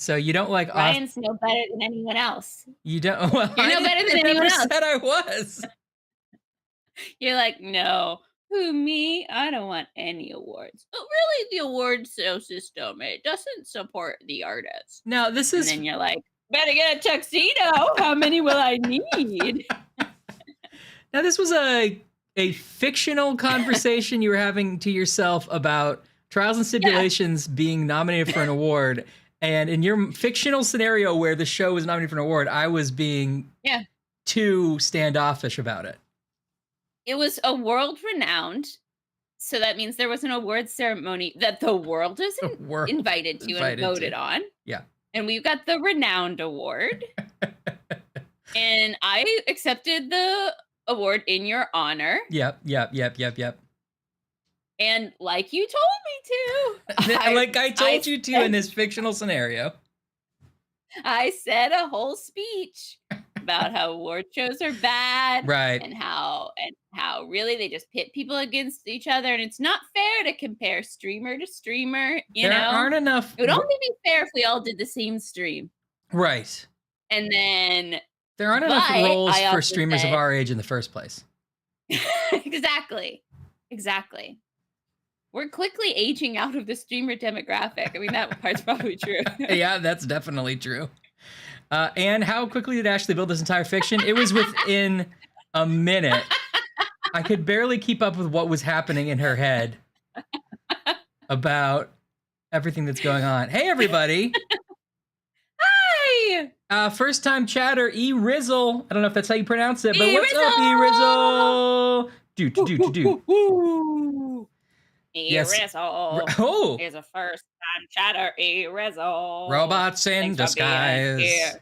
So you don't like Ryan's no better than anyone else. You don't. Well, You're no better than anyone else. Said I was. You're like, no. Who, me? I don't want any awards. But really, the award system, it doesn't support the artist. Now this is. And then you're like, better get a tuxedo. How many will I need? Now this was a fictional conversation you were having to yourself about Trials and Stipulations being nominated for an award. And in your fictional scenario where the show was nominated for an award, I was being too standoffish about it. It was a world renowned. So that means there was an awards ceremony that the world is The world invited to and invited voted to. on. Yeah. And we've got the renowned award. And I accepted the award in your honor. Yep. And like you told me to, Like I told you to in this fictional scenario. I said a whole speech about how award shows are bad, Right. and how really they just pit people against each other, and it's not fair to compare streamer to streamer. There aren't enough. It would only be fair if we all did the same stream, Right. and then There aren't enough but roles I for also streamers of said- our age in the first place. exactly. We're quickly aging out of the streamer demographic. I mean, that part's probably true. Yeah, that's definitely true. And how quickly did Ashley build this entire fiction? It was within a minute. I could barely keep up with what was happening in her head about everything that's going on. Hey, everybody. Hi! First time chatter, E-Rizzle. I don't know if that's how you pronounce it, but what's up, E-Rizzle? E-Rizzle? Do. Yes. E-Rizzle Oh, is a first time chatter. E-Rizzle. robots in Thanks for being disguise.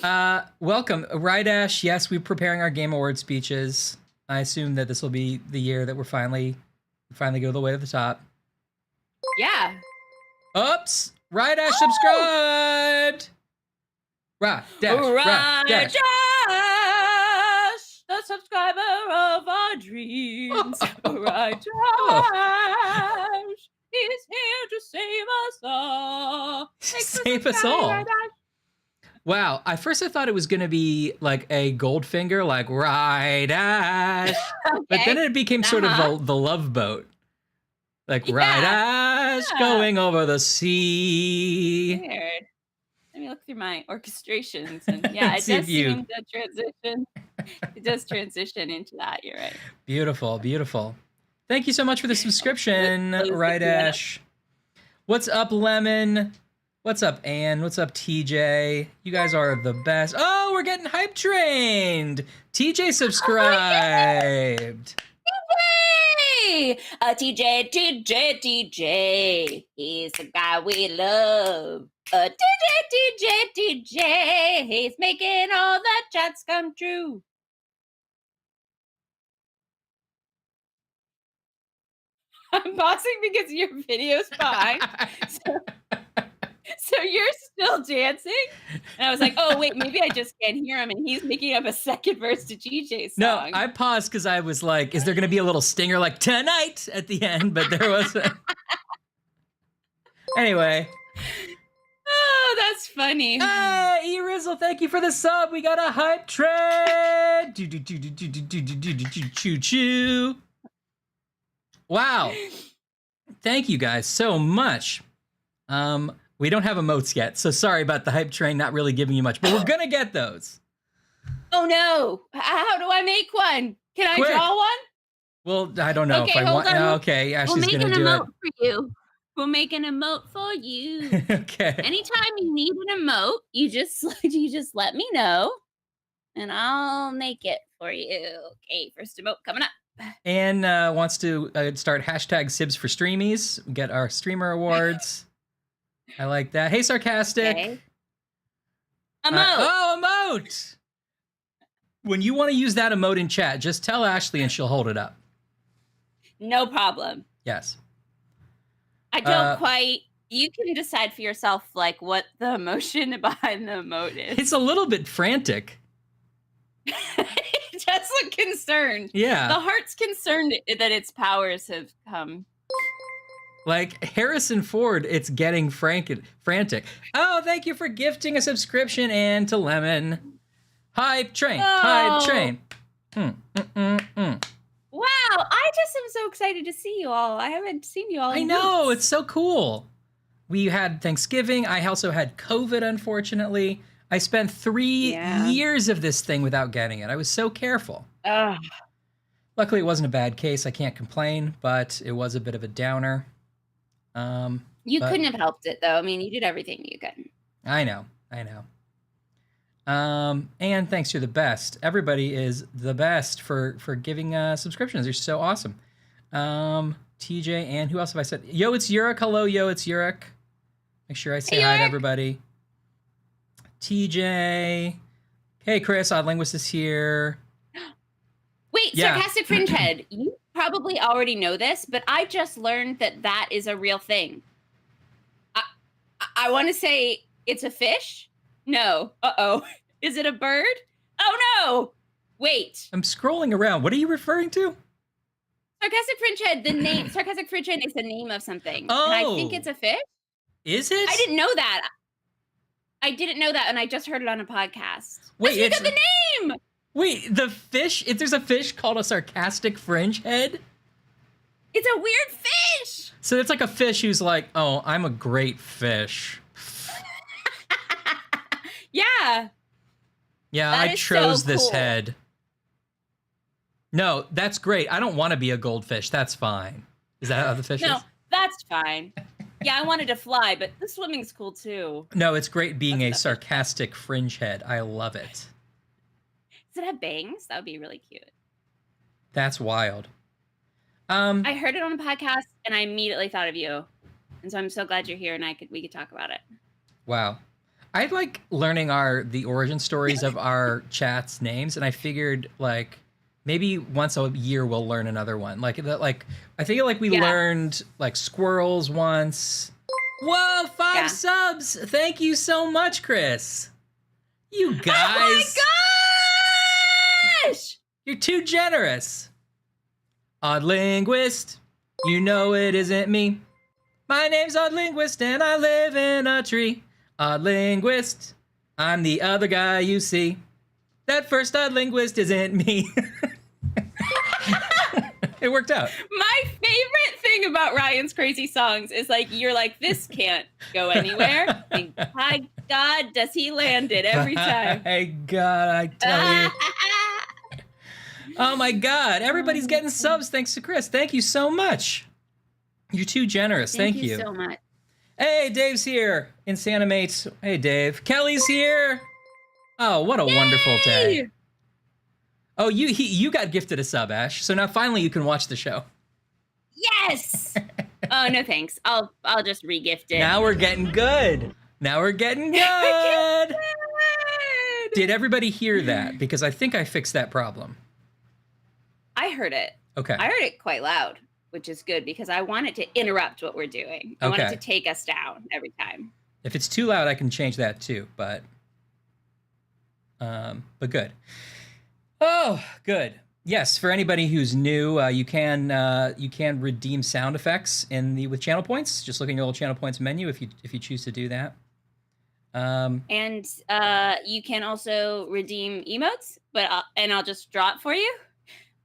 here. Welcome, Rydash. Yes, we're preparing our Game Award speeches. I assume that this will be the year that we're finally go the way to the top. Yeah. Oops, Rydash subscribed. Rydash. The subscriber of our dreams. Rydash is here to save us all. Thanks for Save us subscribing, all. Rydash. Wow, I thought it was going to be like a Goldfinger, like Rydash. But then it became sort of the Love Boat. Like Rydash going over the sea. Weird. Let me look through my orchestrations, and yeah, it See if does you- seem to transition. It does transition into that. You're right. Beautiful, beautiful. Thank you so much for the subscription, Let's Rydash. What's up, Lemon? What's up, Ann? What's up, TJ? You guys are the best. Oh, we're getting hype trained. TJ subscribed. Hey, TJ. He's the guy we love. TJ. He's making all the chats come true. I'm pausing because your video's behind. So you're still dancing? And I was like, oh, wait, maybe I just can't hear him. And he's making up a second verse to TJ's song. No, I paused because I was like, is there going to be a little stinger like tonight at the end? But there wasn't. Anyway. Oh, that's funny. Hey, E-Rizzle, thank you for the sub. We got a hype train. Choo-choo. Wow. Thank you guys so much. We don't have emotes yet, so sorry about the hype train not really giving you much, but we're going to get those. Oh, no. How do I make one? Can I draw one? Well, I don't know if I hold want. on. Okay, Ashley's we'll going make to an do it. emote for you. We'll make an emote for you. Okay. Anytime you need an emote, you just let me know, and I'll make it for you. Okay, first emote coming up. Anne wants to start hashtag Sibs for Streamies. Get our streamer awards. I like that. Hey, Sarcastic. Okay. Emote. Emote. When you want to use that emote in chat, just tell Ashley and she'll hold it up. No problem. Yes. I don't quite. You can decide for yourself, like, what the emotion behind the emote is. It's a little bit frantic. It does look concerned. Yeah. The heart's concerned that its powers have come. Like Harrison Ford, it's getting frantic. Oh, thank you for gifting a subscription, and to Lemon. Hype train. Hype train. Wow, I just am so excited to see you all. I haven't seen you all. I know, it's so cool. We had Thanksgiving. I also had COVID, unfortunately. I spent 3 years of this thing without getting it. I was so careful. Luckily, it wasn't a bad case. I can't complain, but it was a bit of a downer. You couldn't have helped it, though. I mean, you did everything you could. I know. And thanks, you're the best. Everybody is the best for giving subscriptions. You're so awesome. TJ, and who else have I said? Yo, it's Yurik. Hello, yo, it's Yurik. Make sure I say hi to everybody. TJ. Hey, Chris, Odd Linguist is here. Wait, yeah. Sarcastic Fringe Head. You probably already know this, but I just learned that is a real thing. I want to say it's a fish. No. Uh-oh. Is it a bird? Oh, no. Wait. I'm scrolling around. What are you referring to? Sarcastic Fringe Head. The name Sarcastic Fringe Head is the name of something. Oh. And I think it's a fish. Is it? I didn't know that. And I just heard it on a podcast. Wait, it's the name. Wait, the fish? If there's a fish called a sarcastic fringe head? It's a weird fish. So it's like a fish who's like, oh, I'm a great fish. Yeah. Yeah, I chose this head. No, that's great. I don't want to be a goldfish. That's fine. Is that how the fish is? No, that's fine. Yeah, I wanted to fly, but the swimming's cool too. No, it's great being a sarcastic fringe head. I love it. Does it have bangs? That would be really cute. That's wild. I heard it on a podcast and I immediately thought of you. And so I'm so glad you're here and we could talk about it. Wow. I like learning the origin stories of our chat's names, and I figured like maybe once a year we'll learn another one. I feel like we learned like squirrels once. Whoa, 5 subs! Thank you so much, Chris. You guys. Oh my gosh! You're too generous. Odd Linguist, you know it isn't me. My name's Odd Linguist and I live in a tree. Odd Linguist, I'm the other guy you see. That first Odd Linguist isn't me. It worked out. My favorite thing about Ryan's crazy songs is like, you're like, this can't go anywhere. And by God, does he land it every time. My God, I tell you. Oh my God, everybody's getting subs thanks to Chris. Thank you so much. You're too generous. Thank you so much. Hey, Dave's here. Insanimate. Hey, Dave. Kelly's here. Oh, what a wonderful day. Oh, you got gifted a sub, Ash. So now finally you can watch the show. Yes. Oh, no thanks. I'll just re-gift it. Now we're getting good. Did everybody hear that? Because I think I fixed that problem. I heard it. Okay. I heard it quite loud, which is good because I want it to interrupt what we're doing. I want it to take us down every time. If it's too loud, I can change that too, but good. Oh, good. Yes, for anybody who's new, you can redeem sound effects with channel points. Just look in your little channel points menu if you choose to do that. And you can also redeem emotes, and I'll just draw it for you.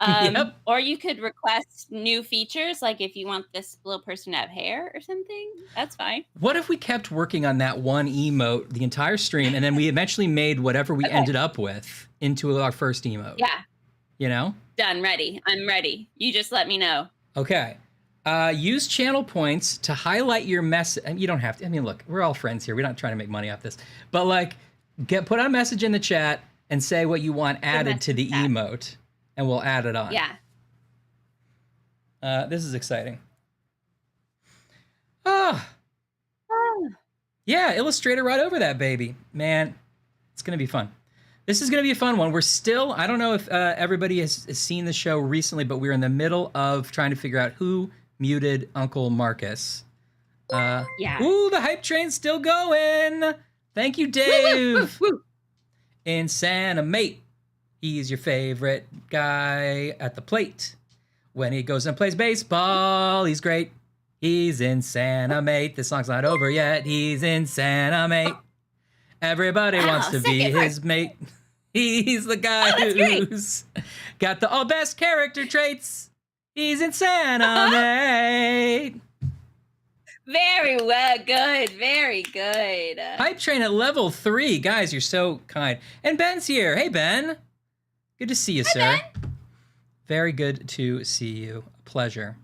Yep. Or you could request new features, like if you want this little person to have hair or something, that's fine. What if we kept working on that one emote the entire stream, and then we eventually made whatever we ended up with into our first emote? Yeah. You know? Done. Ready. I'm ready. You just let me know. Okay. Use channel points to highlight your message. And you don't have to. I mean, look, we're all friends here. We're not trying to make money off this. But like, put a message in the chat and say what you want added to the emote. And we'll add it on. Yeah. This is exciting. Oh. Yeah, Illustrator right over that baby. Man, it's going to be fun. This is going to be a fun one. We're still, I don't know if everybody has seen the show recently, but we're in the middle of trying to figure out who muted Uncle Marcus. Yeah. Ooh, the hype train's still going. Thank you, Dave. Woo, woo, woo. Insanimate. He's your favorite guy at the plate. When he goes and plays baseball, he's great. He's Insanimate. This song's not over yet. He's Insanimate. Everybody wants to be his mate. He's the guy who's got the best character traits. He's Insanimate. Very well, good, very good. Hype train at level 3. Guys, you're so kind. And Ben's here. Hey, Ben. Good to see you, sir. Ben. Very good to see you. A pleasure.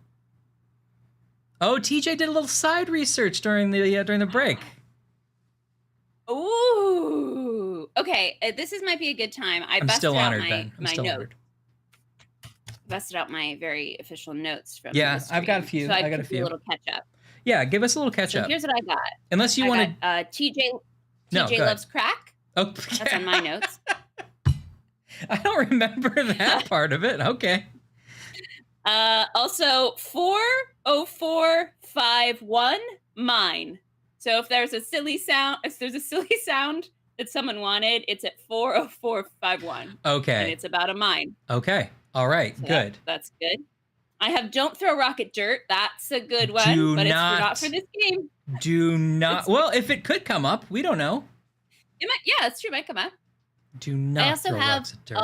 Oh, TJ did a little side research during the break. Ooh. Okay, might be a good time. I I'm still busted out honored, Ben. I'm my still note. honored. Busted out my very official notes from Yeah, the I've got a stream. few. So I I got a took a few. little catch up. Yeah, give us a little catch So up. here's what I got. Unless you I want to. got No, TJ go loves ahead. crack. Oh, That's on my notes. I don't remember that part of it. Okay. Also 40451 mine. So if there's a silly sound that someone wanted, it's at 40451. Okay. And it's about a mine. Okay. All right. So good. That's good. I have don't throw rock at dirt. That's a good one, but it's not for this game. Do not. Well, if it could come up, we don't know. It might, yeah, it's true. It might come up. Do not. I also throw have rocks at dirt.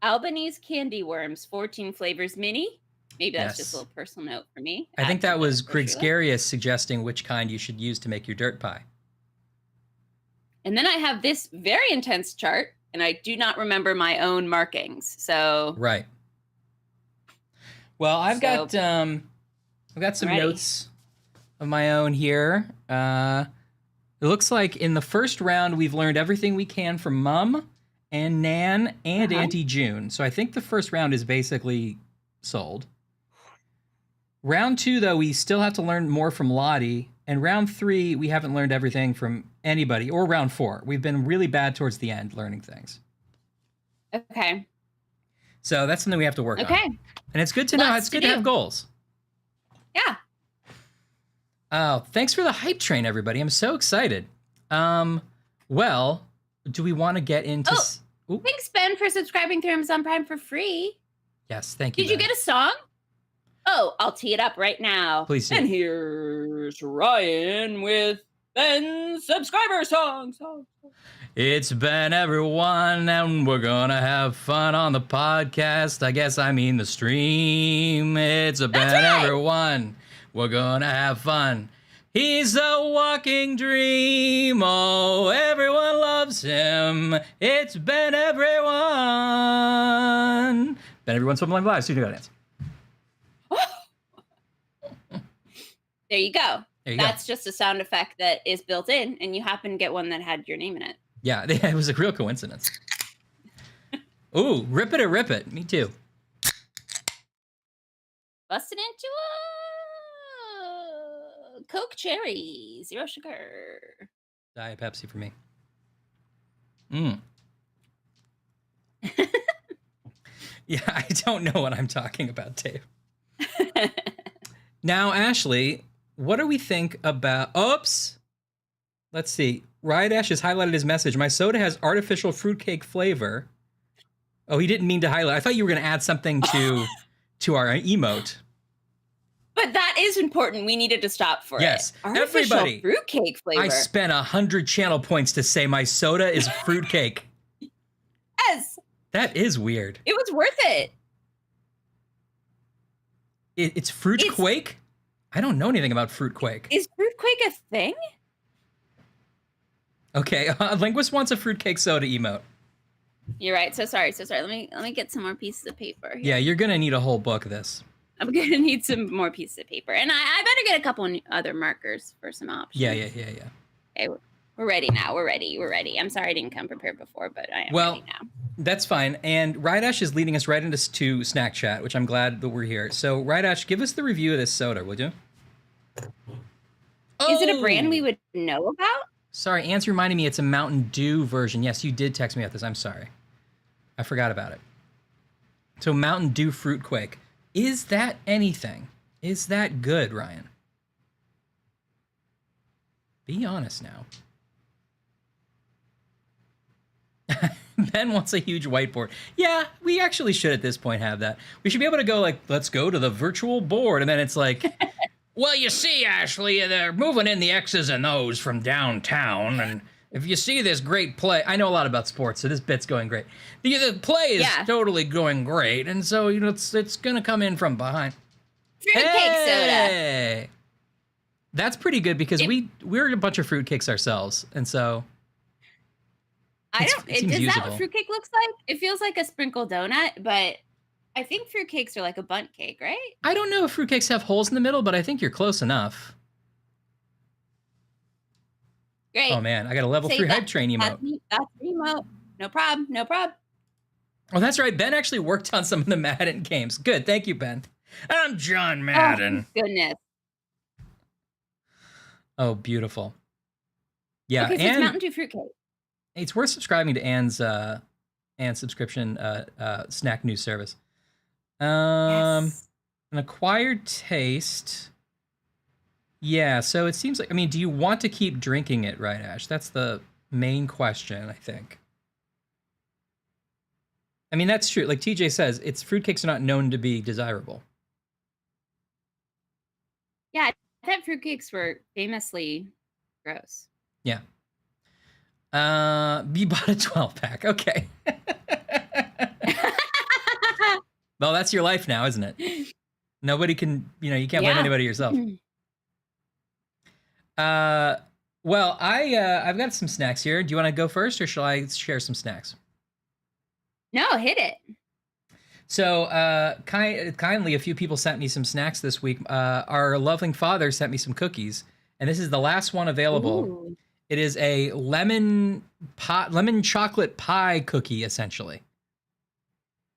Albany's candy worms, 14 flavors mini. Maybe that's just a little personal note for me. I think that was Grigskarius suggesting which kind you should use to make your dirt pie. And then I have this very intense chart, and I do not remember my own markings. So right. Well, I've got some notes of my own here. It looks like in the first round we've learned everything we can from Mum and Nan and Auntie June. So I think the first round is basically sold. Round 2, though, we still have to learn more from Lottie. And round 3, we haven't learned everything from anybody. Or round 4. We've been really bad towards the end learning things. Okay. So that's something we have to work on. Okay. And it's good to know. It's good to have goals. Yeah. Oh, thanks for the hype train, everybody. I'm so excited. Well, do we want to get into... Thanks, Ben, for subscribing to Amazon Prime for free. Yes, thank you, Did you get a song? Oh, I'll tee it up right now. Please do. And here's Ryan with Ben's subscriber song. It's Ben, everyone, and we're gonna have fun on the podcast. I guess I mean the stream. It's a Ben, everyone. We're gonna have fun. He's a walking dream. Oh, everyone loves him. It's Ben, everyone. Ben, everyone, Swimming Live, Studio Audience. There you go. That's just a sound effect that is built in, and you happen to get one that had your name in it. Yeah, it was a real coincidence. Ooh, rip it or rip it. Me too. Busted into a Coke Cherry, 0 sugar. Diet Pepsi for me. Yeah, I don't know what I'm talking about, Dave. Now, Ashley, what do we think about... Oops! Let's see. Riot Ash has highlighted his message. My soda has artificial fruitcake flavor. Oh, he didn't mean to highlight. I thought you were going to add something to our emote. But that is important. We needed to stop for yes. it. Artificial Everybody, fruitcake flavor. I spent 100 channel points to say my soda is fruitcake. Yes. That is weird. It was worth it. It's fruitquake? I don't know anything about fruitquake. Is fruitquake a thing? Okay, Linguist wants a fruitcake soda emote. You're right. So sorry. Let me get some more pieces of paper here. Yeah, you're gonna need a whole book of this. I'm gonna need some more pieces of paper, and I better get a couple other markers for some options. Yeah. Okay, we're ready now. We're ready. I'm sorry I didn't come prepared before, but I am ready now. That's fine. And Rydash is leading us right into Snack Chat, which I'm glad that we're here. So Rydash, give us the review of this soda, would you? Is it a brand we would know about? Sorry, Ant's reminding me it's a Mountain Dew version. Yes, you did text me about this. I'm sorry. I forgot about it. So Mountain Dew Fruitquake. Is that anything? Is that good, Ryan? Be honest now. Ben wants a huge whiteboard. Yeah, we actually should at this point have that. We should be able to go like, let's go to the virtual board. And then it's like, well, you see, Ashley, they're moving in the X's and O's from downtown. And if you see this great play, I know a lot about sports, so this bit's going great. The play is totally going great. And so, you know, it's going to come in from behind. Fruitcake soda. That's pretty good because we're a bunch of fruitcakes ourselves. And so... Is that what fruitcake looks like? It feels like a sprinkled donut, but I think fruitcakes are like a bundt cake, right? I don't know if fruitcakes have holes in the middle, but I think you're close enough. Oh Great. man, I got a level Save 3 that. hype train emote. That's the emote. No problem. No problem. Oh, that's right. Ben actually worked on some of the Madden games. Good. Thank you, Ben. I'm John Oh, Madden. goodness. Oh, beautiful. Yeah, Okay, so it's and Mountain Dew fruitcake. it's worth subscribing to Anne's subscription snack news service. Yes. An acquired taste. Yeah, so it seems like, I mean, do you want to keep drinking it, right, Ash? That's the main question, I think. I mean, that's true. Like TJ says, it's fruitcakes are not known to be desirable. Yeah, I thought fruitcakes were famously gross. Yeah. You bought a 12 pack. Okay. Well, that's your life now, isn't it? Nobody can, you can't blame anybody yourself. Well, I've got some snacks here. Do you want to go first, or shall I share some snacks? No, hit it. So, kindly, a few people sent me some snacks this week. Our loving father sent me some cookies, and this is the last one available. Ooh. It is a lemon chocolate pie cookie, essentially.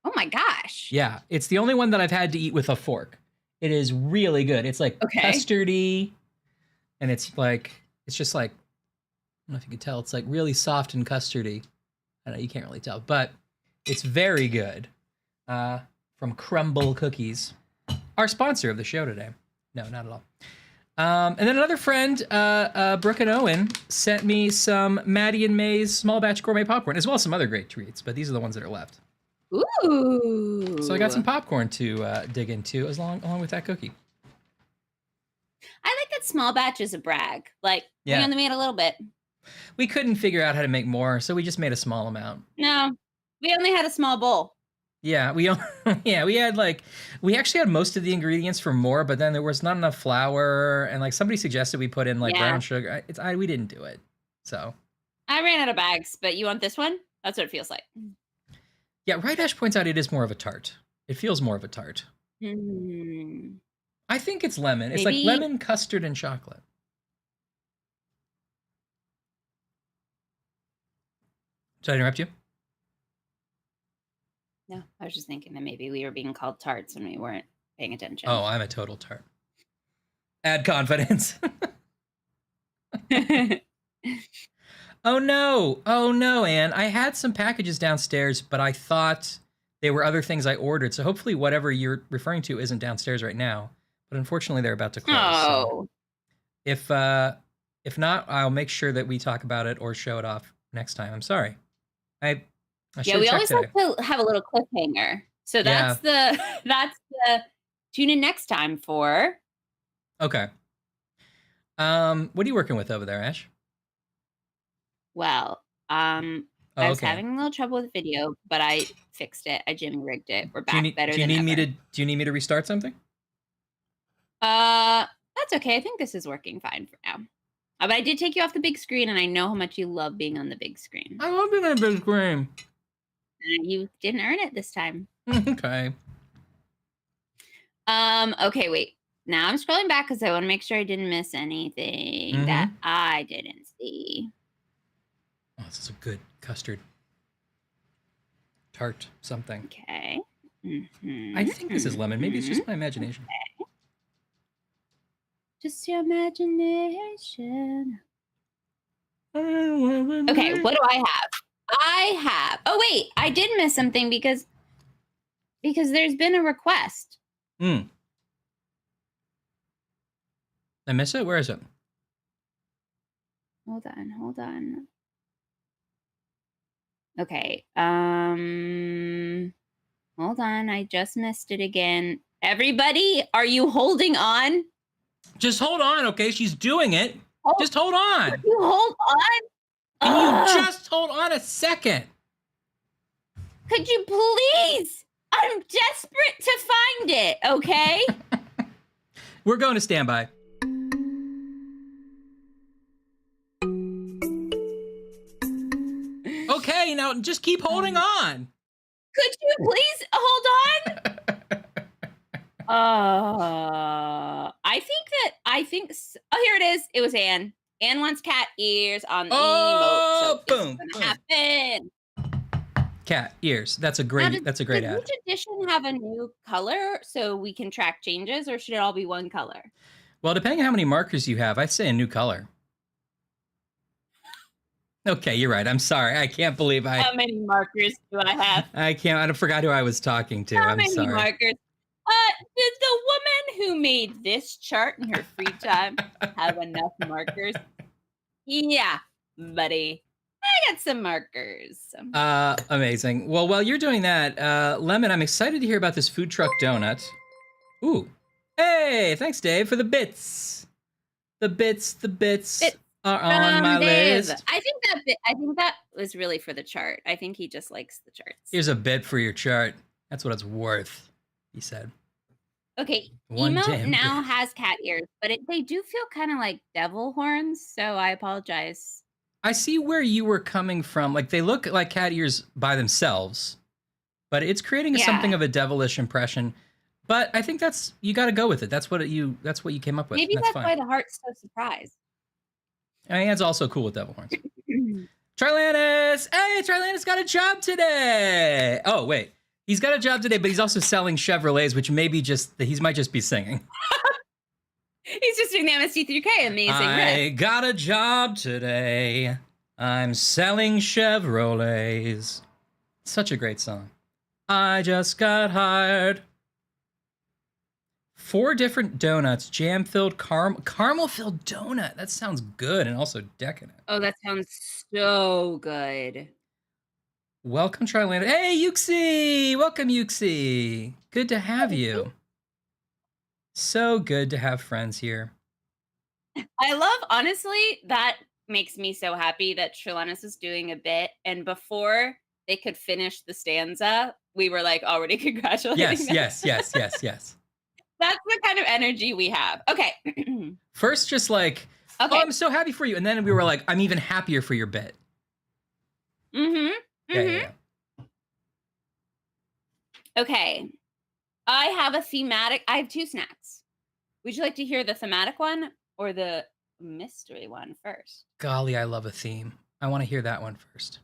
Oh my gosh. Yeah, it's the only one that I've had to eat with a fork. It is really good. It's like custardy, and it's just like, I don't know if you can tell, it's like really soft and custardy. I know you can't really tell, but it's very good. From Crumble Cookies, our sponsor of the show today. No, not at all. And then another friend, Brooke and Owen, sent me some Maddie and May's small batch gourmet popcorn, as well as some other great treats, but these are the ones that are left. Ooh. So I got some popcorn to dig into along with that cookie. I like that small batch is a brag. Like, we only made a little bit. We couldn't figure out how to make more, so we just made a small amount. No, we only had a small bowl. Yeah, we actually had most of the ingredients for more, but then there was not enough flour, and like somebody suggested we put in like brown sugar. We didn't do it. So I ran out of bags, but you want this one? That's what it feels like. Yeah, Right Ash points out it is more of a tart. It feels more of a tart. I think it's lemon. It's like lemon, custard, and chocolate. Did I interrupt you? No, I was just thinking that maybe we were being called tarts when we weren't paying attention. Oh, I'm a total tart. Add confidence. Oh no, Anne. I had some packages downstairs, but I thought they were other things I ordered. So hopefully whatever you're referring to isn't downstairs right now. But unfortunately, they're about to close. Oh. So if not, I'll make sure that we talk about it or show it off next time. I'm sorry. We always like to have a little cliffhanger. So that's the tune in next time for. Okay. What are you working with over there, Ash? Well, I was having a little trouble with the video, but I fixed it. I Jimmy rigged it. We're back better than ever. Do you need me to restart something? That's okay. I think this is working fine for now. But I did take you off the big screen, and I know how much you love being on the big screen. I love being on the big screen. You didn't earn it this time. Okay. Okay, wait. Now I'm scrolling back because I want to make sure I didn't miss anything that I didn't see. Oh, this is a good custard. Tart something. Okay. I think this is lemon. Maybe it's just my imagination. Okay. Just your imagination. Okay, what do I have? Oh wait, I did miss something because there's been a request. I miss it? Where is it? Hold on. Okay. Hold on. I just missed it again. Everybody, are you holding on? Just hold on, okay? She's doing it. Just hold on. You hold on? Can you just hold on a second? Could you please? I'm desperate to find it, okay? We're going to standby. Okay, now just keep holding on. Could you please hold on? I think. Oh, here it is. It was Anne. and wants cat ears on the emote, so Oh, it's boom, gonna boom. happen. Cat ears. That's a Now, great. does That's a great ad. each edition have a new color so we can track changes, or should it all be one color? Well, depending on how many markers you have, I'd say a new color. Okay, you're right. I'm sorry. I can't believe I. How many markers do I have? I can't. I forgot who I was talking to. How I'm many sorry. markers? Did the woman who made this chart in her free time have enough markers? Yeah, buddy. I got some markers. Amazing. Well, while you're doing that, Lemon, I'm excited to hear about this food truck donut. Ooh. Hey, thanks, Dave, for the bits. The bits It's are on my Dave. list. I think that was really for the chart. I think he just likes the charts. Here's a bit for your chart. That's what it's worth, he said. Okay, One emote damn now bit. has cat ears, but they do feel kind of like devil horns, so I apologize. I see where you were coming from. Like, they look like cat ears by themselves, but it's creating something Yeah, of a devilish impression. But I think you got to go with it. That's what you came up with. maybe And that's that's fine. why the heart's so surprised. I mean, it's also cool with devil horns. Trilanus! Hey, Trilanus got a job today! Oh, wait. He's got a job today, but he's also selling Chevrolets, which he might just be singing. He's just doing the MST3K amazing I riff. got a job today. I'm selling Chevrolets. Such a great song. I just got hired. 4 different donuts, jam-filled, caramel-filled donut. That sounds good and also decadent. Oh, that sounds so good. Welcome, Trilander. Hey, Yuxi! Welcome, Yuxi. Good to have you. So good to have friends here. I love, honestly, that makes me so happy that Trelawnus is doing a bit, and before they could finish the stanza, we were like already congratulating them. Yes. That's the kind of energy we have. Okay. First, just like, oh, Okay. I'm so happy for you. And then we were like, I'm even happier for your bit. Yeah. Okay. I have 2 snacks. Would you like to hear the thematic one or the mystery one first? Golly, I love a theme. I want to hear that one first.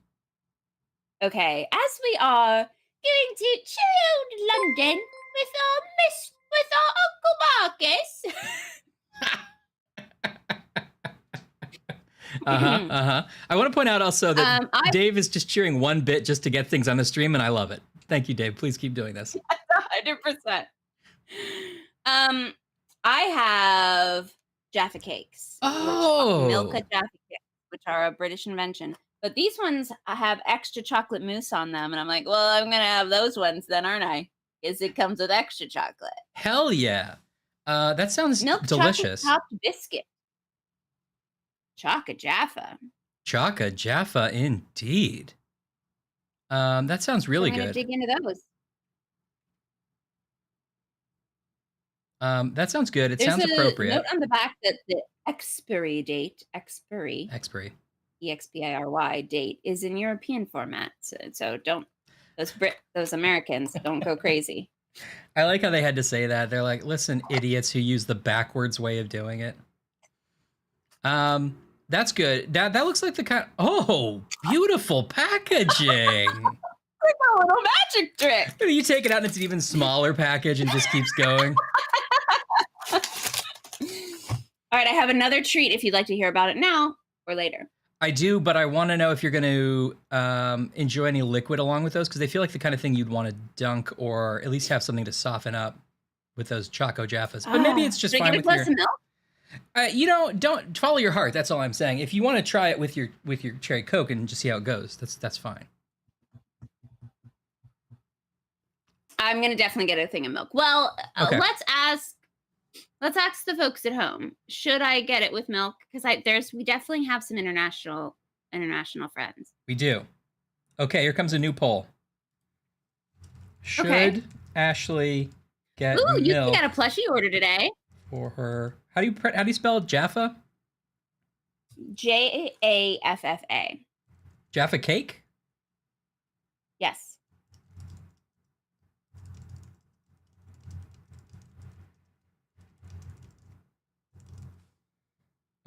Okay. As we are going to chilly old London with our Uncle Marcus. I want to point out also that Dave is just cheering one bit just to get things on the stream, and I love it. Thank you, Dave. Please keep doing this. 100%. I have Jaffa cakes. Milka Jaffa cakes, which are a British invention. But these ones have extra chocolate mousse on them. And I'm like, well, I'm going to have those ones then, aren't I? Because it comes with extra chocolate. Hell yeah. That sounds delicious. Chocolate topped biscuit. Chocolate Jaffa. Chocolate Jaffa, indeed. That sounds really good. I'm going to dig into those. That sounds good. It sounds appropriate. Note on the back that the expiry, EXPIRY date is in European format. So don't those Americans don't go crazy. I like how they had to say that. They're like, listen, idiots who use the backwards way of doing it. That's good. That looks like the kind. Oh, beautiful packaging. Like a little magic trick. You take it out and it's an even smaller package and just keeps going. All right, I have another treat if you'd like to hear about it now or later. I do, but I want to know if you're going to enjoy any liquid along with those, because they feel like the kind of thing you'd want to dunk or at least have something to soften up with those Choco Jaffas. But maybe it's just fine with your... milk? Don't follow your heart. That's all I'm saying. If you want to try it with your cherry Coke and just see how it goes, that's fine. I'm gonna definitely get a thing of milk. Well, okay. Let's ask the folks at home. Should I get it with milk? Because we definitely have some international friends. We do. Okay, here comes a new poll. Should Ashley get milk? Ooh, you got a plushie order today. For her. How do you spell Jaffa? Jaffa. Jaffa cake? Yes.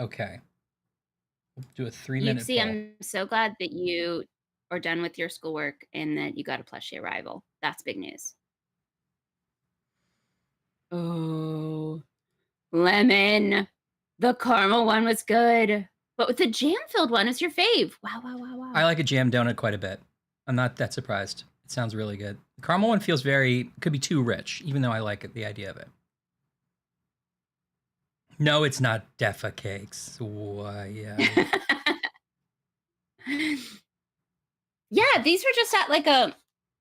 Okay. Do a 3-minute See, poll. I'm so glad that you are done with your schoolwork and that you got a plushie arrival. That's big news. Oh, lemon. The caramel one was good. But with the jam-filled one is your fave. Wow, wow, wow, wow. I like a jam donut quite a bit. I'm not that surprised. It sounds really good. The caramel one feels could be too rich, even though I like it, the idea of it. No, it's not Deffa cakes. Why, yeah. Yeah, these were just at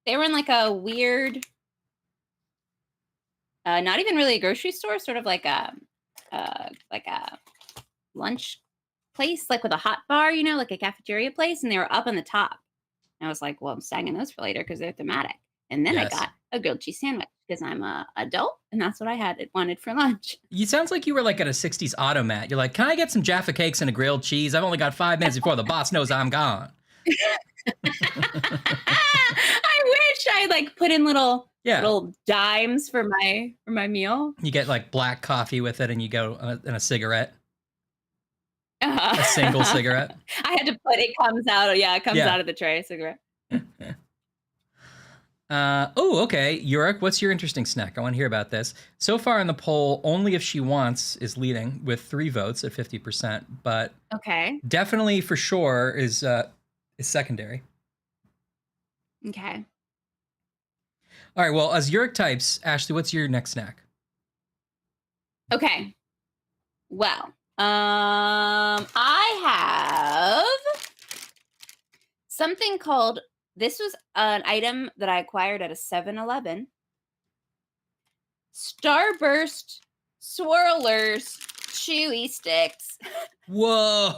they were in like a weird, not even really a grocery store, sort of like a lunch place, like with a hot bar, like a cafeteria place, and they were up on the top. And I was like, well, I'm snagging those for later because they're thematic. And then Yes. I got a grilled cheese sandwich because I'm a adult, and that's what I wanted for lunch. You sounds like you were like at a 60s automat. You're like, can I get some Jaffa cakes and a grilled cheese? I've only got 5 minutes before the boss knows I'm gone. I wish I like put in little dimes for my meal. You get like black coffee with it, and you go in a cigarette. A single cigarette. I had to put it comes out. Yeah, it comes out of the tray. Cigarette. Okay. Yurik, what's your interesting snack? I want to hear about this. So far in the poll, Only If She Wants is leading with 3 votes at 50%, but definitely for sure is secondary. Okay. All right. Well, as Yurik types, Ashley, what's your next snack? Okay. Well, I have something called, this was an item that I acquired at a 7-Eleven. Starburst Swirlers Chewy Sticks. Whoa!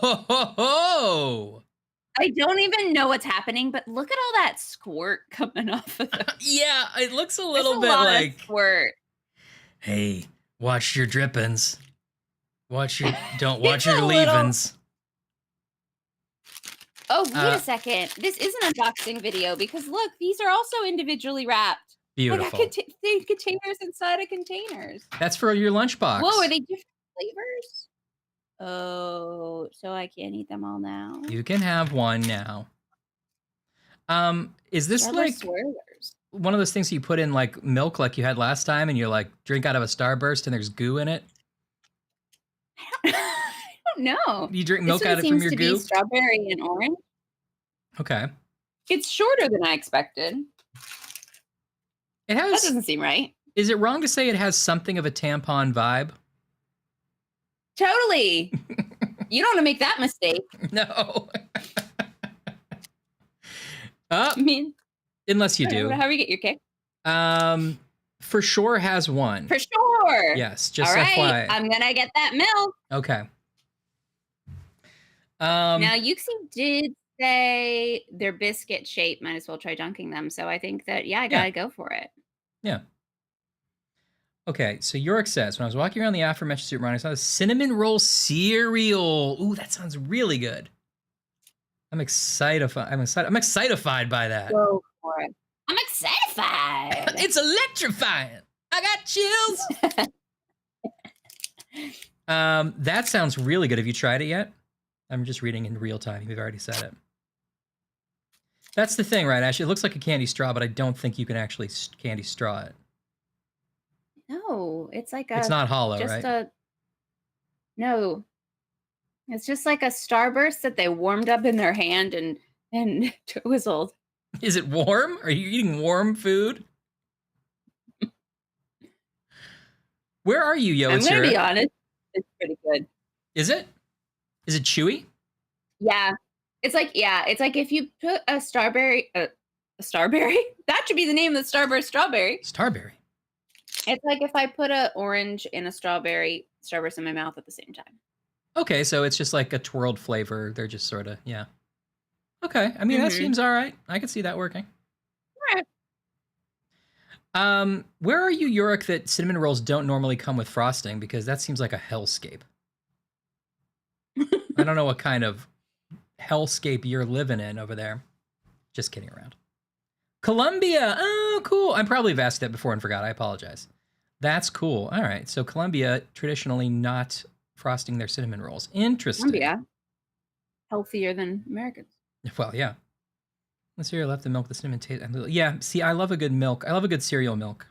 I don't even know what's happening, but look at all that squirt coming off of them. Yeah, it looks a little bit like squirt. Hey, watch your drippings. Don't watch your leavings. Oh, wait a second. This is an unboxing video because look, these are also individually wrapped. Beautiful. I got containers inside of containers. That's for your lunchbox. Whoa, are they different flavors? Oh, so I can't eat them all now. You can have one now. Is this like one of those things you put in like milk like you had last time and you're like drink out of a Starburst and there's goo in it? I don't know. You drink milk out of from your goo? Be strawberry and orange. Okay. It's shorter than I expected. That doesn't seem right. Is it wrong to say it has something of a tampon vibe? Totally. You don't want to make that mistake. No. I mean, unless you do. How do you get your cake? For sure has one. For sure. Yes, just all right. FYI. I'm gonna get that milk. Okay. Now Yuxi did say they're biscuit shaped. Might as well try dunking them. So I think that I gotta go for it. Yeah. Okay, so Yurik says, when I was walking around the aforementioned supermarket, I saw the cinnamon roll cereal. Ooh, that sounds really good. I'm excited by that. Go for it. I'm excited. It's electrifying. I got chills. That sounds really good. Have you tried it yet? I'm just reading in real time. You've already said it. That's the thing, right, Ashley? It looks like a candy straw, but I don't think you can actually candy straw it. No, it's like it's not hollow, right? No. It's just like a Starburst that they warmed up in their hand and twizzled. Is it warm? Are you eating warm food? Where are you, Yo? I'm going to be honest. It's pretty good. Is it? Is it chewy? Yeah. It's like if you put a strawberry, that should be the name of the Starburst strawberry. Starberry. It's like if I put an orange in a Starburst in my mouth at the same time. Okay, so it's just like a twirled flavor. They're just sort of, yeah. Okay, I mean, that seems all right. I can see that working. All right. Where are you, Yurik, that cinnamon rolls don't normally come with frosting? Because that seems like a hellscape. I don't know what kind of hellscape you're living in over there. Just kidding around. Colombia. Oh, cool. I probably have asked that before and forgot. I apologize. That's cool. All right. So Colombia, traditionally not frosting their cinnamon rolls. Interesting. Colombia. healthier than Americans. Well, yeah. The cereal left the milk, the cinnamon taste. Yeah, see, I love a good milk. I love a good cereal milk.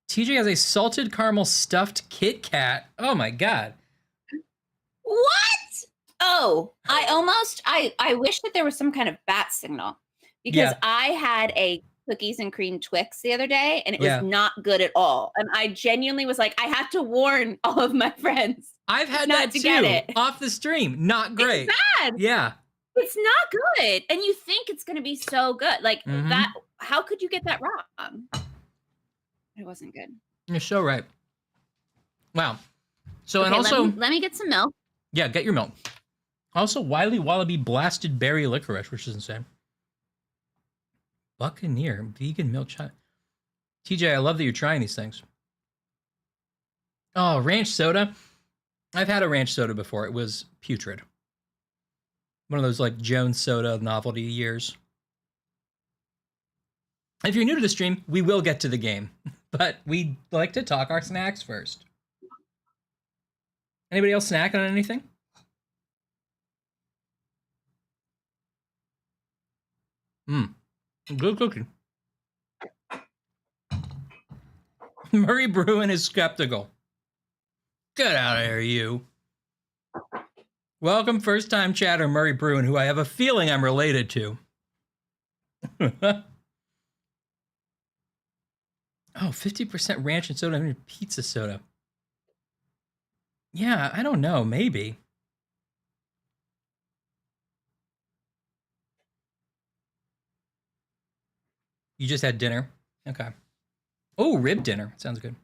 TJ has a salted caramel stuffed Kit Kat. Oh my god. What? Oh, I wish that there was some kind of bat signal, because I had a cookies and cream Twix the other day, and it was not good at all. And I genuinely was like, I have to warn all of my friends. I've had that too, off the stream. Not great. It's bad. Yeah. It's not good. And you think it's going to be so good. Like that. How could you get that wrong? It wasn't good. You're so right. Wow. So, and also, let me get some milk. Yeah, get your milk. Also, Wiley Wallaby Blasted Berry Licorice, which is insane. Buccaneer vegan milk chocolate. TJ, I love that you're trying these things. Oh, ranch soda. I've had a ranch soda before. It was putrid. One of those like Jones Soda novelty years. If you're new to the stream, we will get to the game, but we'd like to talk our snacks first. Anybody else snack on anything? Good cooking. Murray Bruin is skeptical. Get out of here, you. Welcome, first-time chatter, Murray Bruin, who I have a feeling I'm related to. Oh, 50% ranch and soda and pizza soda. Yeah, I don't know. Maybe. You just had dinner? Okay. Oh, rib dinner. Sounds good.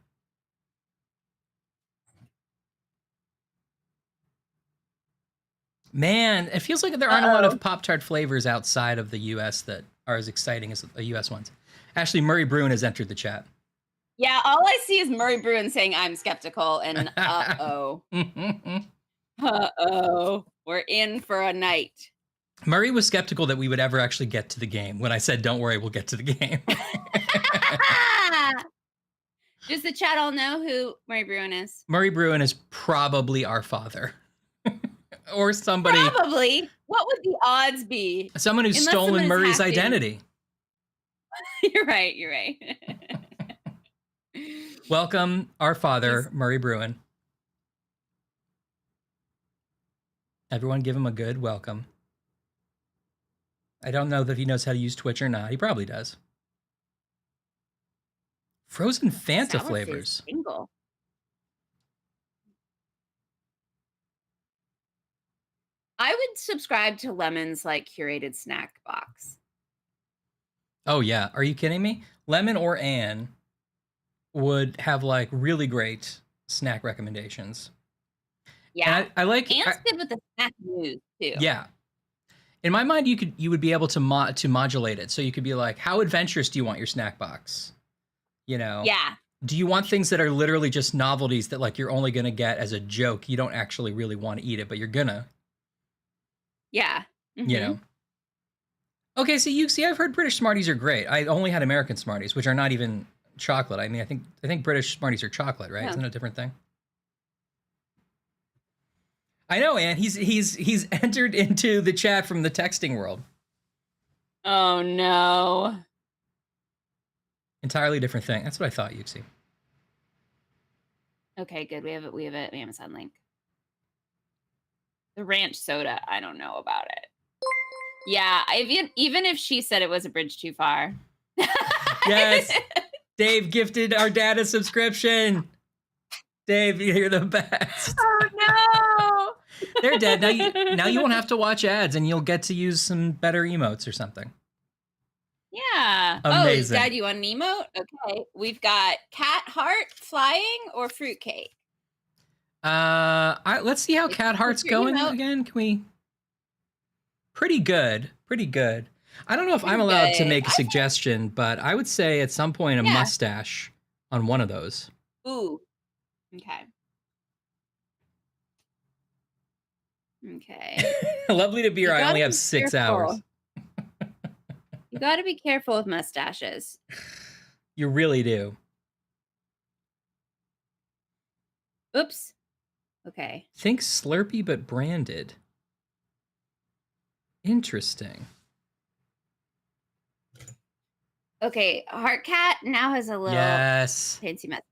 Man, it feels like there aren't a lot of Pop-Tart flavors outside of the U.S. that are as exciting as the U.S. ones. Ashley, Murray Bruin has entered the chat. Yeah, all I see is Murray Bruin saying I'm skeptical, and uh-oh. Uh-oh. We're in for a night. Murray was skeptical that we would ever actually get to the game when I said, don't worry, we'll get to the game. Does the chat all know who Murray Bruin is? Murray Bruin is probably our father. Or somebody. Probably. What would the odds be? Someone who's stolen Murray's identity. You're right. You're right. Welcome, our father, Murray Bruin. Everyone give him a good welcome. I don't know that he knows how to use Twitch or not. He probably does. Frozen Fanta flavors. Single. I would subscribe to Lemon's like curated snack box. Oh yeah, are you kidding me? Lemon or Anne would have like really great snack recommendations. Yeah, I like Anne's good with the snack news too. Yeah, in my mind, you would be able to modulate it. So you could be like, how adventurous do you want your snack box? You know? Yeah. Do you want things that are literally just novelties that like you're only gonna get as a joke? You don't actually really want to eat it, but you're gonna. Yeah. Mm-hmm. You know. Okay, so you see, I've heard British Smarties are great. I only had American Smarties, which are not even chocolate. I mean, I think British Smarties are chocolate, right? Yeah. Isn't it a different thing? I know, Anne. He's entered into the chat from the texting world. Oh no. Entirely different thing. That's what I thought, Yuxi. Okay, good. We have an Amazon link. The ranch soda, I don't know about it. Yeah, even if she said it was a bridge too far. Yes. Dave gifted our dad a subscription. Dave, you're the best. Oh no. They're dead. Now you won't have to watch ads and you'll get to use some better emotes or something. Yeah. Amazing. Oh, Dad, you want an emote? Okay. We've got cat heart flying or fruitcake. Let's see how cat heart's going again. Can we? Pretty good. Pretty good. I don't know if I'm allowed to make a suggestion, but I would say at some point a mustache on one of those. Ooh. Okay. Okay. Lovely to be here. I only have 6 hours. You got to be careful with mustaches. You really do. Oops. Okay. Think Slurpee, but branded. Interesting. Okay, Heart Cat now has a little fancy mess.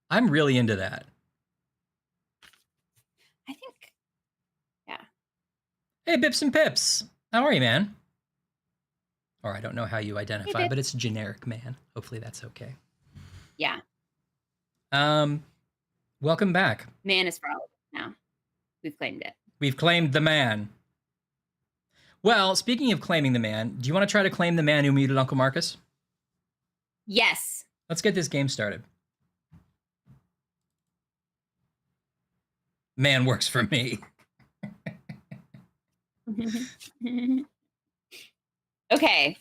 I'm really into that. I think, yeah. Hey, Bips and Pips. How are you, man? Or I don't know how you identify, but it's generic man. Hopefully that's okay. Yeah. Welcome back. Man is for all of us now. We've claimed it. We've claimed the man. Well, speaking of claiming the man, do you want to try to claim the man who muted Uncle Marcus? Yes. Let's get this game started. Man works for me. Okay.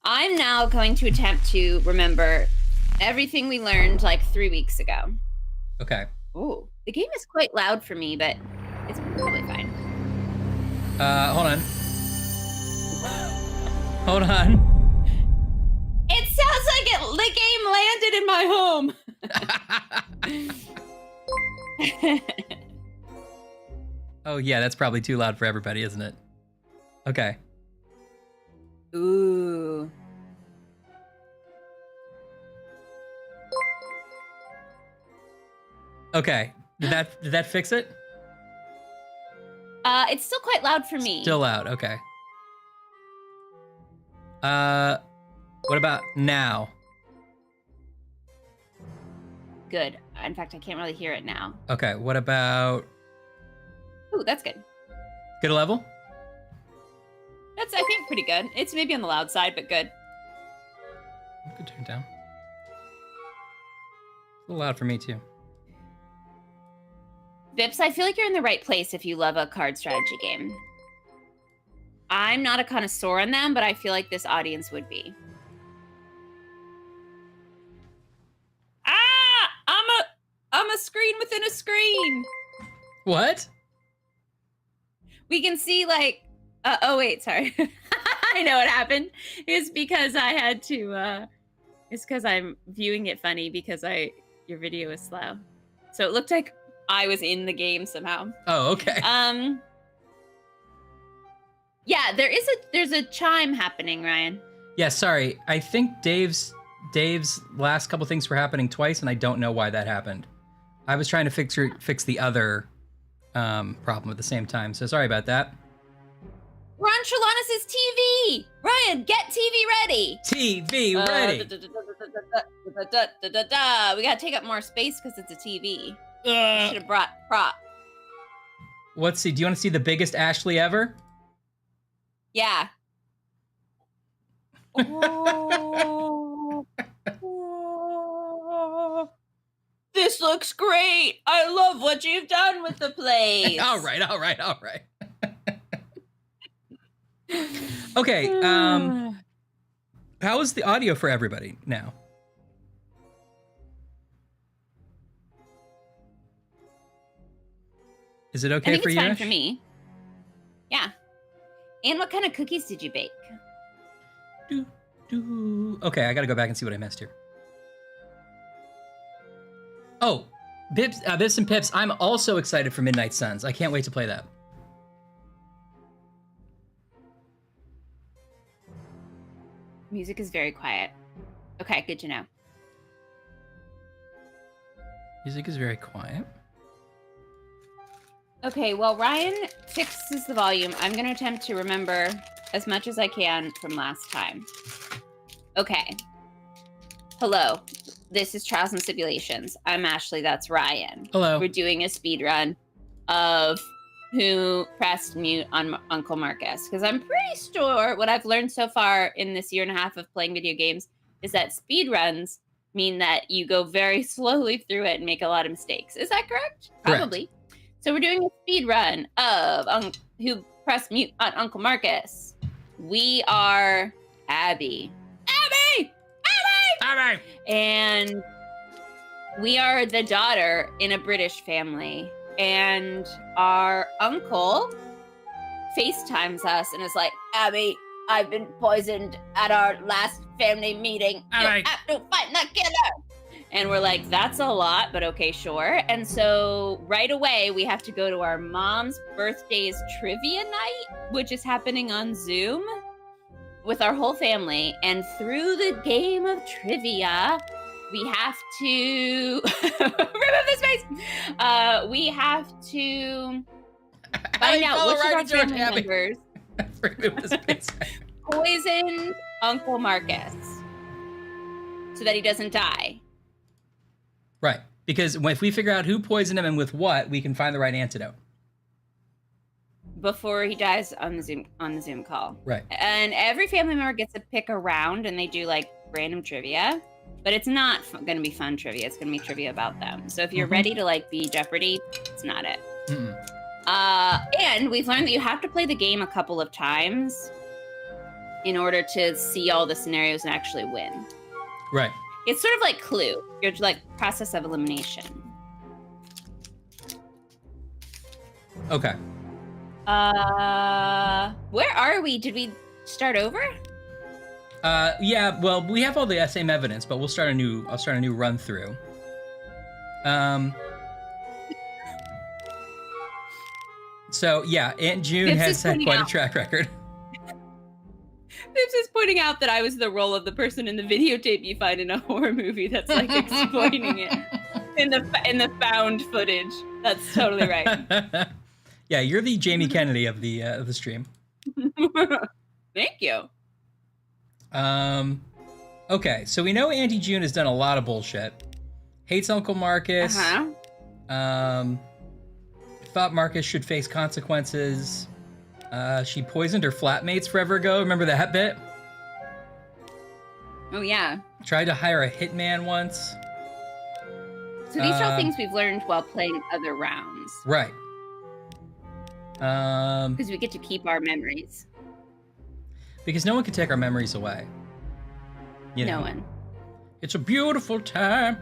I'm now going to attempt to remember everything we learned like 3 weeks ago. Okay. Ooh, the game is quite loud for me, but it's probably fine. Hold on. Hold on. It sounds like the game landed in my home. Oh yeah, that's probably too loud for everybody, isn't it? Okay. Ooh. Okay. Did that fix it? It's still quite loud for me. Still loud. Okay. What about now? Good. In fact, I can't really hear it now. Okay. What about? Ooh, that's good. Good level? That's, I think, pretty good. It's maybe on the loud side, but good. I could turn it down. It's a little loud for me too. Vips, I feel like you're in the right place if you love a card strategy game. I'm not a connoisseur in them, but I feel like this audience would be. Ah! I'm a screen within a screen. What? We can see like oh wait, sorry. I know what happened. It's because I had to it's because I'm viewing it funny because your video is slow. So it looked like I was in the game somehow. Oh, okay. Yeah, there's a chime happening, Ryan. Yeah, sorry. I think Dave's last couple things were happening twice, and I don't know why that happened. I was trying to fix the other problem at the same time, so sorry about that. We're on Trelawnus' TV! Ryan, get TV ready! TV ready! We gotta take up more space because it's a TV. Should have brought prop. Let's see. Do you want to see the biggest Ashley ever? Yeah. This looks great. I love what you've done with the place. All right. Okay. How is the audio for everybody now? Is it okay for you? I think it's fine for me. Yeah. And what kind of cookies did you bake? Okay, I gotta go back and see what I missed here. Oh, Bips and Pips, I'm also excited for Midnight Suns. I can't wait to play that. Music is very quiet. Okay, good to know. Music is very quiet. Okay, while Ryan fixes the volume, I'm going to attempt to remember as much as I can from last time. Okay. Hello. This is Trials and Stipulations. I'm Ashley. That's Ryan. Hello. We're doing a speed run of Who Pressed Mute on Uncle Marcus. Because I'm pretty sure what I've learned so far in this year and a half of playing video games is that speed runs mean that you go very slowly through it and make a lot of mistakes. Is that correct? Probably. So we're doing a speed run of Who Pressed Mute on Uncle Marcus. We are Abby. Abby! And we are the daughter in a British family. And our uncle FaceTimes us and is like, Abby, I've been poisoned at our last family meeting. You have to fight the killer. And we're like, that's a lot, but okay, sure. And so right away, we have to go to our mom's birthday's trivia night, which is happening on Zoom with our whole family. And through the game of trivia, we have to remove this face. We have to find out which of our family members poisoned Uncle Marcus so that he doesn't die. Right, because if we figure out who poisoned him and with what, we can find the right antidote before he dies on the Zoom call. Right. And every family member gets to pick a round, and they do like random trivia, but it's not going to be fun trivia. It's going to be trivia about them. So if you're ready to like be Jeopardy, it's not it. And we've learned that you have to play the game a couple of times in order to see all the scenarios and actually win. Right. It's sort of like Clue. You're like process of elimination. Okay. Where are we? Did we start over? Yeah, well, we have all the same evidence, but I'll start a new run through. So yeah, Aunt June has had quite a track record. This is pointing out that I was the role of the person in the videotape you find in a horror movie that's like explaining it in the found footage. That's totally right. Yeah, you're the Jamie Kennedy of the stream. Thank you. Okay, so we know Auntie June has done a lot of bullshit. Hates Uncle Marcus. Thought Marcus should face consequences. She poisoned her flatmates forever ago. Remember that bit? Oh, yeah. Tried to hire a hitman once. So these are all things we've learned while playing other rounds. Right. Because we get to keep our memories. Because no one can take our memories away. You know? No one. It's a beautiful time.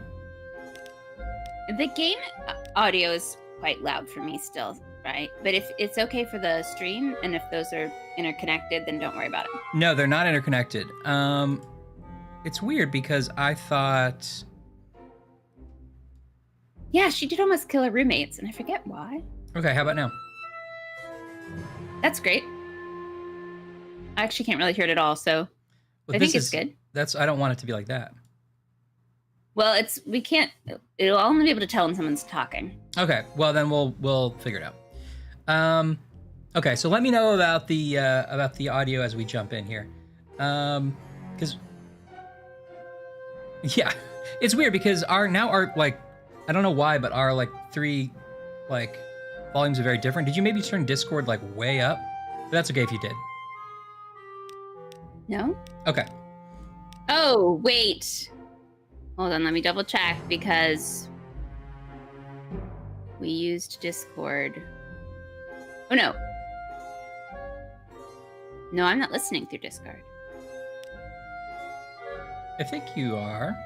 The game audio is quite loud for me still, right? But if it's okay for the stream, and if those are interconnected, then don't worry about it. No, they're not interconnected. It's weird because I thought... Yeah, she did almost kill her roommates, and I forget why. Okay, how about now? That's great. I actually can't really hear it at all, so I think it's good. I don't want it to be like that. Well, we can't. It'll only be able to tell when someone's talking. Okay, well then we'll figure it out. Okay, so let me know about the audio as we jump in here, because yeah, it's weird because our like, I don't know why, but our like 3 like volumes are very different. Did you maybe turn Discord like way up? But that's okay if you did. No. Okay. Oh wait. Hold on, let me double check because we used Discord. Oh no. No, I'm not listening through Discord. I think you are.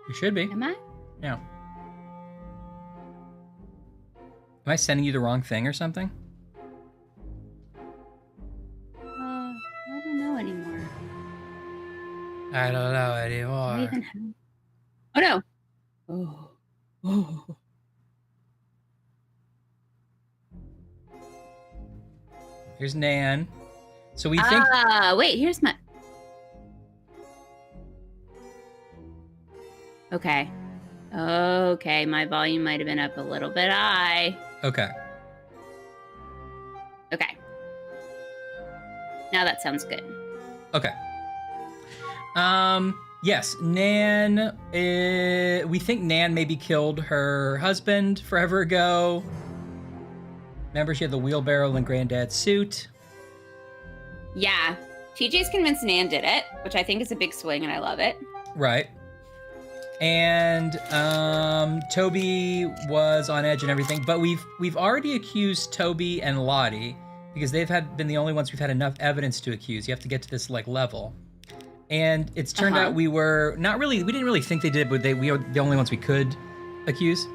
You should be. Am I? Yeah. Am I sending you the wrong thing or something? I don't know anymore. I don't know anymore. Oh no. Oh. Oh. Here's Nan. So we think. Wait. Here's my. Okay. Okay. My volume might have been up a little bit high. Okay. Okay. Now that sounds good. Okay. Yes, Nan. We think Nan maybe killed her husband forever ago. Remember, she had the wheelbarrow in Granddad's suit. Yeah. TJ's convinced Nan did it, which I think is a big swing, and I love it. Right. And Toby was on edge and everything, but we've already accused Toby and Lottie because they've been the only ones we've had enough evidence to accuse. You have to get to this like level. And it's turned out we didn't really think they did, but we are the only ones we could accuse.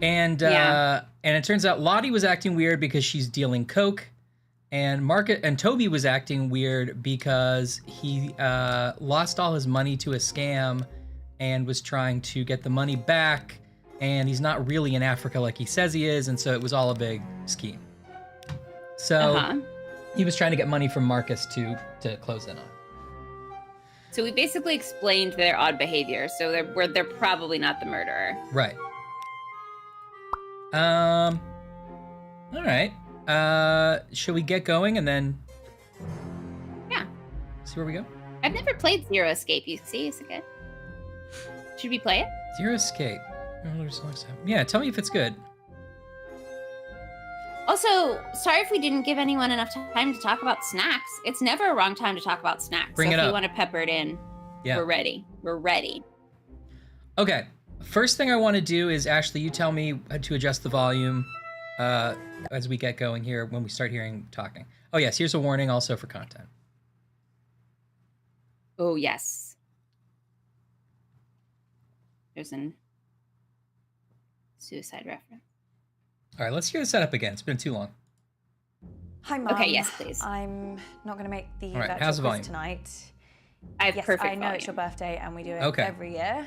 And and it turns out Lottie was acting weird because she's dealing coke, and Toby was acting weird because he lost all his money to a scam and was trying to get the money back, and he's not really in Africa like he says he is, and so it was all a big scheme. So he was trying to get money from Marcus to close in on. So we basically explained their odd behavior, so they're probably not the murderer. Right. All right. Should we get going and then? Yeah. See where we go? I've never played Zero Escape. You see, is it good? Should we play it? Zero Escape. Yeah, tell me if it's good. Also, sorry if we didn't give anyone enough time to talk about snacks. It's never a wrong time to talk about snacks. Bring it if up. you want to pepper it in, we're ready. We're ready. Okay. First thing I want to do is, Ashley, you tell me to adjust the volume as we get going here when we start hearing talking. Oh, yes. Here's a warning also for content. Oh, yes. There's an suicide reference. All right, let's hear the setup again. It's been too long. Hi, Mum. Okay, yes, please. I'm not going to make the right, virtual how's the quiz volume? tonight. I have Yes, perfect I know volume. it's your birthday and we do it Okay. every year.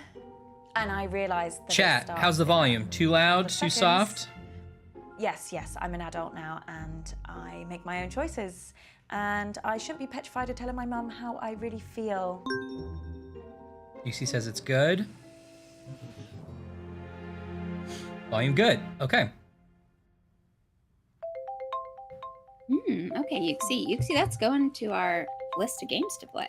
And I realised that Chat, how's the volume? Too loud? Too soft? Yes, I'm an adult now and I make my own choices. And I shouldn't be petrified of telling my mum how I really feel. UC says it's good. Volume good. Okay. Okay, Yuxi, that's going to our list of games to play.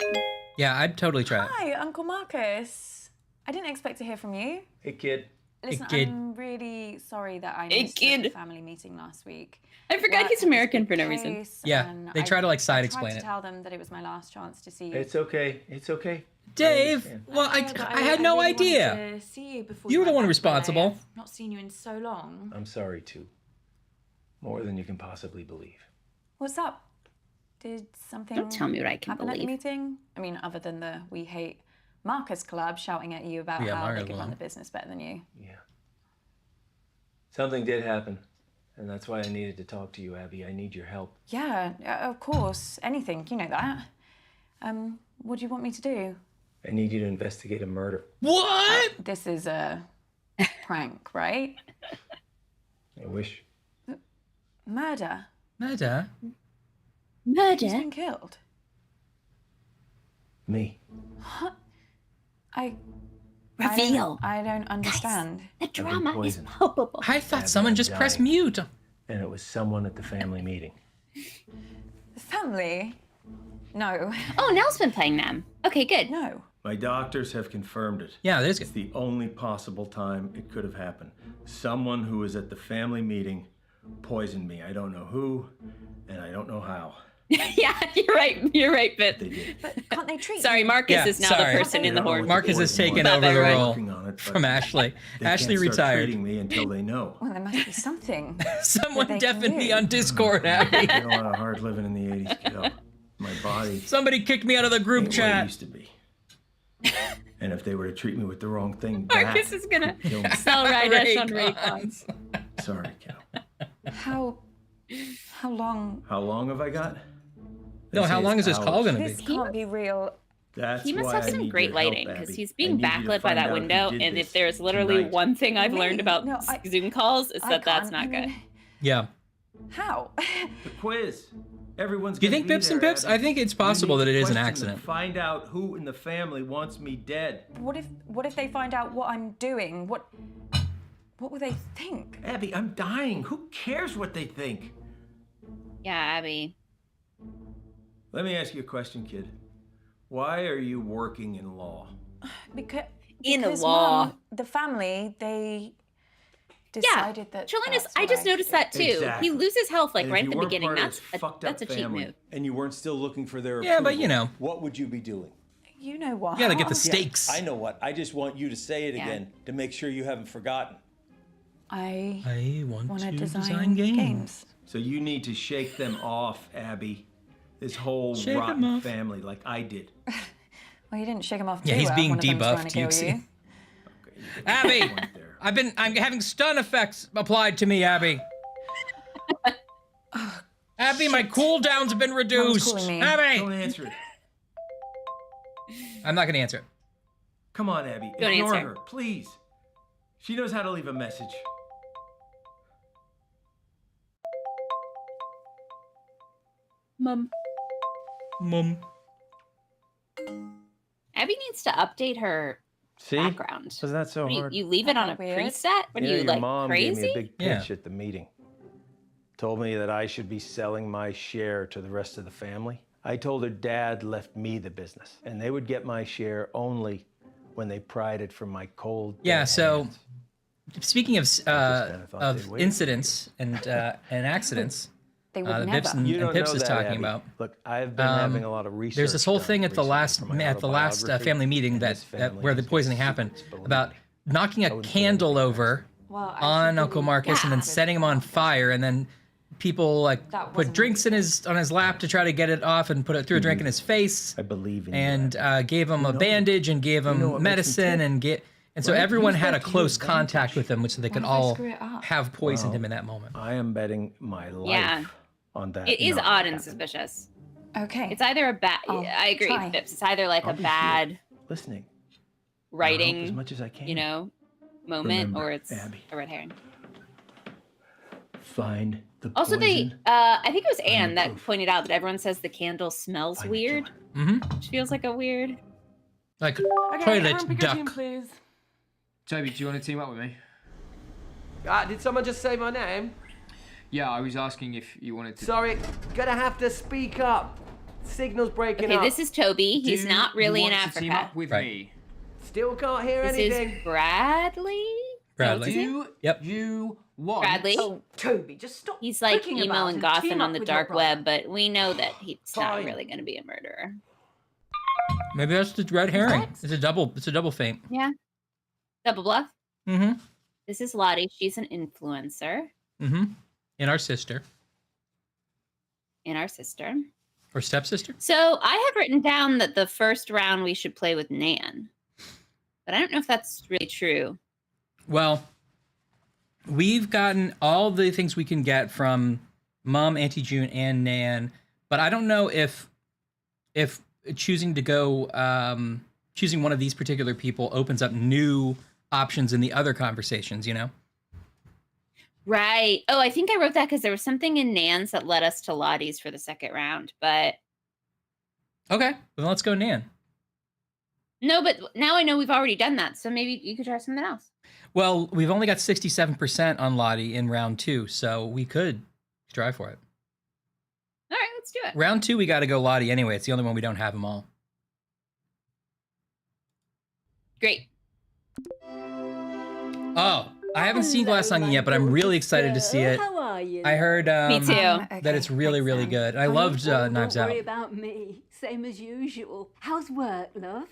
Yeah, I'd totally try it. Hi, Uncle Marcus. I didn't expect to hear from you. Hey, kid. Listen, kid. I'm really sorry that I Hey, missed kid. the family meeting last week. I forgot Work he's had American this for no big reason. case, Yeah, and they try to, like, side I explain tried it. to tell them that it was my last chance to see you. It's okay. It's okay. Dave, understand. well, know, but I had no really idea. wanted to see you before You were the went one back to responsible. LA. I've not seen you in so long. I'm sorry, too. More than you can possibly believe. What's up? Did something Don't tell me what I can happen at the believe. meeting? I mean, other than the We Hate Marcus Club shouting at you about Yeah, how Marcus they could run won. the business better than you. Yeah. Something did happen, and that's why I needed to talk to you, Abby. I need your help. Yeah, of course. Anything, you know that. What do you want me to do? I need you to investigate a murder. What? This is a prank, right? I wish. Murder. Murder? Who's Murder? been killed? Me. Reveal. I don't understand. The drama is poisoned. palpable. I thought Abby, someone I'm just pressed dying. mute. And it was someone at the family meeting. The family? No. Oh, Nell's been playing them. Okay, good. No. My doctors have confirmed it. Yeah, that is It's good. the only possible time it could have happened. Someone who was at the family meeting poisoned me. I don't know who, and I don't know how. Yeah, you're right, Bit. They did. But can't they treat Sorry, you? Marcus Yeah, is now sorry. the person in the They don't know horde. what Marcus the has poison taken was. over the Right. role Working on it, but from Ashley. They Ashley can't start retired. treating me until they know. Well, there must be something. Someone That they can deafened me do. on Discord, Abby. Did a lot of hard living in the 80s, kiddo. My body Somebody kicked me out of the group ain't what it chat. used to be. And if they were to treat me with the wrong thing, Marcus that is gonna kill me. sell Rydesh on Raycons. Raycons. Sorry, kiddo. How long? How long have I got? No, They how say long is it's this call hours. gonna This be? can't be real. That's He must why have I some need great your help, lighting because Abby. he's I being need you to backlit by find that out who window. did And this if there's literally tonight. one thing I've learned Me? about No, Zoom calls is I that that's can't. not I good. mean, Yeah. How? The quiz. Everyone's Do you gonna think be Bips and there, Pips? Abby. I think it's You possible need that to it is an question them. accident. Find out who in the family wants me dead. What if they find out what I'm doing? What will they think? Abby, I'm dying. Who cares what they think? Yeah, Abby. Let me ask you a question, kid. Why are you working in law? Because In the because, law. Mum, the family, they Yeah, decided that. Chilinus, that's I what just should noticed do. that too. Exactly. He loses health like And if right you at the weren't beginning. part of That's this fucked that's a up cheat family, move. And you weren't still looking for their Yeah, but approval, you know. what would you be doing? You know what? You gotta get the Yeah, stakes. I know what. I just want you to say it Yeah. again to make sure you haven't forgotten. I want want to to design games. So you need to shake them off, Abby. This whole Shake 'em rotten off. family, like I did. Well, you didn't shake him off. Yeah, too he's well. being One of them's trying debuffed, to kill Yuxi. you. Abby, Went there. I'm having stun effects applied to me, Abby. Abby, my cooldowns have been reduced. calling me. Abby, Don't answer it. I'm not gonna answer it. Come on, Abby. Don't Ignore answer. her, please. She knows how to leave a message. Mom. Abby needs to update her See? background. Wasn't that so What do hard? you leave it on a Weird. preset? What are you your like mom gave me crazy? a big pitch at the meeting. Told me that I should be selling my share to the rest of the family. I told her Dad left me the business, and they would get my share only when they pried it from my cold. Yeah. dead So, hands. speaking of kinda thought they'd wait. incidents and accidents, They would that never. Pips and, You don't Pips know is that, talking Abby. about. Look, I've been having a lot of research. There's this whole done thing at the recently last for my family autobiography, meeting and that this family where the has no poisoning happened secrets, believe about me. knocking a wouldn't put candle anything over Well, I on actually Uncle believe Marcus and then that. setting him on fire, and then people like That put wasn't drinks in on his lap to try to get it off and threw a drink in his face I believe in and you. gave him a know bandage and gave know him what makes me medicine tick, and so right? everyone Use had that a to your close contact advantage. with him, which they could What if I all screw it up? have poisoned Well, him in that moment. I am betting my life Yeah. on that. It is not odd and happening. suspicious. Okay. It's either a bad. I'll I agree, try. Pips. It's either like I'll a be bad here, listening. I'll help as writing, much as I can. you know, moment, Remember, or it's Abby. a red herring. Find the Also, poison. I think it was Find the Anne that proof. pointed out that everyone says the candle smells Find the weird, killer. Mm-hmm. which feels like a weird. Like Okay, toilet everyone pick a team, duck. please. Toby, do you want to team up with me? Did someone just say my name? Yeah, I was asking if you wanted to. Sorry, gonna have to speak up. Signal's breaking Okay, up. this is Toby. He's Do not really you in want to team Africa. up with Right. me? Still can't hear This anything. is Bradley. Bradley. Do Yep. you want? Bradley. Oh, Toby, just stop. He's like pricking emo about and team gothing on up the with your dark brother. web, but we know that he's not Fine. really going to be a murderer. Maybe that's the red herring. It's a double feint. Yeah. Double bluff. Mm-hmm. This is Lottie. She's an influencer Mm-hmm. And our sister. and our sister. Or stepsister. So I have written down that the first round we should play with Nan, but I don't know if that's really true. Well, we've gotten all the things we can get from Mom, Auntie June, and Nan, but I don't know if choosing to go choosing one of these particular people opens up new options in the other conversations, you know? Right. Oh, I think I wrote that because there was something in Nan's that led us to Lottie's for the second round, but Okay, then let's go Nan. no, but now I know we've already done that, so maybe you could try something else. Well, we've only got 67% on Lottie in round 2, so we could try for it. All right, let's do it. Round 2, we got to go Lottie anyway. It's the only one we don't have them all. Great. Oh, I haven't seen Glass Onion yet, but I'm really excited to see it. How are you? I heard Me too. that it's really, really good. I loved Knives Don't Out. worry about me. Same as usual. How's work, love?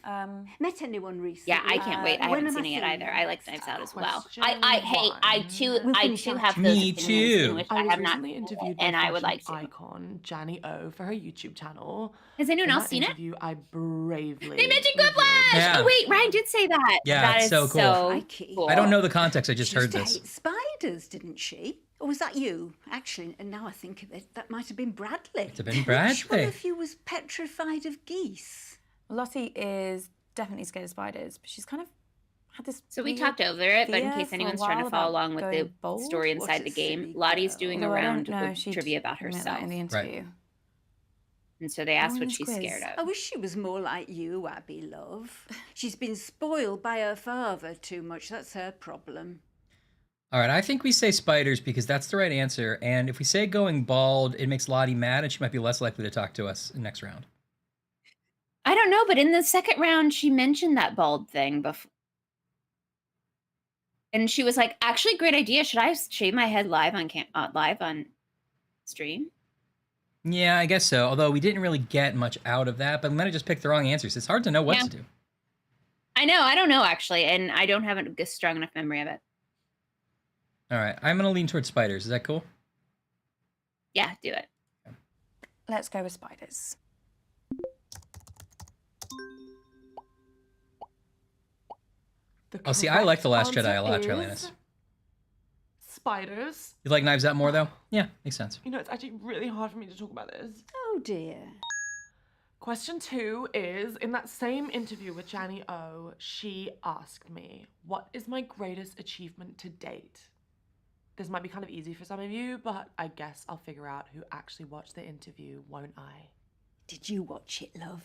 Met anyone recently? Yeah, I can't wait. I When haven't have seen it yet seen either. you? I like Knives Out as well. Question I finish too after have those Me opinions too. in which I I was have not, recently interviewed and by I would like fashion to. icon Janny O for her YouTube channel. Has anyone In else that seen it? interview, I bravely. They mentioned revealed- Whiplash. Yeah. Oh wait, Ryan did say that. Yeah, that it's is so cool. Crikey. cool. I don't know the context. I just She heard used to this. hate spiders, didn't she? Or was that you? Actually, and now I think of it, that might have been Bradley. Might have been Which one Bradley. of you was petrified of geese? Lottie is definitely scared of spiders, but she's kind of had this. So we weird talked over it, but in fear case for a anyone's trying to while follow about along with going the bold. story What inside a the game, silly Lottie's girl. doing a Although I don't round know if with she'd trivia about admit that herself, in the interview. and so they asked in what this she's quiz. scared I of. wish she was more like you, Abby, love. She's been spoiled by her father too much. That's her problem. All right, I think we say spiders because that's the right answer. And if we say going bald, it makes Lottie mad and she might be less likely to talk to us in next round. I don't know, but in the second round, she mentioned that bald thing before. And she was like, actually, great idea. Should I shave my head live on stream? Yeah, I guess so. Although we didn't really get much out of that, but we might have just picked the wrong answers. It's hard to know what Yeah. to do. I know. I don't know, actually. And I don't have a strong enough memory of it. All right, I'm going to lean towards spiders. Is that cool? Yeah, do it. Let's go with spiders. The Oh, see, I like The Last correct Jedi a lot, answer Charlinus. is Spiders. You like Knives Out more, though? Yeah, makes sense. You know, it's actually really hard for me to talk about this. Oh dear. Question 2 is, in that same interview with Janny O, she asked me, what is my greatest achievement to date? This might be kind of easy for some of you, but I guess I'll figure out who actually watched the interview, won't I? Did you watch it, love?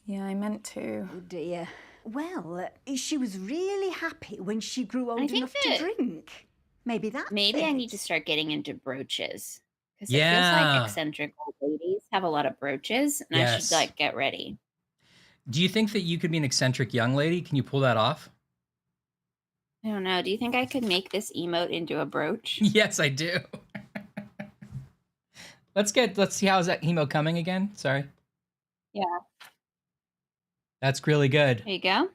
Yeah, I meant to. Oh dear. Well, she was really happy when she grew old think enough to drink. Maybe that's Maybe it. I need to start getting into brooches. Because it feels Yeah. like eccentric old ladies have a lot of brooches, and I should Yes. like get ready. Do you think that you could be an eccentric young lady? Can you pull that off? I don't know. Do you think I could make this emote into a brooch? Yes, I do. Let's see, how's that emote coming again? Sorry. Yeah. That's really good. There you go.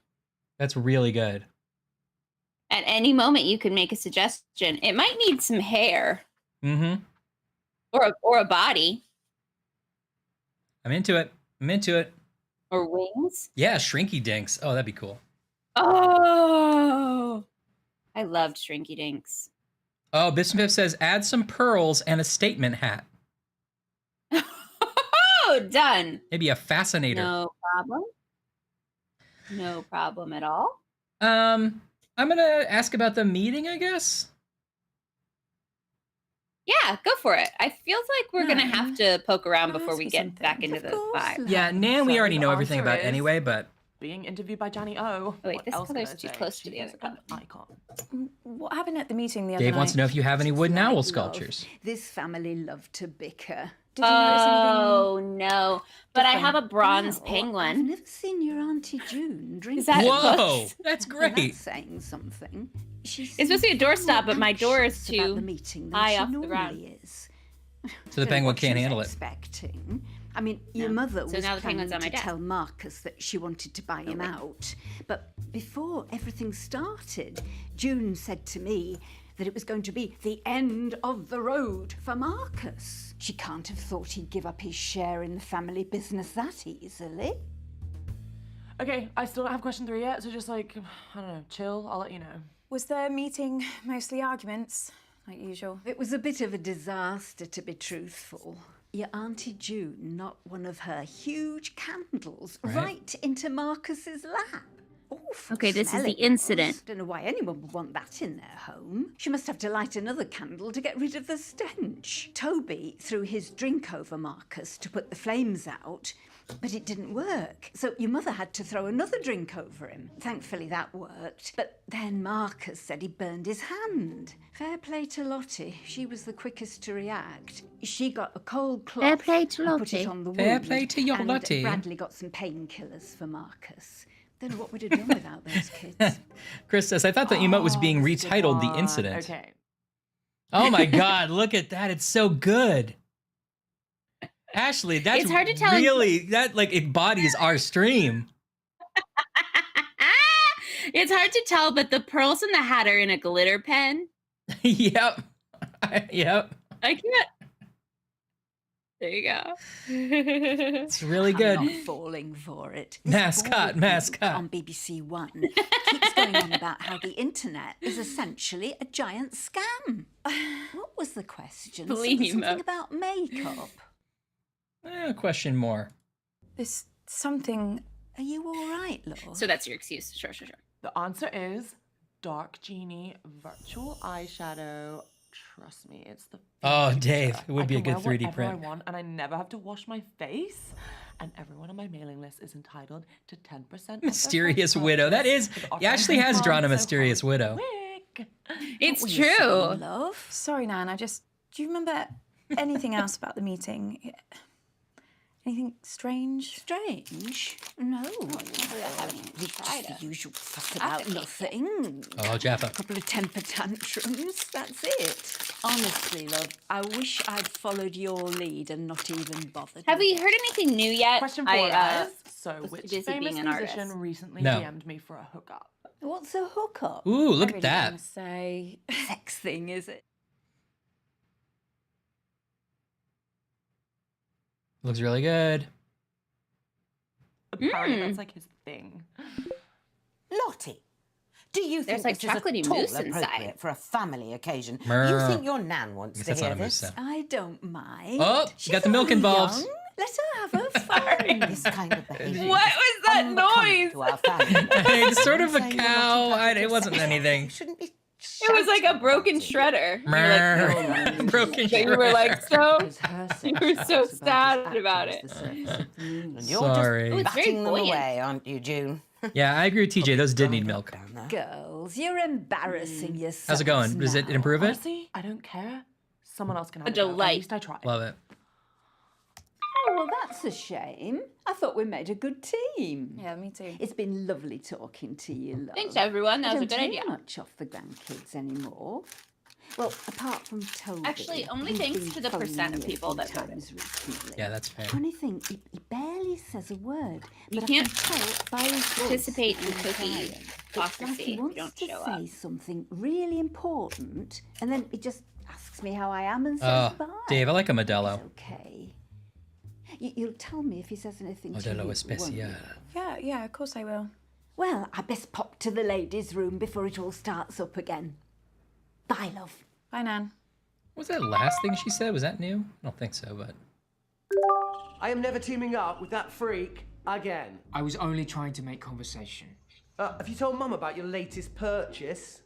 That's really good. At any moment, you could make a suggestion. It might need some hair. Mm-hmm. Or a body. I'm into it. Or wings. Yeah, Shrinky Dinks. Oh, that'd be cool. Oh, I loved Shrinky Dinks. Oh, Bismuth says, add some pearls and a statement hat. Oh, done. Maybe a fascinator. No problem. No problem at all. I'm gonna ask about the meeting, I guess. Yeah, go for it. I feels like we're gonna have to poke around before we get back into the vibe. Yeah, Nan, we So already the know everything answer about is- anyway, but Being interviewed by Janny O. Oh, wait, What this else color's can I too say? close to the She's other color. an icon. What happened at the meeting the other Dave night? wants to know if you have any wooden owl Love. sculptures. This family loved to bicker. Did you notice anything? Oh no! But I have a bronze Well, I've penguin. never seen your Auntie June drink. Is that Whoa, close? that's Well, great. that's saying something. It's supposed to be a doorstop, but my door is anxious about too the meeting than high she off the normally ground. is. So the Don't know penguin what she can't was handle it. Expecting. I mean, your No. mother So was now the planning penguin's on my to desk. tell Marcus that she wanted to buy him wait. out. But before everything started, June said to me that it was going to be the end of the road for Marcus. She can't have thought he'd give up his share in the family business that easily. Okay, I still don't have question 3 yet, so just like, I don't know, chill, I'll let you know. Was the meeting mostly arguments, like usual? It was a bit of a disaster, to be truthful. Your Auntie June knocked one of her huge candles right into Marcus's lap. Awful Okay, this is smell the it was. incident. Don't know why anyone would want that in their home. She must have to light another candle to get rid of the stench. Toby threw his drink over Marcus to put the flames out, but it didn't work. So your mother had to throw another drink over him. Thankfully that worked. But then Marcus said he burned his hand. Fair play to Lottie. She was the quickest to react. She got a cold cloth Fair play to and put it Lottie. on the wound. Fair play to your and Lottie. Bradley got some painkillers for Marcus. Don't know what we'd have done without those kids. Chris says, I thought the emote was being Oh, retitled The God. Incident. Okay. Oh my God, look at that. It's so good. Ashley, that's It's hard to tell- really, that like embodies our stream. It's hard to tell, but the pearls in the hat are in a glitter pen. Yep. Yep. I can't. There you go. It's really I'm good. not falling for it. This Mascot, boy mascot. on BBC One keeps going on about how the internet is essentially a giant scam. What was the question? Believe me, Something Mo. about makeup. Question more. There's something. Are you all right, love? So that's your excuse. Sure. The answer is Dark Genie Virtual Eyeshadow. Trust me, it's the Oh, future. Dave, it would I be a can good wear 3D whatever print. I want, and I never have to wash my face. And everyone on my mailing list is entitled to 10% off their Mysterious first Widow. That purchase is, with offering Ashley has coupons, drawn a so Mysterious hard Widow. quick. It's What were you saying, true. love? Sorry, Nan. Do you remember anything else about the meeting? Anything strange? Strange? No. Just the usual fuss about nothing. Oh, Jaffa. A couple of temper tantrums, that's it. Honestly, love, I wish I'd followed your lead and not even bothered. Have we heard anything new yet? Question 4 I, is, so was too which busy famous being an musician artist. recently No. DM'd me for a hookup? What's a hookup? Ooh, look I at really that. wanna say. Sex thing, is it? Looks really good. Apparently that's like his thing. Lottie, do you There's, think like, this is chocolatey at all mousse inside. appropriate for a family occasion? Mer. You think your nan wants Guess to that's not hear a mousse this? sound. I don't mind. Oh, you She's got the milk only involved. young. Let her have her fun. This kind of behaviour. What was that noise? To our family. It's sort of a cow. It wasn't anything. Shouldn't be. It was like a broken shredder. You were like, no. Broken But you were like so. You were so It's sad about it. And you're Sorry. Oh, just it's very batting them buoyant. away, aren't you, June? Yeah, I agree with TJ. Those did need milk. Down there. Girls, you're embarrassing yourselves. How's it going? Does it now. improve it? Honestly, I don't care. Someone else can have A it now. delight. At least I tried. Love it. Oh, well, that's a shame. I thought we made a good team. Yeah, me too. It's been lovely talking to you, love. Thanks, everyone. That I was a don't good hear idea. much off the grandkids anymore. Well, apart from Toby. Actually, only who's thanks been to the phoning percent of me a people few that voted. times recently. Yeah, that's fair. Funny thing, he barely says a word. You but I can't can tell by his voice participate that in he's cookie trying. It's like hypocrisy he if you wants don't to show say up. something really important, and then he just asks me how I am and says Oh, bye. Dave, I like a Modelo. Okay. You'll tell me if he says anything to you, Modelo won't Especial. you? Yeah, of course I will. Well, I best pop to the ladies' room before it all starts up again. Bye, love. Bye, Nan. Was that last thing she said? Was that new? I don't think so, but. I am never teaming up with that freak again. I was only trying to make conversation. Have you told Mum about your latest purchase?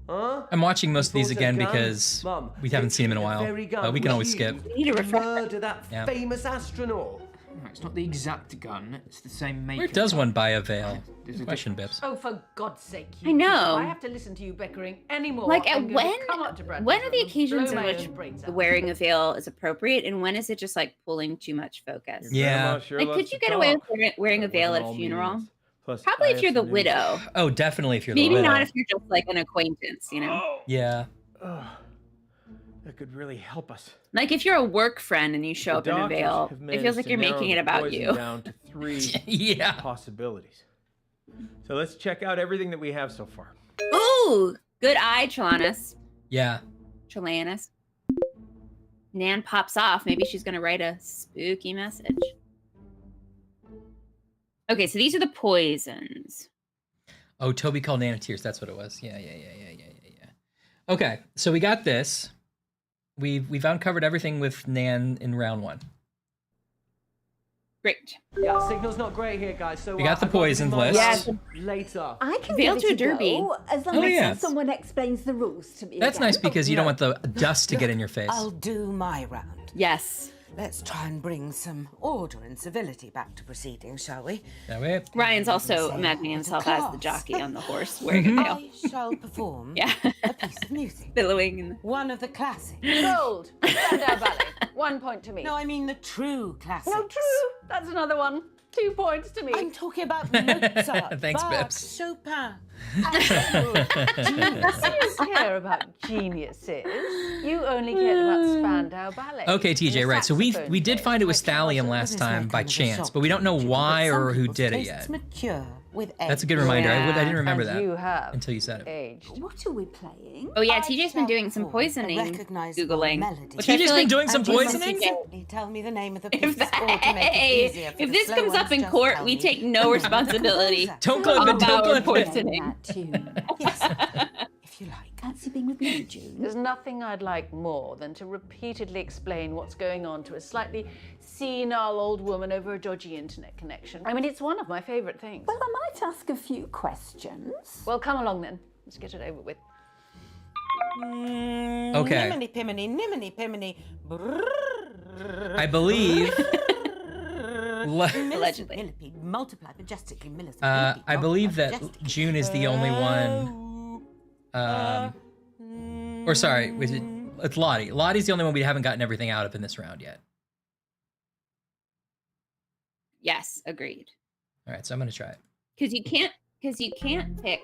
Huh? I'm watching most of these Bought a again gun? because Mum, we haven't seen them in a the while. very gun But we can was always skip. used We need a to refresher. murder that Yeah. famous astronaut. No, it's not the exact gun. It's the same maker. Where does one buy a veil? There's a Question, Bips. Oh, for God's sake! I know. If I have to listen to you bickering anymore. Like, I'm at gonna when? come up to Bradford's When are the room and occasions blow in my which own brains the out. wearing a veil is appropriate, and when is it just like pulling too much focus? Yeah. Grandma sure Like, loves could you to get away with talk. wearing a That veil at wasn't a all funeral? meetings. Plus, Probably I if you're have the some news. widow. Oh, definitely if you're Maybe the widow. not if you're just like an acquaintance, you know? Yeah. Ugh, that could really help us. Like if you're a work friend and you show up The in a doctors veil, have it managed feels like to you're narrow making it the about poison you. down to 3 Yeah. possibilities. So let's check out everything that we have so far. Ooh, good eye, Chelanus. Yeah. Chelanus. Nan pops off. Maybe she's gonna write a spooky message. Okay, so these are the poisons. Oh, Toby called Nana Tears. That's what it was. Yeah. Okay, so we got this. We've uncovered everything with Nan in round 1. Great. Yeah, signal's not great here, guys. So We got the I've got to do poisoned my list. work later. I can Veil give to it a derby. go, as long Oh, as yeah. someone explains the rules to me. That's again. nice because you don't want the dust to get in your face. I'll do my round. Yes. Let's try and bring some order and civility back to proceedings, shall we? That way. Ryan's also Say imagining it's a himself as the class. jockey on the horse wearing a veil. I shall perform Yeah. a piece of music. Billowing in the... One of the classics. Gold. Spandau Ballet. 1 point to me. No, I mean the true classics. No, true. That's another one. 2 points to me. I'm talking about Mozart, Thanks, Bach, Bips. Chopin. I don't care about geniuses. You only cared about Spandau Ballet. Okay, and the TJ, right. So we saxophone did playing. find it was Like, Thallium how last This is my time by kind of a chance, shock but we don't know to you, why but some or who people's did it tastes yet. mature with That's a age. good reminder. I didn't Yeah, remember and that you have until you said it. aged. What are we playing? Oh yeah, I TJ's been shall doing some perform a poisoning, recognizable Googling. melody. Which I TJ's feel been like doing some And you must poisoning? exactly tell me the name of the piece, If, or to make it hey, easier for if the this slow comes up ones, in just court, tell we me. take no responsibility Don't clip it, don't about clip it. poisoning. That tune. Yes, if you like. Fancy being with me, June? There's nothing I'd like more than to repeatedly explain what's going on to a slightly senile old woman over a dodgy internet connection. I mean, it's one of my favourite things. Well, I might ask a few questions. Well, come along then. Let's get it over with. Okay. Niminy piminy, niminy piminy. I believe. Allegedly. Millipede, multiply majestically, millisecond. I believe that June is the only one. Or sorry, it's Lottie. Lottie's the only one we haven't gotten everything out of in this round yet. Yes, agreed. All right, so I'm gonna try it. Because you can't pick.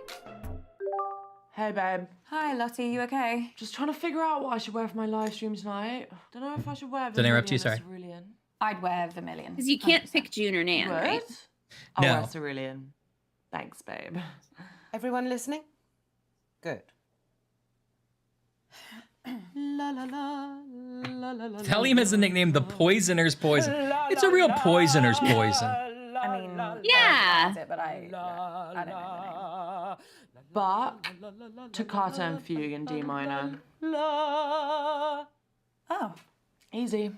Hey, babe. Hi, Lottie, you okay? Just trying to figure out what I should wear for my live stream tonight. Don't know if I should wear Did I interrupt you? Vermilion or Sorry. Cerulean. I'd wear Vermilion. Because you can't pick June or Nan, What? right? I'll No. wear Cerulean. Thanks, babe. Everyone listening? Good. La la la la la la. Thallium has the nickname the Poisoner's Poison. It's a real Poisoner's Poison. I mean, Yeah. but I don't know the name. But toccata and fugue in D minor. Oh, Easy.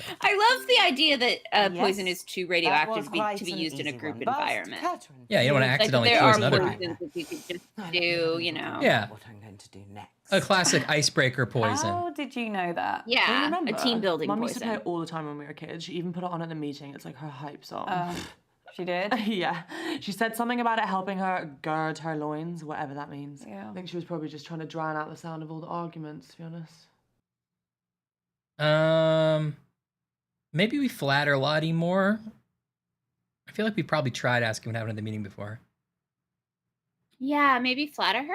stuff. I love the idea that poison Yes, is too that radioactive was to be quite an used in a easy group one. Bust, environment. Catherine. Yeah, you don't want to Like accidentally there are poison other poisons people. that you could just do, you know. Yeah. What I'm going to do next. A classic icebreaker poison. How did you know that? Do you Yeah, remember? a team building Mum used to play poison. it all the time when we were kids. She even put it on at the meeting. It's like her hype song. She did? Yeah. She said something about it helping her gird her loins, whatever that means. Yeah. I think she was probably just trying to drown out the sound of all the arguments, to be honest. Maybe we flatter Lottie more. I feel like we probably tried asking what happened at the meeting before. Yeah, maybe flatter her.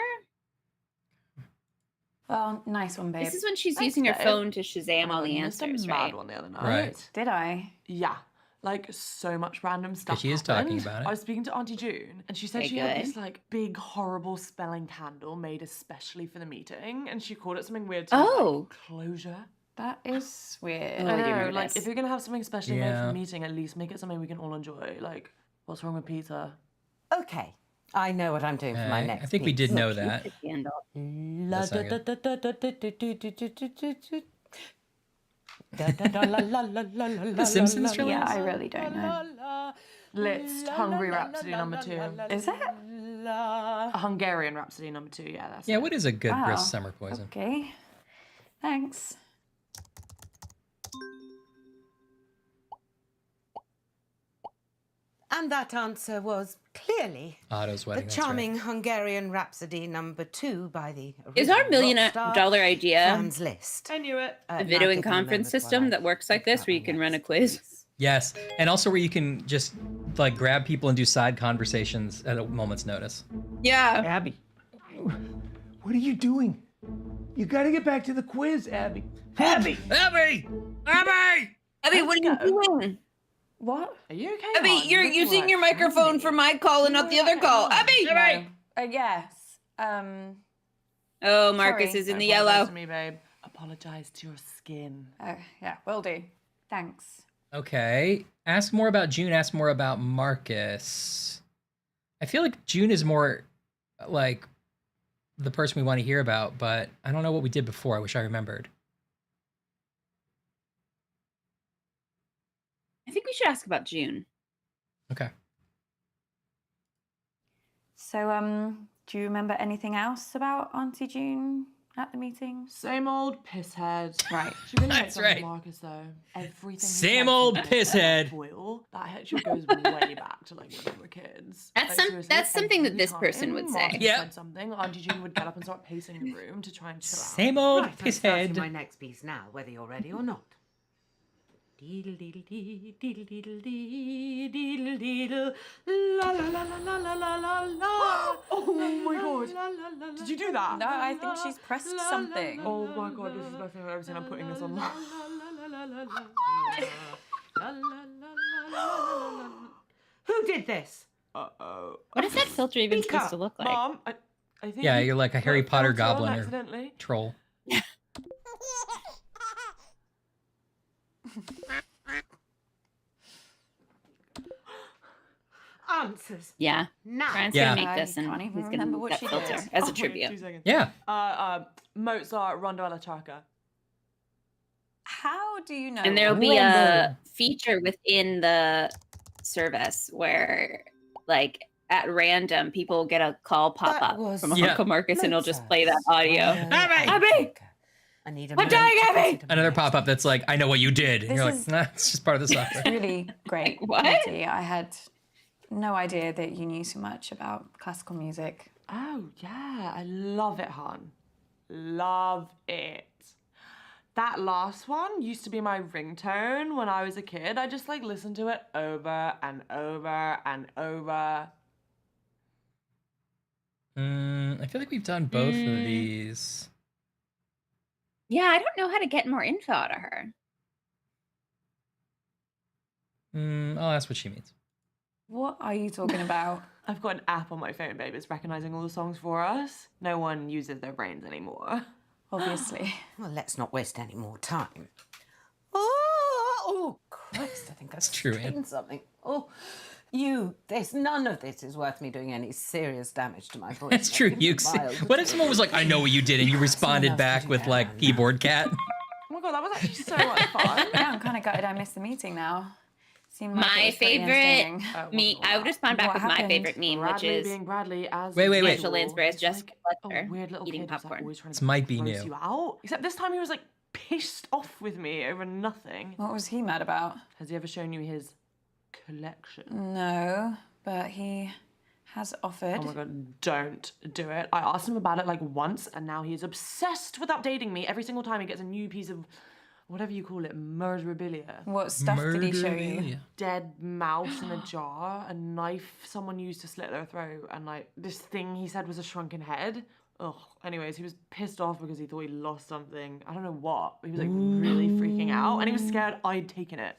Well, nice one, babe. This is when she's Thanks, using her babe. phone to Shazam all the You missed a answers, mad right? one the other night. Right. Did I? Yeah. Like so much random stuff. she is talking happened. about it. I was speaking to Auntie June, and she said Okay, she had good. this like big horrible smelling candle made especially for the meeting, and she called it something weird to Oh. like, closure. That is weird. Oh, I I do know, remember like this. if you're gonna have something specially made for Yeah. the meeting, at least make it something we can all enjoy. Like, what's wrong with pizza? Okay, I know what I'm doing for my Okay, next I think we piece. did know that. Pizza candle. La That's da not da good. da da da da da da da da da da. Da da da la la la la la la. Simpsons la, trailer? Yeah, la, I really don't la, know. la, Liszt, la, Hungry la, Rhapsody la, number la, 2. la, la, Is it? la. A Hungarian Rhapsody number 2, yeah, that's Yeah, it. what is a good Wow. brisk summer poison? Okay. Thanks. And that answer was clearly Otto's the wedding. that's right. charming Hungarian Rhapsody number 2 by the Is our original $1 rock star, million idea Franz Liszt. I knew it. a Now videoing give me a conference moment while system I that works like think this, where you about can my run a next quiz? piece. Yes, and also where you can just like grab people and do side conversations at a moment's notice. Yeah. Abby, what are you doing? You gotta get back to the quiz, Abby. Abby! Abby! Abby! Abby, what are you doing? What? Are you okay? Abby, hon? you're Looking using like your microphone candy. for my call and not the other call. Abby! No. Yes. Oh, Marcus Sorry. is in the Don't apologize yellow. to me, babe. Apologize to your skin. Yeah, will do. Thanks. Okay. Ask more about June. Ask more about Marcus. I feel like June is more like the person we want to hear about, but I don't know what we did before. I wish I remembered. I think we should ask about June. Okay. So, do you remember anything else about Auntie June at the meeting? Same old pisshead. Right. She really That's hates right. right. Marcus though. Everything. he Same says old is like pisshead. Foil. That actually goes way back to like when we were kids. That's Like, seriously, that's something that every this person time would say. Marcus Yep. said something, Auntie June would get up and start pacing the room to try and chill out. Same old Right, I'm starting my pisshead. next piece now, whether you're ready or not. Deedle deedle dee, deedle deedle dee, deedle deedle, la la la la la la la la. Oh my god! Did you do that? No, I think she's pressed something. Oh my god, this is the best thing I've ever seen. I'm putting this on. Who did this? Uh-oh. What is that filter even Speak supposed up, to look like? Mom, I think Yeah, you you're like a put Harry Potter filter on goblin or accidentally. troll. Answers. Yeah. Now. Brian's Yeah. gonna make I this and can't even he's gonna remember use what that she filter did. as a Wait, tribute. 2 seconds. Yeah. Mozart, Rondo alla Turca. How do you know? And there'll be Rumble. a feature within the service where, like, at random, people get a call pop That up was from Yeah. Uncle Marcus, and he'll just Mozart's play that audio. Rondo Abby! alla Abby! Turca. I need a I'm moment dying, to Abby! consider my Another next pop up that's like, I know what you did. And This you're is- like, nah, it's just part of the software. Really great. What? Lottie. I had no idea that you knew so much about classical music. Oh yeah, I love it, hon. Love it. That last one used to be my ringtone when I was a kid. I just like listened to it over and over and over. I feel like we've done both of these. Yeah, I don't know how to get more info out of her. I'll ask what she means. What are you talking about? I've got an app on my phone, babe. It's recognizing all the songs for us. No one uses their brains anymore. Obviously. Well, let's not waste any more time. Oh Christ, I think I've true, sprained Anne. something. Oh, none of this is worth me doing any serious damage to my voice. That's true. Not You. even mild. What if someone was like, I know what you did, and you responded else back did with that like one. keyboard cat? Oh my god, that was actually so much fun. Yeah, I'm kind of gutted I missed the meeting now. Seemed like it My was pretty favorite entertaining. I would respond back What with happened? my favorite meme, Bradley which is being Bradley as Wait. Angela Lansbury as He's Jessica like Fletcher a weird little eating kid who's, like, popcorn. always trying This to might be gross new. you out. Except this time he was like pissed off with me over nothing. What was he mad about? Has he ever shown you his collection? No, but he has offered. Oh my god, don't do it. I asked him about it like once and now he is obsessed with updating me every single time he gets a new piece of whatever you call it, murderabilia. What stuff did he show you? Dead mouse in a jar, a knife someone used to slit their throat, and like this thing he said was a shrunken head. Ugh. Anyways, he was pissed off because he thought he lost something. I don't know what, but he was like really freaking out and he was scared I'd taken it.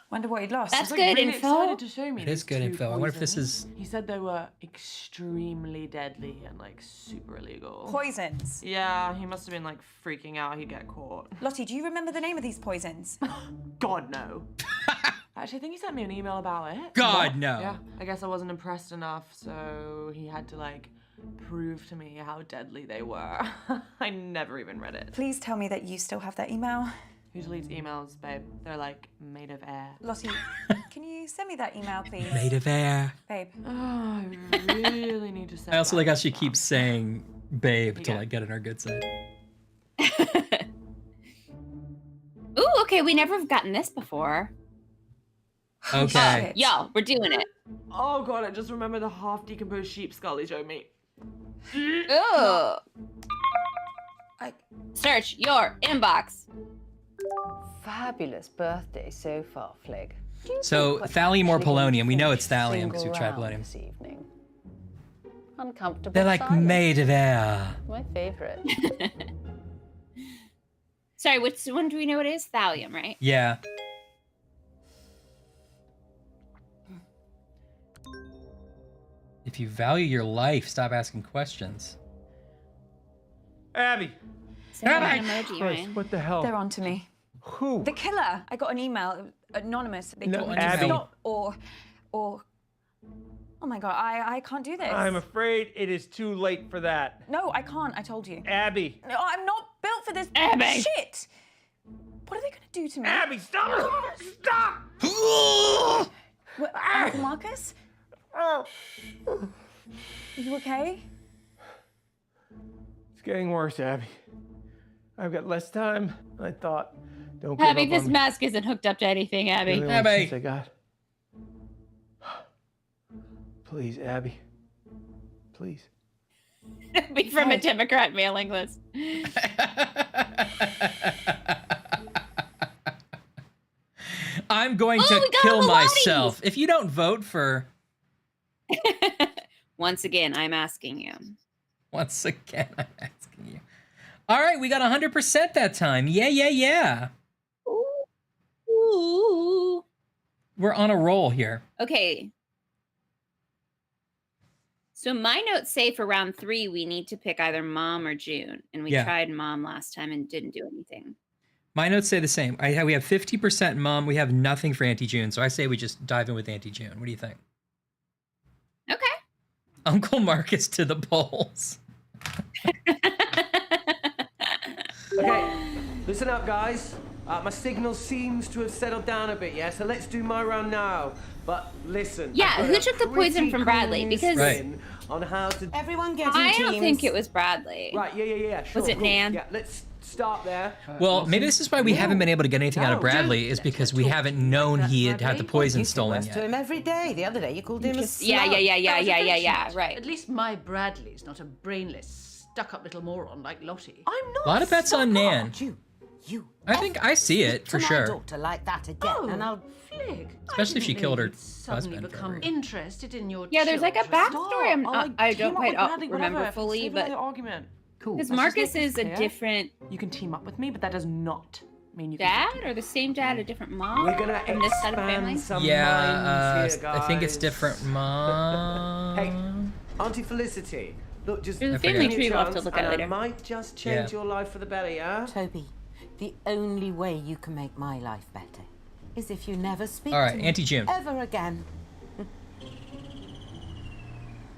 Wonder what he'd lost. That's He was, like, good really info. excited to show me. It is these good 2 info. I wonder if this poisons. is- He said they were extremely deadly and like super illegal. Poisons. Yeah, he must have been like freaking out he'd get caught. Lottie, do you remember the name of these poisons? God, no. Actually, I think he sent me an email about it. God, no. Yeah, I guess I wasn't impressed enough, so he had to like prove to me how deadly they were. I never even read it. Please tell me that you still have that email. Who deletes emails, babe? They're like made of air. Lottie, can you send me that email, please? Made of air. Babe. Oh, I really need to send I also like that how she email. keeps saying babe to Yeah. like get on our good side. Ooh, okay, we never have gotten this before. Okay. Y'all, we're doing it. Oh god, I just remember the half decomposed sheep skull he showed me. Ooh. Search your inbox. Fabulous birthday so far, Flig. Do you So think we're thallium or actually going to polonium? We know finish it's thallium because single we've tried round polonium. this evening? Uncomfortable They're like silence. made of air. My favorite. Sorry, which one do we know it is? Thallium, right? Yeah. If you value your life, stop asking questions. Abby! Send Abby! an emoji, Christ, Ryan. what the hell? They're on to me. Who? The killer. I got an email, anonymous. They No, told me to Abby. stop or. Oh my god, I can't do this. I'm afraid it is too late for that. No, I can't. I told you. Abby! No, I'm not built for this Abby. shit. What are they gonna do to me? Abby, stop! Stop! What, Uncle Marcus? Are you okay? It's getting worse, Abby. I've got less time than I thought. Don't give Abby, up this on me. mask isn't hooked up to anything, Abby. You're the only Abby. chance I got. Please, Abby. Please. Be from a Democrat mailing list. I'm going Oh, to we got kill Malloy! myself. If you don't vote for... Once again, I'm asking you. Once again, I'm asking you. All right, we got 100% that time. Yeah. Ooh. We're on a roll here. Okay. So my notes say for round 3, we need to pick either Mom or June. And we Yeah. tried Mom last time and didn't do anything. My notes say the same. We have 50% Mom. We have nothing for Auntie June. So I say we just dive in with Auntie June. What do you think? Okay. Uncle Marcus to the polls. Okay, listen up, guys. My signal seems to have settled down a bit, yeah? So let's do my round now. But listen. Yeah, I've got who a took the poison pretty from Bradley? clean Because- Right. spin on how to. Everyone get in I teams. don't think it was Bradley. Right, yeah, sure. Was it cool. Nan? Yeah, let's start there. Well, maybe this is why we haven't been able to get anything out of No, Bradley, is because we haven't known he had had the poison You say stolen words to yet. him every day. The other day you called him a slut. Yeah. At Right. least my Bradley's not a brainless, stuck-up little moron like Lottie. I'm not. A lot of bets on Nan. You. I think I see it for to my sure. daughter like that again, Oh, and I'll. Flig. Especially if she killed her Suddenly husband for become her. interested in your Yeah, there's like a children. backstory. I don't quite remember Whatever, fully, save but another argument. Cool. because Let's just Marcus make is this a clear. different You can team up with me, but that does not mean you dad can. or the same dad, a different mom We're gonna from this side of the family. expand some Yeah, minds here, I think it's guys. different, Mom. Hey, Auntie Felicity, look, just There's a give family me tree we'll have to chance look at and later. I might just change Yeah. your life for the better, yeah? Toby, the only way you can make my life better is if you never speak All right, to me Auntie June. ever again.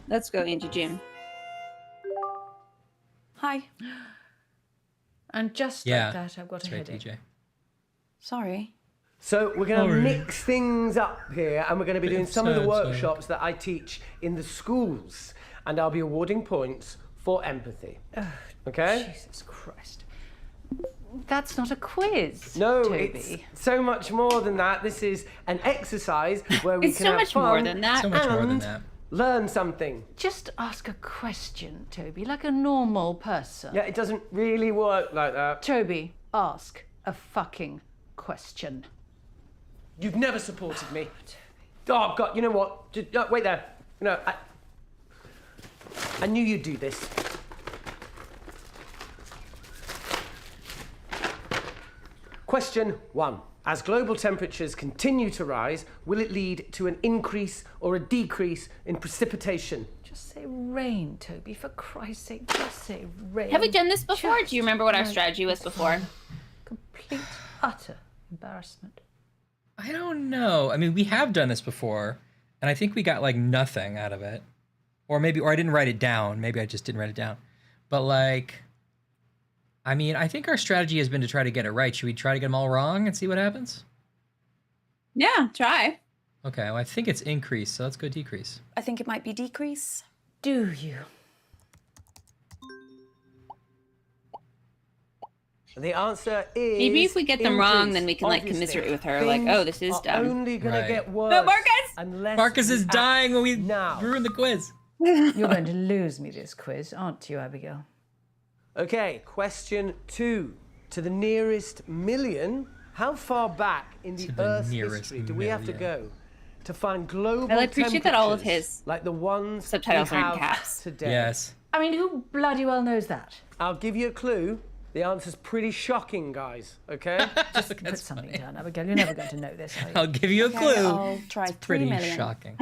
Let's go, Auntie June. Hi. And just like that, I've got a headache. TJ. Sorry. So we're going to mix things up here, and we're going to be doing some of the workshops that I teach in the schools, and I'll be awarding points for empathy. Okay? Jesus Christ. That's not a quiz, No, Toby. it's so much more than that. This is an exercise where we It's can so have much fun more than that. So much more than and that. learn something. Just ask a question, Toby, like a normal person. Yeah, it doesn't really work like that. Toby, ask a fucking question. You've never supported me. Oh, God, you know what? No, wait there. No, I knew you'd do this. Question 1. As global temperatures continue to rise, will it lead to an increase or a decrease in precipitation? Just say rain, Toby, for Christ's sake, just say rain. Have we done this before? Do you remember what our strategy was before? Complete, utter embarrassment. I don't know. I mean, we have done this before, and I think we got like nothing out of it. Or I didn't write it down. Maybe I just didn't write it down. But like, I mean, I think our strategy has been to try to get it right. Should we try to get them all wrong and see what happens? Yeah, try. Okay, well, I think it's increase, so let's go decrease. I think it might be decrease. Do you? The answer is Maybe if we get them wrong, increase. then we can like Obviously, commiserate with her. Like, oh, this is are dumb. only gonna get worse. No, Marcus! Unless Marcus is we dying when we now. ruin the quiz. You're going to lose me this quiz, aren't you, Abigail? Okay, question 2. To the nearest million, how far back in the Earth's history do we have to go to find global I appreciate that all of temperatures his like the ones subtitles we are in have caps. today? Yes. I mean, who bloody well knows that? I'll give you a clue. The answer's pretty shocking, guys, okay? Just put something down, Abigail. You're never going to know this, are you? I'll give you a clue. I'll try It's 3 pretty million. shocking.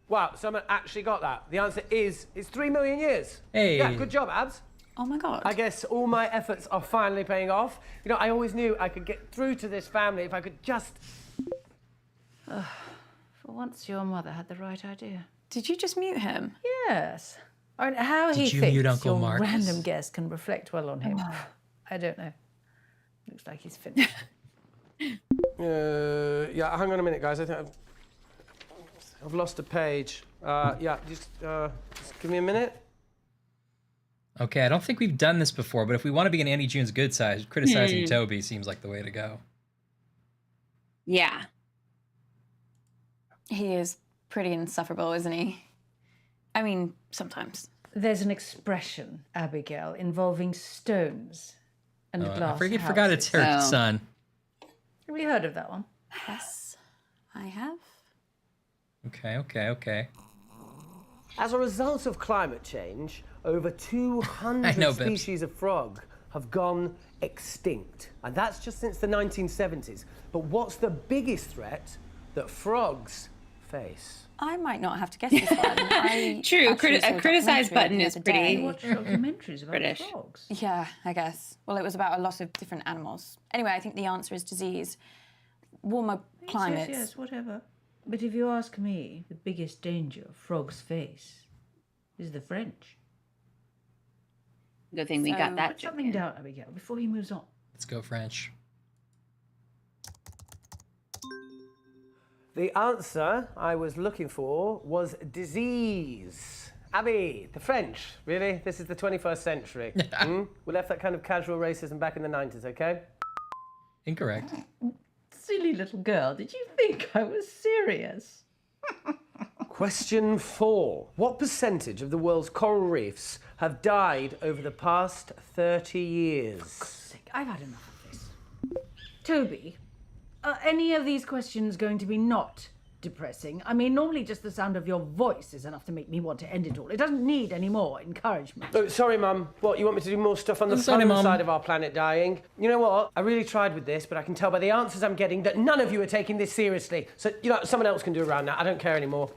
Wow, someone actually got that. The answer is, it's 3 million years. Hey. Yeah, good job, Abs. Oh my God. I guess all my efforts are finally paying off. You know, I always knew I could get through to this family if I could just... For once, your mother had the right idea. Did you just mute him? Yes. I mean, how Did he you thinks mute Uncle your Marcus? random guess can reflect well on him, I don't know. Looks like he's finished. Yeah, hang on a minute, guys. I think I've lost a page. Yeah, just give me a minute. Okay, I don't think we've done this before, but if we want to be an Andy June's good side, criticizing Toby seems like the way to go. Yeah. He is pretty insufferable, isn't he? I mean, sometimes. There's an expression, Abigail, involving stones and glass I forgot it's her Oh. son. Have you heard of that one? Yes, I have. Okay. As a result of climate change, over 200 know, Bibbs. species of frog have gone extinct. And that's just since the 1970s. But what's the biggest threat that frogs face? I might not have to guess this one. True, a criticize button is pretty You watch documentaries about British. frogs. Yeah, I guess. Well, it was about a lot of different animals. Anyway, I think the answer is disease. Warmer climates. Yes, whatever. But if you ask me, the biggest danger frogs face is the French. Good thing we got that Put joke something in. down, Abigail, before he moves on. Let's go French. The answer I was looking for was disease. Abby, the French, really? This is the 21st century. We left that kind of casual racism back in the 90s, okay? Incorrect. Silly little girl, did you think I was serious? Question 4. What percentage of the world's coral reefs have died over the past 30 years? I've had enough of this. Toby, are any of these questions going to be not depressing? I mean, normally just the sound of your voice is enough to make me want to end it all. It doesn't need any more encouragement. Oh, sorry, Mum. What, you want me to do more stuff on the sorry, fun Mum. side of our planet dying? You know what? I really tried with this, but I can tell by the answers I'm getting that none of you are taking this seriously. So, you know, someone else can do around that. I don't care anymore.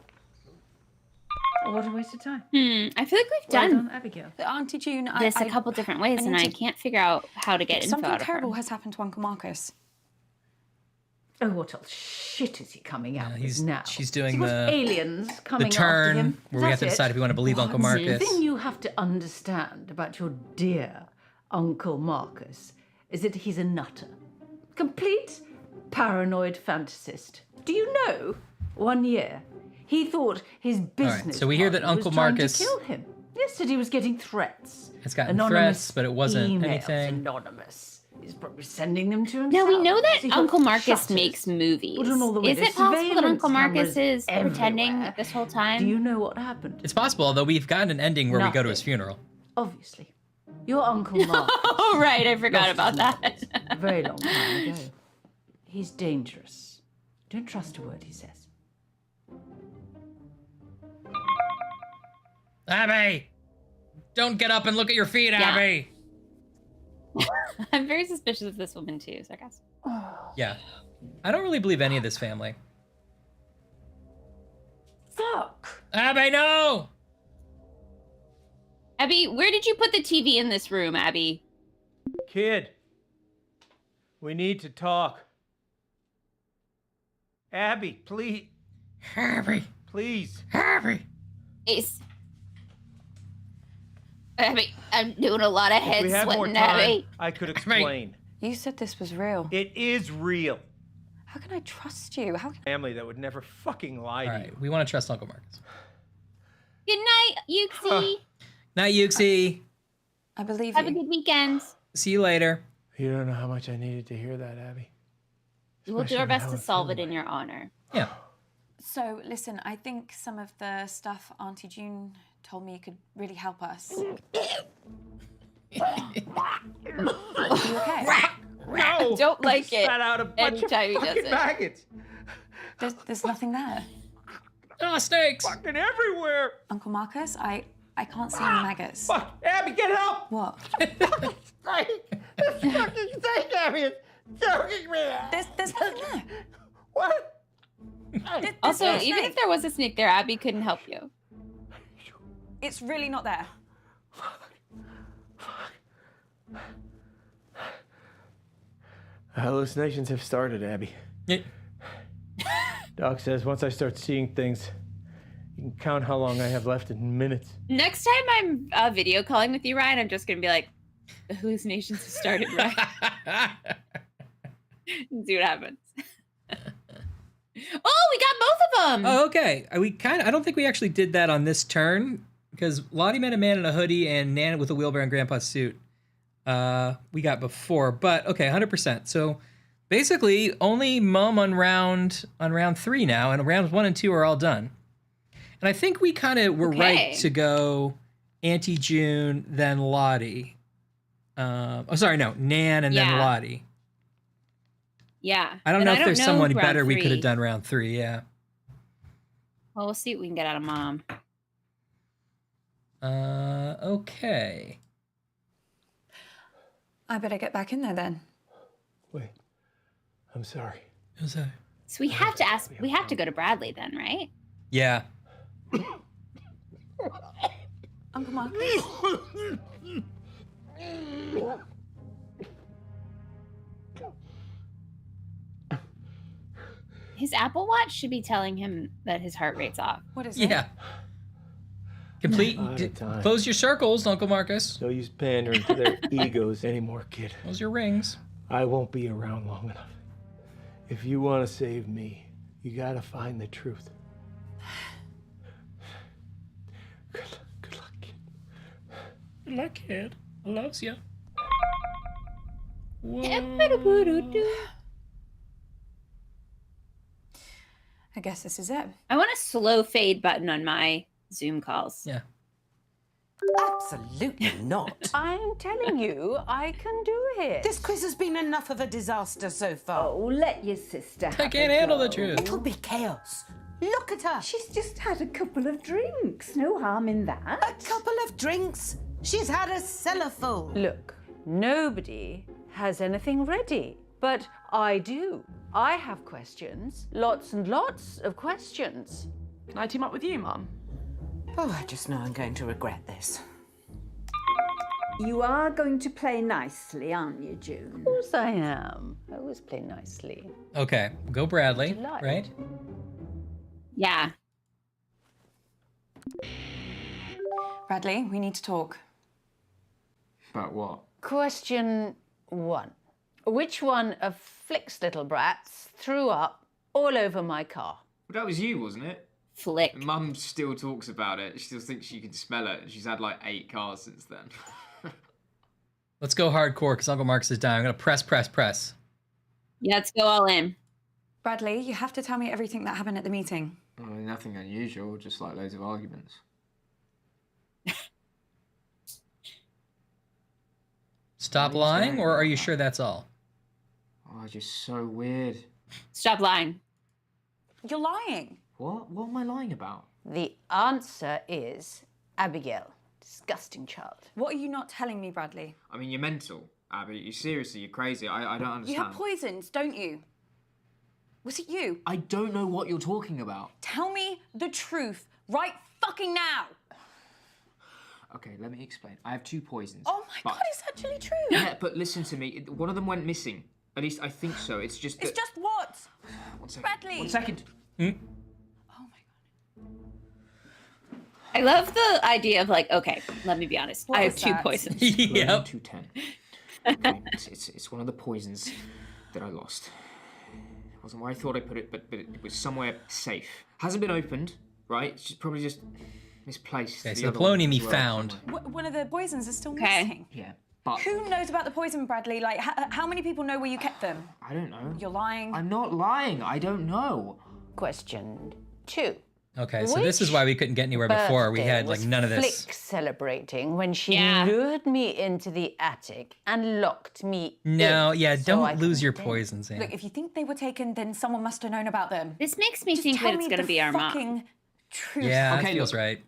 Oh, what a waste of time. I feel like we've Well done done, Abigail. Auntie June, this a couple different ways, and I can't figure out how to get info Something out of her. terrible has happened to Uncle Marcus. Oh, what else shit is he coming out with now? She's doing He wants the aliens coming the turn after him. where we have to That's decide it. if we want to believe Uncle The Marcus. thing you have to understand about your dear Uncle Marcus is that he's a nutter. Complete paranoid fantasist. Do you know, 1 year, he thought his business so we hear that partner Uncle was trying Marcus to kill him. Yes, that he was getting threats. has gotten Anonymous threats, but it wasn't emails, anything. Anonymous. He's probably sending them to himself. Now we know that So you've Uncle got Marcus shutters. makes movies. Put on all the Is windows, it possible that Uncle surveillance Marcus cameras is pretending everywhere. this whole time? Do you know what happened? It's possible, although we've gotten an ending where we go to his Nothing. funeral. Obviously. Your Uncle Marcus. Oh, right, I forgot lost about his that. mind a very long time ago. He's dangerous. Don't trust a word he says. Abby! Don't get up and look at your feet, Yeah. Abby! I'm very suspicious of this woman too, Sarcastic. Yeah. I don't really believe any of this family. Fuck! Abby, no! Abby, where did you put the TV in this room, Abby? Kid, we need to talk. Abby, please. Abby. Please. Abby. Ace. Abby, I'm doing a lot of If head we had more sweating, time, Abby. I could explain. You said this was real. It is real. How can I trust you? How can... Family that would never fucking lie to you. We want to trust Uncle Marcus. Good night, Yuxie. Night, Yuxie. I believe Have you. a good weekend. See you later. You don't know how much I needed to hear that, Abby. We'll do Especially our best how to it solve feels it in your honor. Yeah. So, listen, I think some of the stuff Auntie June told me could really help us. Are you okay? No! Don't like it Spat out a bunch of anytime he does fucking it. maggots. There's nothing there. Oh, snakes! Fucking everywhere! Uncle Marcus, I can't see any maggots. Fuck! Abby, get help! What? This fucking snake, Abby, is choking me! There's nothing there. What? Also, no even snake. if there was a snake there, Abby couldn't help you. It's really not there. Hallucinations have started, Abby. Yeah. Doc says once I start seeing things, you can count how long I have left in minutes. Next time I'm video calling with you, Ryan, I'm just gonna be like, the hallucinations have started, Ryan. See what happens. Oh, we got both of them. Oh, okay. I don't think we actually did that on this turn because Lottie met a man in a hoodie and Nan with a wheelbarrow and Grandpa's suit. We got before, but okay, 100%. So basically, only Mum on round 3 now, and rounds 1 and 2 are all done. And I think we kind of were right to go Auntie June, then Lottie. Nan, and then Lottie. Yeah. I don't know if there's know someone round better we could have 3. done round 3. Yeah. Well, we'll see what we can get out of Mom. Okay. I better get back in there then. Wait, I'm sorry. So we have to ask. We have to go to Bradley then, right? Yeah. Uncle Marcus. His Apple Watch should be telling him that his heart rate's off. What is it? Yeah. Complete. Out of time. Close your circles, Uncle Marcus. No use pandering to their egos anymore, kid. Close your rings. I won't be around long enough. If you want to save me, you gotta find the truth. Good luck, kid. Good luck, kid. I loves you. I guess this is it. I want a slow fade button on my Zoom calls. Yeah. Absolutely not. I'm telling you, I can do it. This quiz has been enough of a disaster so far. Oh, let your sister have I can't handle the truth. It'll be chaos. Look at her. She's just had a couple of drinks. No harm in that. A couple of drinks. She's had a cellar full. Look, nobody has anything ready, but I do. I have questions. Lots and lots of questions. Can I team up with you, Mum? Oh, I just know I'm going to regret this. You are going to play nicely, aren't you, June? Of course I am. I always play nicely. Okay, go Bradley, Like. right? Yeah. Bradley, we need to talk. About what? Question 1. Which one of Flick's little brats threw up all over my car? Well, that was you, wasn't it? Flick. Mum still talks about it. She still thinks she can smell it. She's had like 8 cars since then. Let's go hardcore because Uncle Marcus is dying. I'm gonna press. Yeah, let's go all in. Bradley, you have to tell me everything that happened at the meeting. Well, nothing unusual, just like loads of arguments. Stop lying, or are you sure that's all? Oh, just so weird. Stop lying. You're lying. What? What am I lying about? The answer is Abigail. Disgusting child. What are you not telling me, Bradley? I mean, you're mental, Abby. You seriously, you're crazy. I don't understand. You have poisons, don't you? Was it you? I don't know what you're talking about. Tell me the truth right fucking now. Okay, let me explain. I have 2 poisons. Oh my God, it's actually true. Yeah, but listen to me. One of them went missing. At least I think so. It's just that... It's just what? 1 second. Bradley. 1 second. I love the idea of like, okay, let me be honest. What I have was 2 that? poisons. Yep. 210. Okay, it's one of the poisons that I lost. It wasn't where I thought I put it, but it was somewhere safe. Hasn't been opened, right? It's probably just misplaced. Okay, so the polonium he found. One of the poisons is still Okay. missing. Yeah, but... Who knows about the poison, Bradley? Like, how many people know where you kept them? I don't know. You're lying. I'm not lying. I don't know. Question 2. Okay, so this is why we couldn't get anywhere before. We had like none of this. Flick celebrating when she Yeah. lured me into the attic and locked me No, in yeah, so I don't lose could your dance. poisons, Anne. Look, if you think they were taken, then someone must have known about them. This makes me Just think tell that it's me gonna the be our mom. fucking truth. Yeah, Okay, that feels look. right.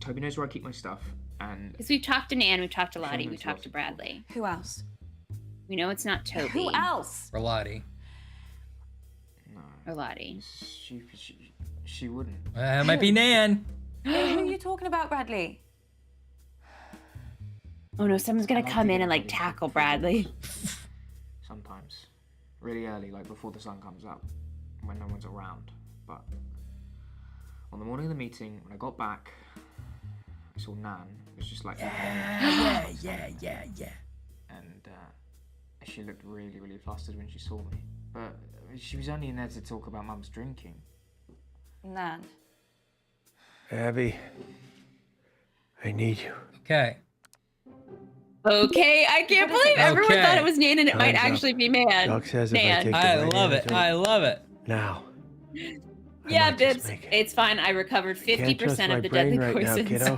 Toby knows where I keep my stuff, and... Because we've talked to Nan, we've talked to Lottie, Sure, we've that's talked to lots. Bradley. Who else? We know it's not Toby Who else? For Lottie. or Lottie. She wouldn't. It might be Nan. Who are you talking about, Bradley? Oh no, someone's gonna come in and like tackle Bradley. Sometimes. Really early, like before the sun comes up, when no one's around. But on the morning of the meeting, when I got back, I saw Nan. It was just like... Yeah. And she looked really, really flustered when she saw me. But she was only in there to talk about Mum's drinking. Nan. Abby, I need you. Okay. Okay, I can't believe everyone Okay. thought it was Nan and it might Time's up. actually be Man. Doc says if I Nan. take the I right love it. answer- I love it. Now. Yeah, might just Bibs, make it. it's fine. I recovered Can't trust 50% my of the brain deadly right now, poisons. kiddo.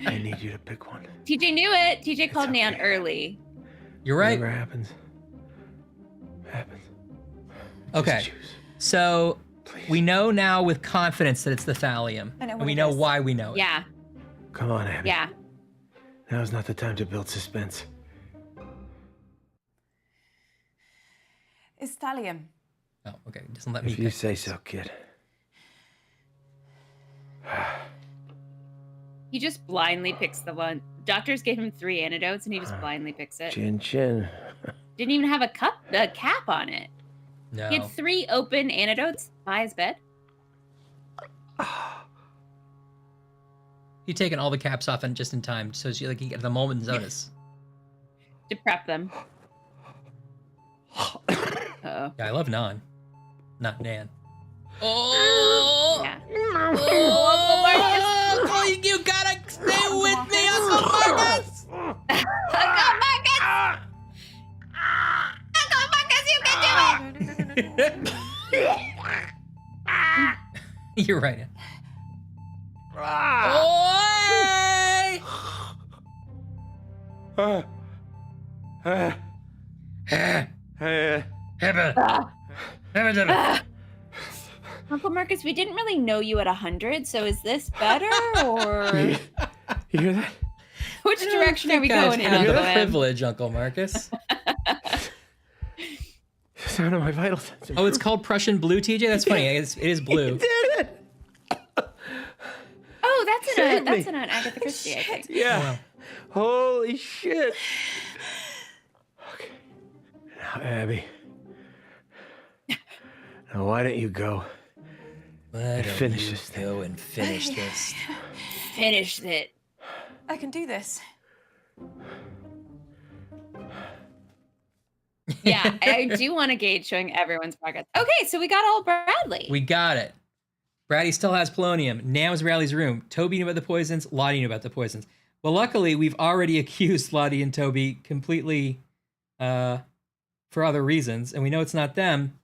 I need you to pick one. TJ knew it. TJ called Nan okay. early. You're right. Whatever happens, happens. Okay. Just choose. So we know now with confidence that it's the thallium. I know And what we it know is. why we know it. Yeah, Come on, Abby. yeah. Now's not the time to build suspense. It's thallium. Oh, okay. Doesn't let me If you pick. say so, kid. He just blindly picks the one. Doctors gave him 3 antidotes and he just blindly picks it. Chin chin. Didn't even have a cap on it. No. He had 3 open antidotes by his bed. He'd taken all the caps off and just in time, so she like he get the moment's notice. To prep them. Uh-oh. Yeah, I love Nan, not Nan. Oh, Yeah. oh, you gotta stay with me, Uncle Marcus. Uncle Marcus! Uncle Marcus, you can do it! You're right. Uncle Marcus, we didn't really know you at 100, so is this better or You hear that? which direction are we going in, Have Uncle the M? privilege, Uncle Marcus. Sound of my vital signs. Oh, it's called Prussian blue, TJ. That's funny. It is blue. Did it? Oh, that's Saved an me. Agatha Christie, I think. Yeah. Holy shit. Okay. Now, Abby. Now, why don't you go and finish this thing? Go and finish this. Finish it. I can do this. Yeah, I do want to gauge showing everyone's progress. Okay, so we got all Bradley. We got it. Brady still has polonium. Nan was Riley's room. Toby knew about the poisons. Lottie knew about the poisons. Well, luckily, we've already accused Lottie and Toby completely for other reasons, and we know it's not them,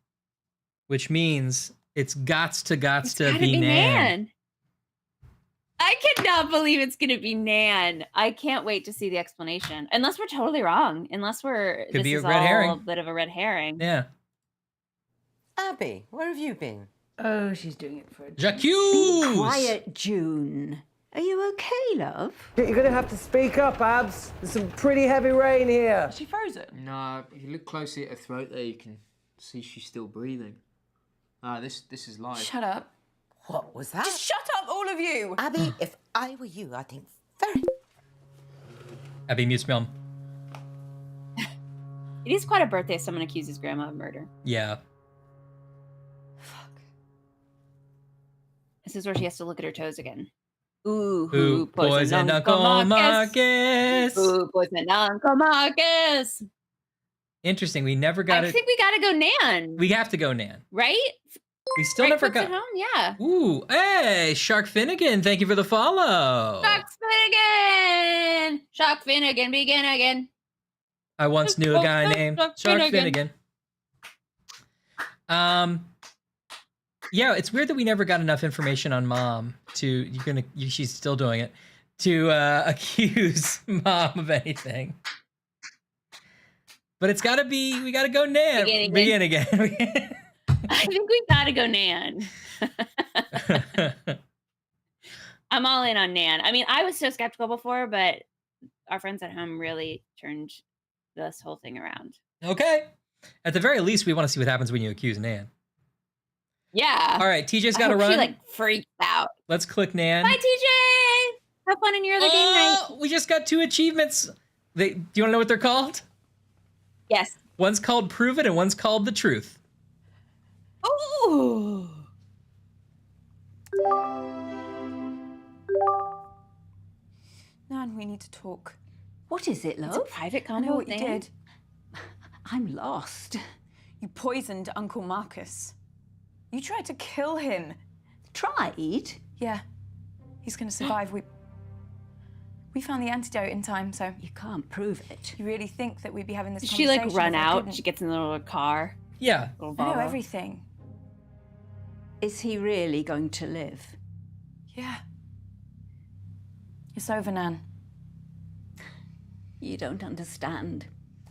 which means it's gots to be Nan. I cannot believe it's going to be Nan. I can't wait to see the explanation. Unless we're totally wrong. Unless Could be a is red all herring. a bit of a red herring. Yeah. Abby, where have you been? Oh, she's doing it for a J'accuse! Be quiet, June. Are you okay, love? You're gonna have to speak up, Abs. There's some pretty heavy rain here. Is she frozen? No, if you look closely at her throat there, you can see she's still breathing. This is live. Shut up. What was that? Just shut up, all of you! Abby, if I were you, I think very... Abby mutes film. It is quite a birthday if someone accuses grandma of murder. Yeah. This is where she has to look at her toes again. Ooh, Who poisoned Uncle Marcus? Who poisoned Uncle Marcus? Interesting. We never got it. I think we gotta go Nan. We have to go Nan. Right? We still right, never Cooks got. at home? Yeah. Ooh, hey, Shark Finnegan. Thank you for the follow. Shark Finnegan. Shark Finnegan, begin again. I once knew a guy named Shark Finnegan. Yeah, it's weird that we never got enough information on Mom to she's still doing it to accuse Mom of anything. But it's got to be we got to go Nan. Begin again. I think we've got to go Nan. I'm all in on Nan. I mean, I was so skeptical before, but our friends at home really turned this whole thing around. Okay. At the very least, we want to see what happens when you accuse Nan. Yeah. All right, TJ's got to run. She freaked out. Let's click Nan. Bye, TJ. Have fun in your other game night. We just got 2 achievements. Do you want to know what they're called? Yes. One's called Prove It and one's called The Truth. Ooh. Nan, we need to talk. What is it, love? It's a private I know convo what you thing. did. I'm lost. You poisoned Uncle Marcus. You tried to kill him. Tried? Yeah. He's gonna survive. We found the antidote in time, so... You can't prove it. You really think that we'd be having this Did conversation? she run if I out? couldn't? She gets in the little car. Yeah. I know everything. Is he really going to live? Yeah. It's over, Nan. You don't understand.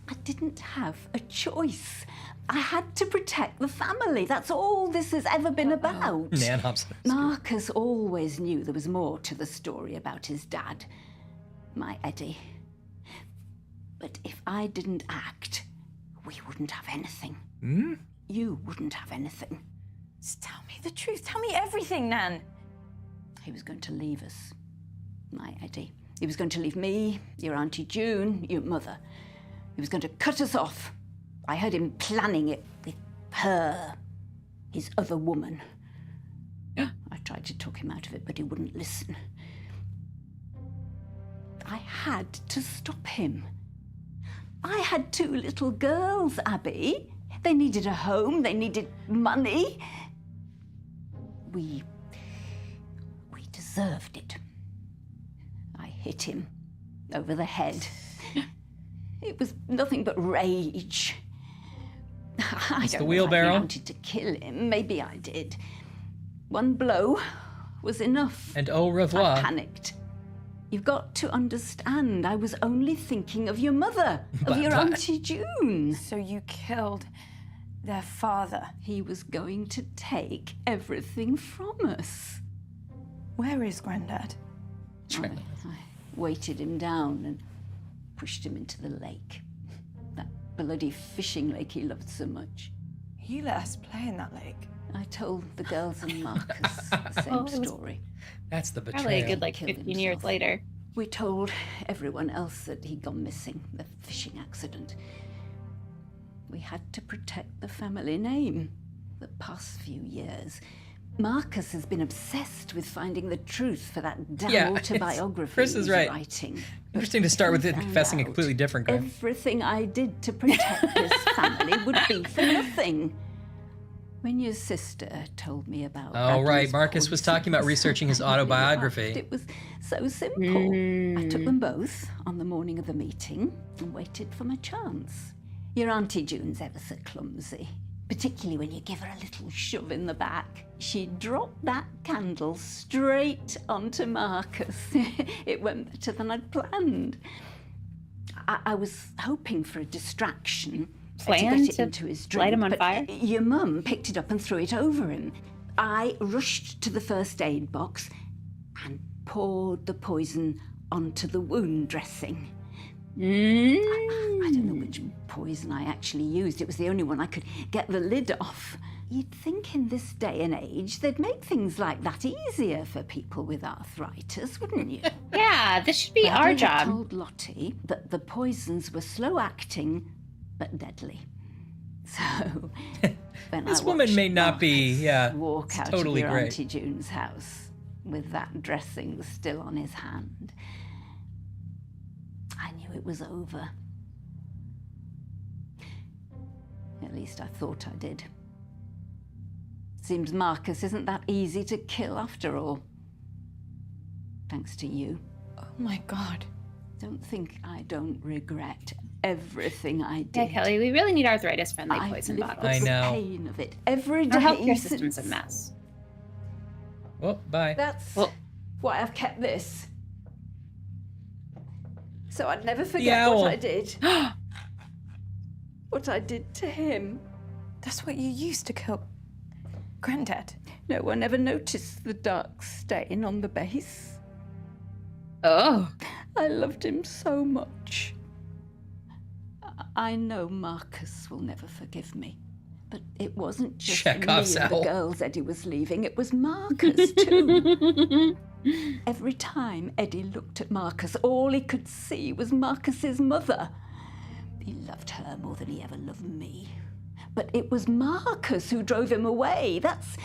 I didn't have a choice. I had to protect the family. That's all this has ever been about. Nan Hobson. Marcus always knew there was more to the story about his dad, my Eddie. But if I didn't act, we wouldn't have anything. Hmm? You wouldn't have anything. Just tell me the truth. Tell me everything, Nan. He was going to leave us, my Eddie. He was going to leave me, your Auntie June, your mother. He was going to cut us off. I heard him planning it with her, his other woman. Yeah. I tried to talk him out of it, but he wouldn't listen. I had to stop him. I had 2 little girls, Abby. They needed a home, they needed money. We deserved it. I hit him over the head. It was nothing but rage. I It's the don't know if wheelbarrow. I wanted to kill him. Maybe I did. One blow was enough. And au revoir. I panicked. You've got to understand, I was only thinking of your mother, of your Bye-bye. Auntie June. So you killed their father. He was going to take everything from us. Where is Grandad? I weighted him down and pushed him into the lake. That bloody fishing lake he loved so much. You let us play in that lake. I told the girls and Marcus the same story. That's the betrayal. Probably a good Killed 15 years himself. later. We told everyone else that he'd gone missing, the fishing accident. We had to protect the family name. The past few years, Marcus has been obsessed with finding the truth for that damn autobiography Chris is he's right. writing. Interesting to start with it confessing a completely different crime. Everything I did to protect this family would be for nothing. When your sister told me about Oh, right. Bradley's Marcus was talking about researching his I really autobiography. laughed. It was so simple. I took them both on the morning of the meeting and waited for my chance. Your Auntie June's ever so clumsy, particularly when you give her a little shove in the back. She dropped that candle straight onto Marcus. It went better than I'd planned. I was hoping for a distraction. To get it into his drink, light him on but fire? your mum picked it up and threw it over him. I rushed to the first aid box and poured the poison onto the wound dressing. I don't know which poison I actually used. It was the only one I could get the lid off. You'd think in this day and age they'd make things like that easier for people with arthritis, wouldn't you? Yeah, this should be our Bradley had job. told Lottie that the poisons were slow acting but deadly. So when This I woman watched may not be, walk out totally of your great. Auntie June's house with that dressing still on his hand, I knew it was over. At least I thought I did. Seems Marcus isn't that easy to kill after all. Thanks to you. Oh my God. Don't think I don't regret everything I did. Yeah, Kelly, we really need arthritis-friendly poison I've lived bottles. with the pain of it every day. Our healthcare since- system's a mess. Oh, bye. That's why I've kept this. So I'd never The forget owl. what I did. What I did to him. That's what you used to kill Granddad. No one ever noticed the dark stain on the base. Oh. I loved him so much. I know Marcus will never forgive me. But it wasn't just me and Chekhov's the owl. girls Eddie was leaving, it was Marcus too. Every time Eddie looked at Marcus, all he could see was Marcus's mother. He loved her more than he ever loved me. But it was Marcus who drove him away. That's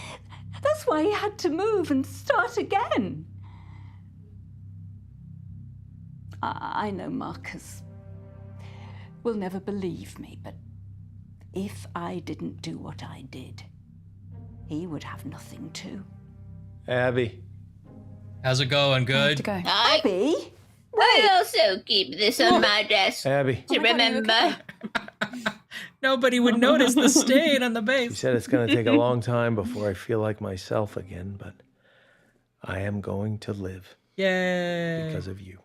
why he had to move and start again. I know Marcus will never believe me, but if I didn't do what I did, he would have nothing too. Abby. How's it going? Good? Abby? I also keep this on my desk Abby. to remember. Nobody would notice the stain on the She base. said it's going to take a long time before I feel like myself again, but I am going to live. Yay. Because of you.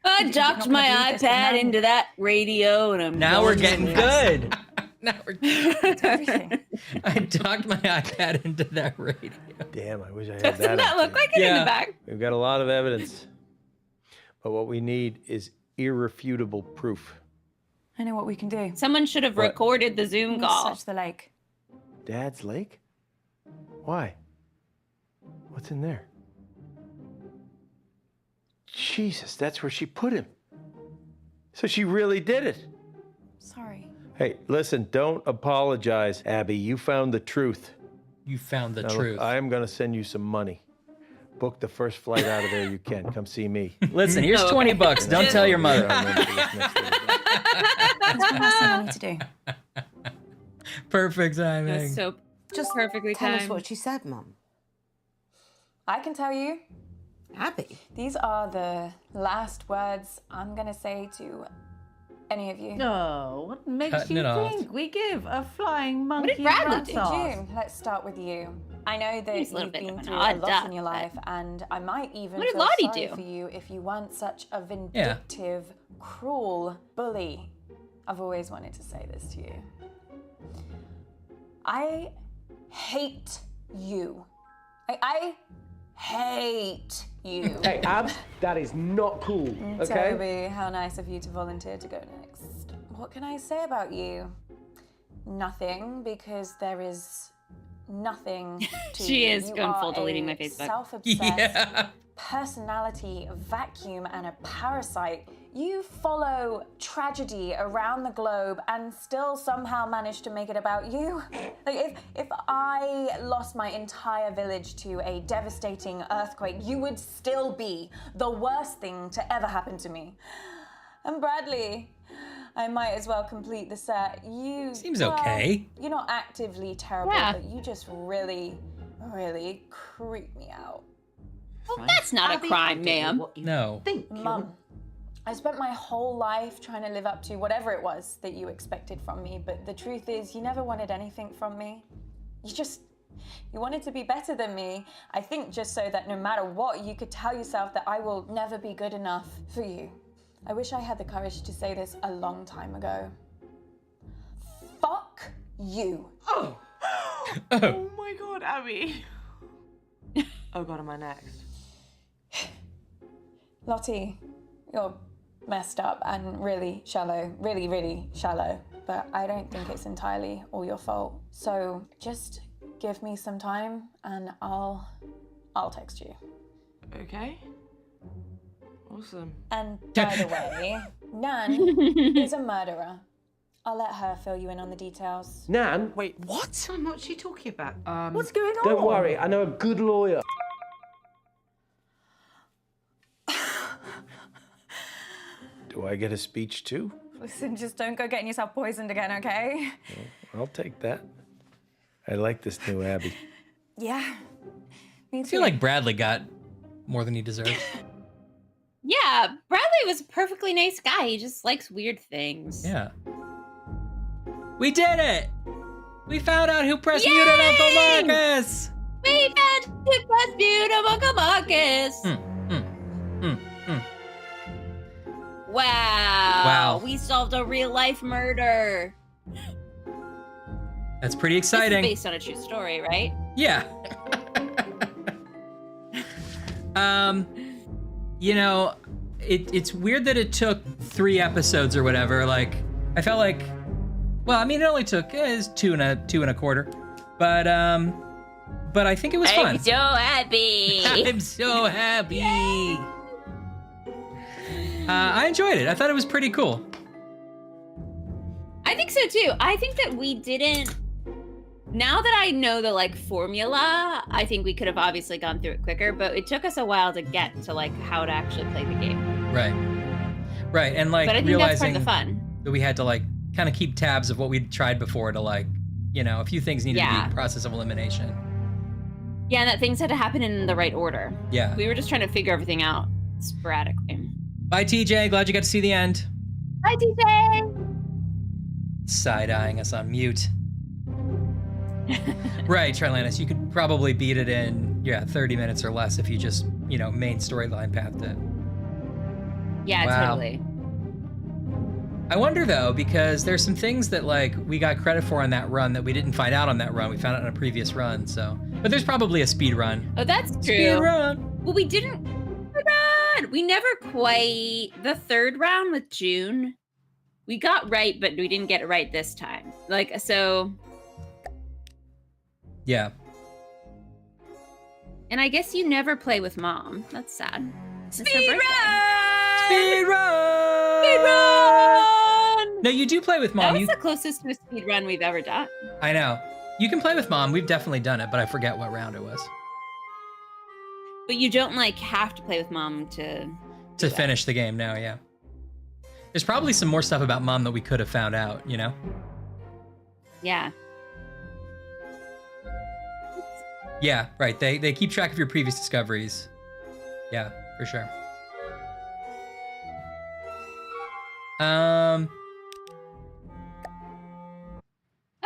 I docked my iPad into that radio and I'm Now we're going getting to- good. Now we're I docked my iPad into that radio. Damn, I wish I had Doesn't that. that up look there. like it in the back? We've got a lot of evidence. But what we need is irrefutable proof. I know what we can do. Someone should have What? recorded the Zoom call. Search the lake. Dad's lake? Why? What's in there? Jesus, that's where she put him. So she really did it. Sorry. Hey, listen, don't apologize, Abby. You found the truth. You found the Now, look, truth. I am going to send you some money. Book the first flight out of there you can. Come see me. Listen, here's 20 bucks. Don't tell your mother. That's what I need to do. Perfect timing. That's so Just perfectly Tell us timed. what she said, Mum. I can tell you. Abby. These are the last words I'm gonna say to any of you. No, what makes Cutting you it off. think we give a flying monkey did Bradley rat's do? ass? June, let's start with you. I know that He's a little you've bit been of an through a odd lot duck, in your but- life, and I might even What did feel Lottie sorry do? for you if you weren't such a vindictive, cruel bully. I've always wanted to say this to you. I hate you. I hate you. Hey, Ab, that is not cool, okay? Toby, how nice of you to volunteer to go next. What can I say about you? Nothing, because there is nothing to She you. is You going are full deleting a my Facebook. Self-obsessed, Yeah. personality vacuum and a parasite. You follow tragedy around the globe and still somehow manage to make it about you. Like if I lost my entire village to a devastating earthquake, you would still be the worst thing to ever happen to me. And Bradley, I might as well complete the set. You seems okay. You're not actively terrible, Yeah. but you just really, really creep me out. Well, that's not a crime, ma'am. No. Mum, I spent my whole life trying to live up to whatever it was that you expected from me, but the truth is you never wanted anything from me. You wanted to be better than me, I think just so that no matter what, you could tell yourself that I will never be good enough for you. I wish I had the courage to say this a long time ago. Fuck you. Oh. Oh my god, Abby. Oh god, am I next? Lottie, you're messed up and really shallow, really, really shallow, but I don't think it's entirely all your fault. So just give me some time and I'll text you. Okay. Awesome. And by the way, Nan is a murderer. I'll let her fill you in on the details. Nan? Wait, what? Son, what's she talking about? What's going on? Don't worry, I know a good lawyer. Do I get a speech too? Listen, just don't go getting yourself poisoned again, okay? I'll take that. I like this new Abby. Yeah. Me I too. feel like Bradley got more than he deserved. Yeah, Bradley was a perfectly nice guy. He just likes weird things. Yeah. We did it! We found out who pressed mute on Uncle Marcus! We found who pressed mute on Uncle Marcus! Wow. We solved a real life murder. That's pretty This is exciting. based on a true story, right? Yeah. You know, it's weird that it took 3 episodes or whatever. Like, I felt like, well, I mean, it only took two and a quarter, but I think it was fun. I'm so happy. I'm so happy. I enjoyed it. I thought it was pretty cool. I think so too. I think that we didn't. Now that I know the formula, I think we could have obviously gone through it quicker, but it took us a while to get to how to actually play the game. Right. And But I think that's part realizing of the fun. that we had to kind of keep tabs of what we'd tried before to a few things needed to be process of elimination. Yeah, and that things had to happen in the right order. Yeah. We were just trying to figure everything out sporadically. Bye, TJ. Glad you got to see the end. Bye, TJ. Side-eyeing us on mute. Right, Trilantis, you could probably beat it in 30 minutes or less if you just main storyline pathed it. Yeah, Wow. totally. I wonder though, because there's some things that we got credit for on that run that we didn't find out on that run. We found out on a previous run, so. But there's probably a speed run. Oh, that's true. Speed run. Well, we didn't. Oh my God, we never quite the 3rd round with June. We got right, but we didn't get it right this time. So. Yeah. And I guess you never play with Mom. That's sad. Speed run! Speed run! Speed run! No, you do play with Mom. That was the closest to a speed run we've ever done. I know. You can play with Mom. We've definitely done it, but I forget what round it was. But you don't have to play with Mom to finish the game now, yeah. There's probably some more stuff about Mom that we could have found out, Yeah. Yeah, right. They keep track of your previous discoveries. Yeah, for sure.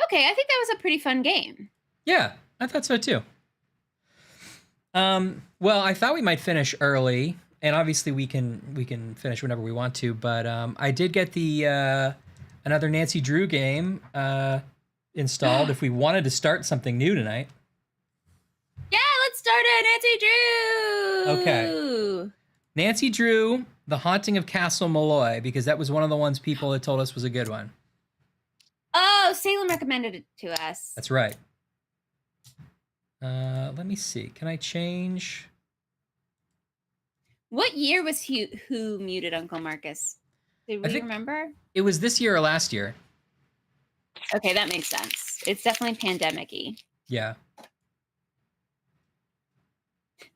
Okay, I think that was a pretty fun game. Yeah, I thought so too. Well, I thought we might finish early, and obviously we can finish whenever we want to, but I did get the another Nancy Drew game installed if we wanted to start something new tonight. Yeah, let's start it, Nancy Drew. Okay. Nancy Drew, The Haunting of Castle Malloy, because that was one of the ones people had told us was a good one. Oh, Salem recommended it to us. That's right. Let me see. Can I change? What year was who muted Uncle Marcus? Did we remember? It was this year or last year. Okay, that makes sense. It's definitely pandemic-y. Yeah.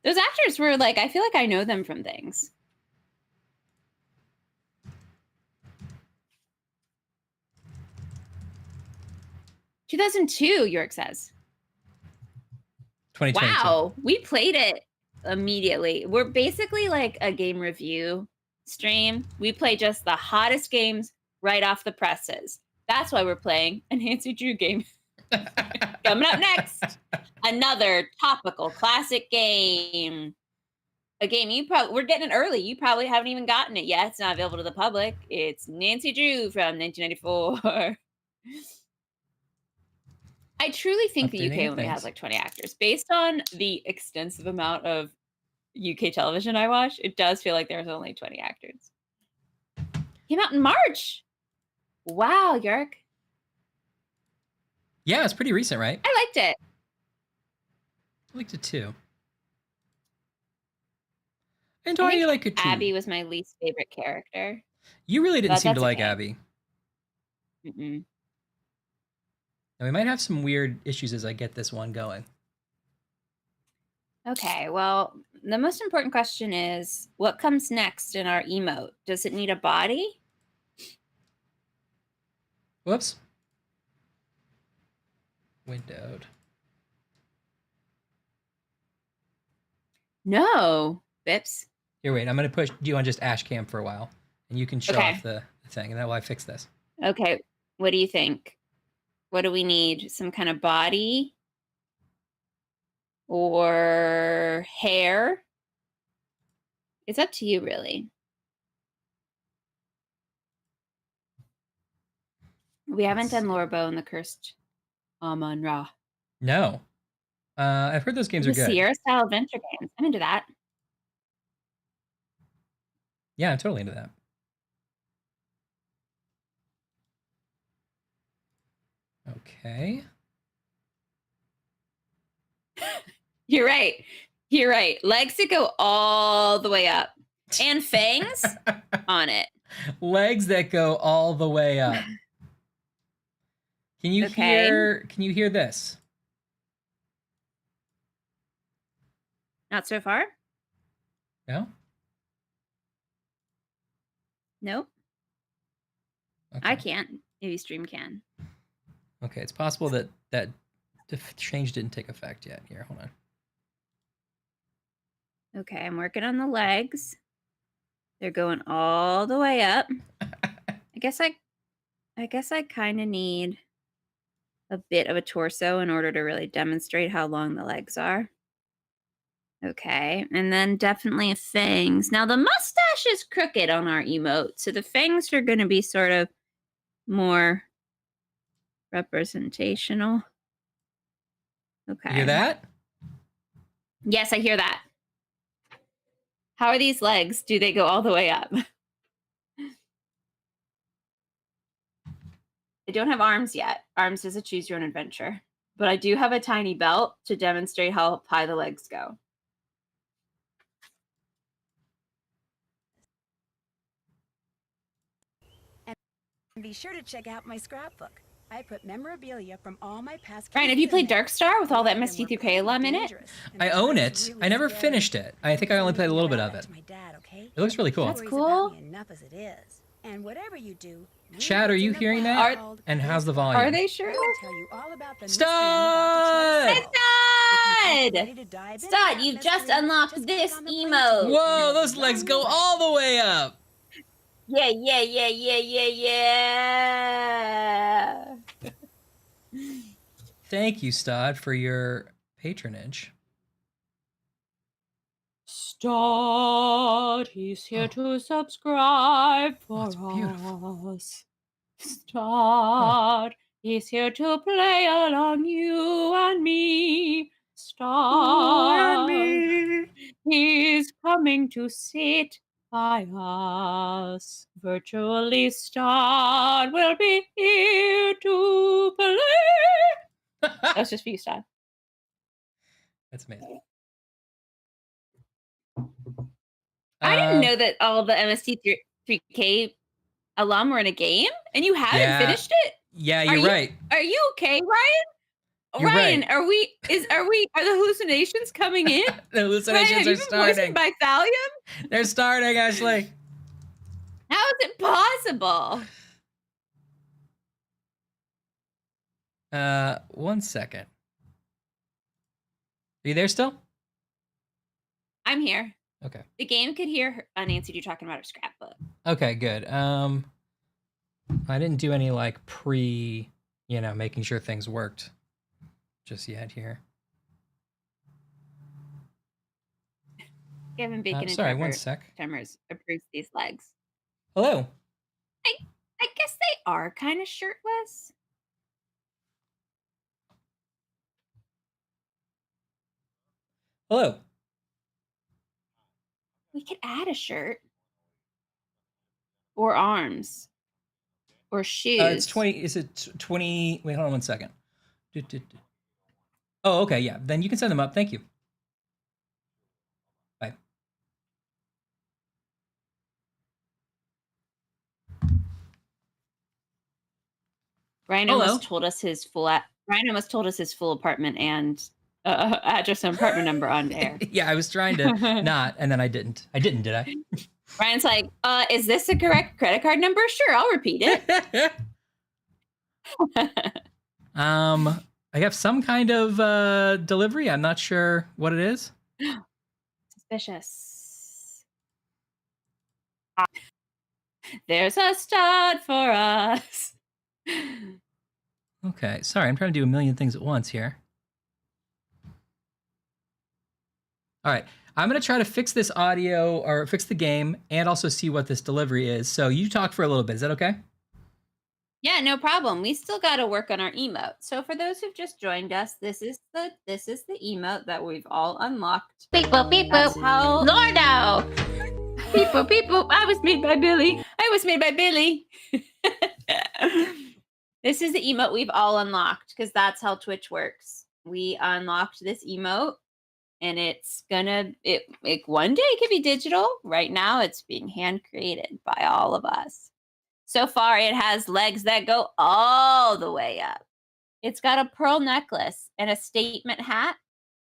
Those actors were like, I feel like I know them from things. "2002," York says. 2022. Wow, we played it immediately. We're basically like a game review stream. We play just the hottest games right off the presses. That's why we're playing a Nancy Drew game. Coming up next, another topical classic game. A game we're getting it early. You probably haven't even gotten it yet. It's not available to the public. It's Nancy Drew from 1994. I truly think the UK only has like 20 actors. Based on the extensive amount of UK television I watch, it does feel like there's only 20 actors. Came out in March. Wow, Yerk. Yeah, it's pretty recent, right? I liked it. I liked it too. And why do you like it too? Abby was my least favorite character. You really didn't seem to like Abby. Mm-mm. And we might have some weird issues as I get this one going. Okay, well, the most important question is, what comes next in our emote? Does it need a body? Whoops. Windowed. No, Bips. Here, wait. I'm going to push you on just Ash Cam for a while. And you can show off the thing. And then while I fix this. Okay, what do you think? What do we need? Some kind of body? Or hair? It's up to you, really. We haven't done Lorbo and the Cursed Amon-Ra. No. I've heard those games are good. Sierra-style adventure games. I'm into that. Yeah, I'm totally into that. Okay. You're right. You're right. Legs that go all the way up. And fangs on it. Legs that go all the way up. Can you hear this? Not so far? No? Nope. Okay. I can't. Maybe stream can. Okay, it's possible that that change didn't take effect yet. Here, hold on. Okay, I'm working on the legs. They're going all the way up. I guess I kind of need a bit of a torso in order to really demonstrate how long the legs are. Okay, and then definitely fangs. Now the mustache is crooked on our emote, so the fangs are going to be sort of more representational. Okay. You hear that? Yes, I hear that. How are these legs? Do they go all the way up? I don't have arms yet. Arms is a choose your own adventure. But I do have a tiny belt to demonstrate how high the legs go. And be sure to check out my scrapbook. I put memorabilia from all my past. Ryan, have you played Darkstar with all that MST3K alum in it? I own it. I never finished it. I think I only played a little bit of it. It looks really cool. That's cool. Enough as it is. And whatever you do, Chad, are you hearing that? And how's the volume? Are they sure? Stud! Stud, you've just unlocked this emote. Whoa, those legs go all the way up. Yeah. Thank you, Stod, for your patronage. Stod, he's here to subscribe for us. Stod, he's here to play along you and me. Stod, he's coming to sit by us. Virtually Stod will be here to play. That's just for you, Stod. That's amazing. I didn't know that all the MST3K alum were in a game, and you haven't Yeah. finished it. Yeah, you're right. Are you okay, Ryan? You're Ryan, right. are the hallucinations coming in? The hallucinations Ryan, have are you been poisoned starting. by thallium? They're starting, Ashley. How is it possible? 1 second. Are you there still? I'm here. Okay. The game could hear Nancy do talking about her scrapbook. Okay, good. I didn't do any like making sure things worked just yet here. Kevin Bacon and sorry, Trevor 1 sec. Tremors approves these legs. Hello. I guess they are kind of shirtless. Hello. We could add a shirt. Or arms. Or shoes. It's 20. Is it 20? Wait, hold on 1 second. Oh, okay. Yeah. Then you can send them up. Thank you. Bye. Ryan almost told us his full apartment and address and apartment number on air. Yeah, I was trying to not, and then I didn't. I didn't, did I? Ryan's like, is this the correct credit card number? Sure, I'll repeat it. I have some kind of delivery. I'm not sure what it is. Suspicious. There's a start for us. Okay, sorry, I'm trying to do a million things at once here. All right, I'm gonna try to fix this audio or fix the game and also see what this delivery is. So you talk for a little bit, is that okay? Yeah, no problem. We still got to work on our emote. So for those who've just joined us, this is the emote that we've all unlocked. Beep boop, beep boop. Lordo! Beep boop, beep boop. I was made by Billy. This is the emote we've all unlocked because that's how Twitch works. We unlocked this emote and it's gonna one day it could be digital. Right now it's being hand created by all of us. So far it has legs that go all the way up. It's got a pearl necklace and a statement hat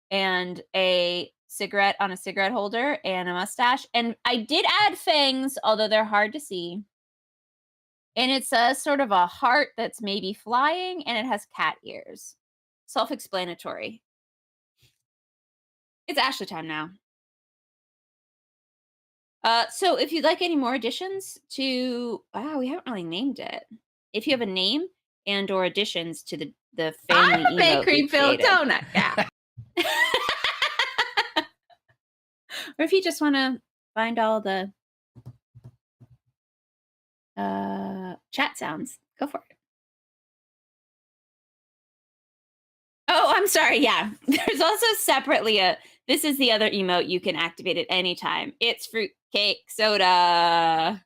and a cigarette on a cigarette holder and a mustache. And I did add fangs, although they're hard to see. And it's a sort of a heart that's maybe flying and it has cat ears. Self-explanatory. It's Ashley time now. So if you'd like any more additions to, we haven't really named it. If you have a name and or additions to the family I'm a bakery-filled donut. Yeah. Or if you just want to find all the chat sounds, go for it. Oh, I'm sorry. Yeah. There's also separately this is the other emote you can activate at any time. It's fruitcake soda.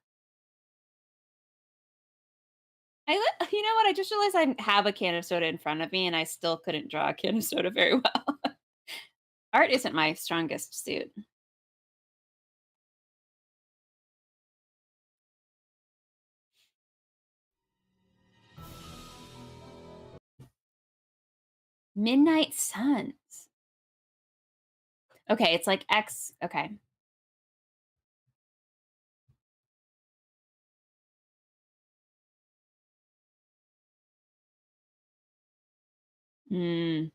You know what? I just realized I have a can of soda in front of me and I still couldn't draw a can of soda very well. Art isn't my strongest suit. Midnight Suns. Okay, it's like X. Okay. I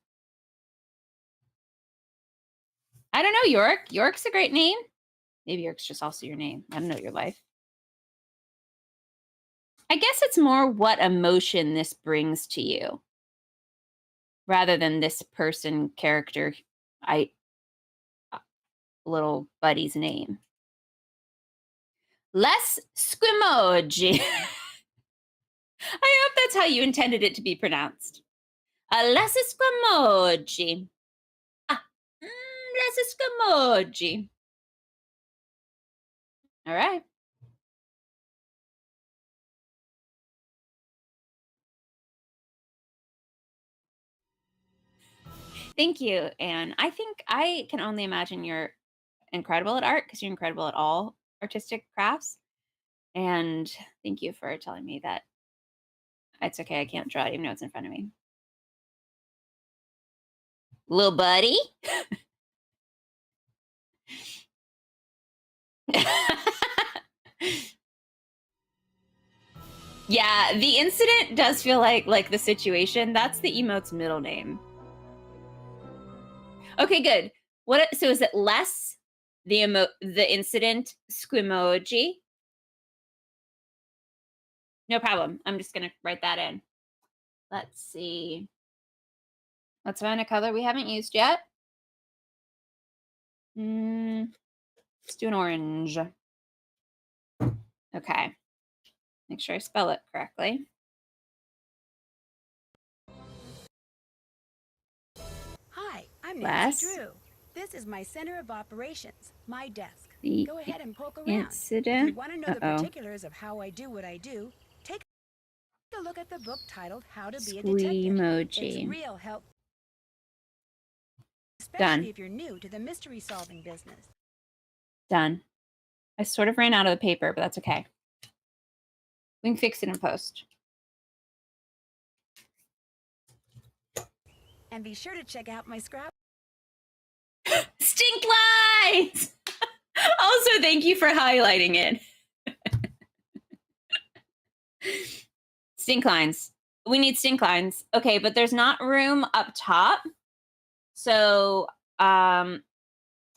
don't know, York. York's a great name. Maybe York's just also your name. I don't know your life. I guess it's more what emotion this brings to you rather than this person, character, little buddy's name. Less squimoji. I hope that's how you intended it to be pronounced. Less squimoji. Less squimoji. All right. Thank you, Anne. I think I can only imagine your incredible at art because you're incredible at all artistic crafts. And thank you for telling me that it's okay. I can't draw it even though it's in front of me. Little buddy. Yeah, the incident does feel like the situation. That's the emote's middle name. Okay, good. So is it less the incident squimoji? No problem. I'm just gonna write that in. Let's see. Let's find a color we haven't used yet. Let's do an orange. Okay. Make sure I spell it correctly. Hi, I'm Less. Nancy Drew. This is my center of operations, my desk. The Go ahead and poke around. incident. If you want to know the particulars of how I do what I do, take a look at the book titled How to Be a Detective. Squeemoji. It's real help, Done. especially if you're new to the mystery solving business. Done. I sort of ran out of the paper, but that's okay. We can fix it in post. And be sure to check out my scrap. Stink lines! Also, thank you for highlighting it. Stink lines. We need stink lines. Okay, but there's not room up top. So, I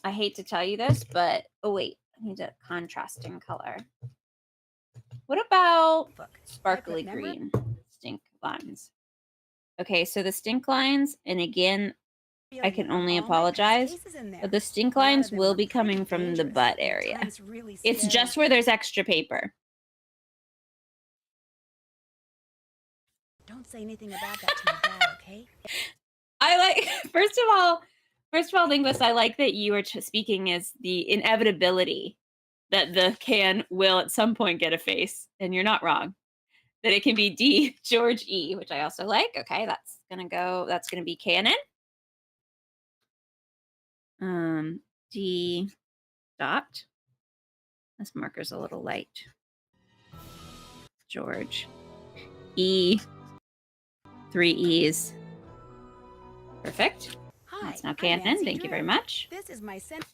hate to tell you this, but oh wait, I need a contrasting color. What about sparkly green stink lines? Okay, so the stink lines, and again, I can only apologize, but the stink lines will be coming from the butt area. It's just where there's extra paper. Don't say anything about that to my dad, okay? I like, first of all, Linguist, I like that you are speaking as the inevitability that the can will at some point get a face, and you're not wrong. That it can be D, George E, which I also like. Okay, that's gonna be canon. D dot. This marker's a little light. George. E. 3 E's. Perfect. Hi, That's now I'm canon. Nancy Thank you Drew. very much. This is my center.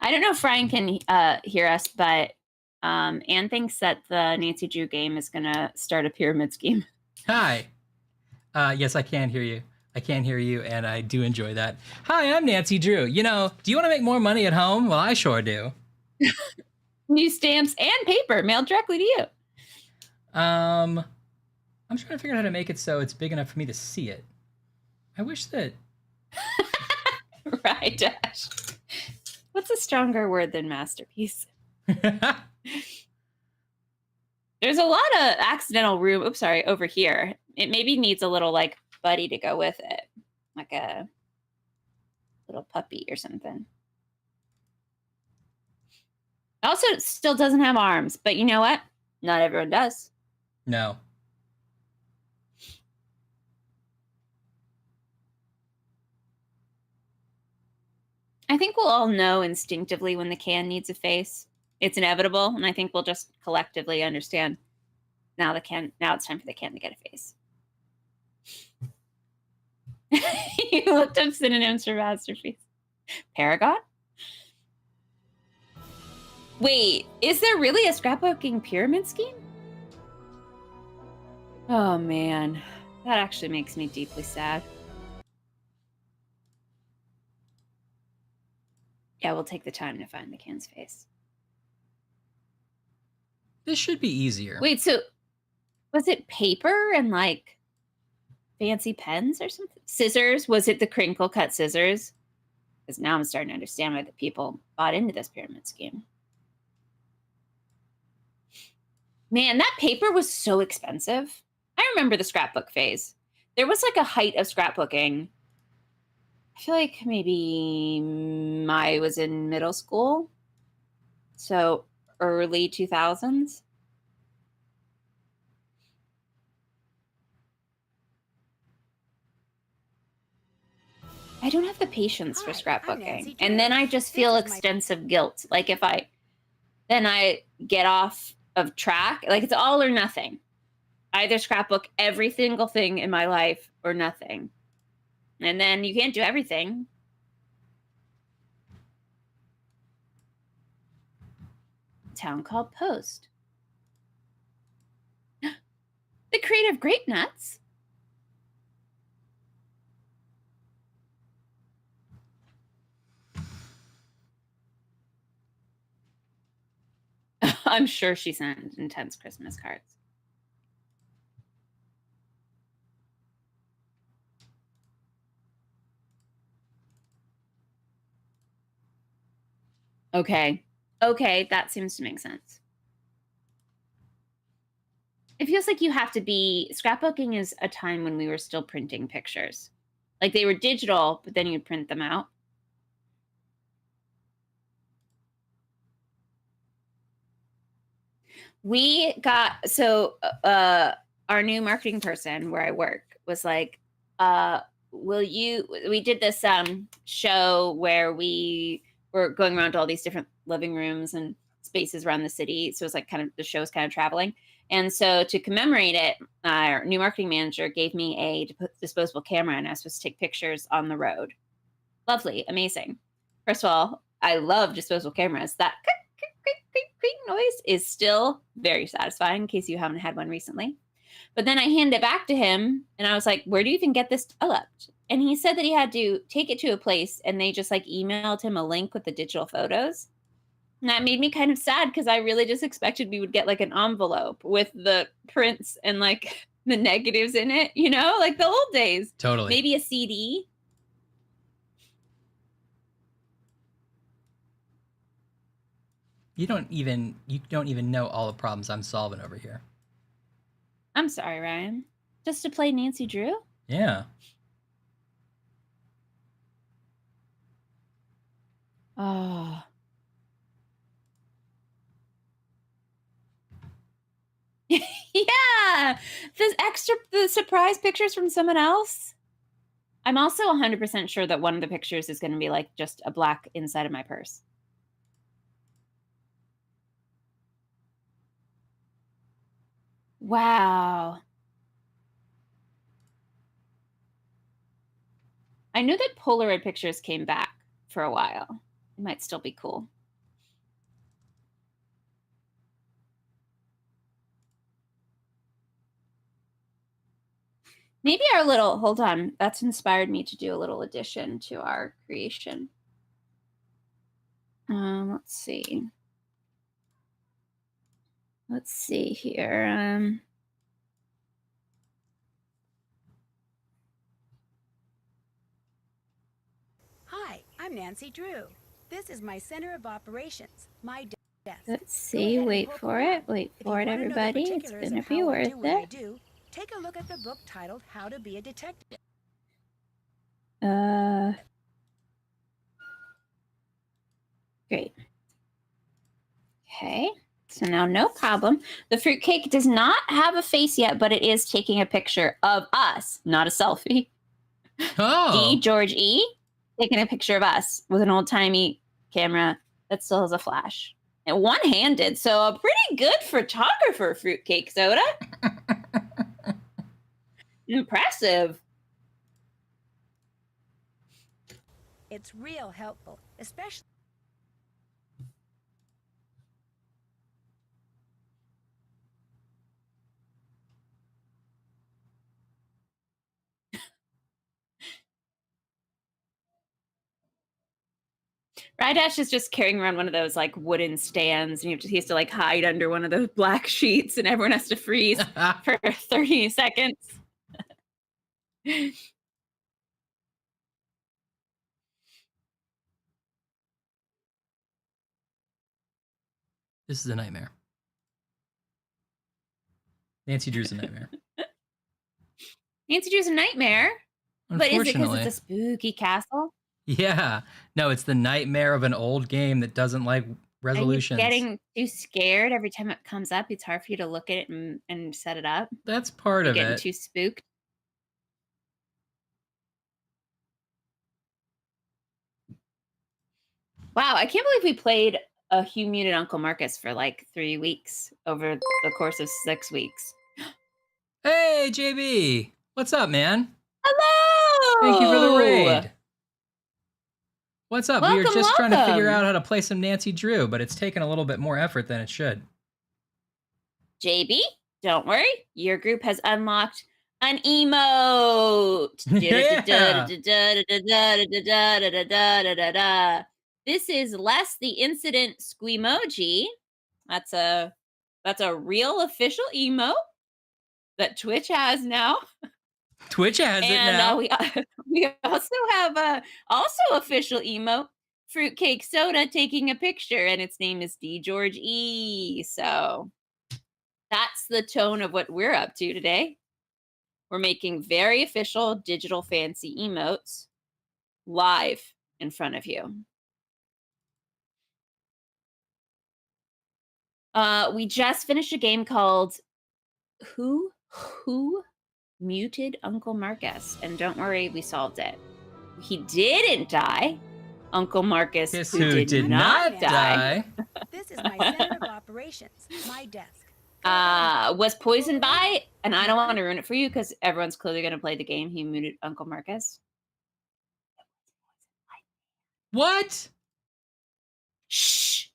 I don't know if Brian can hear us, but Anne thinks that the Nancy Drew game is going to start a pyramid scheme. Hi. Yes, I can hear you. I can hear you, and I do enjoy that. Hi, I'm Nancy Drew. You know, do you want to make more money at home? Well, I sure do. New stamps and paper mailed directly to you. I'm trying to figure out how to make it so it's big enough for me to see it. I wish that... Right, Dash. What's a stronger word than masterpiece? There's a lot of accidental room. Oops, sorry, over here. It maybe needs a little like buddy to go with it. Like a little puppy or something. Also, it still doesn't have arms, but you know what? Not everyone does. No. I think we'll all know instinctively when the can needs a face. It's inevitable, and I think we'll just collectively understand now it's time for the can to get a face. You looked up synonyms for masterpiece. Paragon? Wait, is there really a scrapbooking pyramid scheme? Oh man, that actually makes me deeply sad. Yeah, we'll take the time to find the can's face. This should be easier. Wait, so was it paper and like fancy pens or something? Scissors? Was it the crinkle cut scissors? Because now I'm starting to understand why the people bought into this pyramid scheme. Man, that paper was so expensive. I remember the scrapbook phase. There was like a height of scrapbooking. I feel like maybe I was in middle school. So early 2000s. I don't have the patience for I'm scrapbooking. Nancy And then Drew. I just This feel is my- extensive guilt. Like if I get off of track, like it's all or nothing. Either scrapbook every single thing in my life or nothing. And then you can't do everything. Town called Post. The creative grape nuts. I'm sure she sent intense Christmas cards. Okay. Okay, that seems to make sense. It feels like you have to be... Scrapbooking is a time when we were still printing pictures. Like they were digital, but then you'd print them out. We got... So our new marketing person where I work was like, will you... We did this show where we were going around to all these different living rooms and spaces around the city. So it was like kind of... The show's kind of traveling. And so to commemorate it, our new marketing manager gave me a disposable camera and I was supposed to take pictures on the road. Lovely, amazing. First of all, I love disposable cameras. That creak noise is still very satisfying in case you haven't had one recently. But then I handed it back to him and I was like, where do you even get this developed? And he said that he had to take it to a place and they just like emailed him a link with the digital photos. And that made me kind of sad because I really just expected we would get like an envelope with the prints and like the negatives in it, you know, like the old days. Totally. Maybe a CD. You don't even know all the problems I'm solving over here. I'm sorry, Ryan. Just to play Nancy Drew? Yeah. Oh. Yeah, the surprise pictures from someone else. I'm also 100% sure that one of the pictures is going to be like just a black inside of my purse. Wow. I knew that Polaroid pictures came back for a while. It might still be cool. Maybe our little, hold on, that's inspired me to do a little addition to our creation. Let's see. Let's see here. Hi, I'm Nancy Drew. This is my center of operations, my desk. Let's see, wait for it, everybody. It's gonna be worth it. Take a look at the book titled How to Be a Detective. Great. Okay, so now no problem. The fruitcake does not have a face yet, but it is taking a picture of us, not a selfie. Oh. D, George E, taking a picture of us with an old-timey camera that still has a flash. And one-handed, so a pretty good photographer, Fruitcake Soda. Impressive. It's real helpful, especially Rydash is just carrying around one of those like wooden stands, and he has to like hide under one of those black sheets, and everyone has to freeze for 30 seconds. This is a nightmare. Nancy Drew's a nightmare. Nancy Drew's a nightmare? But is it because Unfortunately. it's a spooky castle? Yeah. No, it's the nightmare of an old game that doesn't like resolutions. Are you getting too scared every time it comes up? It's hard for you to look at it and set it up? That's part You're of getting it. too spooked? Wow, I can't believe we played a Hugh Muted Uncle Marcus for like 3 weeks over the course of 6 weeks. Hey, JB. What's up, man? Hello! Thank you for the raid. What's up? We were Welcome, just trying to figure welcome. out how to play some Nancy Drew, but it's taken a little bit more effort than it should. JB, don't worry. Your group has unlocked an emote. This is Less the Incident Squeemoji. That's a real official emote that Twitch has now. Twitch has it now. We also have a official emote, Fruitcake Soda taking a picture, and its name is D George E. So that's the tone of what we're up to today. We're making very official digital fancy emotes live in front of you. We just finished a game called Who Muted Uncle Marcus? And don't worry, we solved it. He didn't die. Uncle Marcus, who did not die. This is my center of operations, my desk. Was poisoned by, and I don't want to ruin it for you because everyone's clearly going to play the game. He muted Uncle Marcus. What? Shh.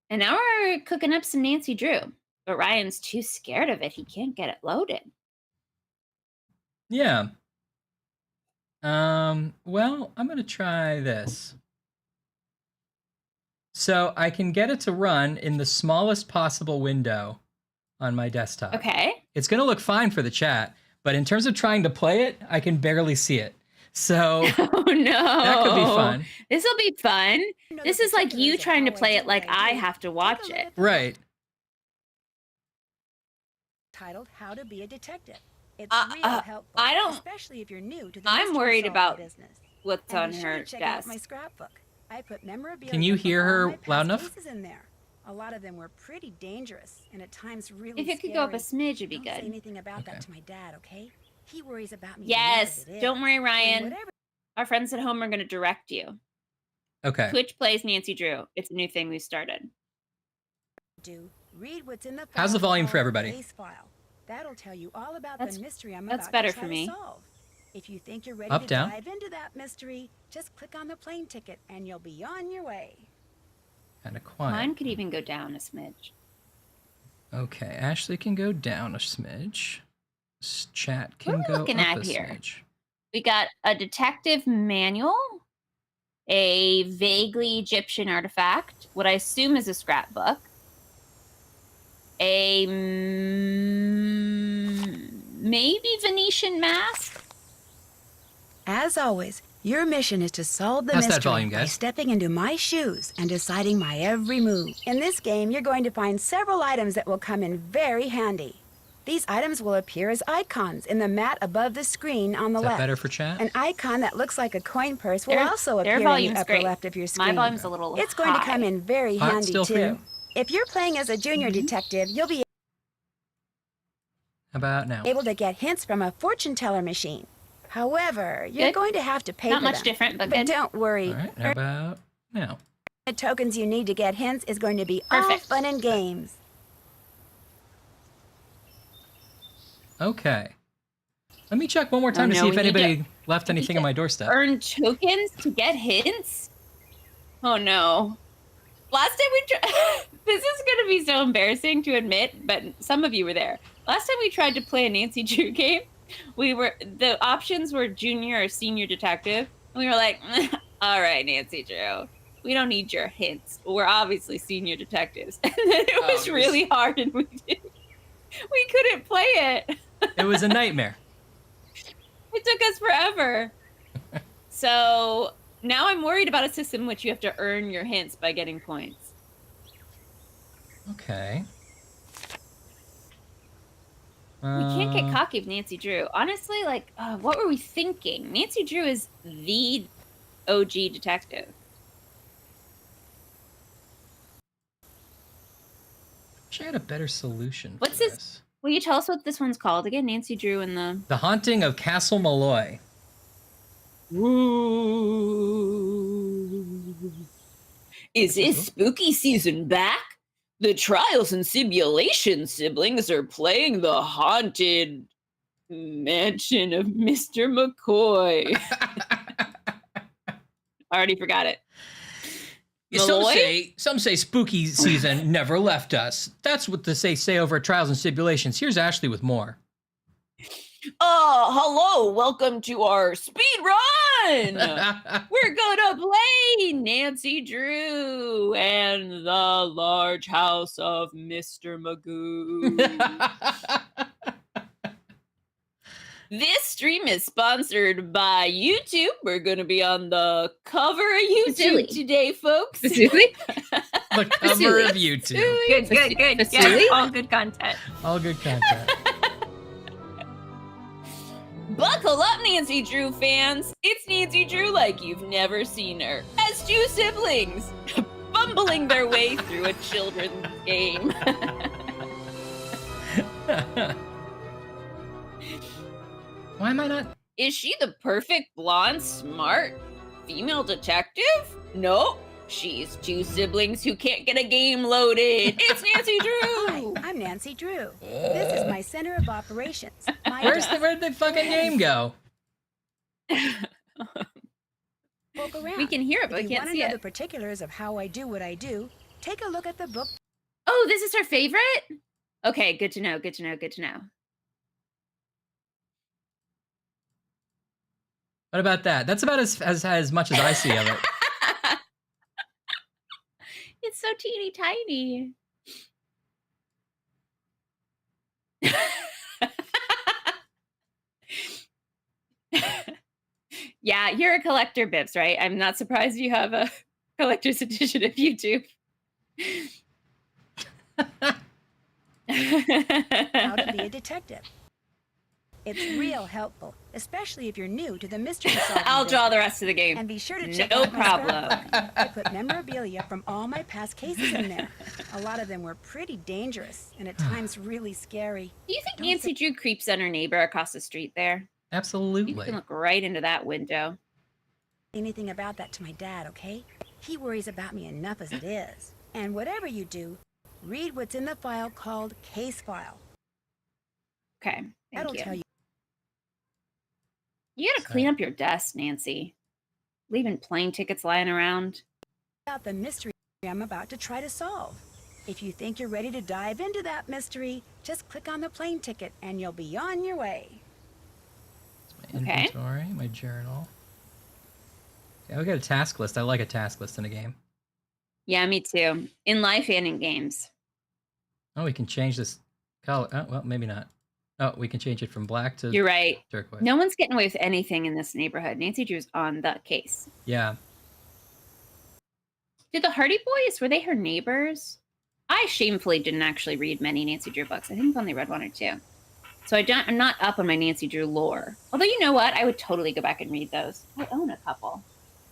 And now we're cooking up some Nancy Drew, but Ryan's too scared of it. He can't get it loaded. Yeah. Well, I'm gonna try this. So I can get it to run in the smallest possible window on my desktop. Okay. It's gonna look fine for the chat, but in terms of trying to play it, I can barely see it. So oh no, that could be fun. This will be fun. This is like you trying to play it like I have to watch it. Right. Titled How to Be a Detective. It's real helpful, I don't, especially if you're new to the I'm mystery worried solving about business. what's And on be sure her to check out desk. my scrapbook. I put memorabilia. Can you hear from all her my past loud enough? cases in there. A lot of them were pretty dangerous and at times really If it could go up a smidge, it'd be Don't good. say anything about that to my dad, okay? He worries about me. Yes, don't worry, Ryan. whatever- Our friends at home are going to direct you. Okay. Twitch plays Nancy Drew. It's a new thing we started. Read what's in the How's the file volume for called everybody? Case file. That'll tell you all about That's- the mystery I'm that's about better to try for me. to solve. If you think you're ready Up, to down? dive into that mystery, just click on the plane ticket and you'll be on your way. Kind of quiet. Mine could even go down a smidge. Okay, Ashley can go down a smidge. Chat can What are we go looking up at a here? smidge. We got a detective manual, a vaguely Egyptian artifact, what I assume is a scrapbook, a maybe Venetian mask. As always, your mission is to solve the How's that mystery volume, by guys? stepping into my shoes and deciding my every move. In this game, you're going to find several items that will come in very handy. These items will appear as icons in the mat above the screen on the Is that left. better for chat? An icon that looks like a coin purse will Their- also their appear in volume's the upper great. left of your My screen. volume's a little It's going to high. come in very Hot handy still for too. you? If you're playing as a junior detective, you'll be How about now? able to get hints from a fortune teller machine. However, you're Good. going to have to pay Not for much them. different, but good. don't worry. All right, how about now? The tokens you need to get hints is going to be all Perfect. fun and games. Okay. Let me check one more time to no, see if we need to- anybody left anything on my doorstep. Earn tokens to get hints? Oh no. Last time we tried, this is going to be so embarrassing to admit, but some of you were there. Last time we tried to play a Nancy Drew game, the options were junior or senior detective. And we were like, all right, Nancy Drew, we don't need your hints. We're obviously senior detectives. And then it was really hard and we couldn't play it. It was a nightmare. It took us forever. So now I'm worried about a system in which you have to earn your hints by getting points. Okay. We can't get Uh, cocky with Nancy Drew. Honestly, like, what were we thinking? Nancy Drew is the OG detective. Wish I had a better solution. What's for this? Will you tell us what this one's called again? Nancy Drew and the... The Haunting of Castle Malloy. Ooh. Is it spooky season back? The Trials and Simulations siblings are playing the haunted mansion of Mr. McCoy. I already forgot it. Malloy? Some say spooky season never left us. That's what they say over at Trials and Simulations. Here's Ashley with more. Hello, welcome to our speed run. We're gonna play Nancy Drew and the Large House of Mr. Magoo. This stream is sponsored by YouTube. We're gonna be on the cover of YouTube today, folks. The cover of YouTube. Good. Yeah, all good content. All good content. Buckle up, Nancy Drew fans. It's Nancy Drew like you've never seen her. As two siblings, bumbling their way through a children's game. Why am I not? Is she the perfect blonde, smart female detective? Nope. She's two siblings who can't get a game loaded. It's Nancy Drew. Hi, I'm Nancy Drew. This is my center of operations. Where'd the fucking game go? Poke around. We can hear it, but we can't see If you want to know it. the particulars of how I do what I do, take a look at the book. Oh, this is her favorite? Okay, good to know. What about that? That's about as much as I see of it. It's so teeny tiny. Yeah, you're a collector, Bibbs, right? I'm not surprised you have a collector's edition of YouTube. How to be a detective. It's real helpful, especially if you're new to the mystery solving. I'll draw the business. rest of the game. And be sure to check No out my problem. scrapbook. I put memorabilia from all my past cases in there. A lot of them were pretty dangerous and at times really scary. Do you think Nancy Drew creeps on her neighbor across the street there? Absolutely. You can look right into that window. Anything about that to my dad, okay? He worries about me enough as it is. And whatever you do, read what's in the file called Case File. Okay, That'll tell you. You gotta clean up your desk, Nancy. Leaving plane tickets lying around. About the mystery I'm about to try to solve. If you think you're ready to dive into that mystery, just click on the plane ticket and you'll be on your way. My inventory, my journal. Yeah, we got a task list. I like a task list in a game. Yeah, me too. In life and in games. Oh, we can change this color. Oh, well, maybe not. Oh, we can change it from black to You're right. turquoise. No one's getting away with anything in this neighborhood. Nancy Drew's on the case. Yeah. Did the Hardy Boys, were they her neighbors? I shamefully didn't actually read many Nancy Drew books. I think I've only read one or two. So I'm not up on my Nancy Drew lore. Although, you know what? I would totally go back and read those. I own a couple.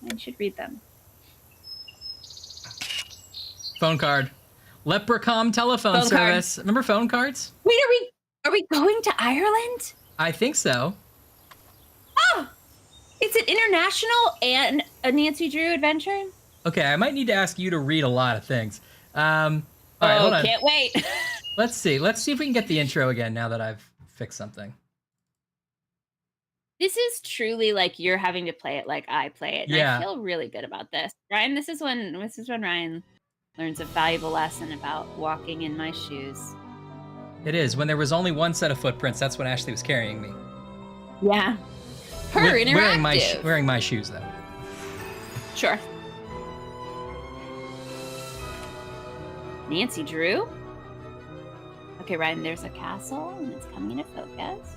I should read them. Phone card. Leprechaun telephone Phone service. Remember phone cards? Wait, are we going to Ireland? I think so. Oh! It's an international and a Nancy Drew adventure? Okay, I might need to ask you to read a lot of things. All right, hold on. Can't wait. Let's see if we can get the intro again now that I've fixed something. This is truly like you're having to play it like I play it. And Yeah. I feel really good about this. Ryan, this is when Ryan learns a valuable lesson about walking in my shoes. It is. When there was only one set of footprints, that's when Ashley was carrying me. Yeah. Her interactive. Wearing my shoes, though. Sure. Nancy Drew? Okay, Ryan, there's a castle, and it's coming into focus.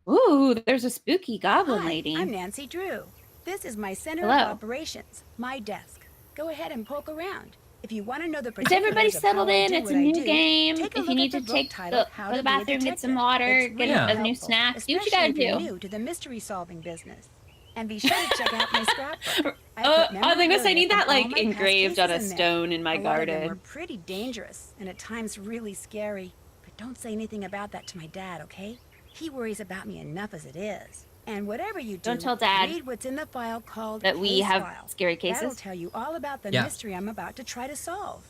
Ooh, there's a spooky goblin lady. I'm Nancy Drew. This is my center Hello. of operations, my desk. Go ahead and poke around. If you want to know the Is particulars everybody of how settled I in? do It's a what I new do, game. take a If you look need at to the book take titled How the to Be a bathroom, get some Detective. water, It's get real a new helpful, snack, do what you especially gotta if you're do. new to the mystery solving business. And be sure to check out my scrapbook. I think I need that like engraved engraved on a stone in my A lot of them were garden. pretty dangerous and at times really scary. But don't say anything about that to my dad, okay? He worries about me enough as it is. And whatever you do, Don't tell Dad read what's in the file called that we case have file. scary cases. That'll tell you all about the mystery I'm about to try to solve.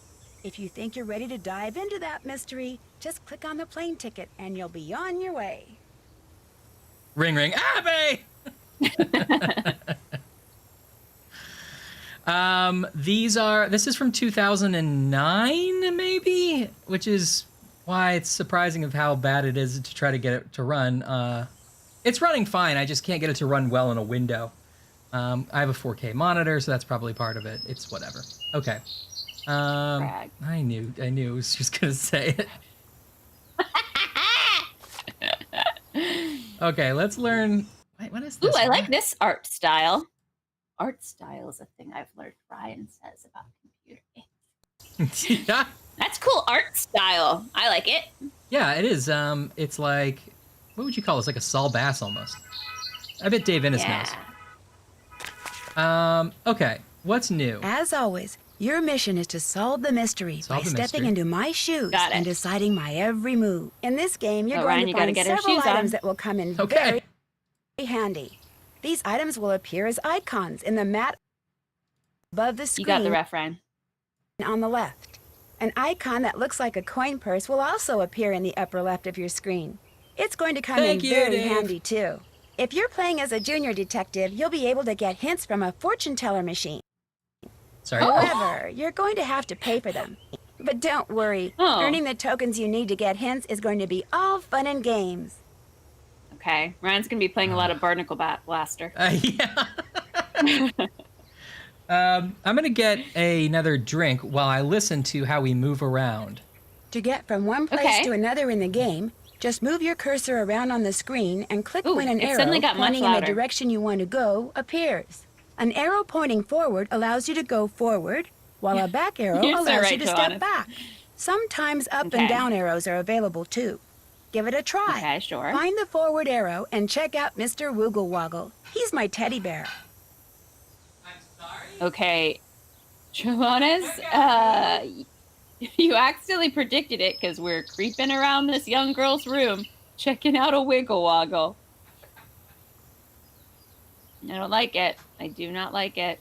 If you think you're ready to dive into that mystery, just click on the plane ticket and you'll be on your way. Ring, ring. Abby! This is from 2009, maybe? Which is why it's surprising of how bad it is to try to get it to run. It's running fine, I just can't get it to run well in a window. I have a 4K monitor, so that's probably part of it. It's whatever. Okay. I knew I was just gonna say it. Okay, let's learn. Wait, what is this? Ooh, I like this art style. Art style is a thing I've learned Ryan says about computer games. Yeah. That's cool art style. I like it. Yeah, it is. It's like, what would you call it? It's like a Saul Bass almost. I bet Dave Innes knows. Okay, what's new? As always, your mission is to solve the mystery by stepping into my shoes and deciding my every move. In this game, you're going to find several items that will come in very handy. These items will appear as icons in the mat above the screen. You got the ref, Ryan. On the left. An icon that looks like a coin purse will also appear in the upper left of your screen. It's going to come in very handy too. If you're playing as a junior detective, you'll be able to get hints from a fortune teller machine. Sorry. However, you're going to have to pay for them. But don't worry, earning the tokens you need to get hints is going to be all fun and games. Okay, Ryan's gonna be playing a lot of Barnacle Blaster. Yeah. I'm gonna get another drink while I listen to how we move around. To get from one place to another in the game, just move your cursor around on the screen and click when an arrow pointing in the direction you want to go appears. An arrow pointing forward allows you to go forward, while a back arrow allows you to step back. Sometimes up and down arrows are available too. Give it a try. Okay, sure. Find the forward arrow and check out Mr. Woogle Woggle. He's my teddy bear. Okay, Travonis, you accidentally predicted it because we're creeping around this young girl's room, checking out a Wiggle Woggle. I don't like it. I do not like it.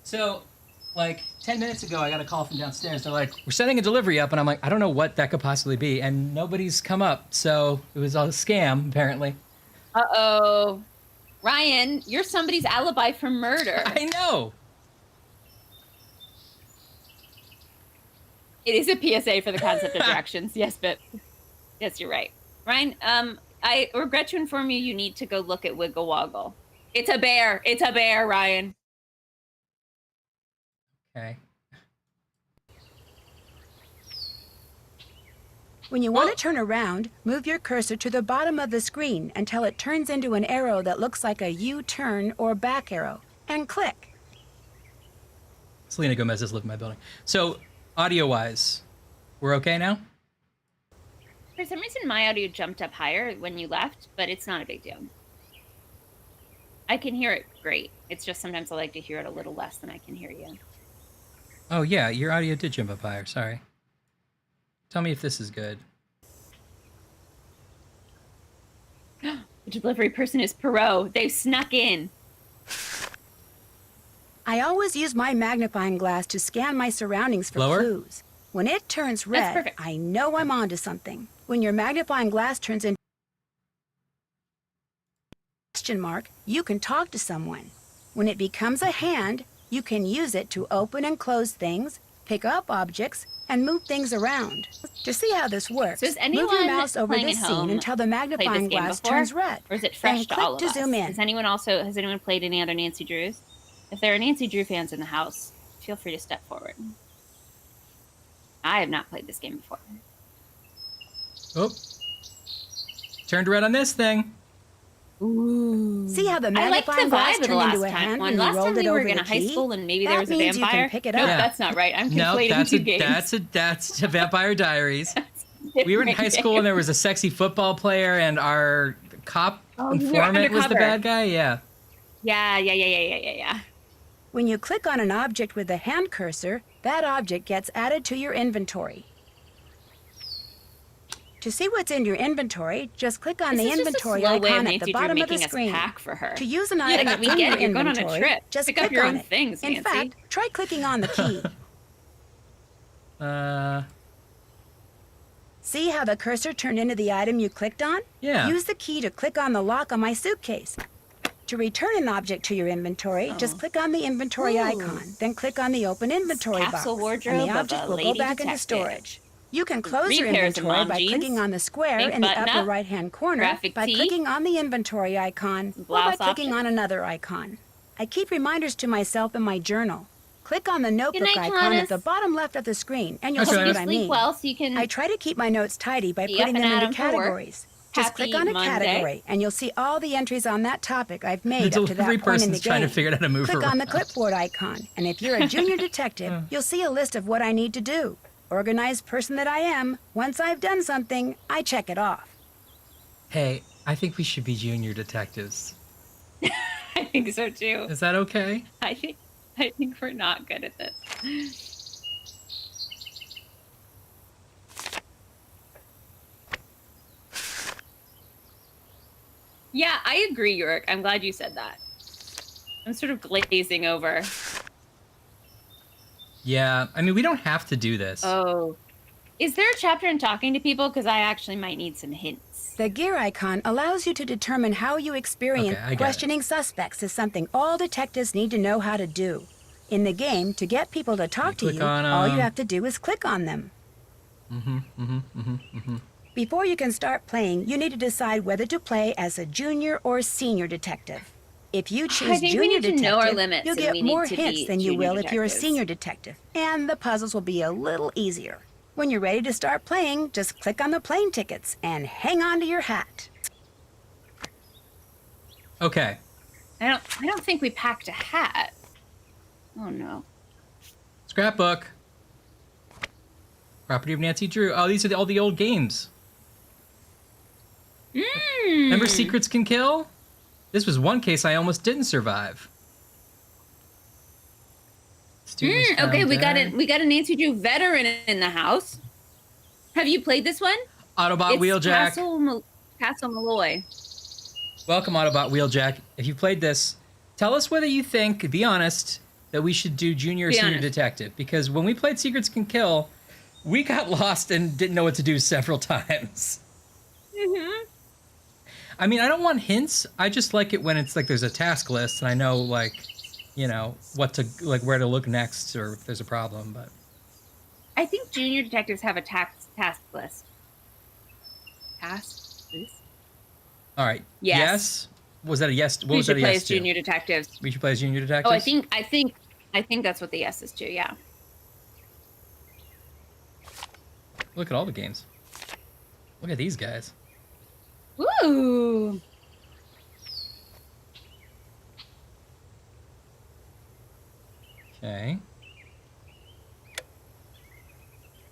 So, like 10 minutes ago, I got a call from downstairs. They're like, we're sending a delivery up. And I'm like, I don't know what that could possibly be. And nobody's come up. So it was a scam, apparently. Uh-oh. Ryan, you're somebody's alibi for murder. I know. It is a PSA for the concept of directions. Yes, but yes, you're right. Ryan, I regret to inform you, you need to go look at Wiggle Woggle. It's a bear. It's a bear, Ryan. Okay. When you want to turn around, move your cursor to the bottom of the screen until it turns into an arrow that looks like a U-turn or back arrow, and click. Selena Gomez has lived in my building. So, audio-wise, we're okay now? For some reason, my audio jumped up higher when you left, but it's not a big deal. I can hear it great. It's just sometimes I like to hear it a little less than I can hear you. Oh, yeah, your audio did jump up higher. Sorry. Tell me if this is good. The delivery person is Perot. They've snuck in. I always use my magnifying glass to scan my surroundings for clues. When it turns red, I know I'm onto something. When your magnifying glass turns into a question mark, you can talk to someone. When it becomes a hand, you can use it to open and close things, pick up objects, and move things around. To see how this works, So is move your anyone mouse over playing this at scene home until the played magnifying this game glass before? turns red. Or is it fresh Then to click all of to us? zoom in. Has anyone played any other Nancy Drews? If there are Nancy Drew fans in the house, feel free to step forward. I have not played this game before. Oh. Turned red on this thing. Ooh. See how the I liked the magnifying glass vibe of the turned last into a time. hand One when you last time rolled we it were over in the a high key? school and maybe That there was a means you can vampire. pick it Nope, up. that's not right. I'm No, conflating two games. that's a Vampire Diaries. We were in high school and there was a sexy football player and our cop Oh, you were informant was the undercover. bad guy. Yeah. Yeah. When you click on an object with the hand cursor, that object gets added to your inventory. To see what's in your inventory, just click on the inventory icon at the bottom of the screen. Pack for her. To use an item we in get your it. You're going on a inventory, trip. just Pick click up your on own it. things, In Nancy. fact, try clicking on the key. See how the cursor turned into the item you clicked on? Yeah. Use the key to click on the lock on my suitcase. To return an object to your inventory, just click on the inventory icon, then click on the open inventory box, Capsule and wardrobe the of object a will go lady back into detective. storage. You can close 3 your pairs of inventory mom by jeans, clicking on the square pink in the button-up, upper right-hand corner, graphic by tee, clicking on the inventory icon, or by blouse clicking option. on another icon. I keep reminders to myself in my journal. Click on the notebook night, icon Johannes. at the bottom left of the screen, and you'll Okay. see Hope what you I sleep mean. well so you can I try to keep my notes tidy by be putting up them and into at 'em for work. categories. Just click Happy on a Monday. category, and you'll see all the entries on that topic I've made The up to delivery that point in the person's trying to game. figure out how to move Click on the around. clipboard icon, and if you're a junior detective, you'll see a list of what I need to do. Organized person that I am, once I've done something, I check it off. Hey, I think we should be junior detectives. I think so too. Is that okay? I think we're not good at this. Yeah, I agree, Yorick. I'm glad you said that. I'm sort of glazing over. Yeah, I mean, we don't have to do this. Oh. Is there a chapter in talking to people? Because I actually might need some hints. The gear icon allows you to determine how you experience Okay, I get it. questioning suspects is something all detectives need to know how to do. In the game, to get people to talk to click you, on all you 'em. have to do is click on them. Before you can start playing, you need to decide whether to play as a junior or senior detective. If you choose think we junior need to detective, know our limits you'll and get we need more to hints be than you junior will if you're a detectives. senior detective, and the puzzles will be a little easier. When you're ready to start playing, just click on the plane tickets and hang on to your hat. Okay. I don't think we packed a hat. Oh no. Scrapbook. Property of Nancy Drew. Oh, these are all the old games. Remember Secrets Can Kill? This was one case I almost didn't survive. Student was found Okay, we got dead. a Nancy Drew veteran in the house. Have you played this one? Autobot It's Wheeljack. Castle Malloy. Welcome, Autobot Wheeljack. If you played this, tell us whether you think, be honest, that we should do junior or Be senior honest. detective. Because when we played Secrets Can Kill, we got lost and didn't know what to do several times. I mean, I don't want hints. I just like it when it's like there's a task list and I know, like, you know, what to, like, where to look next or if there's a problem. But I think junior detectives have a task list. Task list? all right. Yes. Was that a yes? What We was should that a play yes as to? junior detectives. We should play as junior detectives. Oh, I think that's what the yes is to. Yeah. Look at all the games. Look at these guys. Woo! Okay.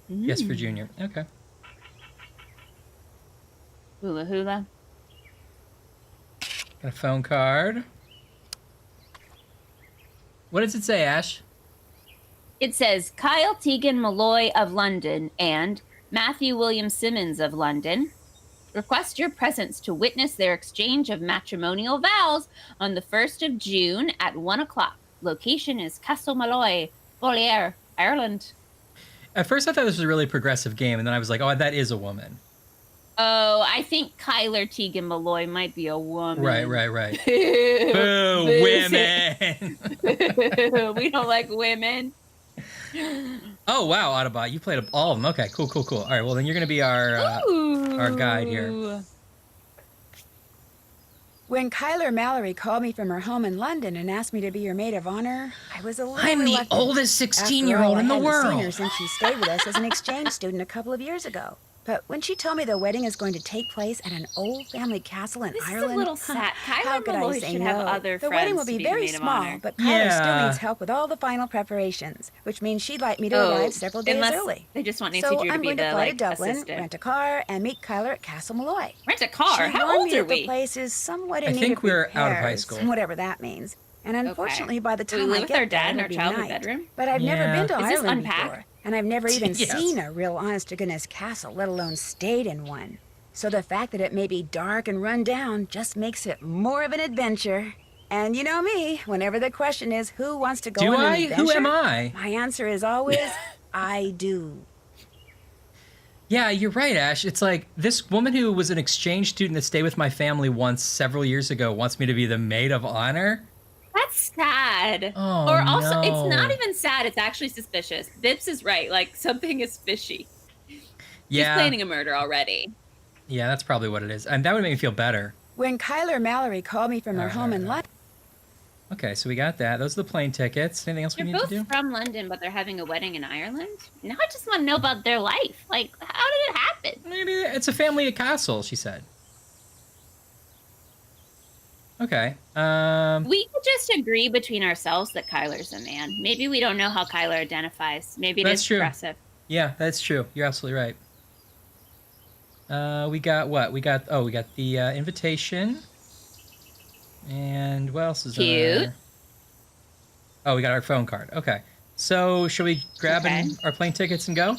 Yes for junior. Okay. Hula hula. Got a phone card. What does it say, Ash? It says Kyle Tegan Malloy of London and Matthew William Simmons of London request your presence to witness their exchange of matrimonial vows on the 1st of June at 1 o'clock. Location is Castle Malloy, Bolier, Ireland. At first, I thought this was a really progressive game, and then I was like, "Oh, that is a woman." Oh, I think Kyler Tegan Malloy might be a woman. Right. Boo, Boo, women. We don't like women. Oh wow, Autobot, you played all of them. Okay, cool. All right, well then you're gonna be our guide here. When Kyler Mallory called me from her home in London and asked me to be her maid of honor, I was a little I'm the reluctant. oldest After 16-year-old all, in the I hadn't seen world. her since she stayed with us as an exchange student a couple of years ago. But when she told me the wedding is going to take place at an old family castle in This Ireland, is a little sad. how Kyler could I Malloy say should no? have other The friends wedding will to be the very maid of small, honor. but Kyler still Yeah. needs help with all the final preparations, which means she'd like me to arrive several days unless early. They just want Nancy So Drew to I'm be going to the fly to like Dublin, assistant. rent a car, and meet Kyler at Castle Malloy. Rent a car? She How warned old me are that the we? place is somewhat in I need think of we're out of high repairs, school. whatever that means. And unfortunately, by the Do we time live I with get our dad there, in our it'll be childhood night. bedroom? But I've never been to Is this Ireland unpacked? before, and I've never even Yes. seen a real honest-to-goodness castle, let alone stayed in one. So the fact that it may be dark and run down just makes it more of an adventure. And you know me, whenever the question is who wants to go Do on an I? adventure, Who am I? my answer is always, I do. Yeah, you're right, Ash. It's like this woman who was an exchange student that stayed with my family once several years ago wants me to be the maid of honor. That's sad. Oh, or also, it's not no. even sad. It's actually suspicious. Bips is right. Like, something is fishy. Yeah. She's planning a murder already. Yeah, that's probably what it is. And that would make me feel better. When Kyler Mallory called me from her home in London. Okay, so we got that. Those are the plane tickets. Anything else we They're need both to do? from London, but they're having a wedding in Ireland. Now I just want to know about their life. Like, how did it happen? Maybe it's a family at castle, she said. Okay. We could just agree between ourselves that Kyler's a man. Maybe we don't know how Kyler identifies. Maybe it That's is true. progressive. Yeah, that's true. You're absolutely right. We got what? We got the invitation. And what else is Cute. there? Oh, we got our phone card. Okay. So, should we grab our plane tickets and go?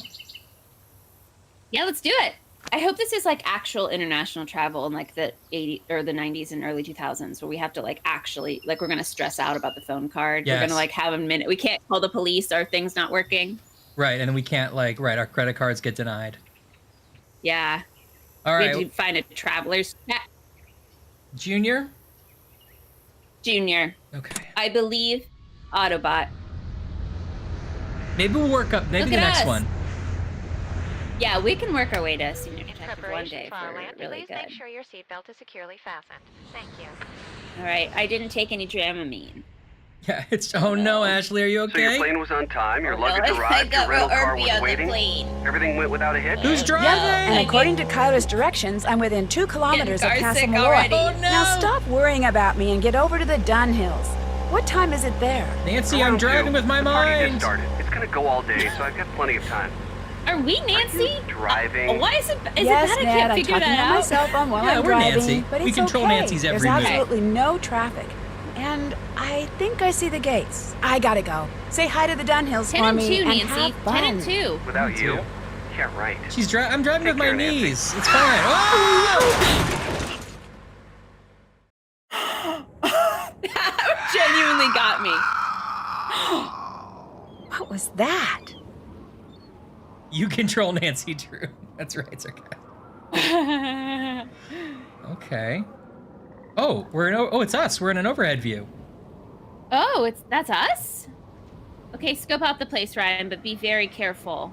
Yeah, let's do it. I hope this is like actual international travel in like the 80s or the 90s and early 2000s where we have to like actually like we're going to stress out about the phone card. We're going Yes. to like have a minute. We can't call the police or things not working. Right, and then we can't our credit cards get denied. Yeah. All We right. had to find a traveler's Junior? Junior. Okay. I believe Autobot. Maybe we'll work up Look the at next us. one. Yeah, we can work our way to senior detective one Preparation day for for our land. really Please good. make sure your seatbelt is securely fastened. Thank you. All right, I didn't take any Dramamine. Yeah, it's oh no, Ashley, are you okay? So your plane was on time, your Oh, luggage no, I arrived, got your rental real car irpy was on the waiting. plane. Everything went without a hitch. Who's driving? And according to Kyler's directions, I'm within 2 kilometers of car Castle sick Malloy. already. Oh, Now no. stop worrying about me and get over to the Dunhills. What time is it there? Nancy, I'm driving with my The party just mind. started. It's gonna go all day, so I've got plenty of time. Are we Nancy? Driving. Why is it? Is Yes, it that I Ned, can't I'm figure talking that on out? my cell phone while Yeah, I'm we're driving, Nancy. but We it's control okay. Nancy's every There's move. absolutely no traffic. And I think I see the gates. I gotta go. Say hi to the Dunhills 10 for and me 2, and Nancy. have 10 fun. and 2. Without you? Yeah, right. I'm driving with my care, Nancy. knees. It's fine. Oh! That genuinely got me. What was that? You control Nancy Drew. That's right, it's okay. Okay. Oh, it's us. We're in an overhead view. Oh, that's us? Okay, scope out the place, Ryan, but be very careful.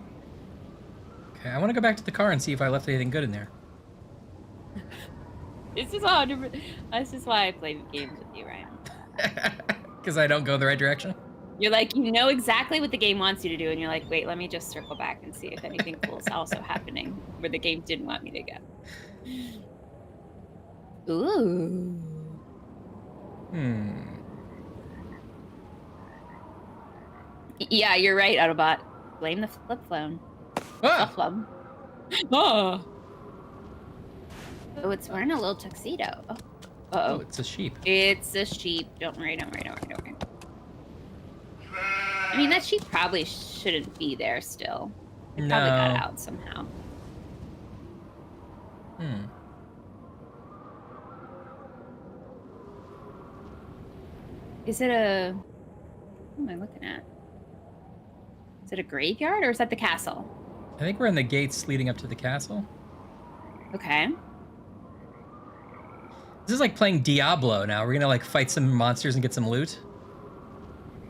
Okay, I want to go back to the car and see if I left anything good in there. This is 100%. This is why I play games with you, Ryan. Because I don't go the right direction? You're like, you know exactly what the game wants you to do, and you're like, wait, let me just circle back and see if anything cool is also happening where the game didn't want me to go. Ooh. Yeah, you're right, Autobot. Blame the flip phone. Ah! Flip. Oh. Oh, it's wearing a little tuxedo. Oh. Uh-oh. Oh, it's a sheep. It's a sheep. Don't worry, don't worry, don't worry, don't worry. I mean, that sheep probably shouldn't be there still. It probably got No. out somehow. Is it a... What am I looking at? Is it a graveyard or is that the castle? I think we're in the gates leading up to the castle. Okay. This is like playing Diablo now. We're gonna like fight some monsters and get some loot.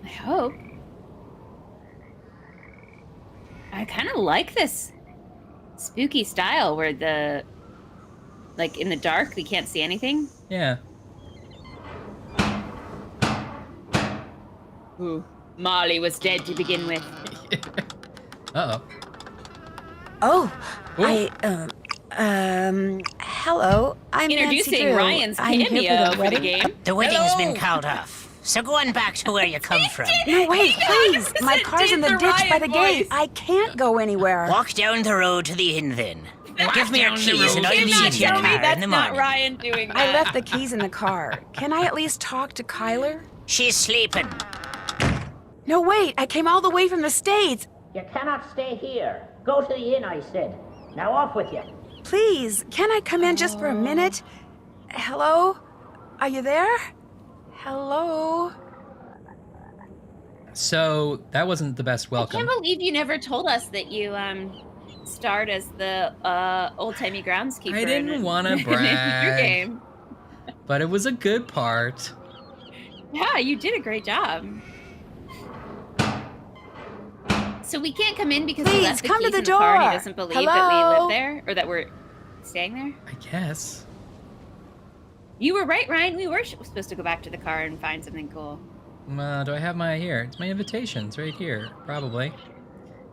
I hope. I kind of like this spooky style where the... Like, in the dark, we can't see anything. Yeah. Ooh. Molly was dead to begin with. Uh-oh. Oh, Ooh. hello. I'm Introducing Nancy Drew. Ryan's I'm here cameo for the for wedding. the game. The wedding's been called off, so go on back to where you come from. No, wait, please. My 100% car's in the did the ditch by the Ryan gate. voice. I can't go anywhere. Walk down the road to the inn then. Give me your down the keys road and I'll to the meet you in Tell the me car that's in the not morning. Ryan doing that. I left the keys in the car. Can I at least talk to Kyler? She's sleeping. No, wait, I came all the way from the States. You cannot stay here. Go to the inn, I said. Now off with you. Please, can I come in just for a minute? Hello? Are you there? Hello? So that wasn't the best welcome. I can't believe you never told us that you starred as the old-timey groundskeeper. I didn't want to in brag, game. but it was a good part. Yeah, you did a great job. So we can't come in because we Please, left the come keys to the in the car and he door. doesn't believe that we Hello? live there or that we're staying there? I guess. You were right, Ryan. We were supposed to go back to the car and find something cool. Do I have my here? It's my invitation. It's right here, probably.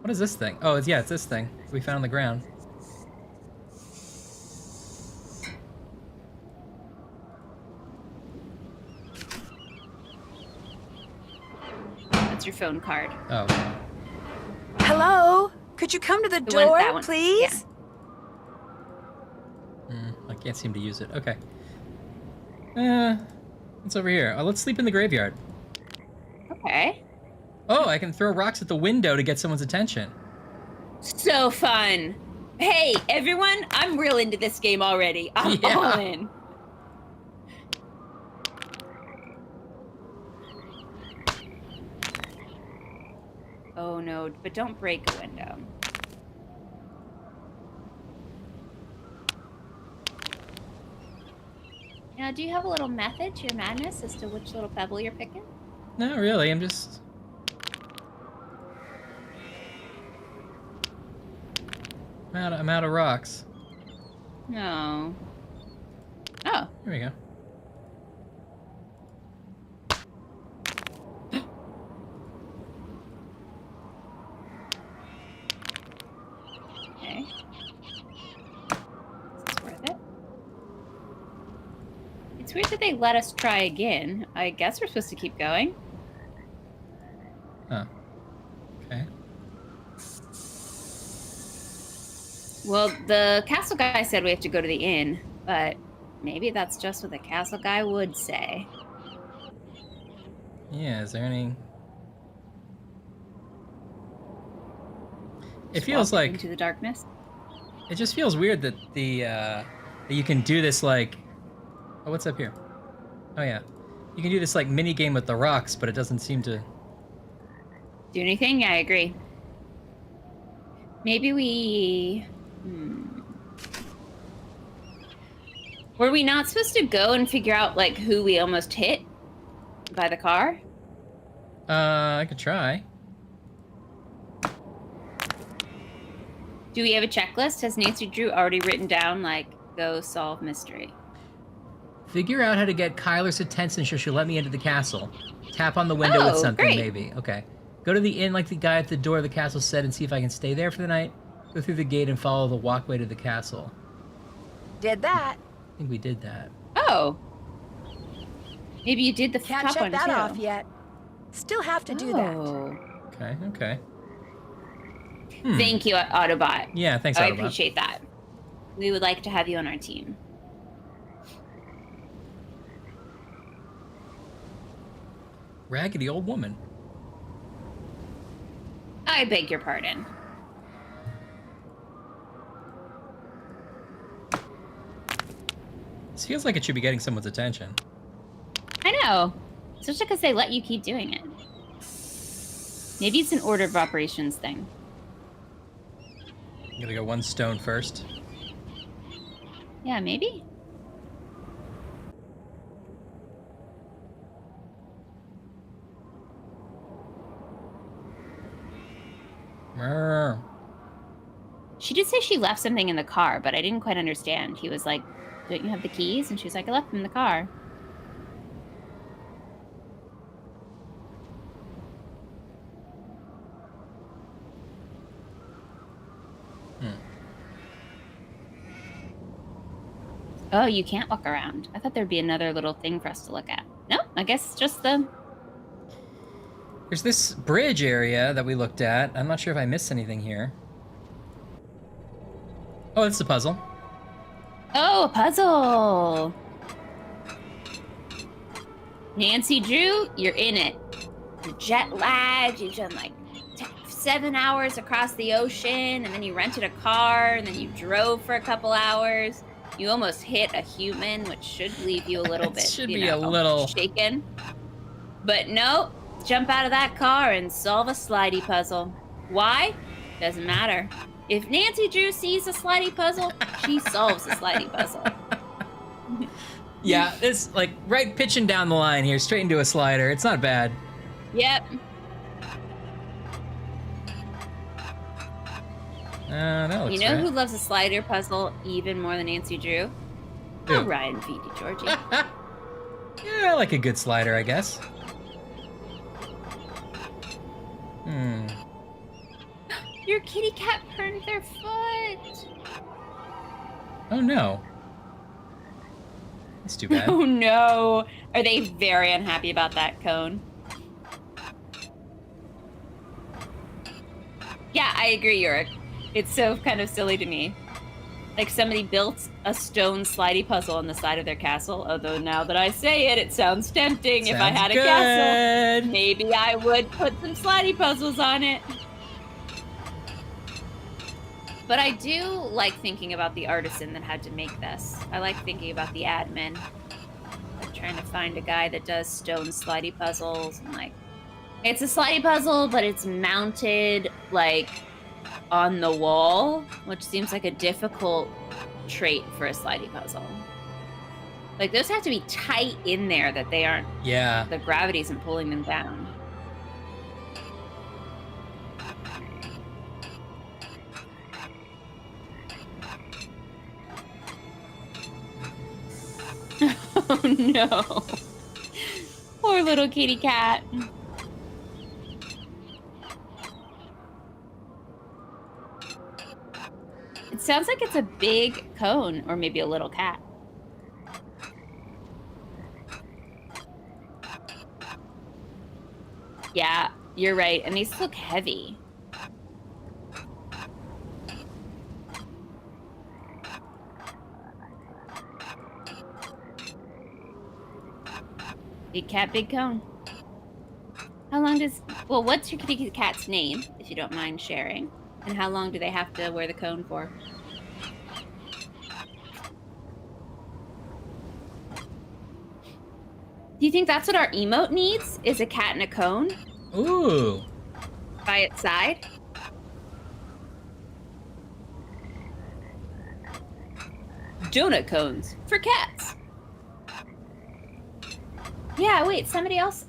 What is this thing? Oh, it's this thing we found on the ground. That's your phone card. Oh. Hello? Could you come to the door, that one. please? I can't seem to use it. Okay. What's over here? Oh, let's sleep in the graveyard. Okay. Oh, I can throw rocks at the window to get someone's attention. So fun. Hey, everyone, I'm real into this game already. I'm all in. Oh no, but don't break a window. Now, do you have a little method to your madness as to which little pebble you're picking? Not really, I'm just... I'm out of rocks. No. Oh. Here we go. Okay. Is this worth it? It's weird that they let us try again. I guess we're supposed to keep going. Oh. Okay. Well, the castle guy said we have to go to the inn, but maybe that's just what the castle guy would say. Yeah, is there any... It feels like... Into the darkness? It just feels weird that that you can do this, like... Oh, what's up here? Oh, yeah. You can do this, like, mini-game with the rocks, but it doesn't seem to... Do anything? Yeah, I agree. Maybe we... Were we not supposed to go and figure out, like, who we almost hit by the car? I could try. Do we have a checklist? Has Nancy Drew already written down, like, go solve mystery? Figure out how to get Kyler's attention so she'll let me into the castle. Tap on the window with something, great. maybe. Okay. Go to the inn like the guy at the door of the castle said and see if I can stay there for the night. Go through the gate and follow the walkway to the castle. Did that. I think we did that. Oh. Maybe you did the Can't top check one, that too. off yet. Still have to do that. Okay, okay. Thank you, Autobot. Yeah, thanks, I Autobot. appreciate that. We would like to have you on our team. Raggedy old woman. I beg your pardon. This feels like it should be getting someone's attention. I know. Especially because they let you keep doing it. Maybe it's an order of operations thing. I'm gonna go one stone first. Yeah, maybe. Brr. She did say she left something in the car, but I didn't quite understand. He was like, don't you have the keys? And she was like, I left them in the car. Oh, you can't walk around. I thought there'd be another little thing for us to look at. No, I guess it's just the... There's this bridge area that we looked at. I'm not sure if I missed anything here. Oh, it's a puzzle. Oh, a puzzle! Nancy Drew, you're in it. You're jet lagged. You've done like 7 hours across the ocean, and then you rented a car, and then you drove for a couple hours. You almost hit a human, which should leave you a little bit, should be a little shaken. But no, jump out of that car and solve a slidey puzzle. Why? Doesn't matter. If Nancy Drew sees a slidey puzzle, she solves a slidey puzzle. Yeah, it's like right pitching down the line here, straight into a slider. It's not bad. Yep. That looks You know right. who loves a slider puzzle even more than Nancy Drew? Who? Oh, Ryan V.D. Georgie. Yeah, I like a good slider, I guess. Your kitty cat burned their foot. Oh no. That's too bad. Oh no. Are they very unhappy about that cone? Yeah, I agree, Yorick. It's so kind of silly to me. Like somebody built a stone slidey puzzle on the side of their castle. Although now that I say it, it sounds tempting. If I had a castle, maybe I would put some slidey puzzles on it. But I do like thinking about the artisan that had to make this. I like thinking about the admin. I'm trying to find a guy that does stone slidey puzzles. And like, it's a slidey puzzle, but it's mounted like on the wall, which seems like a difficult trait for a slidey puzzle. Like those have to be tight in there that they aren't. Yeah. The gravity isn't pulling them down. Oh no. Poor little kitty cat. It sounds like it's a big cone or maybe a little cat. Yeah, you're right. And these look heavy. Big cat, big cone. How long does... Well, what's your kitty cat's name, if you don't mind sharing? And how long do they have to wear the cone for? Do you think that's what our emote needs? Is a cat in a cone? Ooh. By its side? Donut cones for cats. Yeah, wait, somebody else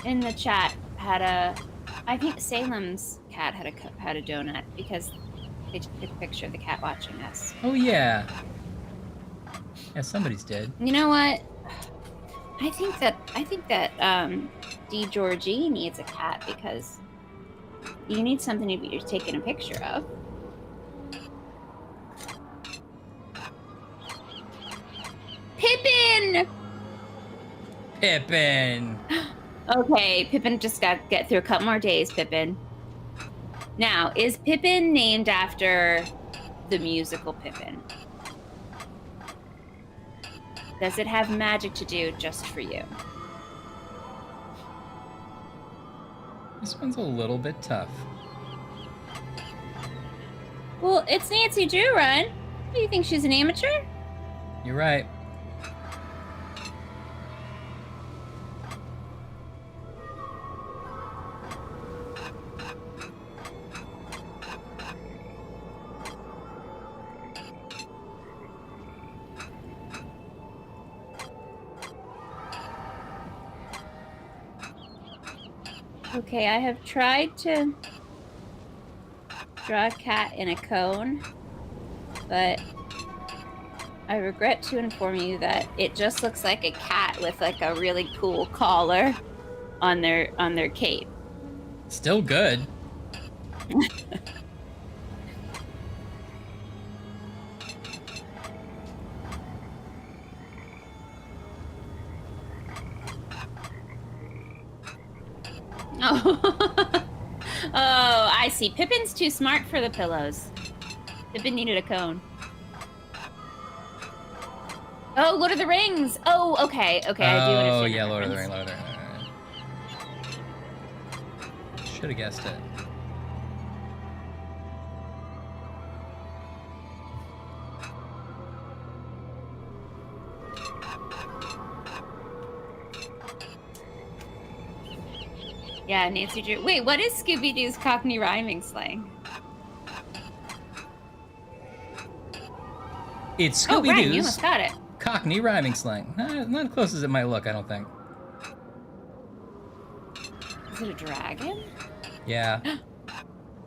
in the chat had a... I think Salem's cat had a donut because they took a picture of the cat watching us. Oh yeah. Yeah, somebody's dead. You know what? I think that D. Georgie needs a cat because you need something to be taking a picture of. Pippin! Pippin! Okay, Pippin just got to get through a couple more days, Pippin. Now, is Pippin named after the musical Pippin? Does it have magic to do just for you? This one's a little bit tough. Well, it's Nancy Drew, Run. Do you think she's an amateur? You're right. Okay, I have tried to draw a cat in a cone, but I regret to inform you that it just looks like a cat with like a really cool collar on their cape. Still good. Oh. Oh, I see. Pippin's too smart for the pillows. Pippin needed a cone. Oh, Lord of the Rings. Oh, okay. Okay, I do understand. Oh, yeah, Lord of the Rings. Should have guessed it. Yeah, Nancy Drew. Wait, what is Scooby-Doo's Cockney rhyming slang? It's Oh, Ryan, you Scooby-Doo's almost got it. Cockney rhyming slang. Not as close as it might look, I don't think. Is it a dragon? Yeah.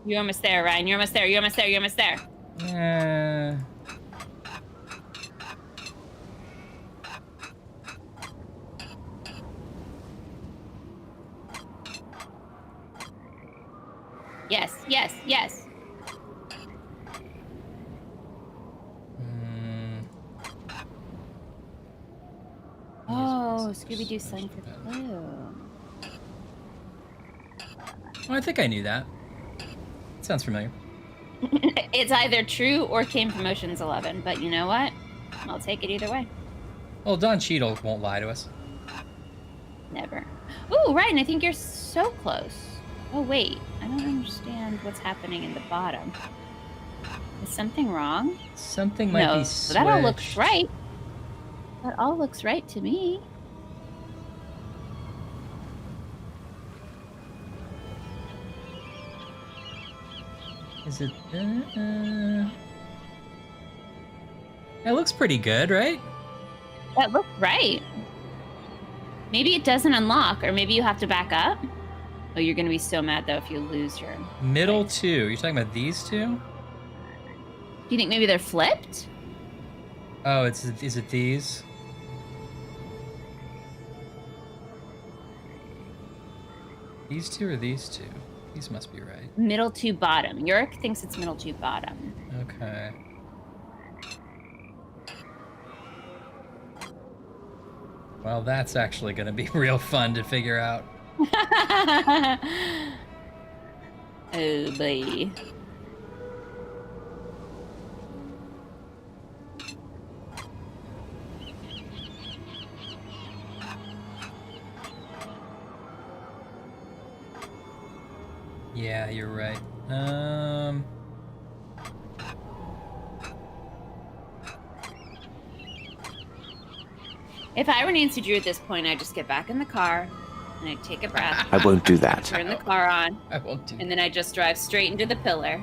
You're almost there, Ryan. You're almost there. You're almost there. You're almost there. Yes, yes, yes. Oh, Scooby-Doo slang for clue. Well, I think I knew that. Sounds familiar. It's either true or came from Ocean's 11, but you know what? I'll take it either way. Well, Don Cheadle won't lie to us. Never. Ooh, Ryan, I think you're so close. Oh, wait. I don't understand what's happening in the bottom. Is something wrong? Something might be switched. That all looks right. That all looks right to me. Is it? It looks pretty good, right? That looks right. Maybe it doesn't unlock, or maybe you have to back up. Oh, you're gonna be so mad though if you lose your middle two. You're talking about these two? Do you think maybe they're flipped? Oh, is it these? These two or these two? These must be right. Middle two bottom. Yorick thinks it's middle two bottom. Okay. Well, that's actually going to be real fun to figure out. Oh, boy. Yeah, you're right. If I were Nancy Drew at this point, I'd just get back in the car and I'd take a breath. I won't do that. Turn the car on. I won't do And then I'd just drive straight into the pillar.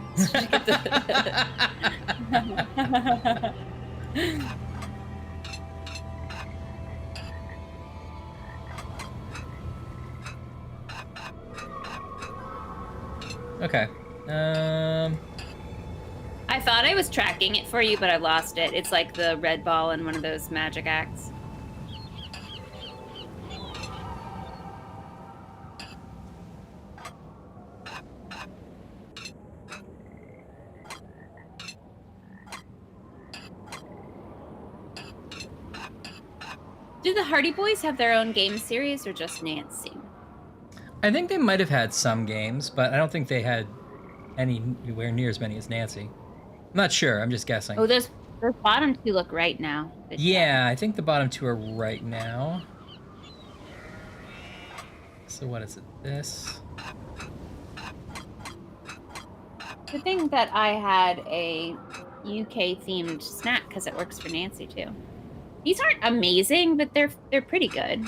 Okay. I thought I was tracking it for you, but I lost it. It's like the red ball in one of those magic acts. Do the Hardy Boys have their own game series or just Nancy? I think they might have had some games, but I don't think they had anywhere near as many as Nancy. I'm not sure. I'm just guessing. Oh, those bottom two look right now. Yeah, I think the bottom two are right now. So what is it? This? Good thing that I had a UK-themed snack because it works for Nancy too. These aren't amazing, but they're pretty good.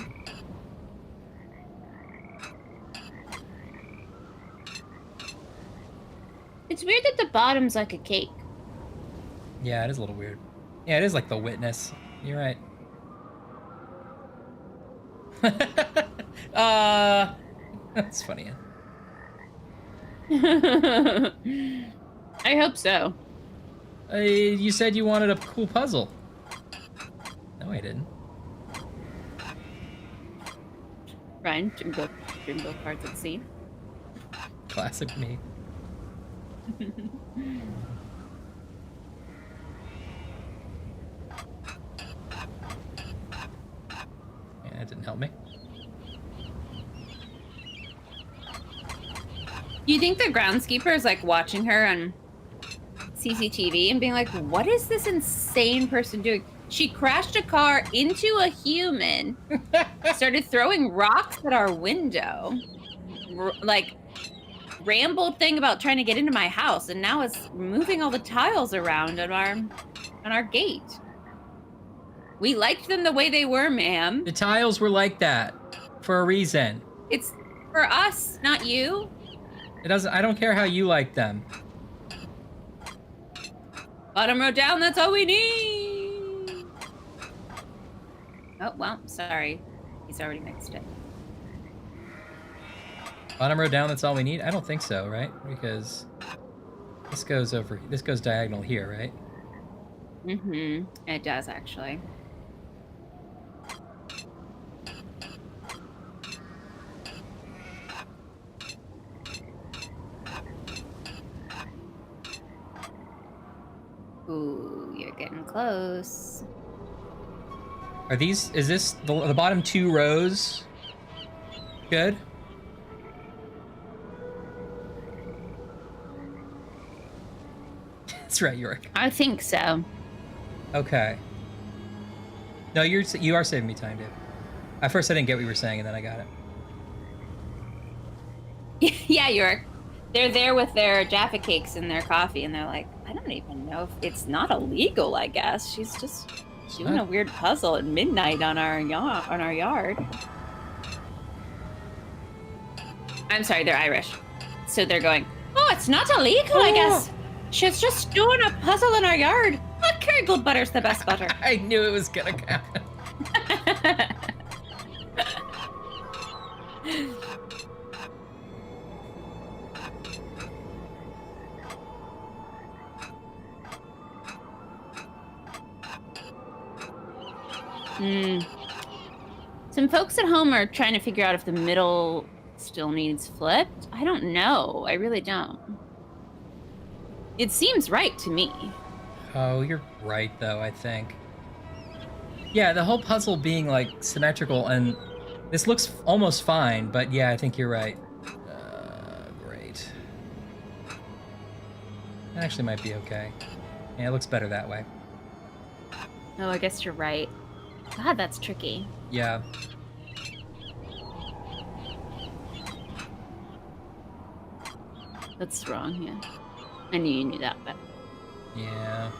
It's weird that the bottom's like a cake. Yeah, it is a little weird. Yeah, it is like The Witness. You're right. That's funny. I hope so. You said you wanted a cool puzzle. No, I didn't. Ryan, Jimbo cards at sea. Classic me. Yeah, it didn't help me. You think the groundskeeper is like watching her on CCTV and being like, what is this insane person doing? She crashed a car into a human, started throwing rocks at our window, like rambled thing about trying to get into my house, and now is moving all the tiles around on our gate. We liked them the way they were, ma'am. The tiles were like that for a reason. It's for us, not you. It doesn't. I don't care how you like them. Bottom row down. That's all we need. Oh well, sorry. He's already mixed it. Bottom row down. That's all we need. I don't think so, right? Because this goes over. This goes diagonal here, right? Mm-hmm. It does actually. Ooh, you're getting close. Are these? Is this the bottom 2 rows? Good. That's right, York. I think so. Okay. No, you are saving me time, dude. At first, I didn't get what you were saying, and then I got it. Yeah, York. They're there with their Jaffa cakes and their coffee, and they're like, I don't even know if it's not illegal. I guess she's just doing a weird puzzle at midnight on our yard. I'm sorry, they're Irish, so they're going. Oh, it's not illegal, I guess. She's just doing a puzzle in our yard. Oh, Kerrygold butter's the best butter. I knew it was gonna happen. Some folks at home are trying to figure out if the middle still needs flipped. I don't know. I really don't. It seems right to me. Oh, you're right, though, I think. Yeah, the whole puzzle being, like, symmetrical, and this looks almost fine, but yeah, I think you're right. Great. That actually might be okay. Yeah, it looks better that way. Oh, I guess you're right. God, that's tricky. Yeah. That's wrong, yeah. I knew you knew that, but... Yeah.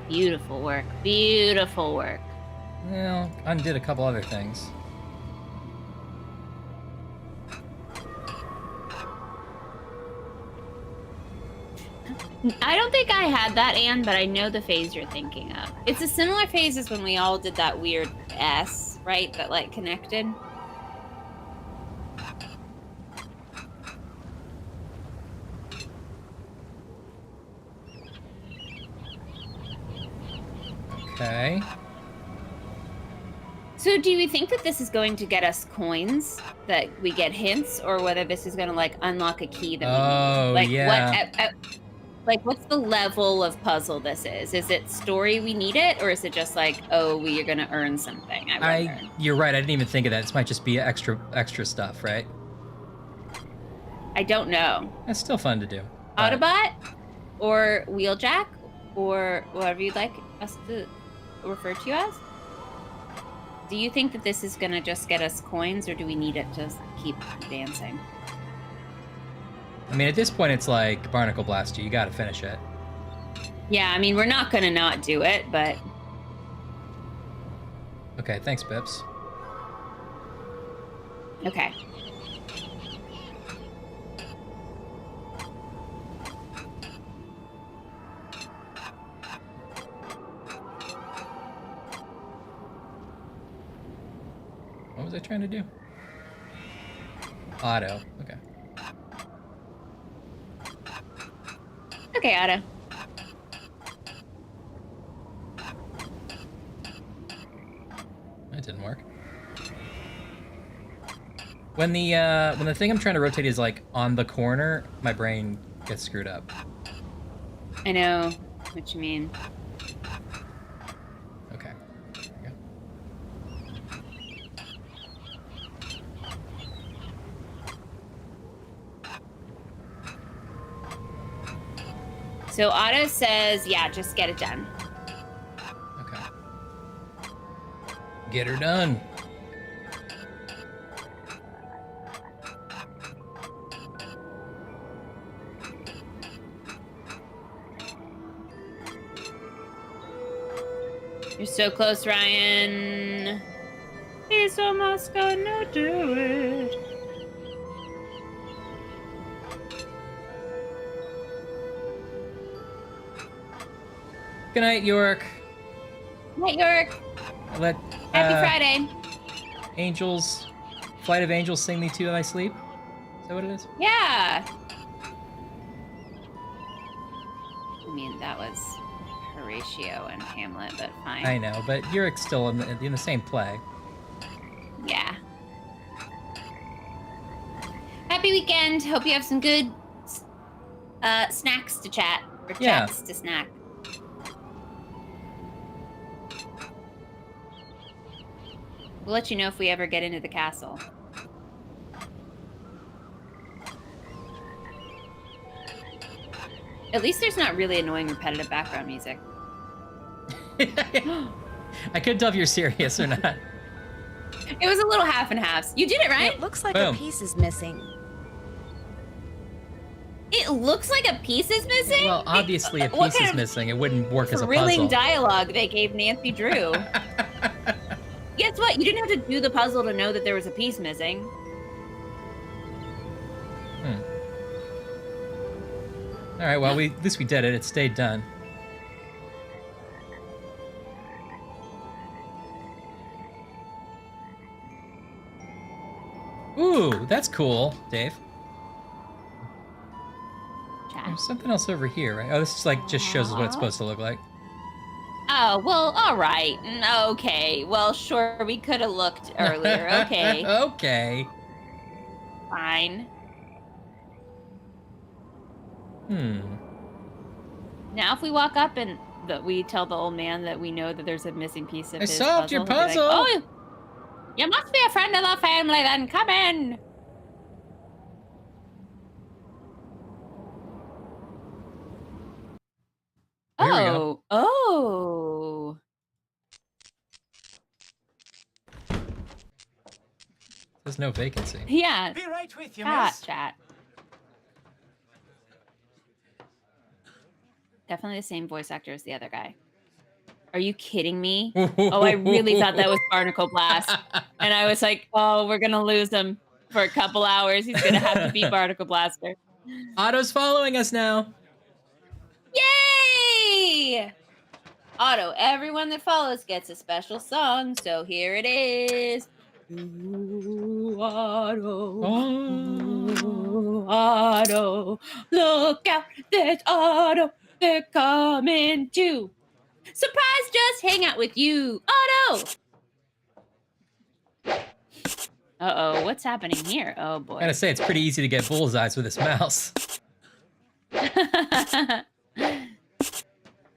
Beautiful work. Beautiful work. Well, undid a couple other things. I don't think I had that, Anne, but I know the phase you're thinking of. It's a similar phase as when we all did that weird S, right? That, like, connected. Okay. So do you think that this is going to get us coins, that we get hints, or whether this is going to, like, unlock a key that we need? Like, yeah. Like, what's the level of puzzle this is? Is it story we need it, or is it just like, oh, we are going to earn something? You're right. I didn't even think of that. This might just be extra stuff, right? I don't know. That's still fun to do. Autobot, or Wheeljack, or whatever you'd like us to refer to you as. Do you think that this is going to just get us coins, or do we need it to keep advancing? I mean, at this point, it's like Barnacle Blast you. You gotta finish it. Yeah, I mean, we're not gonna not do it, but... Okay, thanks, Bips. Okay. What was I trying to do? Auto. Okay. Okay, Otto. That didn't work. When the thing I'm trying to rotate is like on the corner, my brain gets screwed up. I know what you mean. Okay. There we go. So Otto says, yeah, just get it done. Okay. Get her done. You're so close, Ryan. He's almost gonna do it. Good night, York. Night, York. Happy Friday. Angels, Flight of Angels, sing me to my sleep. Is that what it is? Yeah. I mean, that was Horatio and Hamlet, but fine. I know, but Yurik's still in the same play. Yeah. Happy weekend. Hope you have some good snacks to chat, or chats to snack. We'll let you know if we ever get into the castle. At least there's not really annoying repetitive background music. I couldn't tell if you're serious or not. It was a little half and half. You did it, right? It looks like a piece is missing. It looks like a piece is missing? Well, obviously a piece is missing. It wouldn't work as a puzzle. Thrilling dialogue they gave Nancy Drew. Guess what? You didn't have to do the puzzle to know that there was a piece missing. All right, well, at least we did it. It stayed done. Ooh, that's cool, Dave. There's something else over here, right? Oh, this is like just shows us what it's supposed to look like. Oh, well, all right. Okay. Well, sure, we could have looked earlier. Okay. Okay. Fine. Now, if we walk up and we tell the old man that we know that there's a missing piece of his puzzle. I solved your puzzle! Like, oh, you must be a friend of the family then. Come in. Oh. There's no vacancy. Yeah. Be right with you, miss. Chat. Definitely the same voice actor as the other guy. Are you kidding me? Oh, I really thought that was Barnacle Blast. And I was like, oh, we're going to lose him for a couple hours. He's going to have to be Barnacle Blaster. Otto's following us now. Yay! Otto, everyone that follows gets a special song. So here it is. Ooh, Otto. Ooh, Otto. Look out, there's Otto. They're coming too. Surprise, just hang out with you, Otto. Uh-oh, what's happening here? Oh, boy. I gotta say, it's pretty easy to get bullseyes with this mouse.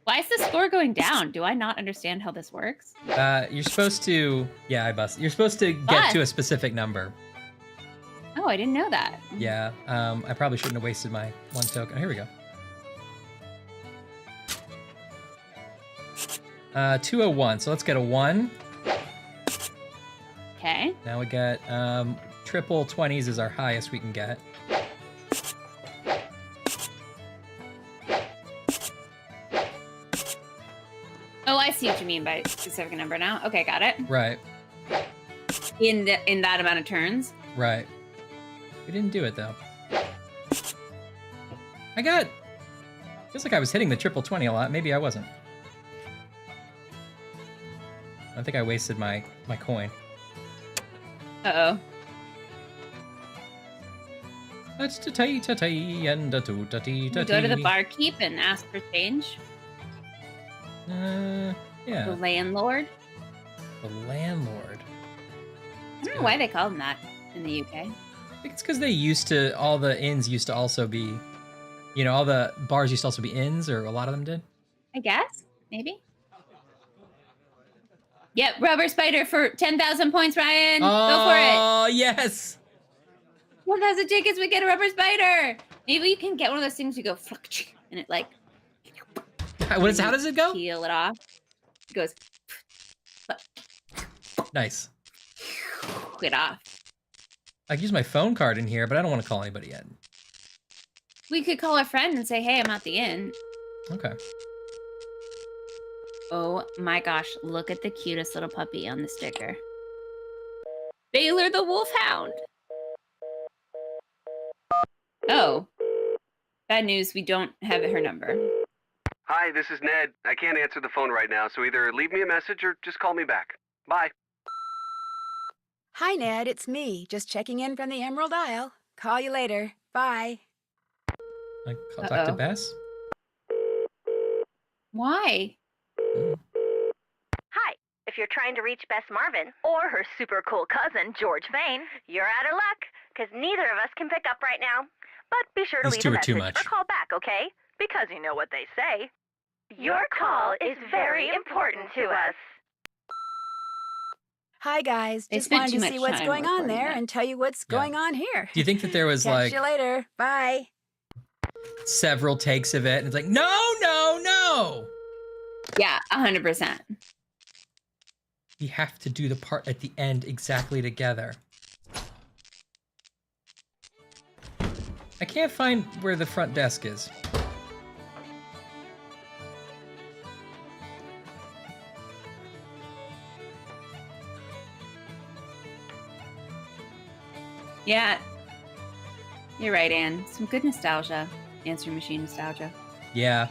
Why is the score going down? Do I not understand how this works? You're supposed to... Yeah, I busted. You're supposed to get to a specific number. Oh, I didn't know that. Yeah, I probably shouldn't have wasted my one token. Here we go. 201, so let's get a 1. Okay. Now we got triple 20s is our highest we can get. Oh, I see what you mean by specific number now. Okay, got it. Right. In that amount of turns. Right. We didn't do it though. Feels like I was hitting the triple 20 a lot. Maybe I wasn't. I think I wasted my coin. Uh-oh. Go to the barkeep and ask for change. Yeah. The landlord. The landlord. I don't know why they call him that in the UK. I think it's because all the inns used to also be, all the bars used to also be inns, or a lot of them did. I guess, maybe. Yep, rubber spider for 10,000 points, Ryan. Go for it. Oh, yes. 1,000 tickets, we get a rubber spider. Maybe you can get one of those things you go, and it like How does it go? Peel it off. It goes. Nice. It off. I could use my phone card in here, but I don't want to call anybody yet. We could call a friend and say, hey, I'm at the inn. Okay. Oh my gosh, look at the cutest little puppy on the sticker. Baylor the Wolfhound. Oh. Bad news, we don't have her number. Hi, this is Ned. I can't answer the phone right now, so either leave me a message or just call me back. Bye. Hi, Ned. It's me. Just checking in from the Emerald Isle. Call you later. Bye. I'll talk to Bess. Why? Hi. If you're trying to reach Bess Marvin or her super cool cousin, George Vane, you're out of luck, because neither of us can pick up right now. But be sure to These leave two a are message too much. or call back, okay? Because you know what they say. Your call is very important to us. Hi, guys. They Just spent wanted too to see much what's time going on recording there that. and tell you what's going on here. Do you think that there was Catch like you later. Bye. several takes of it and it's like, no, no, no. Yeah, 100%. We have to do the part at the end exactly together. I can't find where the front desk is. Yeah. You're right, Anne. Some good nostalgia. Answering machine nostalgia. Yeah.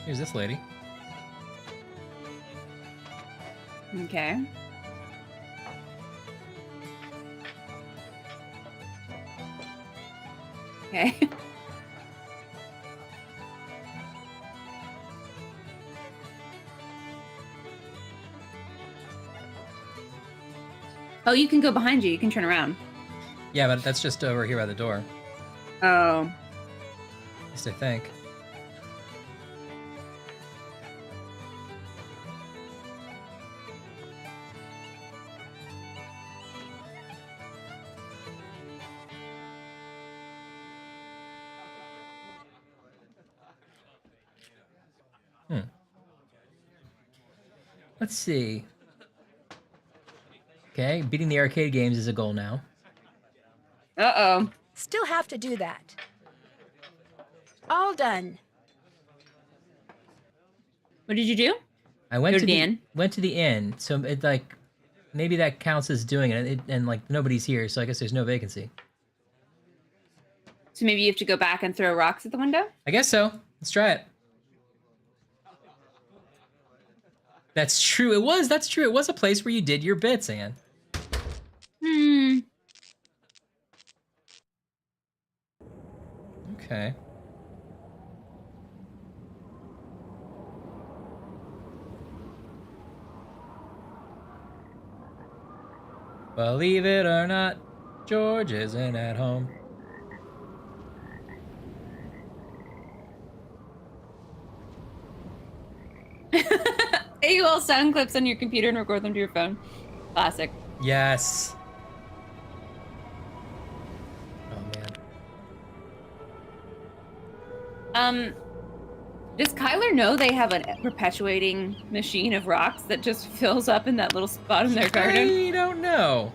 Here's this lady. Okay. Okay. Oh, you can go behind you. You can turn around. Yeah, but that's just over here by the door. Oh. At least I think. Let's see. Okay, beating the arcade games is a goal now. Uh-oh. Still have to do that. All done. What did you do? I went Go to to the inn? Went to the inn, so it like maybe that counts as doing it, and like nobody's here, so I guess there's no vacancy. So maybe you have to go back and throw rocks at the window? I guess so. Let's try it. That's true. That's true. It was a place where you did your bits, Anne. Okay. Believe it or not, George isn't at home. AOL sound clips on your computer and record them to your phone. Classic. Yes. Does Kyler know they have a perpetuating machine of rocks that just fills up in that little spot in their garden? I don't know.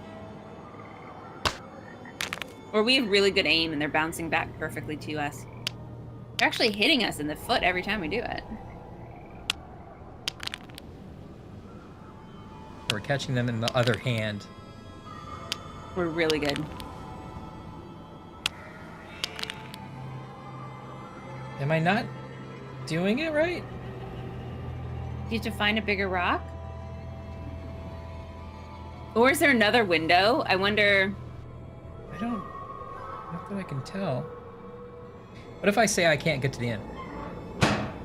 Or we have really good aim and they're bouncing back perfectly to us. They're actually hitting us in the foot every time we do it. We're catching them in the other hand. We're really good. Am I not doing it right? Do you have to find a bigger rock? Or is there another window? I wonder... I don't... Not that I can tell. What if I say I can't get to the end?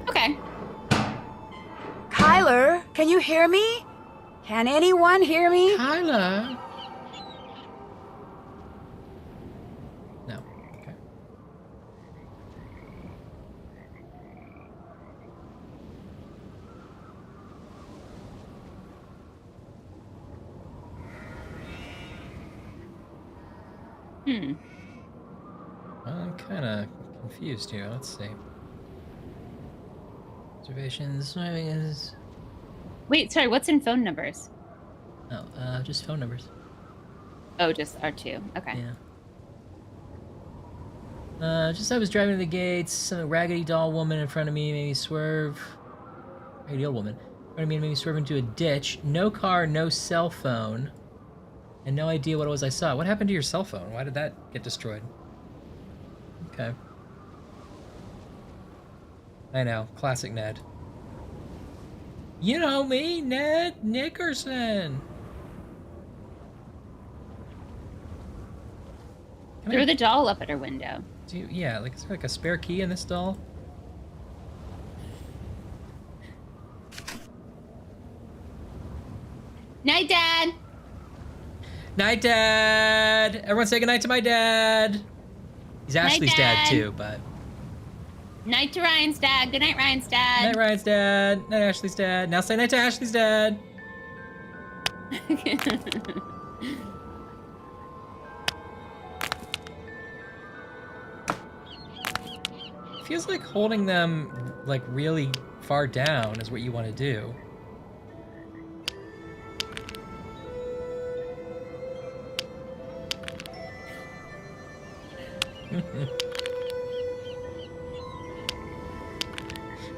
Okay. Kyler, can you hear me? Can anyone hear me? Kyler. No. Okay. I'm kind of confused here. Let's see. Observations. Wait, sorry. What's in phone numbers? Oh, just phone numbers. Oh, just R2. Okay. Yeah. Just as I was driving to the gates, some raggedy doll woman in front of me made me swerve. Raggedy old woman in front of me made me swerve into a ditch. No car, no cell phone, and no idea what it was I saw. What happened to your cell phone? Why did that get destroyed? Okay. I know, classic Ned. You know me, Ned Nickerson. Throw the doll up at her window. Yeah, like is there like a spare key in this doll? Night, Dad. Night, Dad. Everyone say goodnight to my dad. He's Ashley's dad too, but. Night to Ryan's dad. Good night, Ryan's dad. Night, Ryan's dad. Night, Ashley's dad. Now say night to Ashley's dad. Feels like holding them like really far down is what you want to do.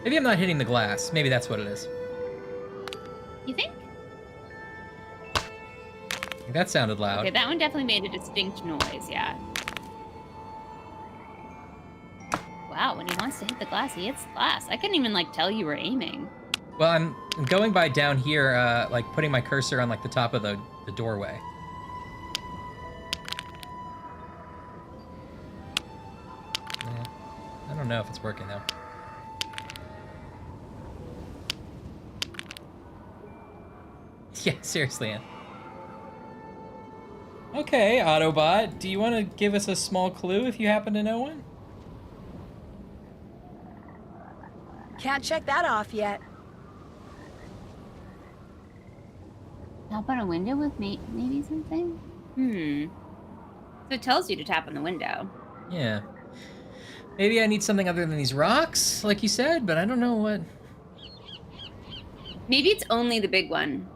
Maybe I'm not hitting the glass. Maybe that's what it is. You think? That sounded loud. Okay, that one definitely made a distinct noise, yeah. Wow, when he wants to hit the glass, he hits the glass. I couldn't even, like, tell you were aiming. Well, I'm going by down here, like, putting my cursor on, like, the top of the doorway. Yeah, I don't know if it's working, though. Yeah, seriously, Ann. Okay, Autobot, do you want to give us a small clue if you happen to know one? Can't check that off yet. Tap on a window with maybe something? So it tells you to tap on the window. Yeah. Maybe I need something other than these rocks, like you said, but I don't know what. Maybe it's only the big one.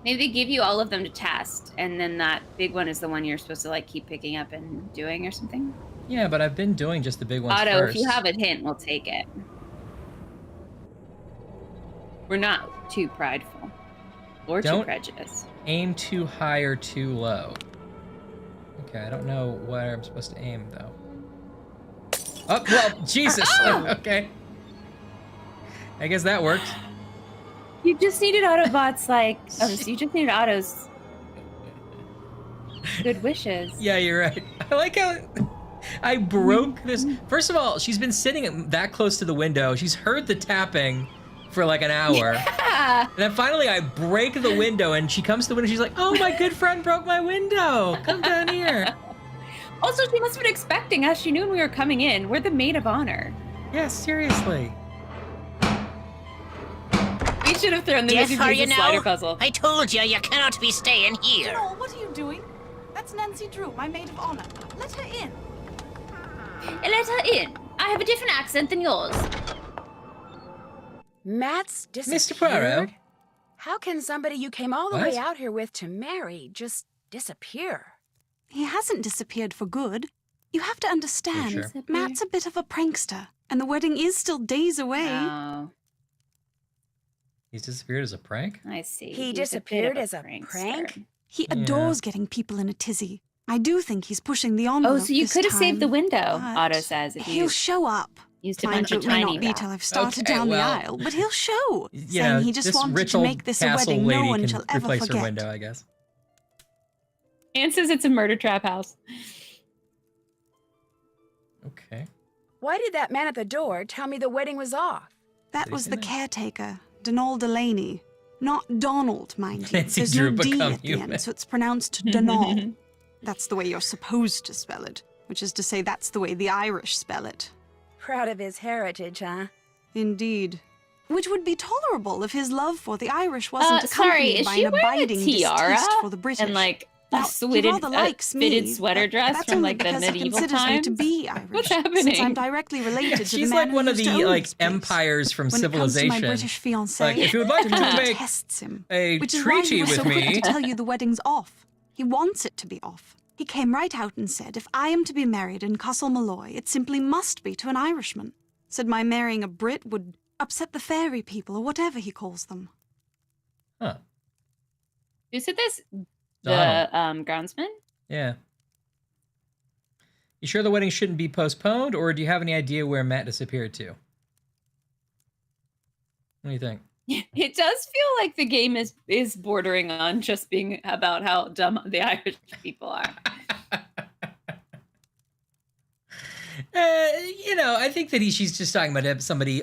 Maybe they give you all of them to test, and then that big one is the one you're supposed to like keep picking up and doing or something. Yeah, but I've been doing just the big ones Otto, first. if you have a hint, we'll take it. We're not too prideful or too prejudiced. Aim too high or too low. Okay, I don't know where I'm supposed to aim though. Oh, well, Jesus. Okay. I guess that worked. You just needed Autobots like, so you just needed Otto's good wishes. Yeah, you're right. I like how I broke this. First of all, she's been sitting that close to the window. She's heard the tapping for like an hour. Yeah. And then finally I break the window and she comes to the window. She's like, oh, my good friend broke my window. Come down here. Also, she must have been expecting us. She knew when we were coming in. We're the maid of honor. Yeah, seriously. We should have thrown the Death Missing for you Pieces slider now? puzzle. I told you, you cannot be staying here. Joel, what are you doing? That's Nancy Drew, my maid of honor. Let her in. Let her in. I have a different accent than yours. Matt's disappeared? Mr. Poirot. How can somebody you came all the What? way out here with to marry just disappear? He hasn't disappeared for good. You have to understand, You sure? Matt's a bit of a prankster, and the wedding is still days away. Oh. He's disappeared as a prank? I see. He disappeared as a prank? He Yeah. adores getting people in a tizzy. I do think he's pushing the envelope. Oh, so you this could have saved the time, window, but Otto says. If He'll you show up. used a Fine, bunch of it may tiny not be rats. till I've started Okay, down well, the aisle, but he'll show. You saying know, he just this wanted rich to old make this a castle wedding no lady one can shall ever replace forget. her window, I guess. Anne says it's a murder trap house. Okay. Why did that man at the door tell me the wedding was off? That was the caretaker, Donald Delaney. Not Donald, mind you. Nancy There's Drew no D become at the human. end, so it's pronounced Donald. That's the way you're supposed to spell it, which is to say that's the way the Irish spell it. Proud of his heritage, huh? Indeed. Which would be tolerable if his love for the Irish wasn't Sorry, accompanied is by she an wearing a abiding tiara distaste for the British. and like He rather likes fitted sweater dress from like the medieval times. To be Irish, What's happening? Since I'm directly related to the She's man like one who of used to the own like this place. empires from When it comes to civilization. my British fiancé, Like, if you would like to make tests him, a which is why he treaty was with so quick me. to tell you the wedding's off. He wants it to be off. He came right out and said, if I am to be married in Castle Malloy, it simply must be to an Irishman. Said my marrying a Brit would upset the fairy people, or whatever he calls them. Huh. Who said this? Donald. The groundsman? Yeah. You sure the wedding shouldn't be postponed, or do you have any idea where Matt disappeared to? What do you think? It does feel like the game is bordering on just being about how dumb the Irish people are. I think that she's just talking about somebody,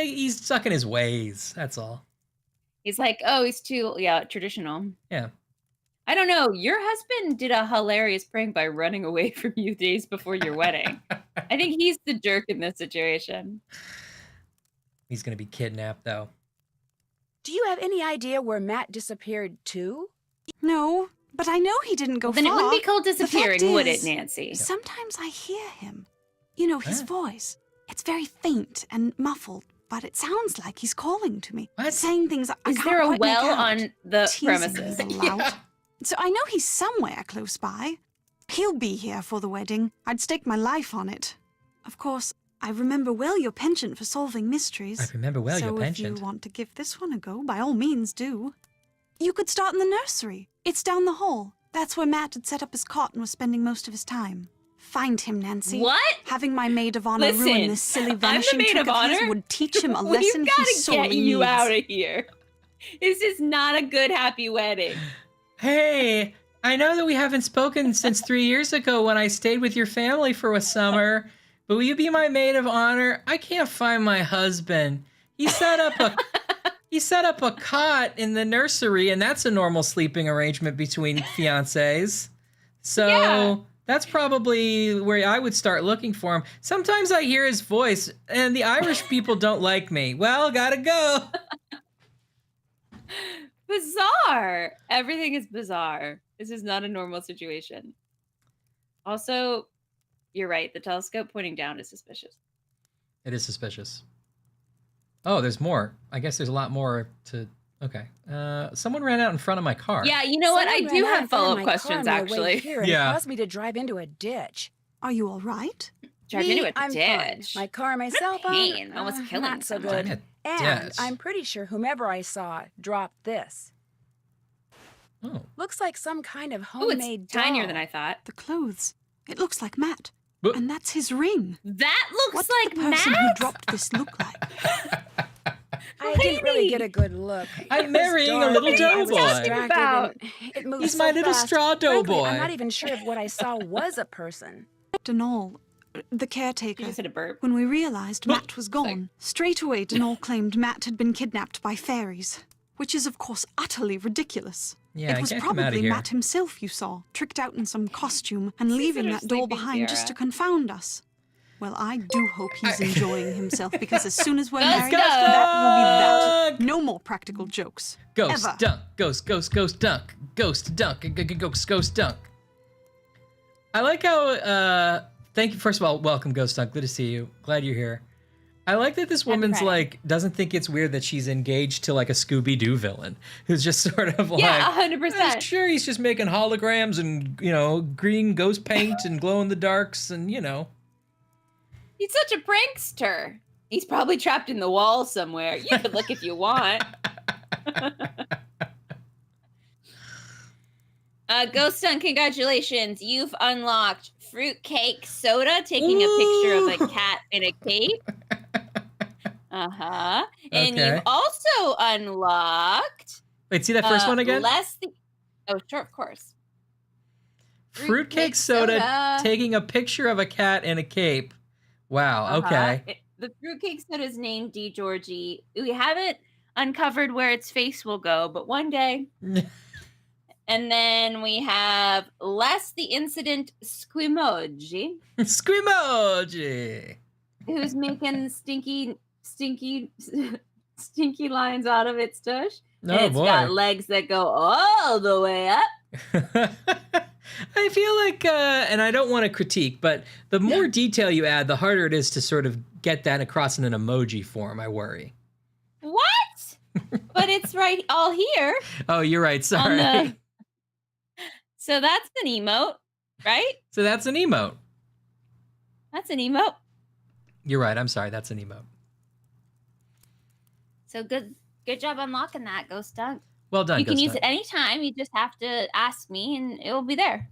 he's stuck in his ways. That's all. He's like, oh, he's too, traditional. Yeah. I don't know. Your husband did a hilarious prank by running away from you days before your wedding. I think he's the jerk in this situation. He's going to be kidnapped, though. Do you have any idea where Matt disappeared to? No, but I know he didn't go far. Then it wouldn't be called disappearing, would it, is, Nancy? Sometimes I hear him. You know, his voice. It's very faint and muffled, but it sounds like he's calling to me. Saying things I Is can't there a quite make well out. on the Teasing premises? me a little loud. So I know he's somewhere close by. He'll be here for the wedding. I'd stake my life on it. Of course, I remember well your penchant for solving mysteries. I remember well your So penchant. if you want to give this one a go, by all means do. You could start in the nursery. It's down the hall. That's where Matt had set up his cot and was spending most of his time. Find him, Nancy. What? Having my maid of honor Listen, ruin this silly I'm the vanishing maid trick of of his honor? would teach him a lesson We've he got to sorely get you needs. out of here. This is not a good, happy wedding. Hey, I know that we haven't spoken since 3 years ago when I stayed with your family for a summer, but will you be my maid of honor? I can't find my husband. He set up a cot in the nursery, and that's a normal sleeping arrangement between fiancés. So that's probably where I would start looking for him. Sometimes I hear his voice, and the Irish people don't like me. Well, gotta go. Bizarre. Everything is bizarre. This is not a normal situation. Also, you're right. The telescope pointing down is suspicious. It is suspicious. Oh, there's more. I guess there's a lot more to... Okay. Someone ran out in front of my car. Yeah, you know what? I do have follow-up questions, actually. Yeah. Caused me to drive into a ditch. Are you all right? Drive into a I'm ditch. Fine. My car myself, pain. Almost killing not so someone. good. And Ditch. I'm pretty sure whomever I saw dropped this. Oh. Looks like some kind of Oh, it's homemade tinier doll. than I thought. The clothes. It looks like Matt. But- And that's his ring. That looks What's like the person Matt? who dropped this look like? I didn't really get a good look. I'm It was marrying a dark little and I was doughboy. distracted About? and It moved He's so my little fast. straw Frankly, doughboy. I'm not even sure if what I saw was a person. Denal, the caretaker, You just hit a burp. when we realized Matt was gone, straight away Denal claimed Matt had been kidnapped by fairies, which is of course utterly ridiculous. Yeah, it was get him outta probably here. Matt himself you saw, tricked out in some costume and leaving her that doll sleeping behind just tiara. to confound us. Well, I do hope he's enjoying himself because as soon as we're married, Ghost that will be dunk! that. No more practical jokes. Ghost Ever. dunk. Ghost dunk. Ghost dunk. Ghost dunk. I like how, thank you. First of all, welcome, Ghost Dunk. Good to see you. Glad you're here. I like that this woman's Friday. like, doesn't think it's weird that she's engaged to like a Scooby-Doo villain who's just sort of like, Yeah, 100%. Sure, he's just making holograms and, green ghost paint and glow in the darks and, He's such a prankster. He's probably trapped in the wall somewhere. You could look if you want. Ghost Dunk, congratulations. You've unlocked fruitcake soda, taking a picture of a cat in a cape. Uh-huh. And Okay. you've also unlocked... Wait, see that first one again? Oh, sure, of course. Fruitcake soda taking a picture of a cat in a cape. Wow, okay. The fruitcake soda is named D. Georgie. We haven't uncovered where its face will go, but one day. And then we have Les the Incident Squimoji. Squimoji! Who's making stinky lines out of its tush. Oh, And it's boy. got legs that go all the way up. I feel like, and I don't want to critique, but the more detail you add, the harder it is to sort of get that across in an emoji form, I worry. What? But it's right all here. Oh, you're right. Sorry. So that's an emote, right? So that's an emote. That's an emote. You're right. I'm sorry. That's an emote. So good job unlocking that, Ghost Dunk. Well done, You can Ghost use Dunk. it anytime. You just have to ask me, and it will be there.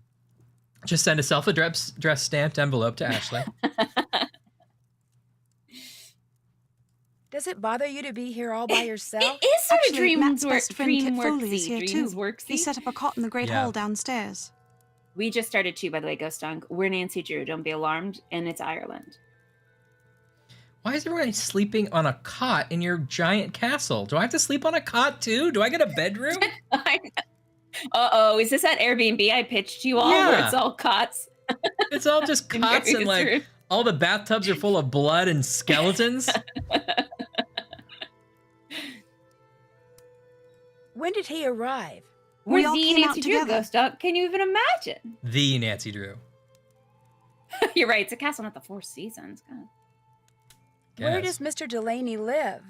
Just send a self-addressed stamped envelope to Ashley. Does it bother you to be here all by yourself? It is sort of Actually, Matt's best friend Kit DreamWorksy. Foley is here too. He set up a cot in the Great Hall downstairs. We just started too, by the way, Ghost Dunk. We're Nancy Drew. Don't be alarmed. And it's Ireland. Why is everyone sleeping on a cot in your giant castle? Do I have to sleep on a cot too? Do I get a bedroom? Uh-oh, is this that Airbnb I pitched you all where it's all cots? It's all just cots and like all the bathtubs are full of blood and skeletons. When did he arrive? We're the Nancy Drew, Ghost Dunk. Can you even imagine? The Nancy Drew. You're right, it's a castle, not the Four Seasons. God. Where does Mr. Delaney live?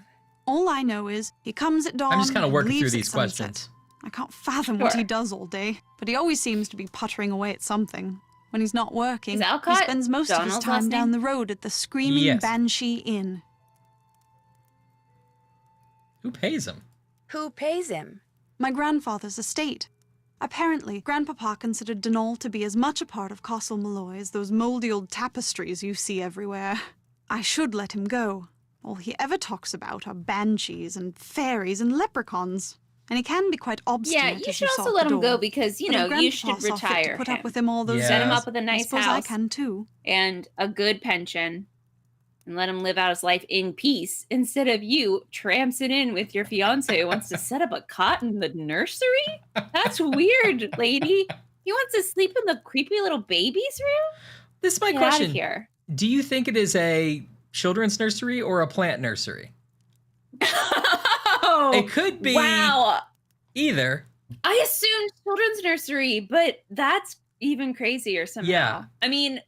All I know is he comes at dawn. I'm just kind of and working through leaves at these sunset. questions. I can't fathom what he does all day, but he always seems to be puttering away at something. When he's not working, Is he Alcott spends most of his Donald's time last down name? the road at the Screaming Yes. Banshee Inn. Who pays him? Who pays him? My grandfather's estate. Apparently, Grandpapa considered Donald to be as much a part of Castle Malloy as those mouldy old tapestries you see everywhere. I should let him go. All he ever talks about are banshees and fairies and leprechauns. And he can be quite obstinate. Yeah, you as should saw also at let the him go door. because, you But if know, you Grandpapa should saw fit to retire put him. up with him all those Set him years, up with a I nice suppose house. I can too. And a good pension. And let him live out his life in peace instead of you trampsing in with your fiance who wants to set up a cot in the nursery? That's weird, lady. He wants to sleep in the creepy little baby's room? This is my Get question. Out of here. Do you think it is a children's nursery or a plant nursery? Oh, It could be wow. either. I assumed children's nursery, but that's even crazier somehow. Yeah. I mean,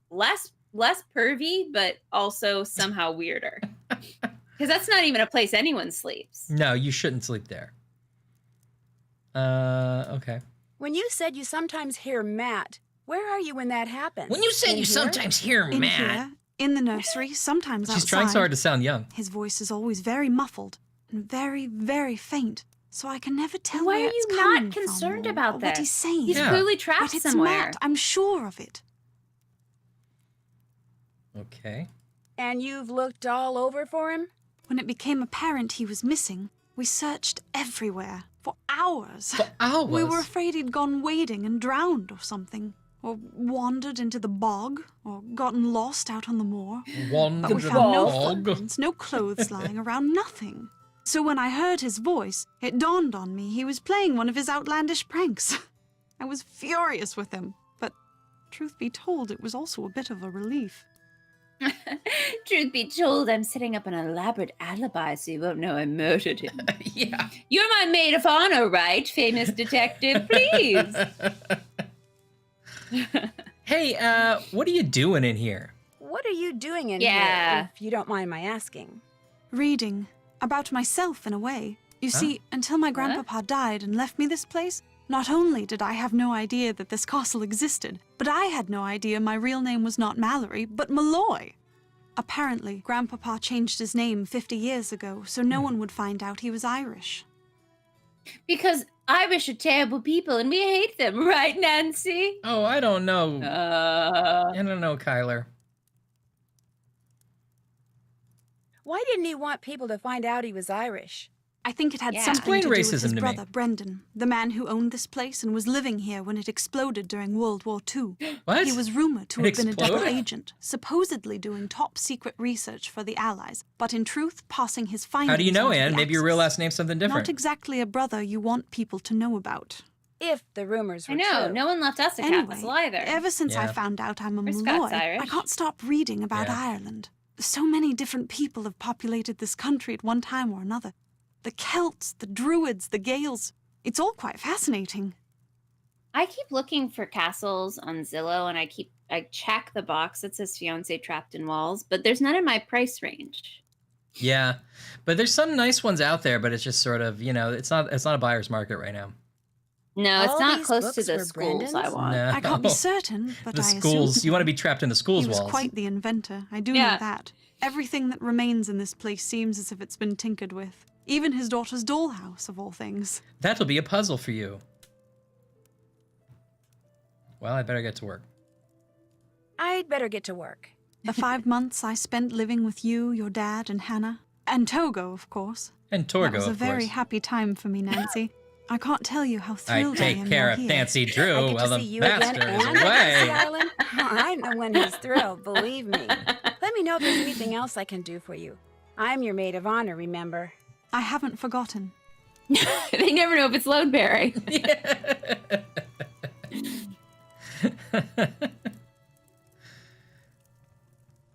less pervy, but also somehow weirder. Because that's not even a place anyone sleeps. No, you shouldn't sleep there. Okay. When you said you sometimes hear Matt, where are you when that happens? When you said In you here? sometimes hear In Matt. here, in the nursery, sometimes She's outside. trying so hard to sound young. His voice is always very muffled and very, very faint, so I can never tell Why where are it's you coming not concerned from about or this? what he's saying. He's clearly trapped but it's somewhere. Matt, I'm sure of it. Okay. And you've looked all over for him? When it became apparent he was missing, we searched everywhere for hours. For hours? We were afraid he'd gone wading and drowned or something, or wandered into the bog, or gotten lost out on the moor. Wandered But we in found the no bog. footprints, no clothes lying around, nothing. So when I heard his voice, it dawned on me he was playing one of his outlandish pranks. I was furious with him, but truth be told, it was also a bit of a relief. Truth be told, I'm setting up an elaborate alibi so you won't know I murdered him. Yeah. You're my maid of honor, right, famous detective? Please. Hey, what are you doing in here? What are you doing in Yeah. here, if you don't mind my asking? Reading. About myself, in a way. You see, until my grandpapa died and left me this place, not only did I have no idea that this castle existed, but I had no idea my real name was not Mallory, but Malloy. Apparently, Grandpapa changed his name 50 years ago, so no one would find out he was Irish. Because Irish are terrible people and we hate them, right, Nancy? Oh, I don't know. I don't know, Kyler. Why didn't he want people to find out he was Irish? I think it had Yeah. something Explain to do with racism his to me. brother, Brendan, the man who owned this place and was living here when it exploded during World War II. What? He was rumored to It have been a double exploded? agent, supposedly doing top secret research for the Allies, but in truth passing his findings How do you know, on to Anne? the Maybe your real Axis. last name's something different. Not exactly a brother you want people to know about. If the rumors were I know, true. no one left us a castle either. Ever since I Yeah. found out I'm a We're Malloy, Scots Irish. I can't stop reading about Yeah. Ireland. So many different people have populated this country at one time or another. The Celts, the Druids, the Gaels. It's all quite fascinating. I keep looking for castles on Zillow, and I check the box that says fiance trapped in walls, but there's none in my price range. Yeah, but there's some nice ones out there, but it's just sort of, it's not a buyer's market right now. No, it's All not these close to books the were schools I Brandon's? want. No. I can't be certain, but The I schools, assume you want to be trapped in the schools he was walls. quite the inventor. I do know that. Everything that remains in this place seems as if it's been tinkered with. Even his daughter's dollhouse, of all things. That'll be a puzzle for you. Well, I better get to work. I'd better get to work. The 5 months I spent living with you, your dad, and Hannah. And Togo, of course. And Torgo, That was a of very course. happy time for me, Nancy. I can't tell you how I thrilled I take am care you're of here. Nancy Drew I get while to the see you again master is and away. Nancy Island. I'm the one who's thrilled, believe me. Let me know if there's anything else I can do for you. I'm your maid of honor, remember? I haven't forgotten. They never know if it's load bearing.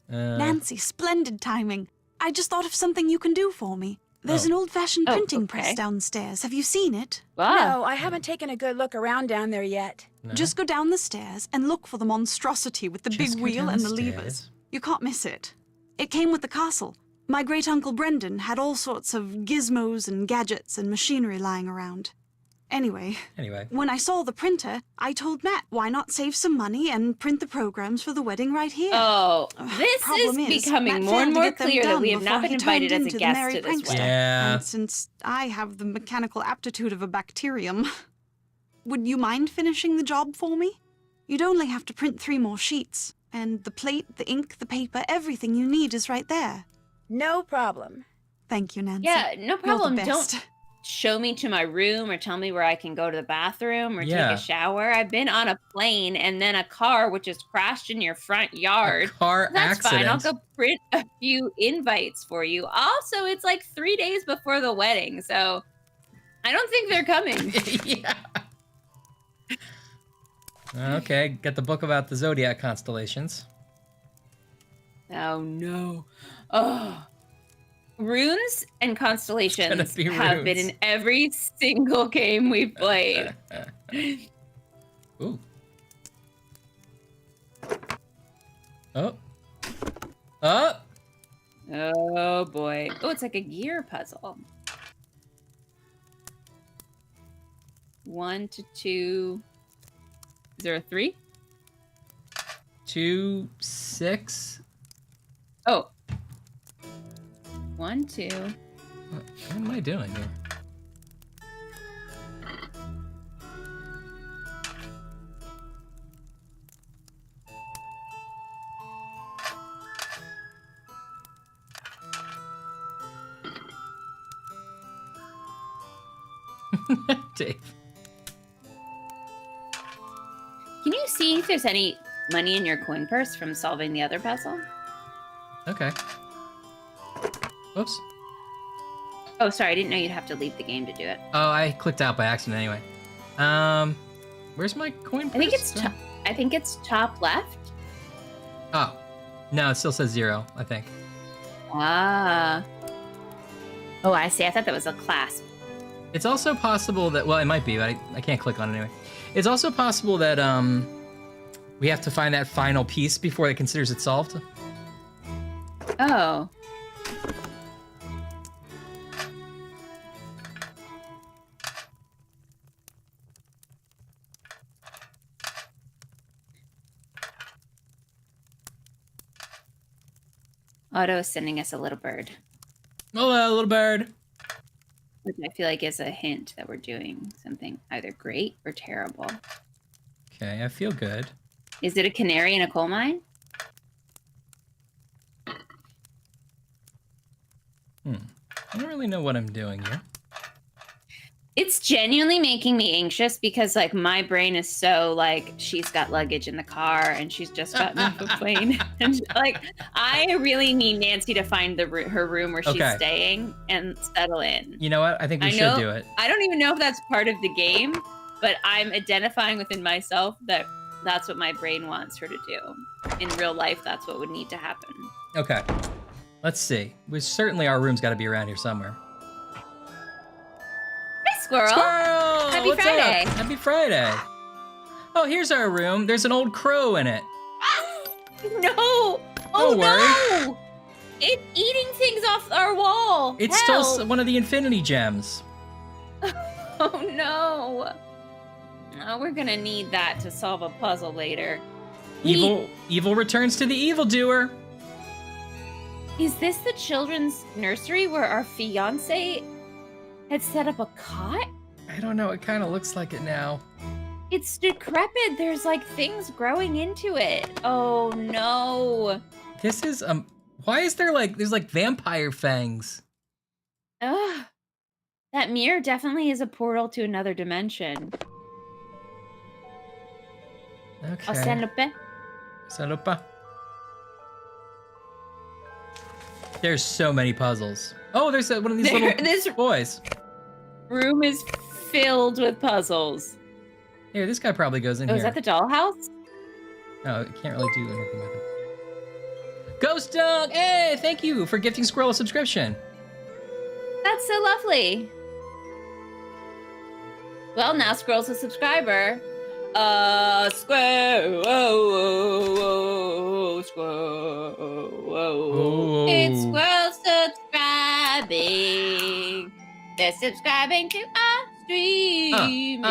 Nancy, splendid timing. I just thought of something you can do for me. There's an old-fashioned printing press downstairs. Have you seen it? No, I haven't taken a good look around down there yet. Just go down the stairs and look for the monstrosity with the Just big go wheel down and the the stairs? levers. You can't miss it. It came with the castle. My great-uncle Brendan had all sorts of gizmos and gadgets and machinery lying around. Anyway, when I saw the printer, I told Matt, why not save some money and print the programs for the wedding right here? Oh, this Problem is becoming Matt more and failed to more get them clear that done we have not before been he turned invited as a into the guest merry to this prankster. wedding. Yeah. And since I have the mechanical aptitude of a bacterium, would you mind finishing the job for me? You'd only have to print 3 more sheets, and the plate, the ink, the paper, everything you need is right there. No problem. Thank you, Nancy. Yeah, no problem. You're the best. Don't show me to my room or tell me where I can go to the bathroom or Yeah. take a shower. I've been on a plane and then a car which just crashed in your front yard. Car That's fine. I'll accident. go print a few invites for you. Also, it's like 3 days before the wedding, so I don't think they're coming. Okay, get the book about the zodiac constellations. Oh no. Oh. Runes and constellations be have been runes. in every single game we've played. Ooh. Oh. Oh. Oh boy. Oh, it's like a gear puzzle. 1 to 2. Is there a 3? 2, 6. Oh. 1, 2. What am I doing here? Dave. Can you see if there's any money in your coin purse from solving the other puzzle? Okay. Whoops. Oh, sorry. I didn't know you'd have to leave the game to do it. Oh, I clicked out by accident anyway. Where's my coin purse? I think it's top left. Oh. No, it still says 0, I think. Ah. Oh, I see. I thought that was a clasp. It's also possible that, well, it might be, but I can't click on it anyway. It's also possible that we have to find that final piece before it considers it solved. Oh. Otto is sending us a little bird. Hello, little bird. Which I feel like is a hint that we're doing something either great or terrible. Okay, I feel good. Is it a canary in a coal mine? I don't really know what I'm doing here. It's genuinely making me anxious because, like, my brain is so, like, she's got luggage in the car and she's just gotten off the plane. And, like, I really need Nancy to find her room where she's staying and settle in. You know what? I think we should do it. I don't even know if that's part of the game, but I'm identifying within myself that that's what my brain wants her to do. In real life, that's what would need to happen. Okay. Let's see. Certainly our room's got to be around here somewhere. Hi, Squirrel. Squirrel! Happy What's Friday. up? Happy Friday. Oh, here's our room. There's an old crow in it. No! Oh Don't worry. no! It's eating things off our wall. It's still one of the Infinity Gems. Oh no! Oh, we're gonna need that to solve a puzzle later. Evil returns to the evildoer. Is this the children's nursery where our fiance had set up a cot? I don't know. It kind of looks like it now. It's decrepit. There's like things growing into it. Oh no. This is why is there's like vampire fangs? Ugh. That mirror definitely is a portal to another dimension. Okay. Salupa. There's so many puzzles. Oh, there's one of these little boys. Room is filled with puzzles. Here, this guy probably goes in here. here. Is that the dollhouse? No, it can't really do anything with him. Ghost Dog! Hey, thank you for gifting Squirrel a subscription. That's so lovely. Well, now Squirrel's a subscriber. Squirrel, Squirrel. It's Squirrel subscribing. They're subscribing to our stream.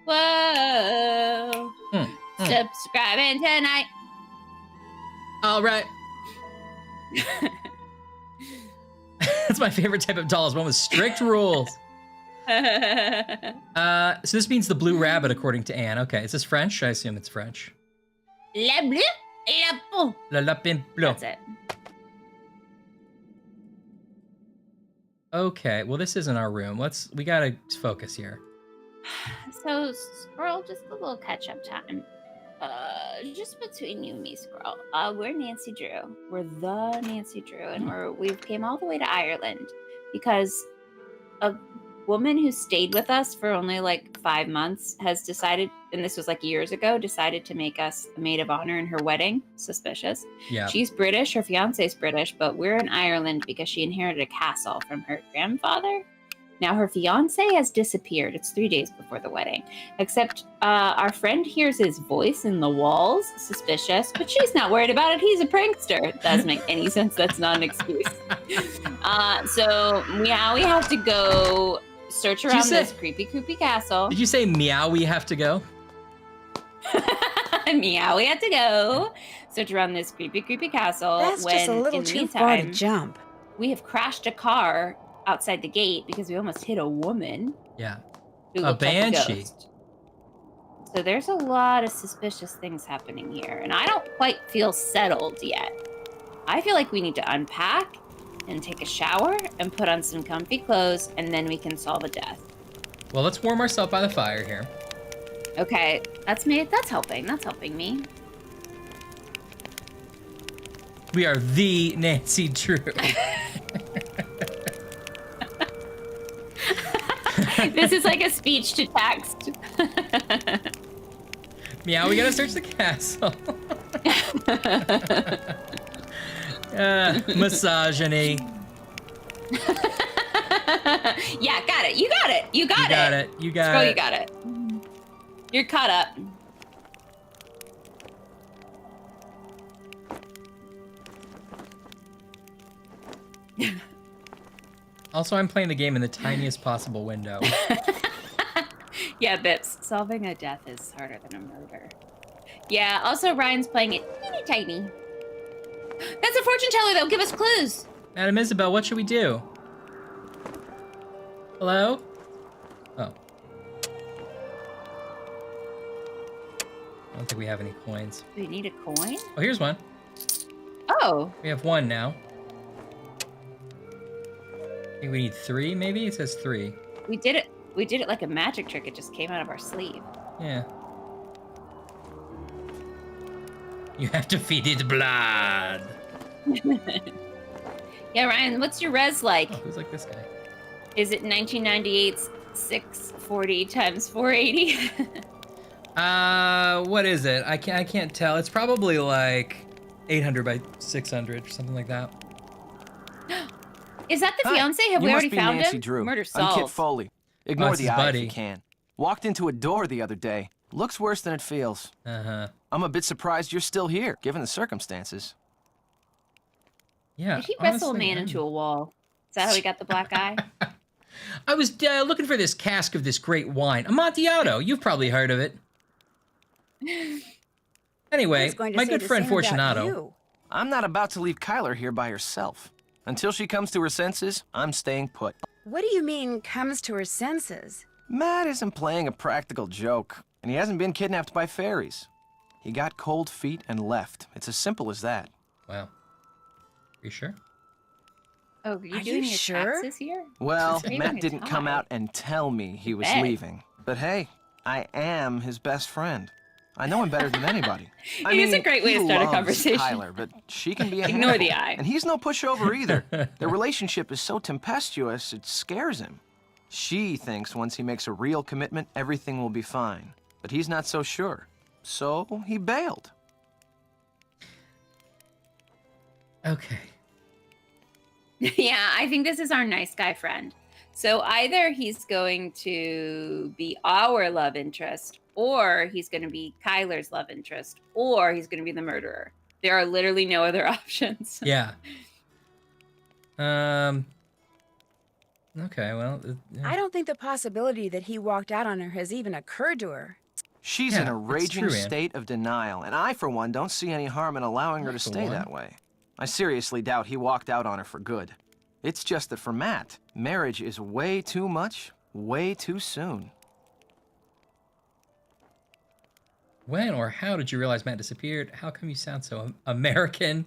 Whoa. Subscribing tonight. All right. That's my favorite type of doll, is one with strict rules. So this means the blue rabbit, according to Anne. Okay, is this French? I assume it's French. Le bleu, la peau. Le lapin bleu. That's it. Okay, well this isn't our room. We gotta focus here. So, Squirrel, just a little catch-up time. Just between you and me, Squirrel. We're Nancy Drew. We're the Nancy Drew, and we came all the way to Ireland because a woman who stayed with us for only like 5 months has decided, and this was like years ago, decided to make us a maid of honor in her wedding. Suspicious. Yeah. She's British, her fiance's British, but we're in Ireland because she inherited a castle from her grandfather. Now her fiance has disappeared. It's 3 days before the wedding. Except our friend hears his voice in the walls. Suspicious, but she's not worried about it. He's a prankster. It doesn't make any sense. That's not an excuse. So now we have to go search around this creepy castle. Did you say meow we have to go? Meow we have to go. Search around this creepy castle. That's just a little too far to jump. We have crashed a car outside the gate because we almost hit a woman. Yeah. A banshee. So there's a lot of suspicious things happening here, and I don't quite feel settled yet. I feel like we need to unpack and take a shower and put on some comfy clothes, and then we can solve a death. Well, let's warm ourselves by the fire here. Okay, that's me. That's helping. That's helping me. We are the Nancy Drew. This is like a speech to text. Meow, we gotta search the castle. Misogyny. Yeah, got it. You got it. You got it. You got Scroll, it. you got it. You're caught up. Also, I'm playing the game in the tiniest possible window. Yeah, Bips. Solving a death is harder than a murder. Yeah, also Ryan's playing it teeny tiny. That's a fortune teller, though. Give us clues. Madam Isabel, what should we do? Hello? Oh. I don't think we have any coins. Do we need a coin? Oh, here's one. Oh. We have one now. I think we need 3, maybe? It says 3. We did it. We did it like a magic trick. It just came out of our sleeve. Yeah. You have to feed it blood. Yeah, Ryan, what's your res like? Oh, who's like this guy? Is it 1998's 640 times 480? What is it? I can't tell. It's probably like 800 by 600 or something like that. Is that the fiance? Have we already found Nancy him? Drew. Murder I'm Kit solved. Foley. Ignore it's the his eye buddy. if you can. Walked into a door the other day. Looks worse than it feels. Uh-huh. I'm a bit surprised you're still here, given the circumstances. Yeah. Did he wrestle a man into a wall? Is that how he got the black eye? I was looking for this cask of this great wine. Amontillado. You've probably heard of it. Anyway, my good friend Fortunato. I'm not about to leave Kyler here by herself. Until she comes to her senses, I'm staying put. What do you mean, comes to her senses? Matt isn't playing a practical joke, and he hasn't been kidnapped by fairies. He got cold feet and left. It's as simple as that. Wow. Are you sure? Oh, are you doing your taxes here? Well, Saving Matt a didn't come tie. out and tell me he was Bet. leaving. But hey, I am his best friend. I know him better than anybody. It is a great way to start a he loves conversation. Kyler, but she can be a Ignore the handful. eye. And he's no pushover either. Their relationship is so tempestuous, it scares him. She thinks once he makes a real commitment, everything will be fine. But he's not so sure. So he bailed. Okay. Yeah, I think this is our nice guy friend. So either he's going to be our love interest, or he's going to be Kyler's love interest, or he's going to be the murderer. There are literally no other options. Yeah. Okay, well. I don't think the possibility that he walked out on her has even occurred to her. She's in a raging state of denial, and I, for one, don't see any harm in allowing her to stay that way. I seriously doubt he walked out on her for good. It's just that for Matt, marriage is way too much, way too soon. When or how did you realize Matt disappeared? How come you sound so American?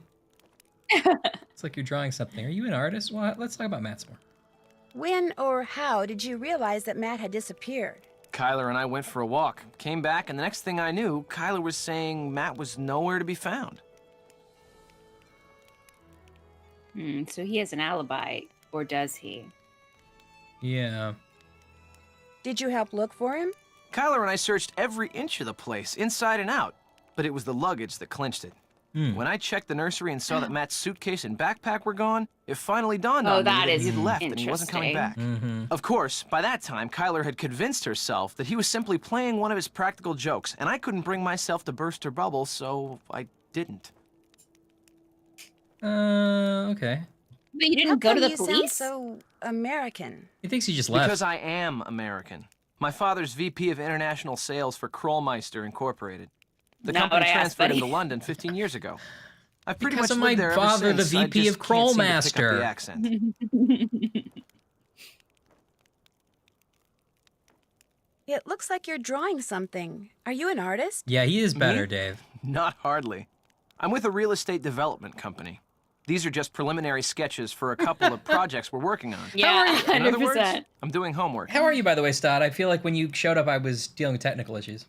It's like you're drawing something. Are you an artist? Well, let's talk about Matt's more. When or how did you realize that Matt had disappeared? Kyler and I went for a walk, came back, and the next thing I knew, Kyler was saying Matt was nowhere to be found. So he has an alibi, or does he? Yeah. Did you help look for him? Kyler and I searched every inch of the place, inside and out, but it was the luggage that clinched it. When I checked the nursery and saw that Matt's suitcase and backpack were gone, it finally dawned on me that he had left and he wasn't coming back. Of course, by that time, Kyler had convinced herself that he was simply playing one of his practical jokes, and I couldn't bring myself to burst her bubble, so I didn't. Okay. But you didn't How go to come the you police? sound so American. He thinks he just left. Because I am American. My father's VP of International Sales for Krollmeister Incorporated. The Not company what I asked, transferred him buddy. to London 15 years ago. I've pretty Because much of my lived there father, ever the since. I VP just of can't seem to pick up Krollmeister. the accent. It looks like you're drawing something. Are you an artist? Yeah, he is better, Me? Dave. Not hardly. I'm with a real estate development company. These are just preliminary sketches for a couple of projects we're working on. Yeah, In other words, 100%. I'm doing homework. How are you, by the way, Stott? I feel like when you showed up, I was dealing with technical issues.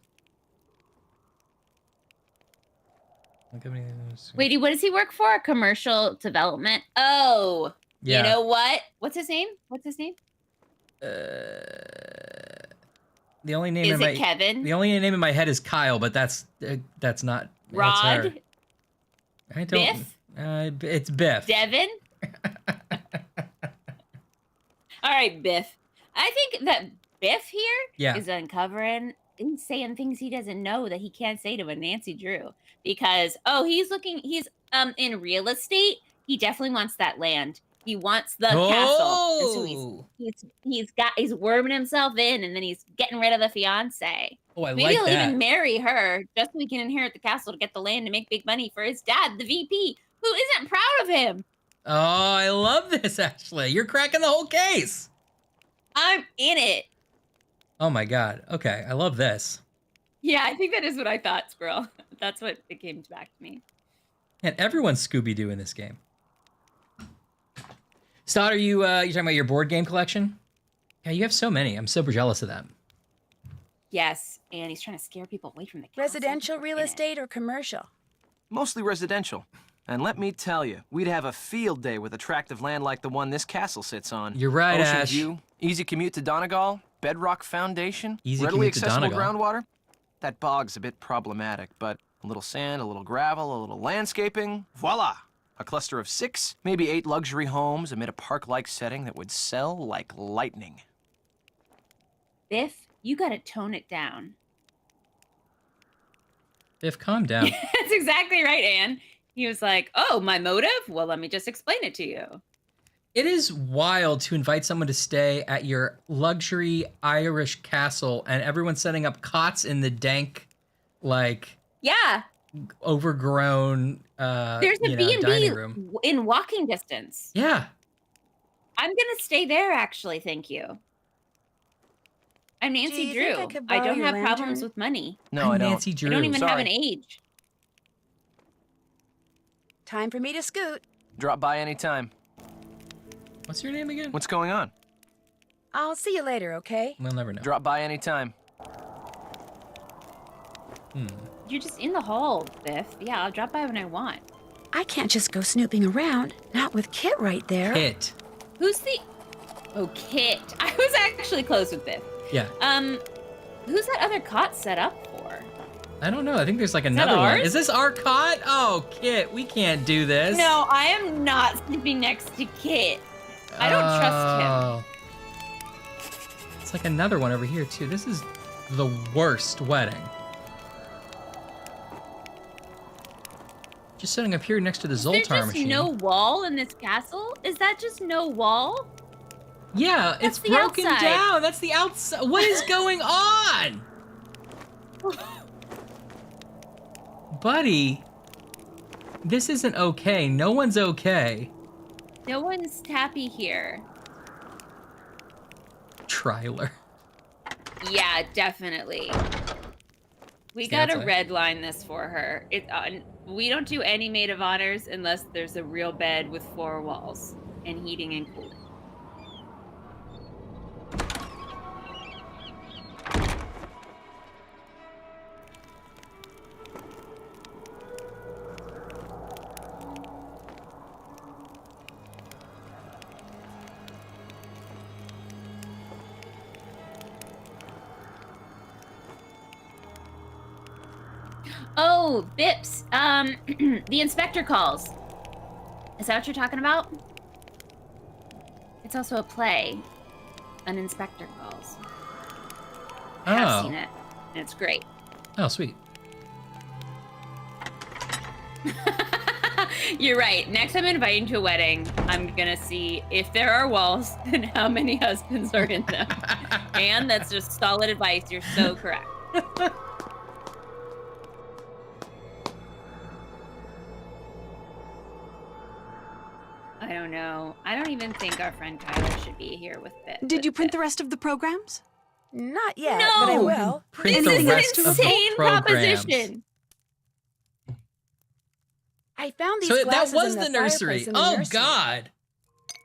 Wait, what does he work for? Commercial development? Oh, Yeah. you know what? What's his name? What's his name? The only name Is in my it Kevin? The only name in my head is Kyle, but that's not. That's her. Rod? I don't. Biff? It's Biff. Devin? All right, Biff. I think that Biff here is Yeah. uncovering and saying things he doesn't know that he can't say to a Nancy Drew. Because, he's in real estate. He definitely wants that land. He wants the castle. And so he's worming himself in, and then he's getting rid of the fiance. Oh, I Maybe like he'll that. even marry her just so he can inherit the castle to get the land and make big money for his dad, the VP, who isn't proud of him. Oh, I love this, Ashley. You're cracking the whole case. I'm in it. Oh my God. Okay, I love this. Yeah, I think that is what I thought, Squirrel. That's what it came back to me. And everyone's Scooby-Doo in this game. Stott, are you talking about your board game collection? Yeah, you have so many. I'm super jealous of that. Yes, and he's trying to scare people away from the castle. Residential real estate or commercial? Mostly residential. And let me tell you, we'd have a field day with attractive land like the one this castle sits on. You're right, Ocean Ash. view, easy commute to Donegal, bedrock foundation, Easy readily commute to accessible Donegal. groundwater. That bog's a bit problematic, but a little sand, a little gravel, a little landscaping, voila! A cluster of 6, maybe 8 luxury homes amid a park-like setting that would sell like lightning. Biff, you gotta tone it down. Biff, calm down. That's exactly right, Anne. He was like, oh, my motive? Well, let me just explain it to you. It is wild to invite someone to stay at your luxury Irish castle and everyone's setting up cots in the dank, like, overgrown there's a B&B dining room. in walking distance. Yeah. I'm gonna stay there, actually, thank you. I'm Nancy Drew. I don't have problems with money. No, I don't. Nancy Drew. I don't even have an age. Time for me to scoot. Drop by anytime. What's your name again? What's going on? I'll see you later, okay? We'll never know. Drop by anytime. You're just in the hall, Biff. Yeah, I'll drop by when I want. I can't just go snooping around. Not with Kit right there. Kit. Who's the... Oh, Kit. I was actually close with Biff. Yeah. Who's that other cot set up for? I don't know. I think there's like another one. Is this our cot? Oh, Kit, we can't do this. No, I am not sleeping next to Kit. I don't trust him. It's like another one over here, too. This is the worst wedding. Just sitting up here next to the Zoltar machine. There's just no wall in this castle? Is that just no wall? Yeah, it's broken down. That's the outside. What is going on? Buddy, this isn't okay. No one's okay. No one's happy here. Triler. Yeah, definitely. We gotta redline this for her. We don't do any maid of honors unless there's a real bed with 4 walls and heating and cooling. Oh, Bips. The inspector calls. Is that what you're talking about? It's also a play. An inspector calls. I have seen it, and it's great. Oh, sweet. You're right. Next time I'm inviting to a wedding, I'm gonna see if there are walls and how many husbands are in them. And that's just solid advice. You're so correct. I don't know. I don't even think our friend Kyler should be here with Bit. Did you print the rest of the programs? Not yet, No! but I will. Print This the is rest an of the insane programs. proposition. I found these So that glasses was in the nursery. fireplace in the Oh, nursery. God.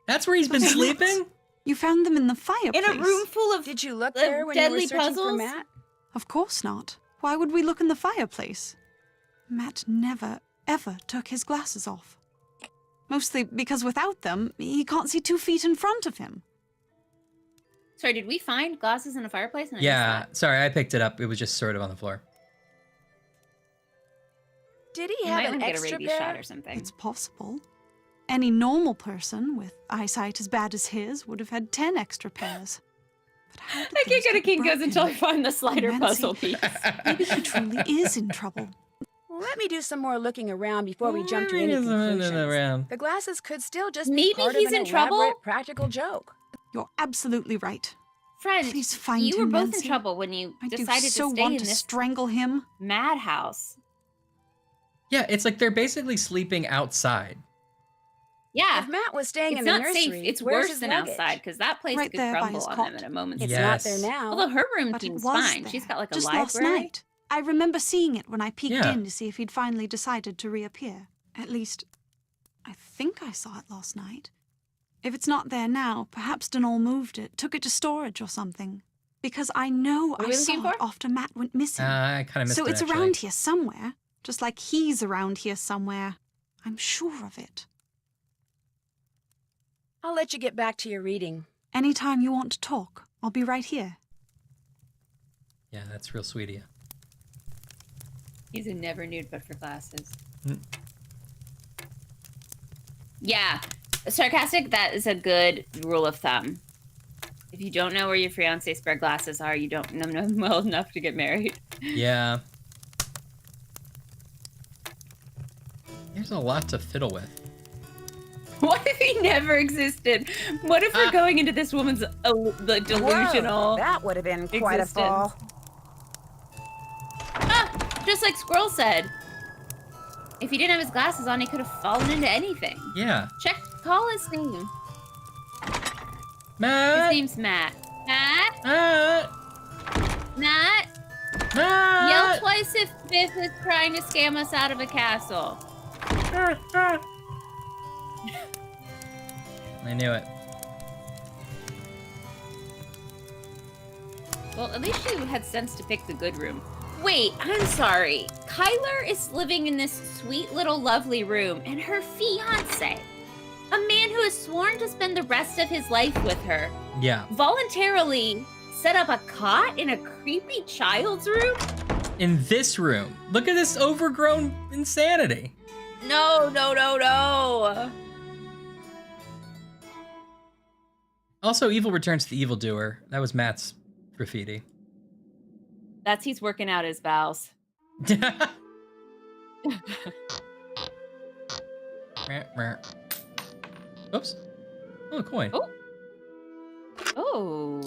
That's where he's been sleeping? You found them in the fireplace. In a room full of Did you look there when you were deadly searching for puzzles? Matt? Of course not. Why would we look in the fireplace? Matt never, ever took his glasses off. Mostly because without them, he can't see 2 feet in front of him. Sorry, did we find glasses in a fireplace? And I Yeah, missed sorry, I picked it up. It was just sort of on the floor. Did that? he You have might an want to get a extra rabies pair? shot or something. It's possible. Any normal person with eyesight as bad as his would have had 10 extra pairs. But how did I can't go to King Goes broken? until I find the slider Nancy, puzzle piece. Maybe he truly is in trouble. Let me do some more looking around before we jump to any conclusions. The glasses could still just Maybe be part he's of an in trouble? elaborate practical joke. You're absolutely right. Friend, Please find you were him, both Nancy. in trouble when you I do decided so to stay want in to this strangle him. madhouse. Yeah, it's like they're basically sleeping outside. Yeah. If Matt was staying It's in the not nursery, safe. It's where's worse his than luggage? outside because that place Right could there by crumble his on cot. them at a moment's It's Yes. not there now. Although her room But it seems was fine. there. She's got like a Just library. last night. I remember seeing it when I peeked Yeah. in to see if he'd finally decided to reappear. At least, I think I saw it last night. If it's not there now, perhaps Denol moved it, took it to storage or something. Because I know What are I we saw looking it for? after Matt went missing. I kind of missed So it, it's actually. around here somewhere, just like he's around here somewhere. I'm sure of it. I'll let you get back to your reading. Anytime you want to talk, I'll be right here. Yeah, that's real sweet of you. He's a never nude but for glasses. Mm. Yeah. Sarcastic, that is a good rule of thumb. If you don't know where your fiance's spare glasses are, you don't know them well enough to get married. Yeah. There's a lot to fiddle with. What if he never existed? What if we're going into this woman's the delusional? Whoa, that would have been quite a fall. Ah, just like Squirrel said. If he didn't have his glasses on, he could have fallen into anything. Yeah. Call his name. Matt. His name's Matt. Matt? Matt? Yell twice if Biff is trying to scam us out of a castle. I knew it. Well, at least you had sense to pick the good room. Wait, I'm sorry. Kyler is living in this sweet little lovely room, and her fiancé, a man who has sworn to spend the rest of his life with her, voluntarily set up a cot in a creepy child's room? In this room. Look at this overgrown insanity. No, no, no, no. Also, evil returns to the evildoer. That was Matt's graffiti. That's he's working out his vows. Oops. Oh, a coin. Oh. Oh.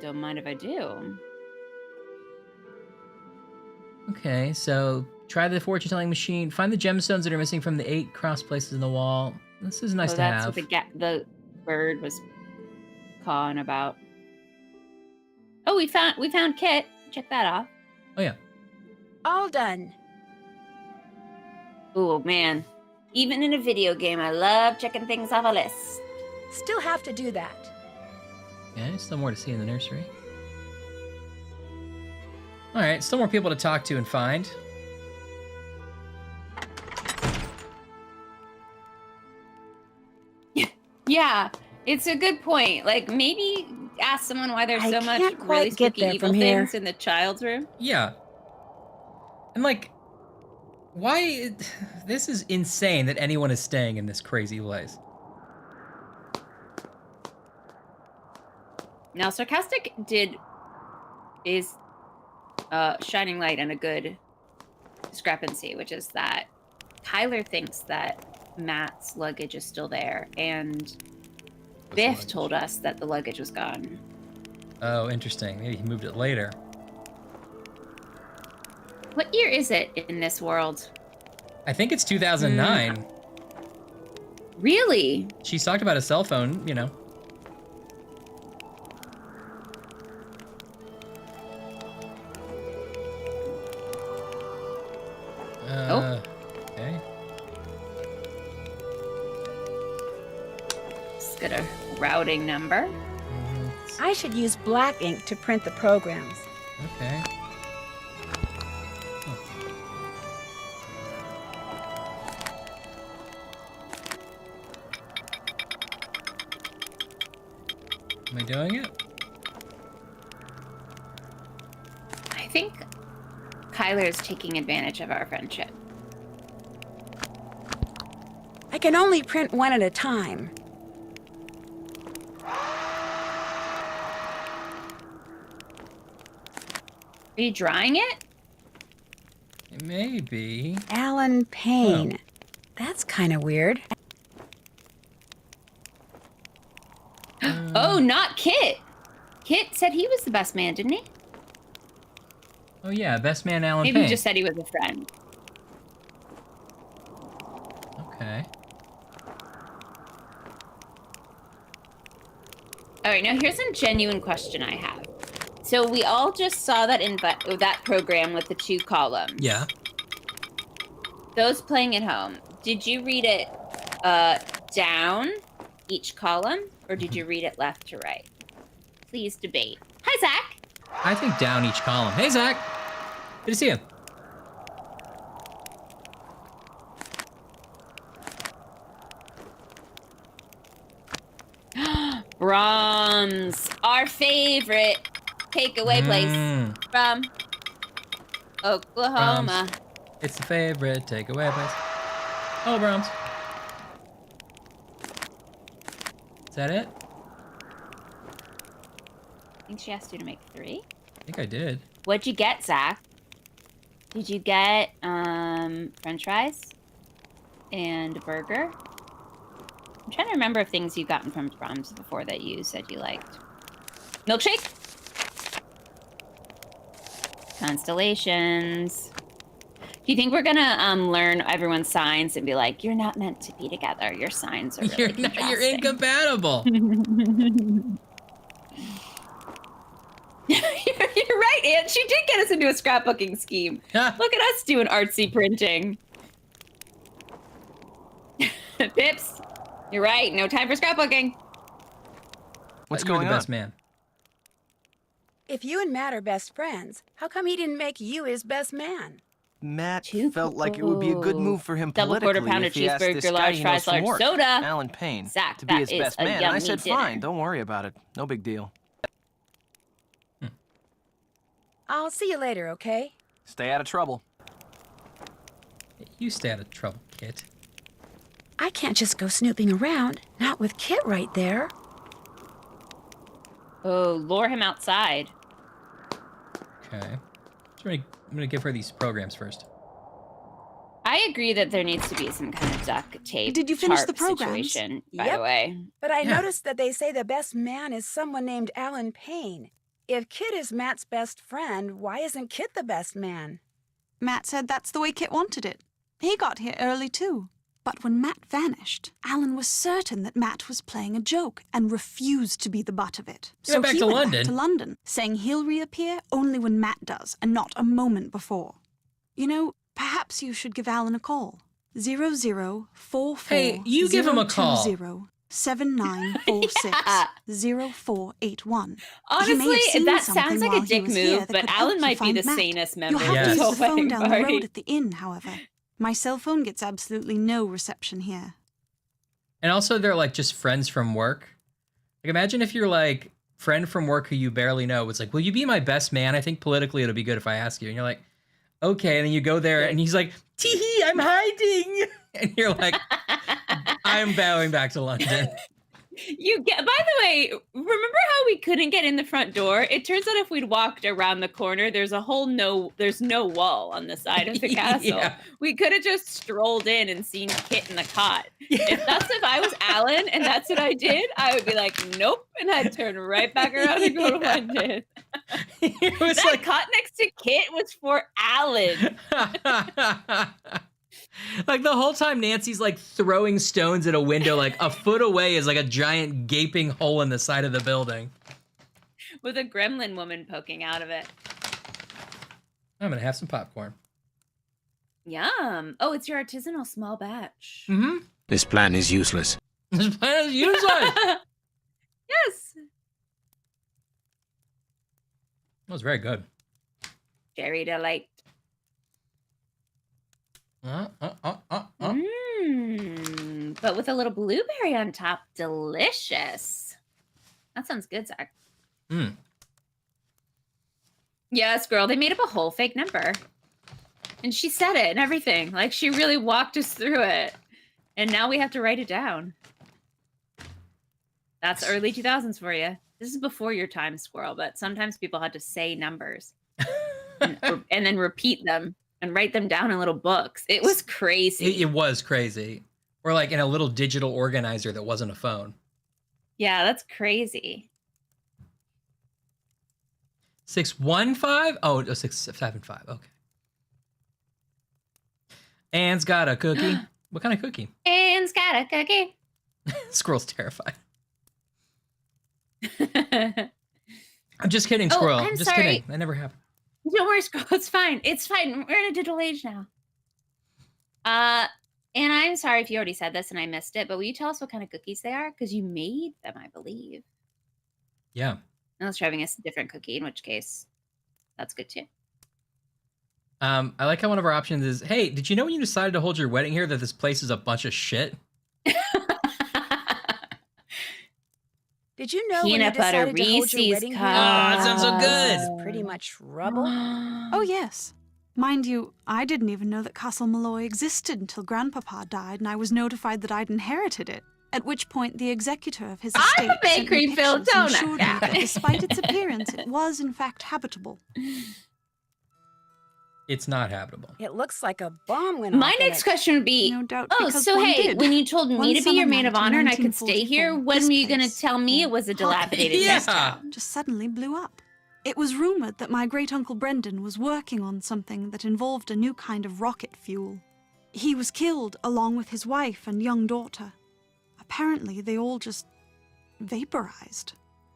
Don't mind if I do. Okay, so try the fortune telling machine. Find the gemstones that are missing from the 8 cross places in the wall. This is nice to have. That's what the bird was cawing about. Oh, we found Kit. Check that off. Oh yeah. All done. Oh man. Even in a video game, I love checking things off a list. Still have to do that. Okay, still more to see in the nursery. Alright, still more people to talk to and find. Yeah, it's a good point. Like, maybe ask someone why there's so much can't quite really get spooky there evil from here. things in the child's room. Yeah. And like, why? This is insane that anyone is staying in this crazy place. Now, Sarcastic is shining light on a good discrepancy, which is that Kyler thinks that Matt's luggage is still there, and Biff told us that the luggage was gone. Oh, interesting. Maybe he moved it later. What year is it in this world? I think it's 2009. Really? She's talked about a cell phone, you know. Okay. Just got a routing number. I should use black ink to print the programs. Okay. Am I doing it? I think Kyler is taking advantage of our friendship. I can only print one at a time. Are you drawing it? Maybe. Alan Payne. That's kind of weird. Oh, not Kit. Kit said he was the best man, didn't he? Oh yeah, best man Alan Maybe Payne. he just said he was a friend. Okay. All right, now here's a genuine question I have. So we all just saw that that program with the 2 columns. Yeah. Those playing at home, did you read it down each column, or did you read it left to right? Please debate. Hi, Zach. I think down each column. Hey, Zach. Good to see you. Brahms, our favorite takeaway place from Oklahoma. Brahms. It's the favorite takeaway place. Oh, Brahms. Is that it? I think she asked you to make 3. I think I did. What'd you get, Zach? Did you get French fries? And a burger. I'm trying to remember of things you've gotten from proms before that you said you liked. Milkshake? Constellations. Do you think we're gonna learn everyone's signs and be like, you're not meant to be together. Your signs are really You're incompatible. You're right, Aunt. She did get us into a scrapbooking scheme. Look at us doing artsy printing. Pips, you're right. No time for scrapbooking. What's You're going the on? best man. If you and Matt are best friends, how come he didn't make you his best man? Matt felt like it would be a good move for him Double politically quarter pounder if he asked this cheeseburger, guy large he fries, knows from large work, soda. Alan Payne, Zach, to be that his is best a man. And I yummy said, dinner. fine, don't worry about it. No big deal. I'll see you later, okay? Stay out of trouble. You stay out of trouble, Kit. I can't just go snooping around, not with Kit right there. Oh, lure him outside. Okay. So I'm gonna give her these programs first. I agree that there needs to be some kind of duct tape. Did you finish the tarp programs? situation, by the way. But I noticed that they say the best man is someone named Alan Payne. If Kit is Matt's best friend, why isn't Kit the best man? Matt said that's the way Kit wanted it. He got here early too. But when Matt vanished, Alan was certain that Matt was playing a joke and refused to be the butt of it. He went back to London. Back to London, saying he'll reappear only when Matt does and not a moment before. You know, perhaps you should give Alan a call. 0044 Hey, you give him a call. 7946-0481. Honestly, that sounds like a dick move, but Alan might be the sanest member You'll have of to the use the phone down the party. road at the inn, however. My cell phone gets absolutely no reception here. And also, they're like just friends from work. Like, imagine if you're like friend from work who you barely know. It's like, will you be my best man? I think politically it'll be good if I ask you. And you're like, okay. And then you go there, and he's like, tee-hee, I'm hiding. And you're like, I'm bowing back to London. You get. By the way, remember how we couldn't get in the front door? It turns out if we'd walked around the corner, there's no wall on the side of the castle. Yeah. We could have just strolled in and seen Kit in the cot. If I was Alan and that's what I did, I would be like, nope, and I'd turn right back around and go to London. That cot next to Kit was for Alan. Like the whole time Nancy's like throwing stones at a window, like a foot away is like a giant gaping hole in the side of the building. With a gremlin woman poking out of it. I'm gonna have some popcorn. Yum. Oh, it's your artisanal small batch. Mm-hmm. This plan is useless. This plan is useless. Yes. That was very good. Cherry delight. But with a little blueberry on top. Delicious. That sounds good, Zach. Yes, girl. They made up a whole fake number. And she said it and everything. Like, she really walked us through it. And now we have to write it down. That's early 2000s for you. This is before your time, Squirrel, but sometimes people had to say numbers. and then repeat them. And write them down in little books. It was crazy. It was crazy. Or like in a little digital organizer that wasn't a phone. Yeah, that's crazy. 615? Oh, 675. Okay. Anne's got a cookie. What kind of cookie? Anne's got a cookie. Squirrel's terrified. I'm just kidding, Squirrel. I'm just sorry. kidding. That never happened. Don't worry, Squirrel. It's fine. It's fine. We're in a digital age now. And I'm sorry if you already said this and I missed it, but will you tell us what kind of cookies they are? Because you made them, I believe. Yeah. Unless you're having a different cookie, in which case, that's good too. I like how one of our options is, hey, did you know when you decided to hold your wedding here that this place is a bunch of shit? Did you know Peanut when you butter decided to hold your Reese's wedding here, cups. that sounds so good. it's pretty much rubble? Oh, yes. Mind you, I didn't even know that Castle Malloy existed until Grandpapa died and I was notified that I'd inherited it. At which point, the executor of his estate I'm a sent me bakery-filled pictures and donut assured me that guy. despite its appearance, it was in fact habitable. It's not habitable. It looks like a bomb went My off in next it. question would be, No doubt, oh, because so one hey, did. when you told One me to be summer your maid night of in honor and I could stay here, 1944, when this were you going to place, tell me it was a dilapidated Yeah. mess town? just suddenly blew up. It was rumored that my great-uncle Brendan was working on something that involved a new kind of rocket fuel. He was killed along with his wife and young daughter. Apparently, they all just vaporized.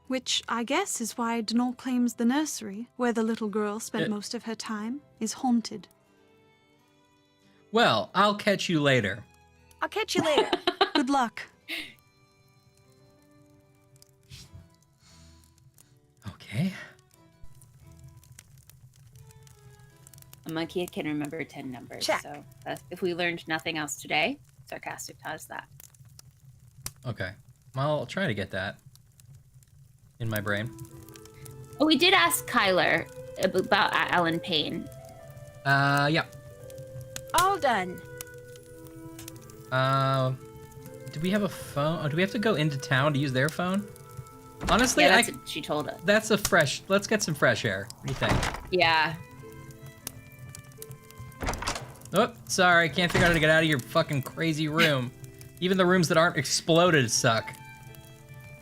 Which I guess is why Denal claims the nursery, where the little girl spent most of her time, is haunted. Well, I'll catch you later. I'll catch you later. Good luck. Okay. A monkey can remember 10 numbers. Check. So if we learned nothing else today, Sarcastic taught us that. Okay. I'll try to get that in my brain. Oh, we did ask Kyler about Alan Payne. Yeah. All done. Do we have a phone? Oh, do we have to go into town to use their phone? Honestly, yeah, that's what she told us. That's a fresh. Let's get some fresh air. What do you think? Yeah. Oh, sorry. Can't figure out how to get out of your fucking crazy room. Even the rooms that aren't exploded suck.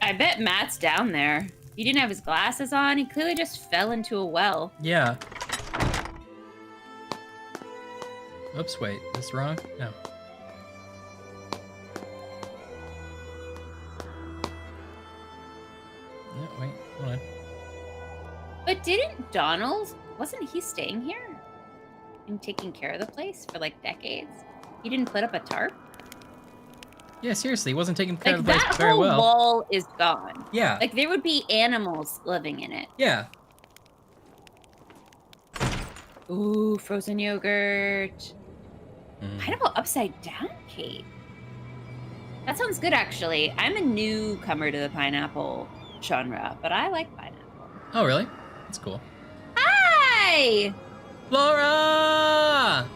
I bet Matt's down there. He didn't have his glasses on. He clearly just fell into a well. Yeah. Oops, wait. Is this wrong? No. No, wait. Hold on. But didn't Donald, wasn't he staying here and taking care of the place for like decades? He didn't put up a tarp? Yeah, seriously, he wasn't taking care Like of the place that very whole well. wall is gone. Yeah. Like there would be animals living in it. Yeah. Ooh, frozen yogurt. Pineapple upside down cake. That sounds good, actually. I'm a newcomer to the pineapple genre, but I like pineapple. Oh, really? That's cool. Hi! Laura!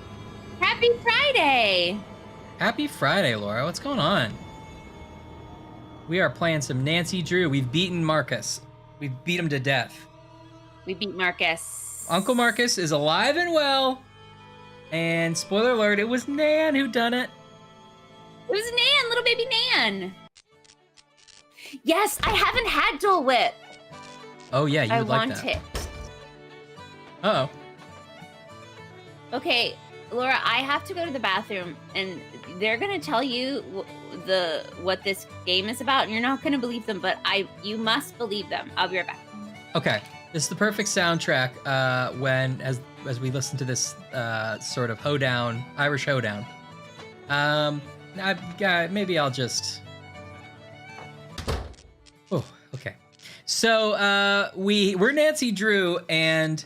Happy Friday! Happy Friday, Laura. What's going on? We are playing some Nancy Drew. We've beaten Marcus. We've beat him to death. We beat Marcus. Uncle Marcus is alive and well. And spoiler alert, it was Nan who done it. It was Nan, little baby Nan. Yes, I haven't had Dole Whip. Oh, yeah, you would like that. I want it. Uh-oh. Okay, Laura, I have to go to the bathroom, and they're gonna tell you what this game is about, and you're not gonna believe them, but you must believe them. I'll be right back. Okay, this is the perfect soundtrack when as we listen to this sort of hoedown, Irish hoedown. Maybe I'll just. Oh, okay. So we're Nancy Drew, and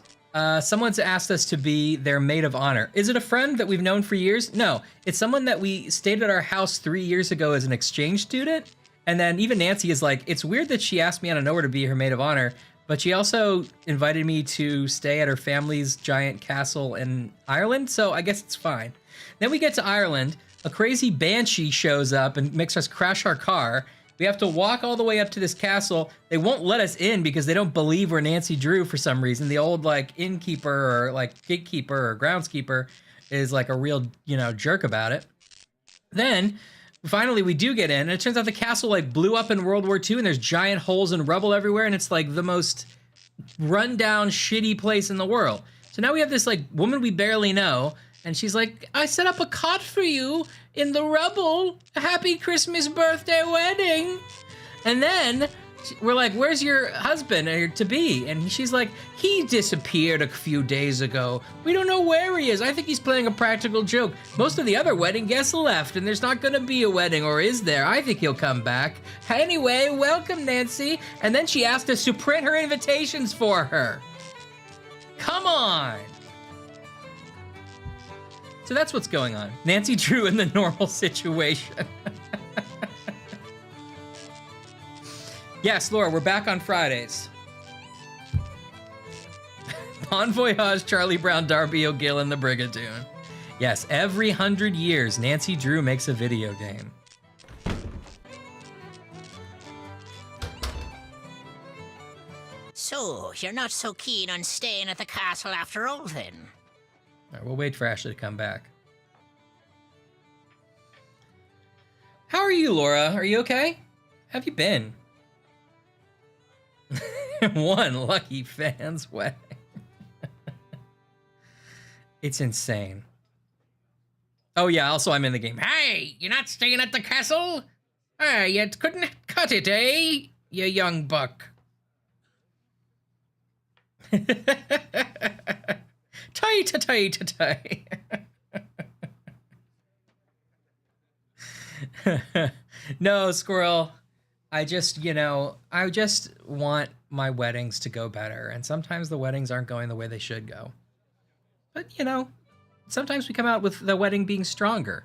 someone's asked us to be their maid of honor. Is it a friend that we've known for years? No, it's someone that we stayed at our house 3 years ago as an exchange student. And then even Nancy is like, it's weird that she asked me out of nowhere to be her maid of honor, but she also invited me to stay at her family's giant castle in Ireland, so I guess it's fine. Then we get to Ireland, a crazy banshee shows up and makes us crash our car. We have to walk all the way up to this castle. They won't let us in because they don't believe we're Nancy Drew for some reason. The old like innkeeper or like gatekeeper or groundskeeper is like a real, jerk about it. Then finally we do get in, and it turns out the castle like blew up in World War II, and there's giant holes and rubble everywhere, and it's like the most rundown, shitty place in the world. So now we have this like woman we barely know, and she's like, I set up a cot for you in the rubble. Happy Christmas birthday wedding. And then we're like, where's your husband or to be? And she's like, he disappeared a few days ago. We don't know where he is. I think he's playing a practical joke. Most of the other wedding guests left, and there's not gonna be a wedding, or is there? I think he'll come back. Anyway, welcome, Nancy. And then she asked us to print her invitations for her. Come on. So that's what's going on. Nancy Drew in the normal situation. Yes, Laura, we're back on Fridays. Bon voyage, Charlie Brown, Darby O'Gill, and the Brigadoon. Yes, every 100 years, Nancy Drew makes a video game. So, you're not so keen on staying at the castle after all, then? All right, we'll wait for Ashley to come back. How are you, Laura? Are you okay? How have you been? One lucky fan's wedding. It's insane. Oh yeah, also I'm in the game. Hey, you're not staying at the castle? Ah, you couldn't cut it, eh? You young buck. Tie. No, Squirrel. I just want my weddings to go better. And sometimes the weddings aren't going the way they should go. But, sometimes we come out with the wedding being stronger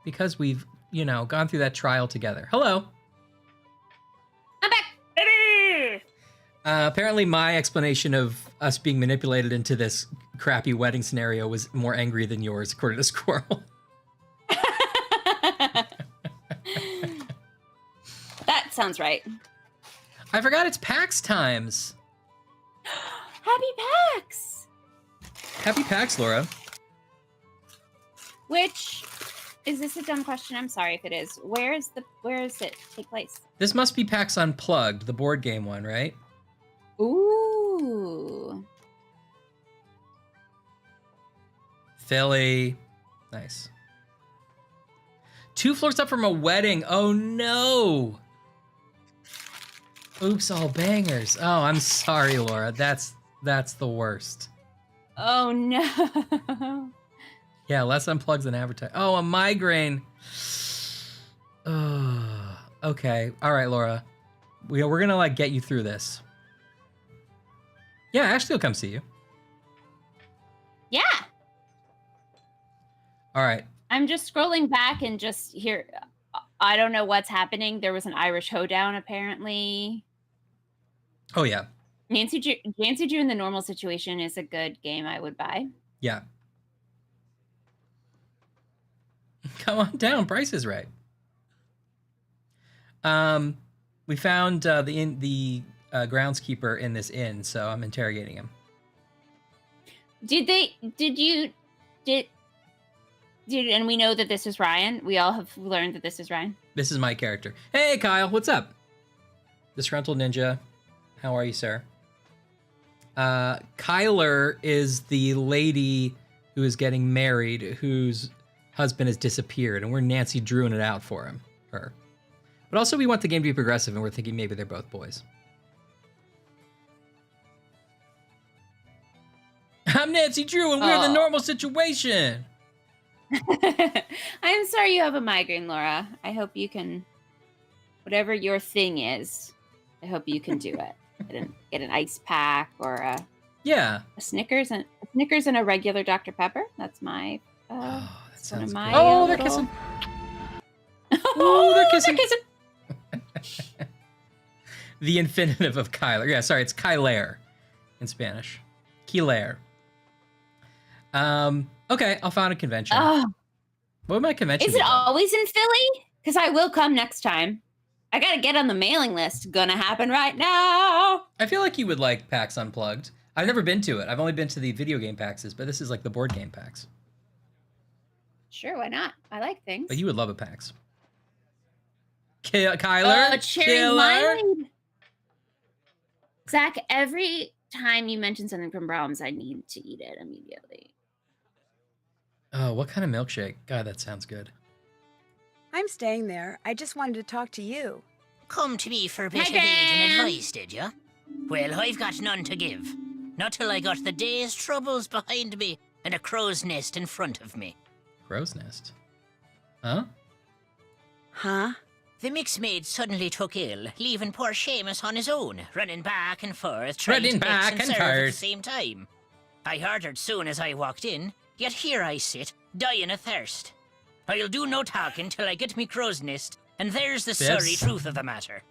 because we've, gone through that trial together. Hello. I'm back. Apparently my explanation of us being manipulated into this crappy wedding scenario was more angry than yours, according to Squirrel. That sounds right. I forgot it's PAX times. Happy PAX! Happy PAX, Laura. Which, is this a dumb question? I'm sorry if it is. Where is it take place? This must be PAX Unplugged, the board game one, right? Ooh. Philly. Nice. 2 floors up from a wedding. Oh no. Oops, all bangers. Oh, I'm sorry, Laura. That's the worst. Oh no. Yeah, less unplugs than advertising. Oh, a migraine. Oh, okay. All right, Laura. We're gonna get you through this. Yeah, Ashley will come see you. Yeah. All right. I'm just scrolling back and just here. I don't know what's happening. There was an Irish hoedown, apparently. Oh, yeah. Nancy Drew in the normal situation is a good game I would buy. Yeah. Come on down. Price is right. We found the groundskeeper in this inn, so I'm interrogating him. And we know that this is Ryan. We all have learned that this is Ryan. This is my character. Hey, Kyle, what's up? Disgruntled Ninja. How are you, sir? Kyler is the lady who is getting married, whose husband has disappeared, and we're Nancy Drewing it out for her. But also we want the game to be progressive, and we're thinking maybe they're both boys. I'm Nancy Drew, and we're the normal situation. I'm sorry you have a migraine, Laura. I hope you can, whatever your thing is, I hope you can do it. Get an ice pack or a Snickers and a regular Dr. Pepper. That's my that sounds my good. They're kissing. Oh, they're kissing. The infinitive of Kyler. Yeah, sorry, it's Kyler in Spanish. Kyler. Okay, I'll find a convention. What would my convention Is it always in Philly? Because I will come next time. I gotta get on the mailing list. Gonna happen right now. I feel like you would like PAX Unplugged. I've never been to it. I've only been to the video game PAXs, but this is like the board game PAX. Sure, why not? I like things. But you would love a PAX. Kyler? Killer? Zach, every time you mention something from Brahms, I need to eat it immediately. Oh, what kind of milkshake? God, that sounds good. I'm staying there. I just wanted to talk to you. Come to me for a bit of aid and advice, did you? Well, I've got none to give. Not till I got the day's troubles behind me and a crow's nest in front of me. Crow's nest? Huh? Huh? The mix maid suddenly took ill, leaving poor Seamus on his own, running back and forth, trying to mix and serve at the same time. I ordered soon as I walked in, yet here I sit, dying of thirst. I'll do no talking till I get me crow's nest, and there's the sorry truth of the matter.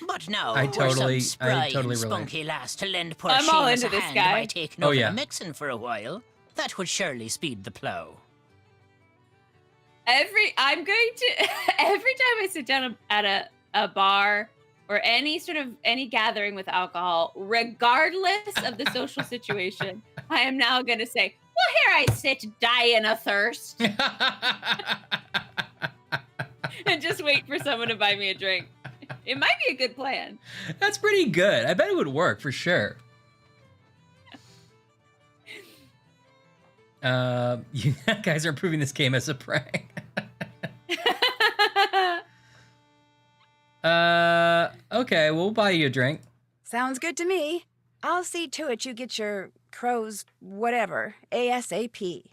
But now, I we're totally some spry and relate. spunky lass to lend poor I'm all Seamus into a this hand guy. by taking over the mixing for a while. That would surely speed the plow. Every time I sit down at a bar or any gathering with alcohol, regardless of the social situation, I am now going to say, here I sit, dying of thirst. And just wait for someone to buy me a drink. It might be a good plan. That's pretty good. I bet it would work for sure. You guys are improving this game as a prank. Okay, we'll buy you a drink. Sounds good to me. I'll see to it you get your crows whatever, ASAP.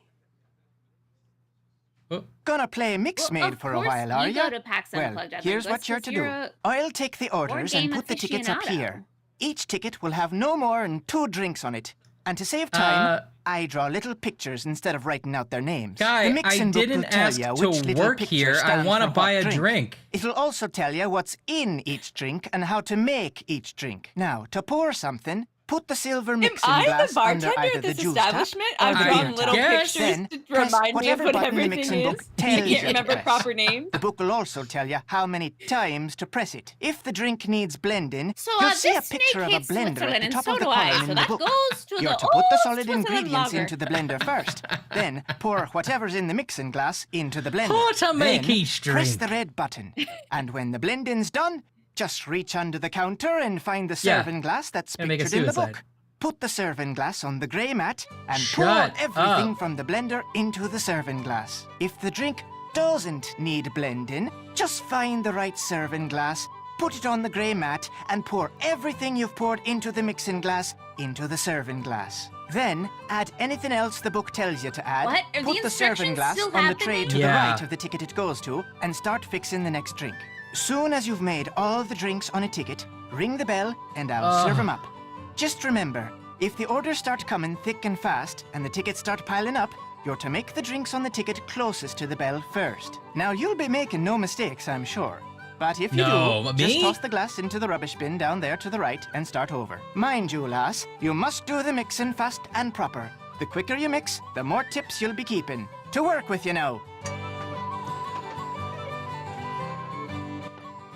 Gonna play Mix Maid for a while, are you? ya? Go to PAX Unplugged, Well, here's what you're to do. I'll take the orders and put the tickets up here. Each ticket will have no more than 2 drinks on it. And to save time, I draw little pictures instead of writing out their names. Guy, the mixing I didn't book will tell ask you to which little work picture here. I stands want to for buy what a drink. It'll also tell you what's in each drink and how to make each drink. Now, to pour something, put the silver mixing glass under either the juice tap or I've the drawn beer little tap. pictures Then to press remind me of whatever what button the everything mixing book is. tells I you can't to remember press. proper names. The book will also tell you how many times to press it. If the drink needs blending, So, you'll see a this picture of a snake hates blender at Switzerland, the and top so of the do I, column so in the that book. goes to You're the to put the old solid Switzerland ingredients lager. into the blender first. Then pour whatever's in the mixing glass into the blender. How to make Then each press drink. the red button. And when the blending's done, just reach under the counter and find the Yeah. serving glass that's Gonna make a pictured in the suicide. book. Put the serving glass on the grey mat and Shut pour everything up. from the blender into the serving glass. If the drink doesn't need blending, just find the right serving glass, put it on the grey mat, and pour everything you've poured into the mixing glass into the serving glass. Then, add anything else the book tells you to add. What? Are the Put the serving instructions glass still on the tray happening? to the Yeah. right of the ticket it goes to, and start fixing the next drink. Soon as you've made all the drinks on a ticket, ring the bell and I'll serve 'em up. Just remember, if the orders start coming thick and fast and the tickets start piling up, you're to make the drinks on the ticket closest to the bell first. Now, you'll be making no mistakes, I'm sure. But if you No, do, just me? toss the glass into the rubbish bin down there to the right and start over. Mind you, lass, you must do the mixing fast and proper. The quicker you mix, the more tips you'll be keeping. To work with you now.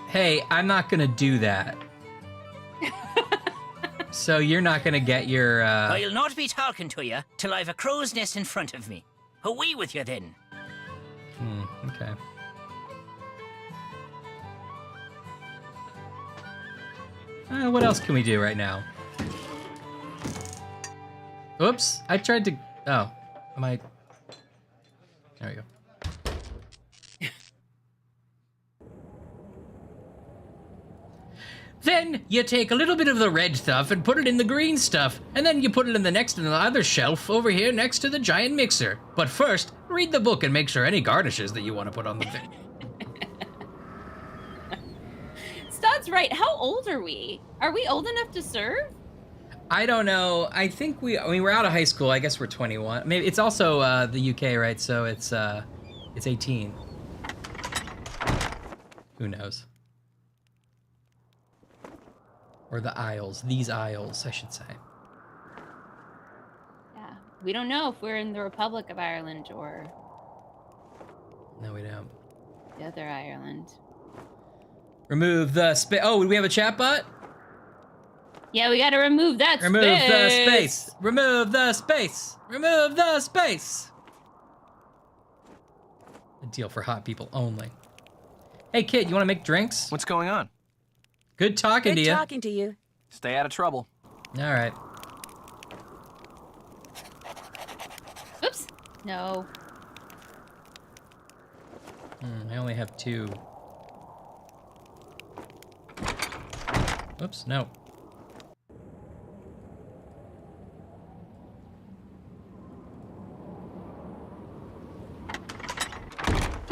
Hey, I'm not gonna do that. So you're not gonna get your, I'll not be talking to you till I've a crow's nest in front of me. Away with you then. Okay. What else can we do right now? Oops, I tried to, oh, am I, there we go. Then you take a little bit of the red stuff and put it in the green stuff, and then you put it in the next in the other shelf over here next to the giant mixer. But first, read the book and make sure any garnishes that you want to put on the thing. Stud's right. How old are we? Are we old enough to serve? I don't know. I think we're out of high school. I guess we're 21. Maybe it's also the UK, right? So it's 18. Who knows? Or the Isles. These Isles, I should say. Yeah. We don't know if we're in the Republic of Ireland or No, we don't. the other Ireland. Remove the space. Oh, do we have a chat bot? Yeah, we gotta remove that Remove space. the space. Remove the space. Remove the space. A deal for hot people only. Hey, kid, you want to make drinks? What's going on? Good talking to you. Good talking to you. Stay out of trouble. All right. Oops. No. I only have 2. Oops, no.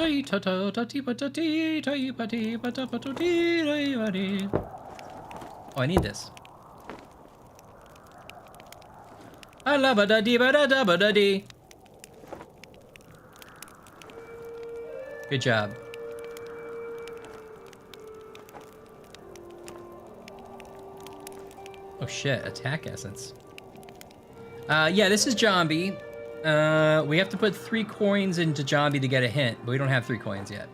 Oh, I need this. A-la-ba-da-dee-ba-da-da-ba-da-dee. Good job. Oh shit, attack essence. Yeah, this is Jambi. We have to put 3 coins into Jambi to get a hint, but we don't have 3 coins yet.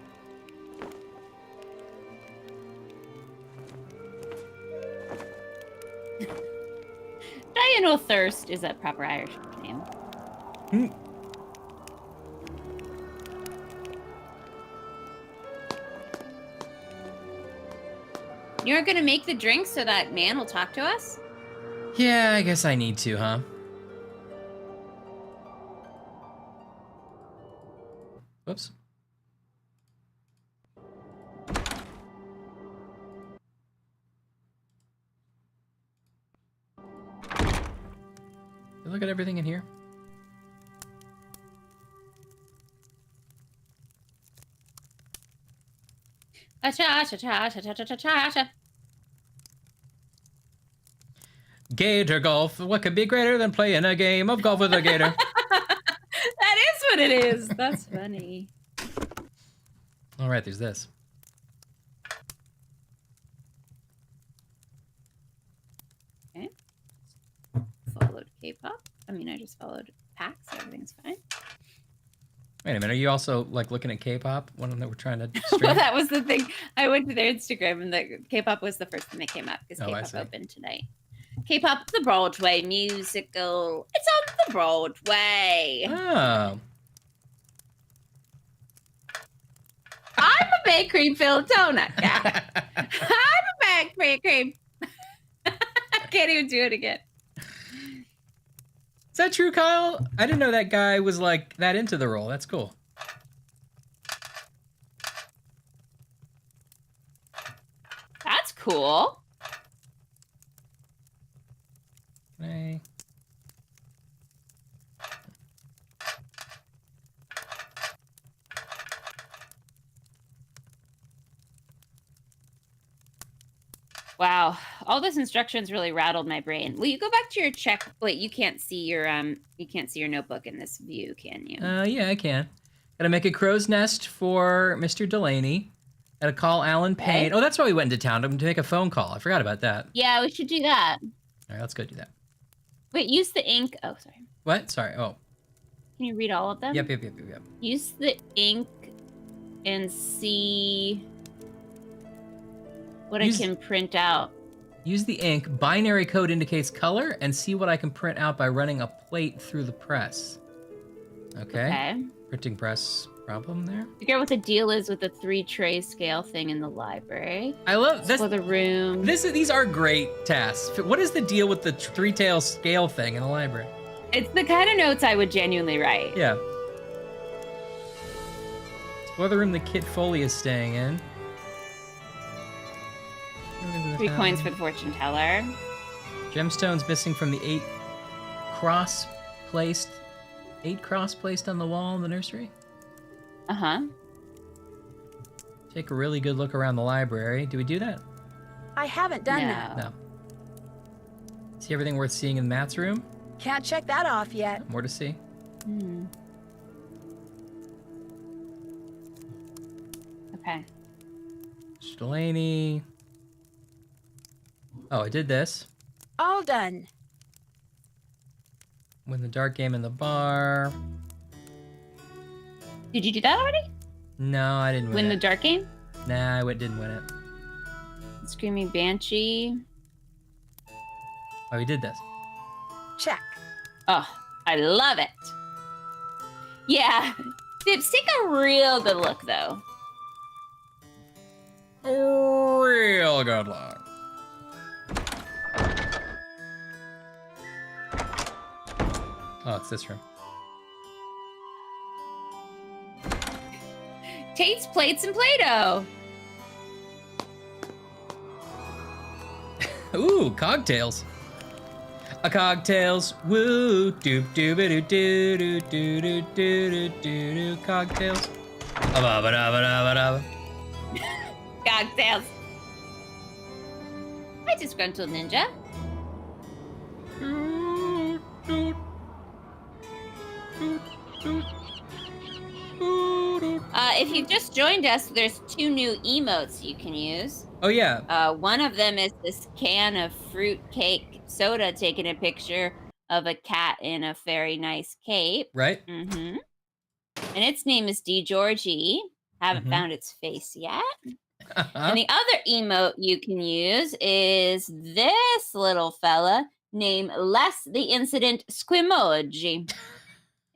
Diana Thirst is a proper Irish name. You're gonna make the drink so that man will talk to us? Yeah, I guess I need to, huh? Whoops. Look at everything in here. Gator golf. What could be greater than playing a game of golf with a gator? That is what it is. That's funny. All right, there's this. Okay. Followed K-pop. I mean, I just followed PAX, so everything's fine. Wait a minute, are you also like looking at K-pop? One of them that we're trying to stream? Well, that was the thing. I went to their Instagram and the K-pop was the first thing that came up because K-pop opened tonight. K-pop, the Broadway musical. It's on the Broadway. Oh. I'm a bakery-filled donut guy. I'm a bakery. I can't even do it again. Is that true, Kyle? I didn't know that guy was like that into the role. That's cool. That's cool. Hey. Wow, all those instructions really rattled my brain. Will you go back to your check? Wait, you can't see your notebook in this view, can you? Yeah, I can. Gotta make a crow's nest for Mr. Delaney. Gotta call Alan Payne. Oh, that's why we went into town to make a phone call. I forgot about that. Yeah, we should do that. All right, let's go do that. Wait, use the ink. Oh, sorry. What? Sorry. Oh. Can you read all of them? Yep. Use the ink and see what I can print out. Use the ink. Binary code indicates color, and see what I can print out by running a plate through the press. Okay. Printing press problem there. Figure out what the deal is with the 3-tray scale thing in the library. I love this. For the room. These are great tasks. What is the deal with the 3-tail scale thing in the library? It's the kind of notes I would genuinely write. Yeah. Explore the room the Kit Foley is staying in. 3 coins for the fortune teller. Gemstones missing from the 8 cross placed on the wall in the nursery. Uh-huh. Take a really good look around the library. Do we do that? I haven't done that. No. See everything worth seeing in Matt's room? Can't check that off yet. More to see. Okay. Delaney. Oh, I did this. All done. Win the dark game in the bar. Did you do that already? No, I didn't win the dark game? Nah, I didn't win it. Screaming Banshee. Oh, we did this. Check. Oh, I love it. Yeah. Dips, take a real good look, though. Real good luck. Oh, it's this room. Tate's plates and Play-Doh. Ooh, cocktails. A cocktails. Woo. Doop doo ba doo doo doo doo doo doo doo doo. Cocktails. Cocktails. Hi, disgruntled ninja. If you've just joined us, there's 2 new emotes you can use. Oh, yeah. One of them is this can of fruit cake soda taking a picture of a cat in a very nice cape. Right. Mm-hmm. And its name is D. Georgie. Haven't found its face yet. And the other emote you can use is this little fella named Less the Incident Squimoji.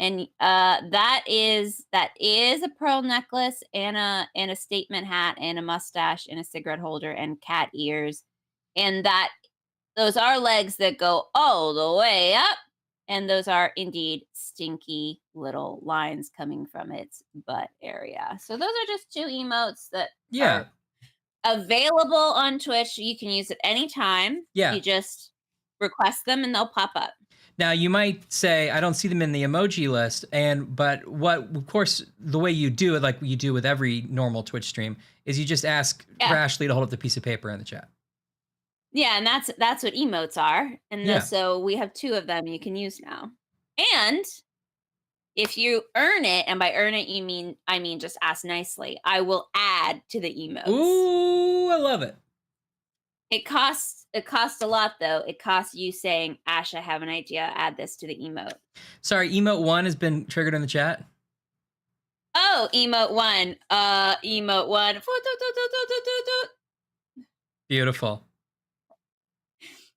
And that is a pearl necklace and a statement hat and a mustache and a cigarette holder and cat ears. And those are legs that go all the way up. And those are indeed stinky little lines coming from its butt area. So those are just 2 emotes that are available on Twitch. You can use at any time. Yeah. You just request them and they'll pop up. Now you might say, I don't see them in the emoji list, but of course, the way you do it, like you do with every normal Twitch stream, is you just ask for Ashley to hold up the piece of paper in the chat. Yeah, and that's what emotes are. And so we have 2 of them you can use now. And if you earn it, and by earn it I mean just ask nicely, I will add to the emotes. Ooh, I love it. It costs a lot though. It costs you saying, Ash, I have an idea, add this to the emote. Sorry, emote 1 has been triggered in the chat. Oh, emote 1. Emote 1. Beautiful.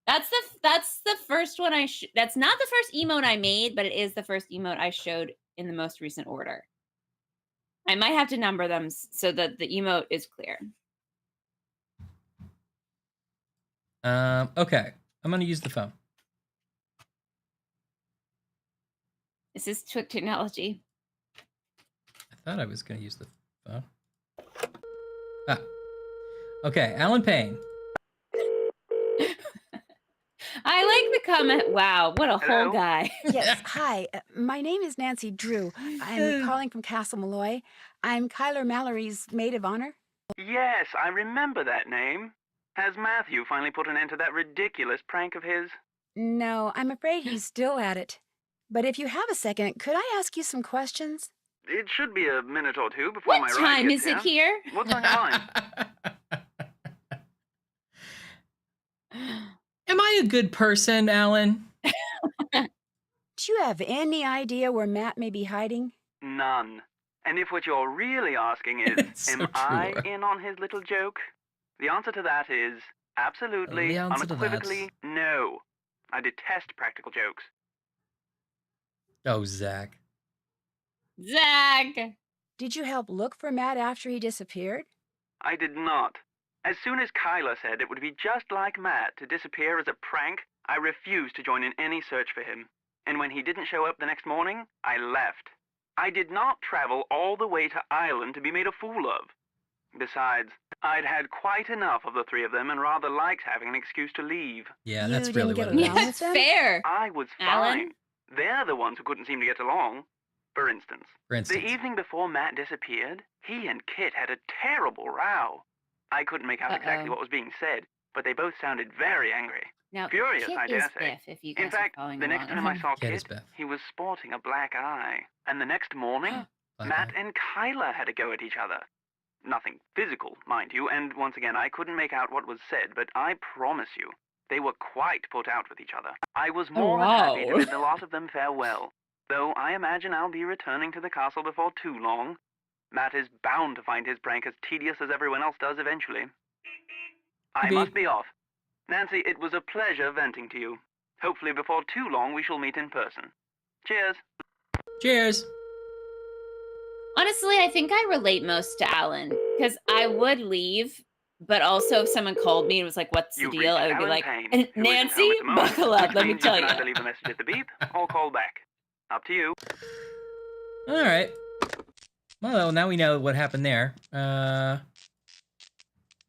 That's the first one that's not the first emote I made, but it is the first emote I showed in the most recent order. I might have to number them so that the emote is clear. Okay, I'm gonna use the phone. This is Twitch technology. I thought I was gonna use the phone. Okay, Alan Payne. I like the comment. Wow, what a Hello? whole guy. Yes, hi. My name is Nancy Drew. I'm calling from Castle Malloy. I'm Kyler Mallory's maid of honor. Yes, I remember that name. Has Matthew finally put an end to that ridiculous prank of his? No, I'm afraid he's still at it. But if you have a second, could I ask you some questions? It should be a minute or 2 before What my ride time gets is it here? What's on your mind? Am I a good person, Alan? Do you have any idea where Matt may be hiding? None. And if what you're really asking is, am I in on his little joke? The answer to that is absolutely, unequivocally, no. I detest practical jokes. Oh, Zach. Zach! Did you help look for Matt after he disappeared? I did not. As soon as Kyla said it would be just like Matt to disappear as a prank, I refused to join in any search for him. And when he didn't show up the next morning, I left. I did not travel all the way to Ireland to be made a fool of. Besides, I'd had quite enough of the 3 of them and rather liked having an excuse to leave. Yeah, that's really what it is. That's fair. I was Alan? fine. They're the ones who couldn't seem to get along. For instance, For instance. the evening before Matt disappeared, he and Kit had a terrible row. I couldn't make out exactly what was being said, but they both sounded very angry. Now, Furious, Kit I dare is say. Biff, if you guys In fact, are following the next along. time I saw Kit is Kit, Biff. he was sporting a black eye. And the next morning, Matt and Kyla had a go at each other. Nothing physical, mind you, and once again, I couldn't make out what was said, but I promise you, they were quite put out with each other. I was more than happy to bid the lot of them farewell, though I imagine I'll be returning to the castle before too long. Matt is bound to find his prank as tedious as everyone else does eventually. I must be off. Nancy, it was a pleasure venting to you. Hopefully before too long we shall meet in person. Cheers. Cheers. Honestly, I think I relate most to Alan because I would leave, but also if someone called me and was like, "What's the deal?" I would be like, "Nancy, buckle up. Let me tell you." You can either leave a message at the beep or call back. Up to you. All right. Well, now we know what happened there. Let's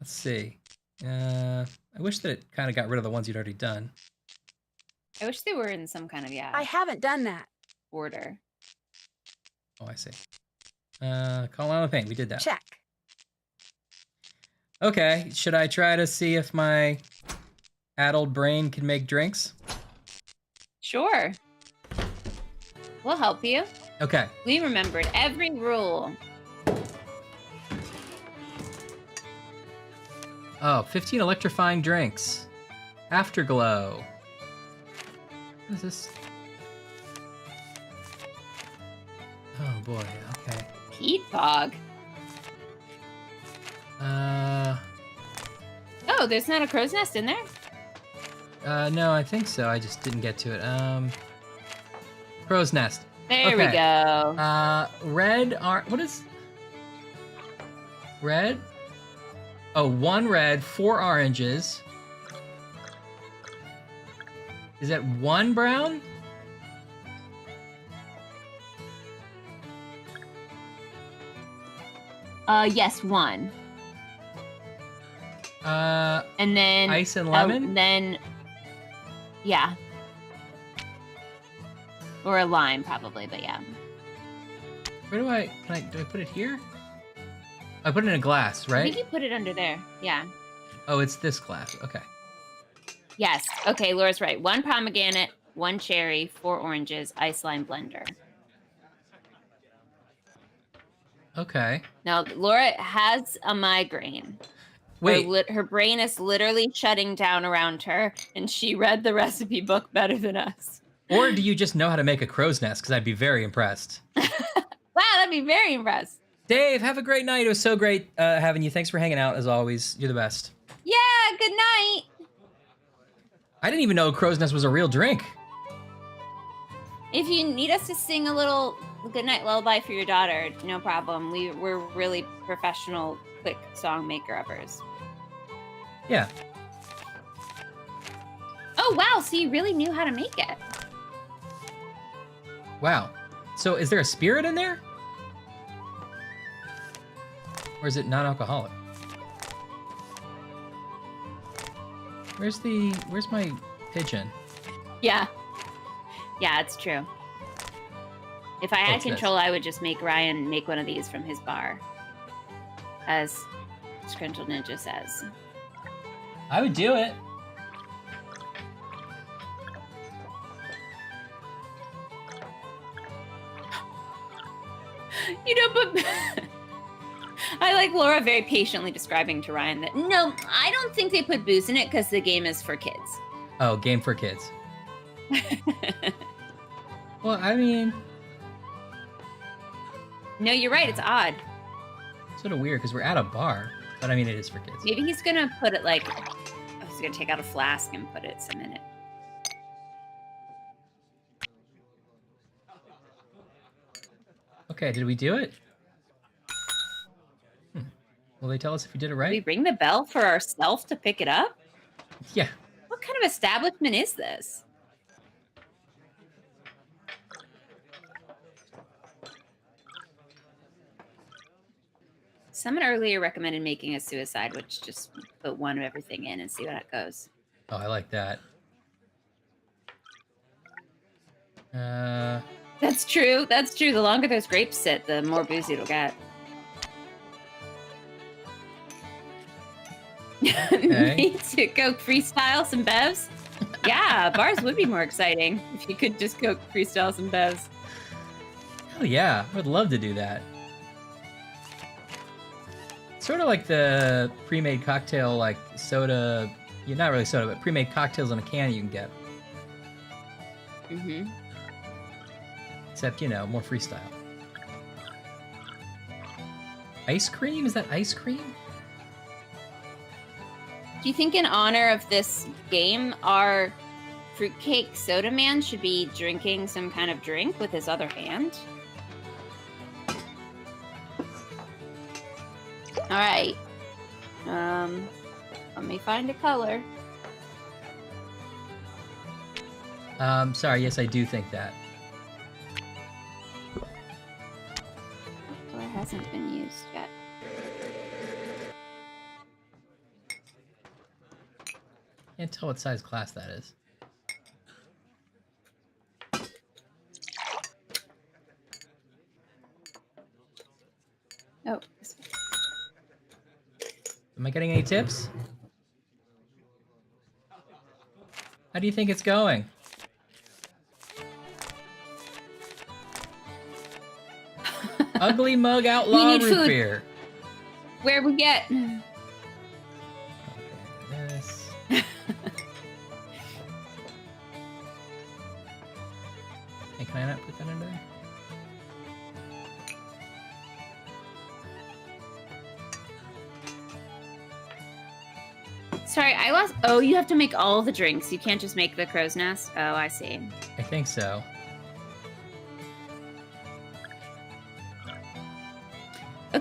see. I wish that it kind of got rid of the ones you'd already done. I wish they were in some kind of I haven't done that. order. Oh, I see. Call Alan Payne. We did that. Check. Okay. Should I try to see if my addled brain can make drinks? Sure. We'll help you. Okay. We remembered every rule. Oh, 15 electrifying drinks. Afterglow. What is this? Oh boy, okay. Heat fog. Oh, there's not a crow's nest in there? No, I think so. I just didn't get to it. Crow's nest. There we go. Red, what is... Red? Oh, 1 red, 4 oranges. Is that 1 brown? Yes, 1. And then ice and lemon? Then, yeah. Or a lime, probably, but yeah. Where do I put it here? I put it in a glass, right? I think you put it under there. Yeah. Oh, it's this glass. Okay. Yes. Okay, Laura's right. 1 pomegranate, 1 cherry, 4 oranges, ice lime blender. Okay. Now, Laura has a migraine. Wait. Her brain is literally shutting down around her, and she read the recipe book better than us. Or do you just know how to make a crow's nest? Because I'd be very impressed. Wow, that'd be very impressed. Dave, have a great night. It was so great having you. Thanks for hanging out, as always. You're the best. Yeah, good night. I didn't even know crow's nest was a real drink. If you need us to sing a little goodnight lullaby for your daughter, no problem. We're really professional, quick song maker-uppers. Yeah. Oh, wow, so you really knew how to make it. Wow. So is there a spirit in there? Or is it non-alcoholic? Where's my pigeon? Yeah. Yeah, it's true. If I had control, I would just make Ryan make one of these from his bar. As Scrunchel Ninja says. I would do it. You know, but I like Laura very patiently describing to Ryan that, no, I don't think they put booze in it because the game is for kids. Oh, game for kids. Well, I mean... No, you're right. It's odd. Sort of weird because we're at a bar. But I mean, it is for kids. Maybe he's going to put it like... Oh, he's going to take out a flask and put some in it. Okay, did we do it? Will they tell us if we did it right? Did we ring the bell for ourselves to pick it up? Yeah. What kind of establishment is this? Someone earlier recommended making a suicide, which just put 1 of everything in and see how it goes. Oh, I like that. That's true. That's true. The longer those grapes sit, the more boozy it'll get. Okay. Me to go freestyle some bevs? Yeah, bars would be more exciting if you could just go freestyle some bevs. Hell yeah, I would love to do that. Sort of like the pre-made cocktail, like soda. Yeah, not really soda, but pre-made cocktails in a can you can get. Mm-hmm. Except, you know, more freestyle. Ice cream? Is that ice cream? Do you think in honor of this game, our fruitcake soda man should be drinking some kind of drink with his other hand? All right. Let me find a color. Sorry, yes, I do think that. Color hasn't been used yet. Can't tell what size glass that is. Oh. Am I getting any tips? How do you think it's going? Ugly Mug Outlaw Root food. Beer. Where we get? This. Hey, can I not put that in there? Sorry, I lost. Oh, you have to make all the drinks. You can't just make the crow's nest. Oh, I see. I think so.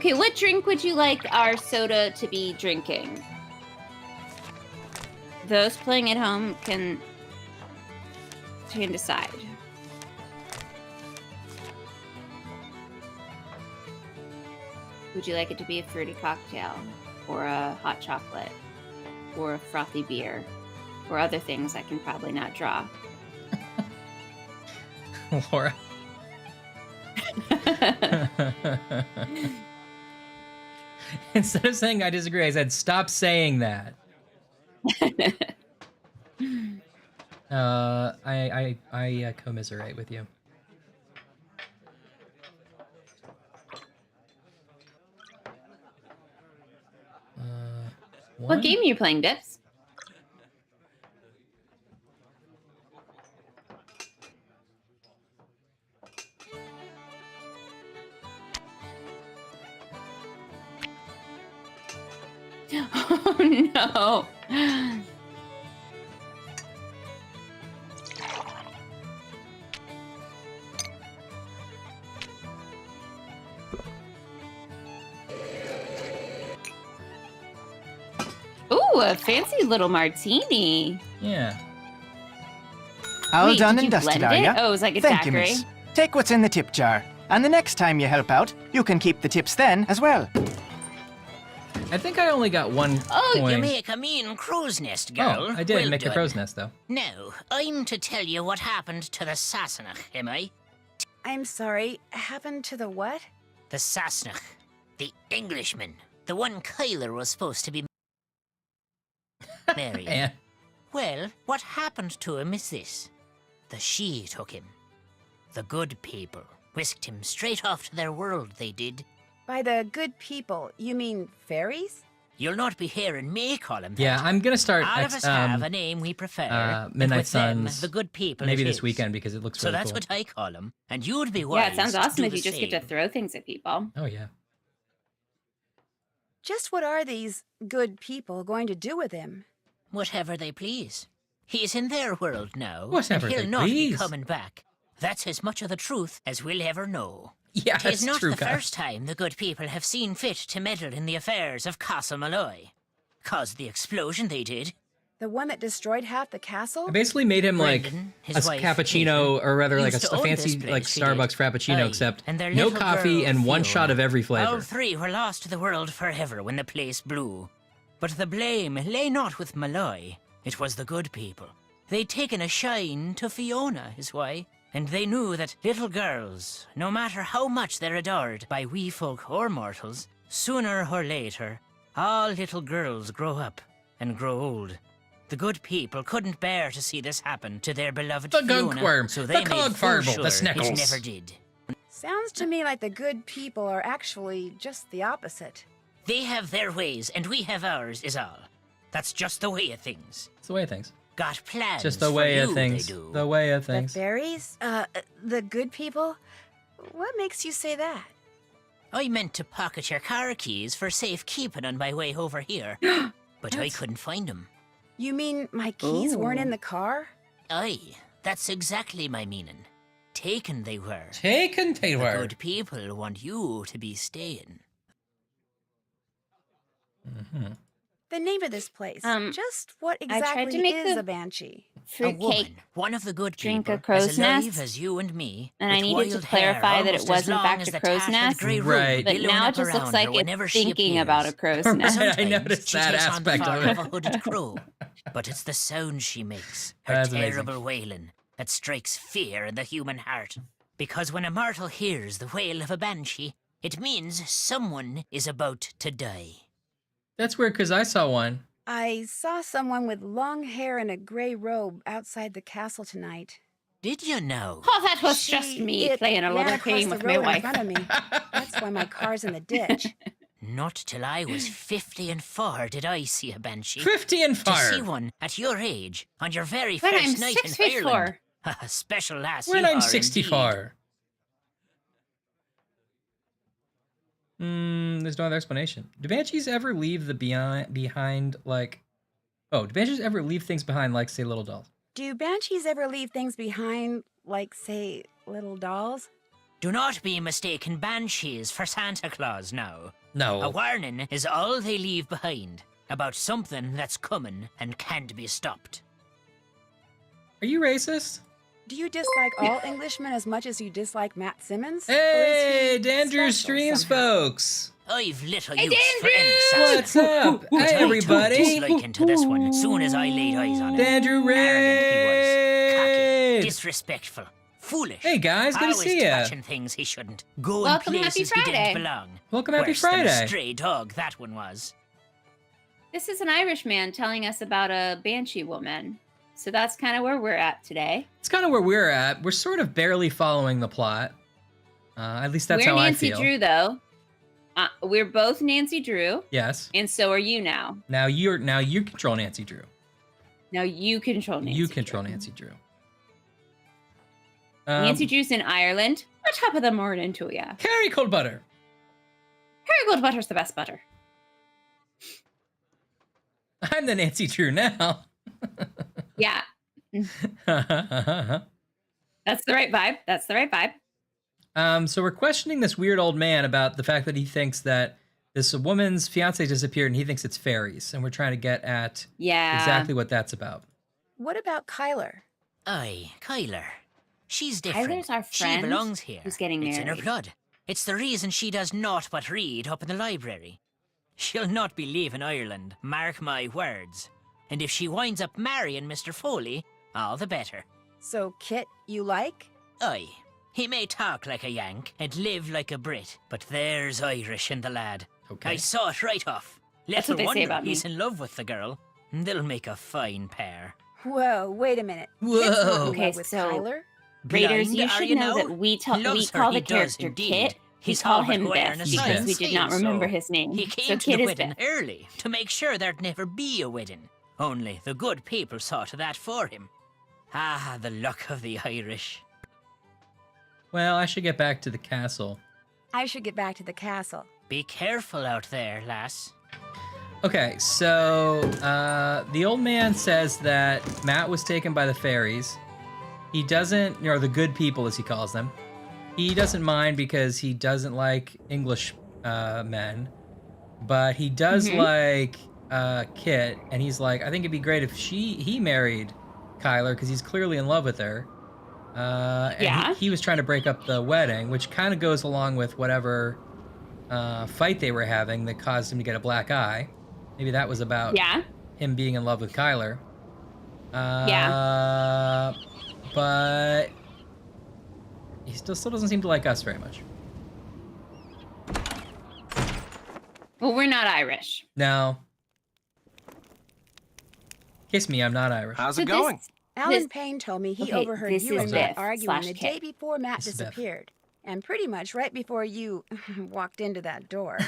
Okay, what drink would you like our soda to be drinking? Those playing at home can decide. Would you like it to be a fruity cocktail, or a hot chocolate, or a frothy beer, or other things I can probably not draw? Laura. Instead of saying I disagree, I said stop saying that. I commiserate with you. What game are you playing, Dips? Oh no. Ooh, a fancy little martini. Yeah. All done and dusted, are ya? Oh, it was like a Thank you, daiquiri. miss. Take what's in the tip jar. And the next time you help out, you can keep the tips then as well. I think I only got one coin. You make a mean crow's nest, girl. Oh, I did Well make a done. crow's nest, though. Now, I'm to tell you what happened to the Sassenach, am I? I'm sorry, happened to the what? The Sassenach. The Englishman. The one Kyler was supposed to be marrying. Yeah. Well, what happened to him is this. The She took him. The good people whisked him straight off to their world, they did. By the good people, you mean fairies? You'll not be hearing me call him that. Yeah, I'm gonna start. All of us have a name we prefer. and Midnight with them, Suns. the good people. Maybe it this is. weekend because it looks So really that's cool. what I call him, and you'd be wise. Yeah, it sounds to awesome do if the you just get to same. throw things at people. Oh yeah. Just what are these good people going to do with him? Whatever they please. He's in their world now, Whatever and he'll they not please. be coming back. That's as much of the truth as we'll ever know. Yeah, Tis that's not true, the guys. first time the good people have seen fit to meddle in the affairs of Castle Malloy. Caused the explosion they did. The one that destroyed half the castle? I basically made him like Brendan, a his wife, cappuccino, Caitlin, or rather like used a to own fancy this place, like she Starbucks did. frappuccino, Aye, except and their no little coffee girl, and one Fiona. shot of every All flavor. three were lost to the world forever when the place blew. But the blame lay not with Malloy. It was the good people. They'd taken a shine to Fiona, is why. And they knew that little girls, no matter how much they're adored by wee folk or mortals, sooner or later, all little girls grow up and grow old. The good people couldn't bear to see this happen to their beloved The Fiona, gunkworm, so the they made full cogfarble, the sure snickles. it never did. Sounds to me like the good people are actually just the opposite. They have their ways, and we have ours, is all. That's just the way of things. It's the way of things. Got plans Just the for way you, of things. they do. The way of The things. fairies? The good people? What makes you say that? I meant to pocket your car keys for safekeeping on my way over here, but I couldn't find them. You mean my keys weren't in the car? Aye, that's exactly my meaning. Taken they were. Taken they The were. good people want you to be staying. Mm-hmm. The name of this place. Just what I tried exactly to make is the a banshee? A fruit woman, cake one of the good drink people, a crow's as alive nest, as you and me, and I with needed to wild clarify hair that it almost was as in long fact as a the crow's tattered nest, grey robe Right. but billowing now up it just looks around like her it's whenever she thinking appears. about a crow's nest. Right, I Sometimes noticed she that takes on the aspect form of it. a hooded crow, but it's the sound she makes, her That's amazing. terrible wailing, that strikes fear in the human heart. Because when a mortal hears the wail of a banshee, it means someone is about to die. That's weird because I saw one. I saw someone with long hair and a gray robe outside the castle tonight. Did you know? Oh, that was just me It playing a ran little across game the with my road in wife. front of me. That's why my car's in the ditch. Not till I was 50 and 4 did I see a banshee. 50 and To see 4. one at your age, on your very When first I'm night 6 in feet Ireland. 4. A special lass When you I'm are 64. There's no other explanation. Do banshees ever leave the behind like? Oh, do banshees ever leave things behind like, say, little dolls? Do banshees ever leave things behind, like, say, little dolls? Do not be mistaken banshees for Santa Claus now. No. A warning is all they leave behind about something that's coming and can't be stopped. Are you racist? Do you dislike all Englishmen as much as you dislike Matt Simmons? Hey, Dandrew streams, folks. I've little use for any sass. What's up? Hey, everybody. I took dislike into this one as soon as I laid eyes on him. Dandrew Ray. Arrogant he was, cocky, disrespectful, foolish. Hey guys, good to see Always ya. touching things he shouldn't. Going Welcome, Happy places he Friday. didn't belong. Welcome, Happy Worse than Friday. a stray dog, that one was. This is an Irish man telling us about a banshee woman. So that's kind of where we're at today. It's kind of where we're at. We're sort of barely following the plot. At least that's how Nancy I feel. Drew, though. We're both Nancy Drew. Yes. And so are you now. Now you control Nancy Drew. Now you control Nancy. You control Nancy Drew. Nancy Drew's in Ireland. On top of the morning to ya. Kerry cold butter. Kerry cold butter's the best butter. I'm the Nancy Drew now. Yeah. That's the right vibe. That's the right vibe. So we're questioning this weird old man about the fact that he thinks that this woman's fiance disappeared and he thinks it's fairies, and we're trying to get at exactly what that's about. What about Kyler? Aye, Kyler. She's different. Kyler's our friend. She belongs here. Who's getting It's in her married. blood. It's the reason she does naught but read up in the library. She'll not be leaving Ireland, mark my words. And if she winds up marrying Mr. Foley, all the better. So, Kit, you like? Aye. He may talk like a Yank and live like a Brit, but there's Irish in the lad. Okay. I saw it right off. That's what Little they say wonder about me. he's in love with the girl. They'll make a fine pair. Whoa, wait a minute. Whoa. Kit's not in Okay, love with so- Kyler? Raiders, Blind, you are should you know now? that we Loves her, call he the does character indeed. Kit. We He's call all but him wearing Biff a because sign we did not saying remember so. his name. He So came to Kit the is wedding Biff. early to make sure there'd never be a wedding. Only the good people saw to that for him. Ah, the luck of the Irish. Well, I should get back to the castle. I should get back to the castle. Be careful out there, lass. Okay, so the old man says that Matt was taken by the fairies. He doesn't, or the good people as he calls them. He doesn't mind because he doesn't like English men, but he does like Kit, and he's like, I think it'd be great if he married Kyler because he's clearly in love with her. And he was trying to break up the wedding, which kind of goes along with whatever fight they were having that caused him to get a black eye. Maybe that was about him being in love with Kyler. But he still doesn't seem to like us very much. Well, we're not Irish. No. Kiss me, I'm not Irish. How's it going? Alan Payne told me he Okay, overheard this you is and Matt Biff arguing slash the Kit. day before Matt This is Biff. disappeared. And pretty much right before you walked into that door.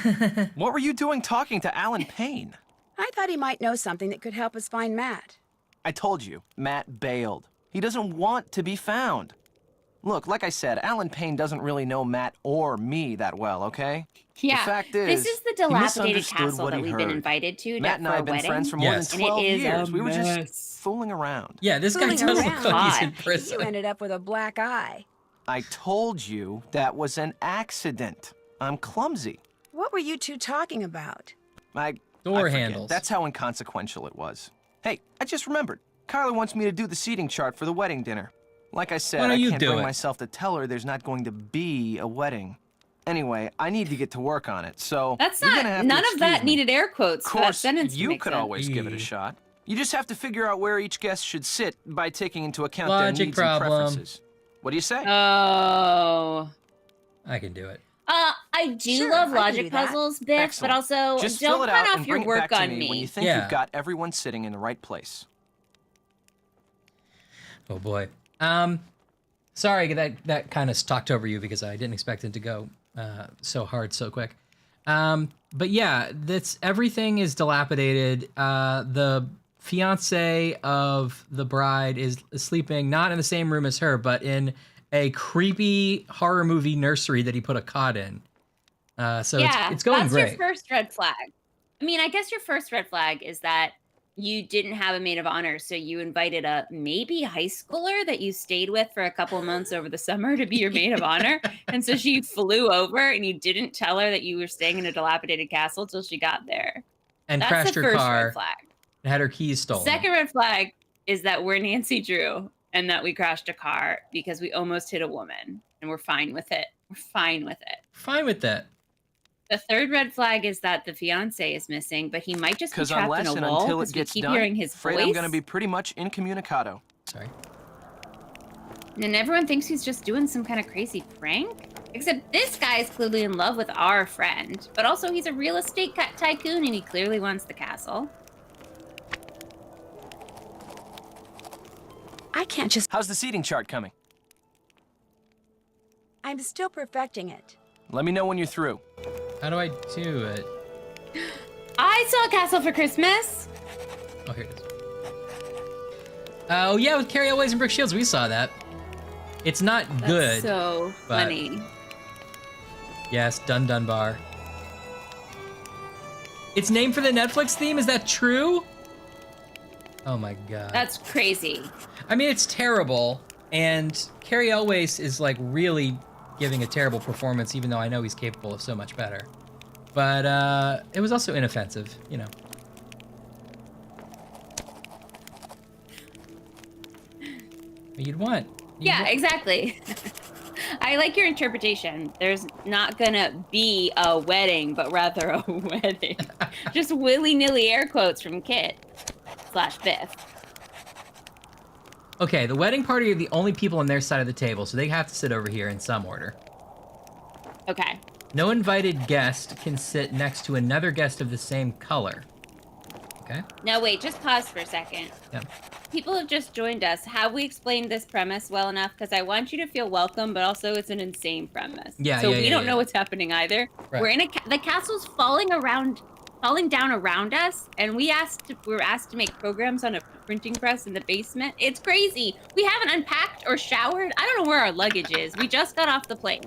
What were you doing talking to Alan Payne? I thought he might know something that could help us find Matt. I told you, Matt bailed. He doesn't want to be found. Look, like I said, Alan Payne doesn't really know Matt or me that well, okay? Yeah. The fact is, this is the he dilapidated misunderstood castle what that he we've been heard. invited to Matt and for I a have been wedding. friends for more Yes. than And it 12 is years. a We were just mess. fooling around. Yeah, this guy Fooling doesn't around. look like he's in You prison. ended up with a black eye. I told you that was an accident. I'm clumsy. What were you two talking about? I Door forget. handles. That's how inconsequential it was. Hey, I just remembered. Kyler wants me to do the seating chart for the wedding dinner. Like I said, Why don't I you can't do bring it? myself to tell her there's not going to be a wedding. Anyway, I need to get to work on it, so That's you're not, gonna have to none of that excuse me. needed air quotes Of for that course, sentence to you make could sense. always give it a shot. You just have to figure out where each guest should sit by taking into account Logic their needs problem. and preferences. What do you say? Oh. I can do it. I do Sure, love I can logic do that. puzzles, Biff, Excellent. but also Just fill don't it run out off and your bring it work back to on me when you think Yeah. you've got everyone sitting in the right place. Oh boy. Sorry that kind of talked over you because I didn't expect it to go so hard so quick. But yeah, everything is dilapidated. The fiance of the bride is sleeping not in the same room as her, but in a creepy horror movie nursery that he put a cot in. So yeah, it's going that's great. your first red flag. I mean, I guess your first red flag is that you didn't have a maid of honor, so you invited a maybe high schooler that you stayed with for a couple of months over the summer to be your maid of honor. And so she flew over and you didn't tell her that you were staying in a dilapidated castle till she got there. And That's crashed the her first car red flag. and had her keys stolen. Second red flag is that we're Nancy Drew and that we crashed a car because we almost hit a woman, and we're fine with it. We're fine with it. Fine with that. The third red flag is that the fiance is missing, but he might just be trapped unless in a and wall until it because we gets keep done, hearing his afraid voice. I'm gonna be pretty much incommunicado. Sorry. And everyone thinks he's just doing some kind of crazy prank. Except this guy is clearly in love with our friend, but also he's a real estate tycoon and he clearly wants the castle. I can't just... How's the seating chart coming? I'm still perfecting it. Let me know when you're through. How do I do it? I saw a castle for Christmas. Oh, here it is. Oh, yeah, with Carrie Elways and Brooke Shields, we saw that. It's not good. So funny. Yes, Dun Dunbar. It's named for the Netflix theme? Is that true? Oh my god. That's crazy. I mean, it's terrible, and Carrie Elways is like really giving a terrible performance, even though I know he's capable of so much better. But it was also inoffensive, you know. You'd want. Yeah, exactly. I like your interpretation. There's not gonna be a wedding, but rather a wedding. Just willy-nilly air quotes from Kit/Biff. Okay, the wedding party are the only people on their side of the table, so they have to sit over here in some order. Okay. No invited guest can sit next to another guest of the same color. Okay? No, wait, just pause for a second. Yeah. People have just joined us. Have we explained this premise well enough? Because I want you to feel welcome, but also it's an insane premise. Yeah, so yeah, we yeah, don't yeah. know what's happening either. Right. We're in the castle's falling down around us, and we were asked to make programs on a printing press in the basement. It's crazy. We haven't unpacked or showered. I don't know where our luggage is. We just got off the plane.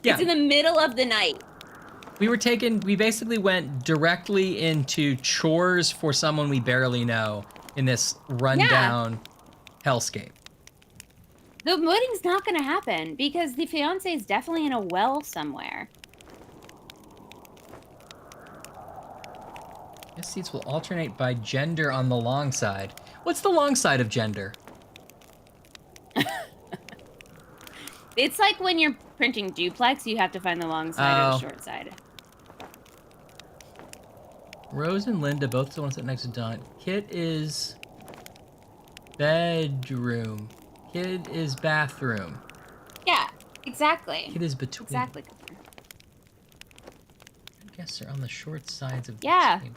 Yeah. It's in the middle of the night. We basically went directly into chores for someone we barely know in this rundown hellscape. The wedding's not going to happen because the fiance is definitely in a well somewhere. Guest seats will alternate by gender on the long side. What's the long side of gender? It's like when you're printing duplex, you have to find the long side or the short side. Rose and Linda both still want to sit next to Don. Kit is bedroom. Kid is bathroom. Yeah, exactly. Kid is between. Exactly. I guess they're on the short sides of the table.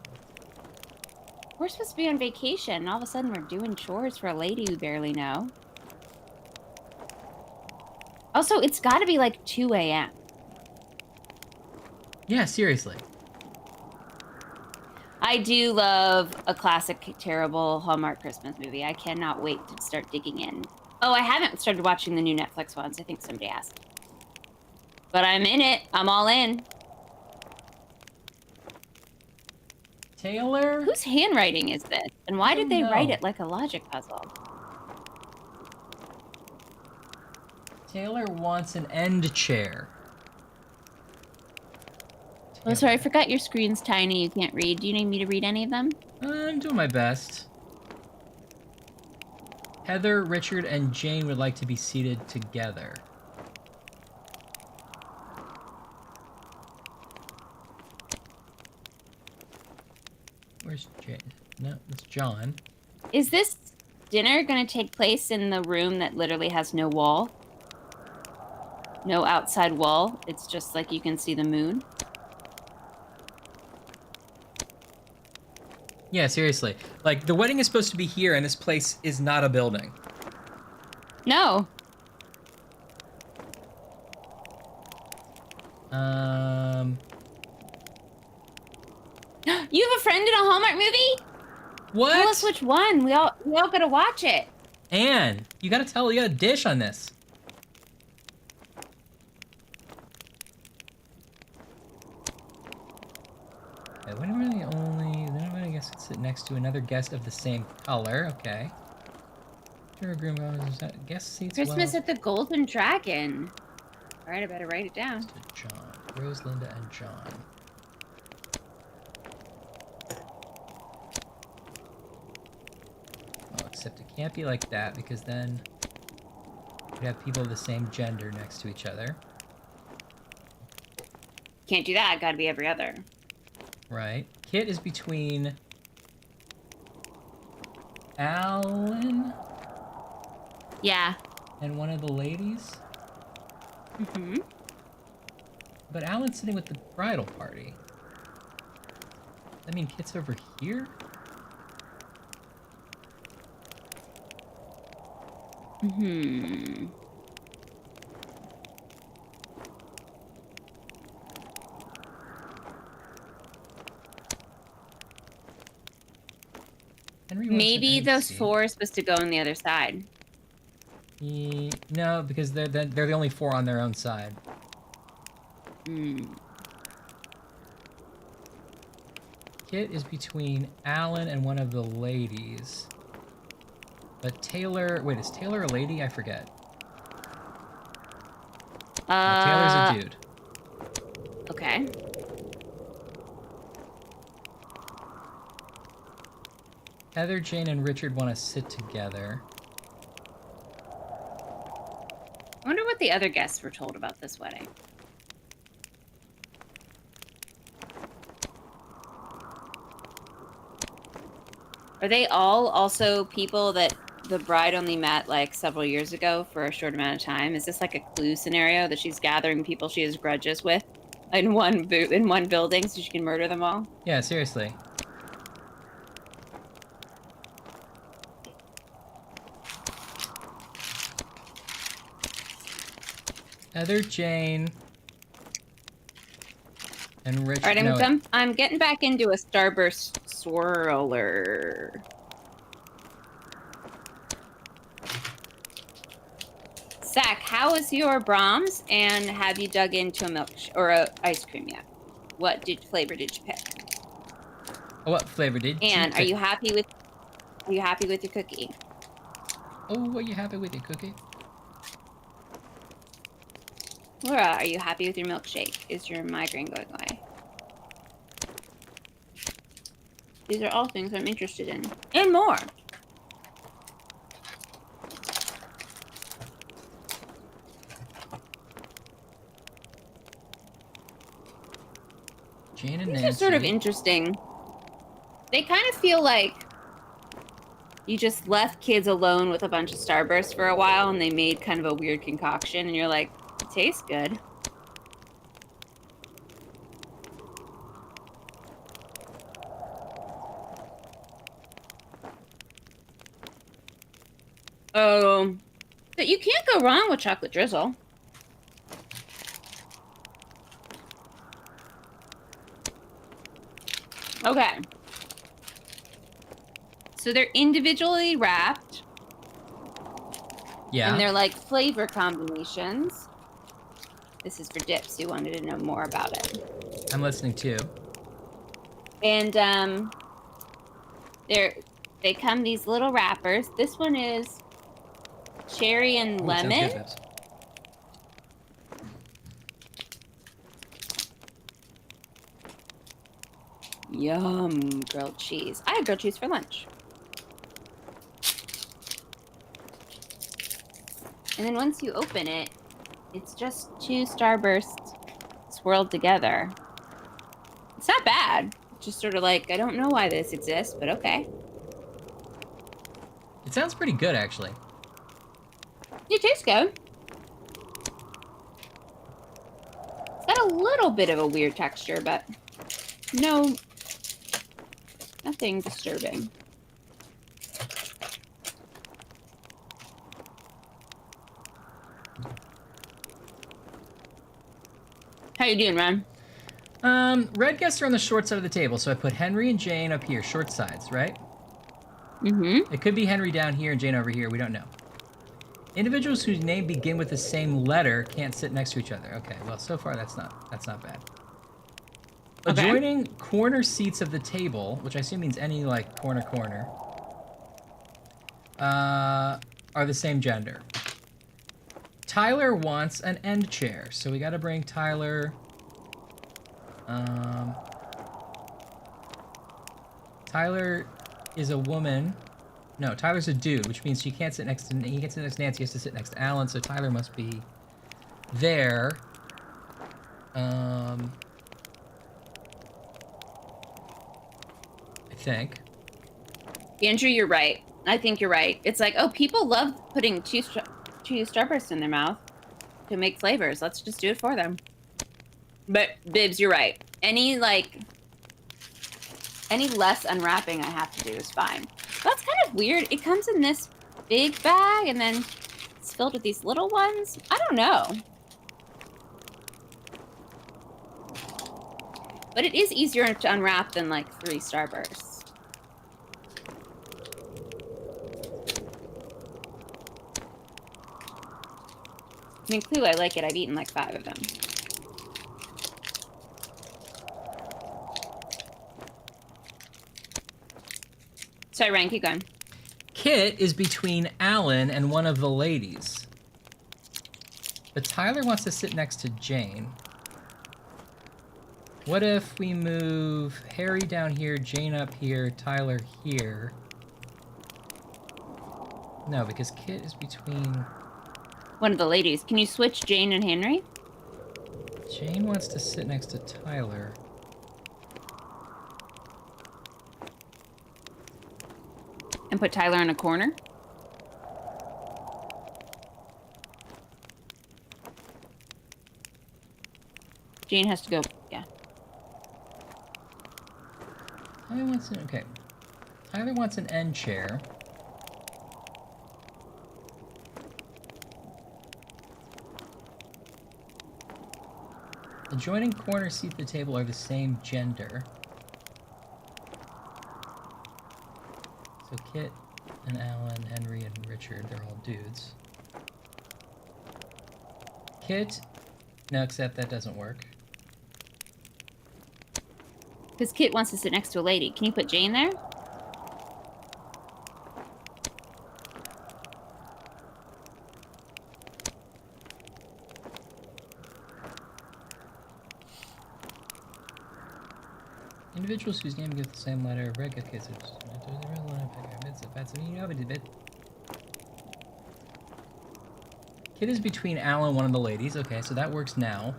We're supposed to be on vacation, and all of a sudden we're doing chores for a lady we barely know. Also, it's got to be like 2 a.m. Yeah, seriously. I do love a classic, terrible Hallmark Christmas movie. I cannot wait to start digging in. Oh, I haven't started watching the new Netflix ones. I think somebody asked. But I'm in it. I'm all in. Taylor? Whose handwriting is this? And why did they write it like a logic puzzle? Taylor wants an end chair. Oh, sorry, I forgot your screen's tiny. You can't read. Do you need me to read any of them? I'm doing my best. Heather, Richard, and Jane would like to be seated together. Where's Jane? No, it's John. Is this dinner going to take place in the room that literally has no wall? No outside wall? It's just like you can see the moon? Yeah, seriously. Like, the wedding is supposed to be here, and this place is not a building. No. You have a friend in a Hallmark movie? What? Tell us which one. We all gotta watch it. Anne, you gotta dish on this. When were the only sit next to another guest of the same color. Okay. Guest seats. Christmas at the Golden Dragon. All right, I better write it down. To John, Rose, Linda, and John. Oh, except it can't be like that because then we have people of the same gender next to each other. Can't do that. Got to be every other. Right. Kit is between Alan. Yeah. And one of the ladies. Mm-hmm. But Alan's sitting with the bridal party. I mean, Kit's over here? Mm-hmm. Maybe those four are supposed to go on the other side. No, because they're the only four on their own side. Kit is between Alan and one of the ladies. But Taylor... Wait, is Taylor a lady? I forget. Taylor's a dude. Okay. Heather, Jane, and Richard want to sit together. I wonder what the other guests were told about this wedding. Are they all also people that the bride only met like several years ago for a short amount of time? Is this like a Clue scenario that she's gathering people she has grudges with in one building so she can murder them all? Yeah, seriously. Heather, Jane, and Richard. All right, I'm getting back into a Starburst swirler. Zach, how is your Brahms? And have you dug into a milk or a ice cream yet? What flavor did you pick? What flavor did you pick? And are you happy with your cookie? Oh, are you happy with your cookie? Laura, are you happy with your milkshake? Is your migraine going away? These are all things I'm interested in. And more. Jane and These Nancy. are sort of interesting. They kind of feel like you just left kids alone with a bunch of Starbursts for a while and they made kind of a weird concoction and you're like, it tastes good. Oh, but you can't go wrong with chocolate drizzle. Okay. So they're individually wrapped. Yeah. And they're like flavor combinations. This is for Dips who wanted to know more about it. I'm listening too. And they come these little wrappers. This one is cherry and lemon. Sounds good, Yum, grilled cheese. I had grilled cheese for lunch. And then once you open it, it's just two Starbursts swirled together. It's not bad. It's just sort of like, I don't know why this exists, but okay. It sounds pretty good, actually. It tastes good. It's got a little bit of a weird texture, but no, nothing disturbing. How you doing, Ron? Red guests are on the short side of the table, so I put Henry and Jane up here, short sides, right? Mm-hmm. It could be Henry down here and Jane over here, we don't know. Individuals whose name begin with the same letter can't sit next to each other. Okay, well, so far that's not bad. Adjoining corner seats of the table, which I assume means any, like, corner, are the same gender. Tyler wants an end chair, so we gotta bring Tyler... Tyler is a woman. No, Tyler's a dude, which means he can't sit next to Nancy, he has to sit next to Alan, so Tyler must be there. I think. Andrew, you're right. I think you're right. It's like, oh, people love putting cheese starbursts in their mouth to make flavors. Let's just do it for them. But Bibbs, you're right. Any less unwrapping I have to do is fine. That's kind of weird. It comes in this big bag and then it's filled with these little ones. I don't know. But it is easier to unwrap than like 3 starbursts. I mean, clearly I like it. I've eaten like 5 of them. Sorry, Ryan, keep going. Kit is between Alan and one of the ladies. But Tyler wants to sit next to Jane. What if we move Harry down here, Jane up here, Tyler here? No, because Kit is between... One of the ladies. Can you switch Jane and Henry? Jane wants to sit next to Tyler. And put Tyler in a corner? Jane has to go, yeah. Tyler wants an, okay. Tyler wants an end chair. Adjoining corner seat at the table are the same gender. So Kit and Alan, Henry and Richard, they're all dudes. Kit, no, except that doesn't work. Because Kit wants to sit next to a lady. Can you put Jane there? Individuals whose name gives the same letter, regular cases. Kit is between Alan and one of the ladies. Okay, so that works now.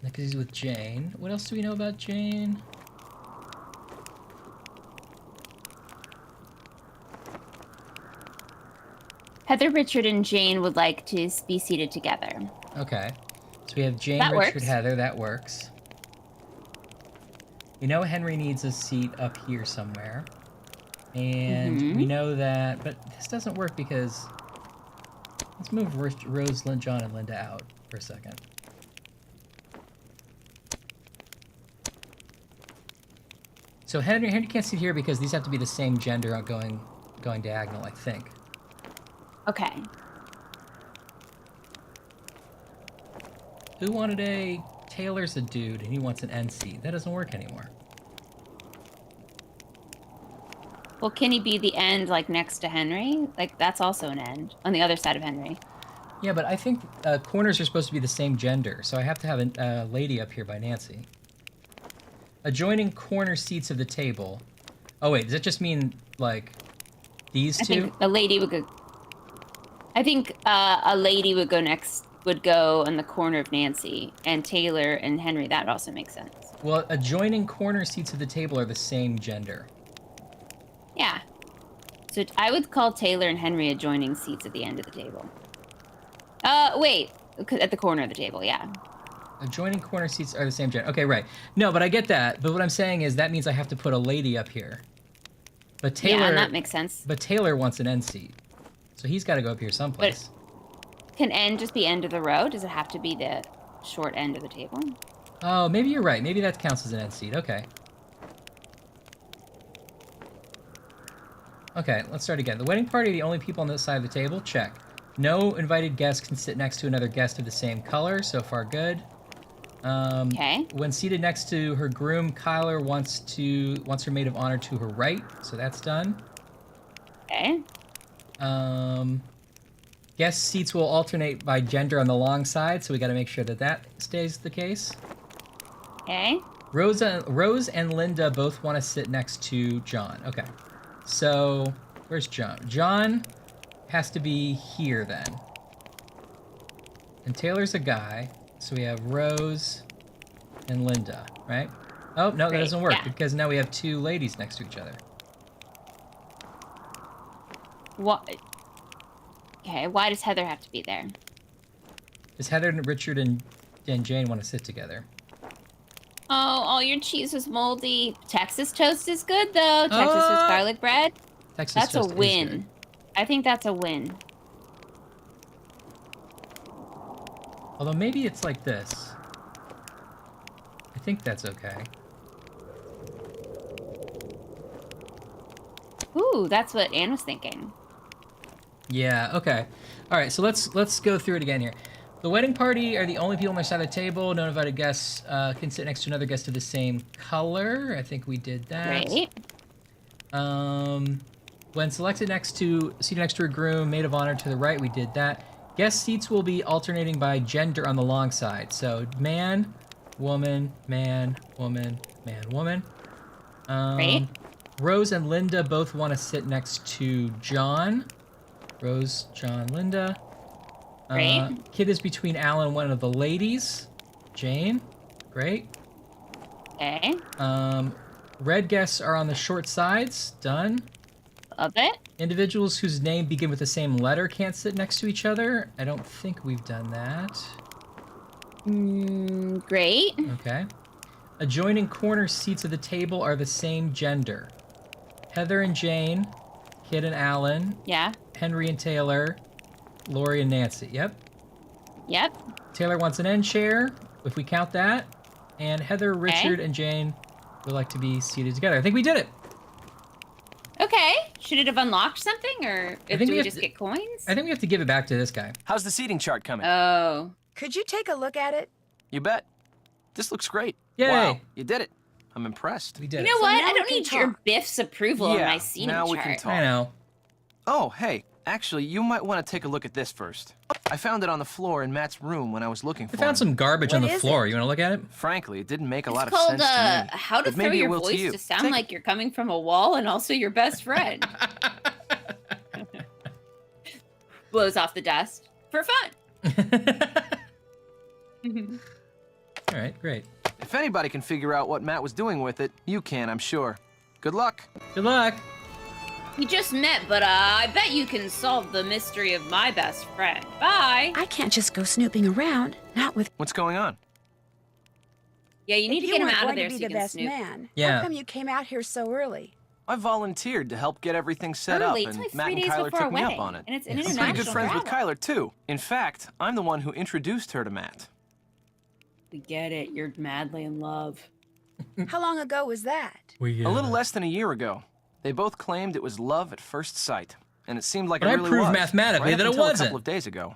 Because he's with Jane. What else do we know about Jane? Heather, Richard, and Jane would like to be seated together. Okay. So we have Jane, That Richard, works. Heather. That works. We know Henry needs a seat up here somewhere. And we know that... But this doesn't work because... Let's move Rose, John, and Linda out for a second. So Henry can't sit here because these have to be the same gender going diagonal, I think. Okay. Who wanted a... Taylor's a dude, and he wants an end seat. That doesn't work anymore. Well, can he be the end, like, next to Henry? Like, that's also an end. On the other side of Henry. Yeah, but I think corners are supposed to be the same gender, so I have to have a lady up here by Nancy. Adjoining corner seats of the table. Oh, wait, does that just mean, like, these two? I think a lady would go... I think a lady would go on the corner of Nancy, and Taylor and Henry. That also makes sense. Well, adjoining corner seats of the table are the same gender. Yeah. So I would call Taylor and Henry adjoining seats at the end of the table. Wait. At the corner of the table, yeah. Adjoining corner seats are the same gender. Okay, right. No, but I get that. But what I'm saying is that means I have to put a lady up here. But Taylor... Yeah, that makes sense. But Taylor wants an end seat. So he's got to go up here someplace. But can end just be end of the row? Does it have to be the short end of the table? Oh, maybe you're right. Maybe that counts as an end seat. Okay. Okay, let's start again. The wedding party are the only people on this side of the table? Check. No invited guest can sit next to another guest of the same color. So far, good. Okay. When seated next to her groom, Kyler wants her maid of honor to her right. So that's done. Okay. Guest seats will alternate by gender on the long side, so we got to make sure that that stays the case. Okay. Rose and Linda both want to sit next to John. Okay. So, where's John? John has to be here then. And Taylor's a guy, so we have Rose and Linda, right? Oh, no, that doesn't work because now we have two ladies next to each other. What? Okay, why does Heather have to be there? Because Heather and Richard and Jane want to sit together. Oh, all your cheese was moldy. Texas toast is good, though. Texas toast garlic bread. Texas toast a win. Is good. I think that's a win. Although maybe it's like this. I think that's okay. Ooh, that's what Anne was thinking. Yeah, okay. All right, so let's go through it again here. The wedding party are the only people on their side of the table. No invited guests can sit next to another guest of the same color. I think we did that. Great. When seated next to a groom, maid of honor to the right, we did that. Guest seats will be alternating by gender on the long side. So man, woman, man, woman, man, woman. Great. Rose and Linda both want to sit next to John. Rose, John, Linda. Great. Kid is between Alan and one of the ladies. Jane. Great. Okay. Red guests are on the short sides. Done. Love it. Individuals whose name begin with the same letter can't sit next to each other. I don't think we've done that. Great. Okay. Adjoining corner seats of the table are the same gender. Heather and Jane. Kid and Alan. Yeah. Henry and Taylor. Lori and Nancy. Yep. Yep. Taylor wants an end chair, if we count that. And Heather, Richard, and Jane would like to be seated together. I think we did it. Okay. Should it have unlocked something, or do we just get coins? I think we have to give it back to this guy. How's the seating chart coming? Oh. Could you take a look at it? You bet. This looks great. Yay. Wow, you did it. I'm impressed. We did You know what? I don't need your Biff's approval on my seating now chart. We can talk. I know. Oh, hey. Actually, you might want to take a look at this first. I found it on the floor in Matt's room when I was looking for it. I found some garbage on the floor. You want to look at it? Frankly, it didn't make a lot of It's sense called to me. How to But Throw maybe it Your will Voice you. to Sound Take Like You're Coming from a Wall and Also Your Best Friend. Blows off the dust. For fun. All right, great. If anybody can figure out what Matt was doing with it, you can, I'm sure. Good luck. Good luck. We just met, but I bet you can solve the mystery of my best friend. Bye. I can't just go snooping around, not with... What's going on? Yeah, you need to get him out of there so you the can best snoop. man. Yeah. How come you came out here so early? I volunteered to help get everything set Early, up, it's and like Matt 3 and days Kyler before took our me up wedding, on it. and it's an I'm international pretty good friends with travel. Kyler, too. In fact, I'm the one who introduced her to Matt. We get it. You're madly in love. How long ago was that? A little less than a year ago. They both claimed it was love at first sight, and it seemed like But it I really proved was. mathematically right that up it until wasn't. A couple of days ago.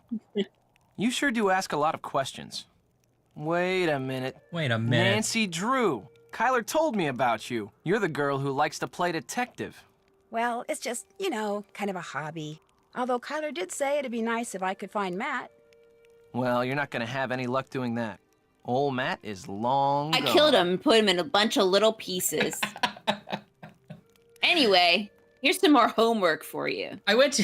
You sure do ask a lot of questions. Wait a minute. Wait a minute. Nancy Drew. Kyler told me about you. You're the girl who likes to play detective. Well, it's just, you know, kind of a hobby. Although Kyler did say it'd be nice if I could find Matt. Well, you're not going to have any luck doing that. Old Matt is long I gone. killed him and put him in a bunch of little pieces. Anyway, here's some more homework for you. I went to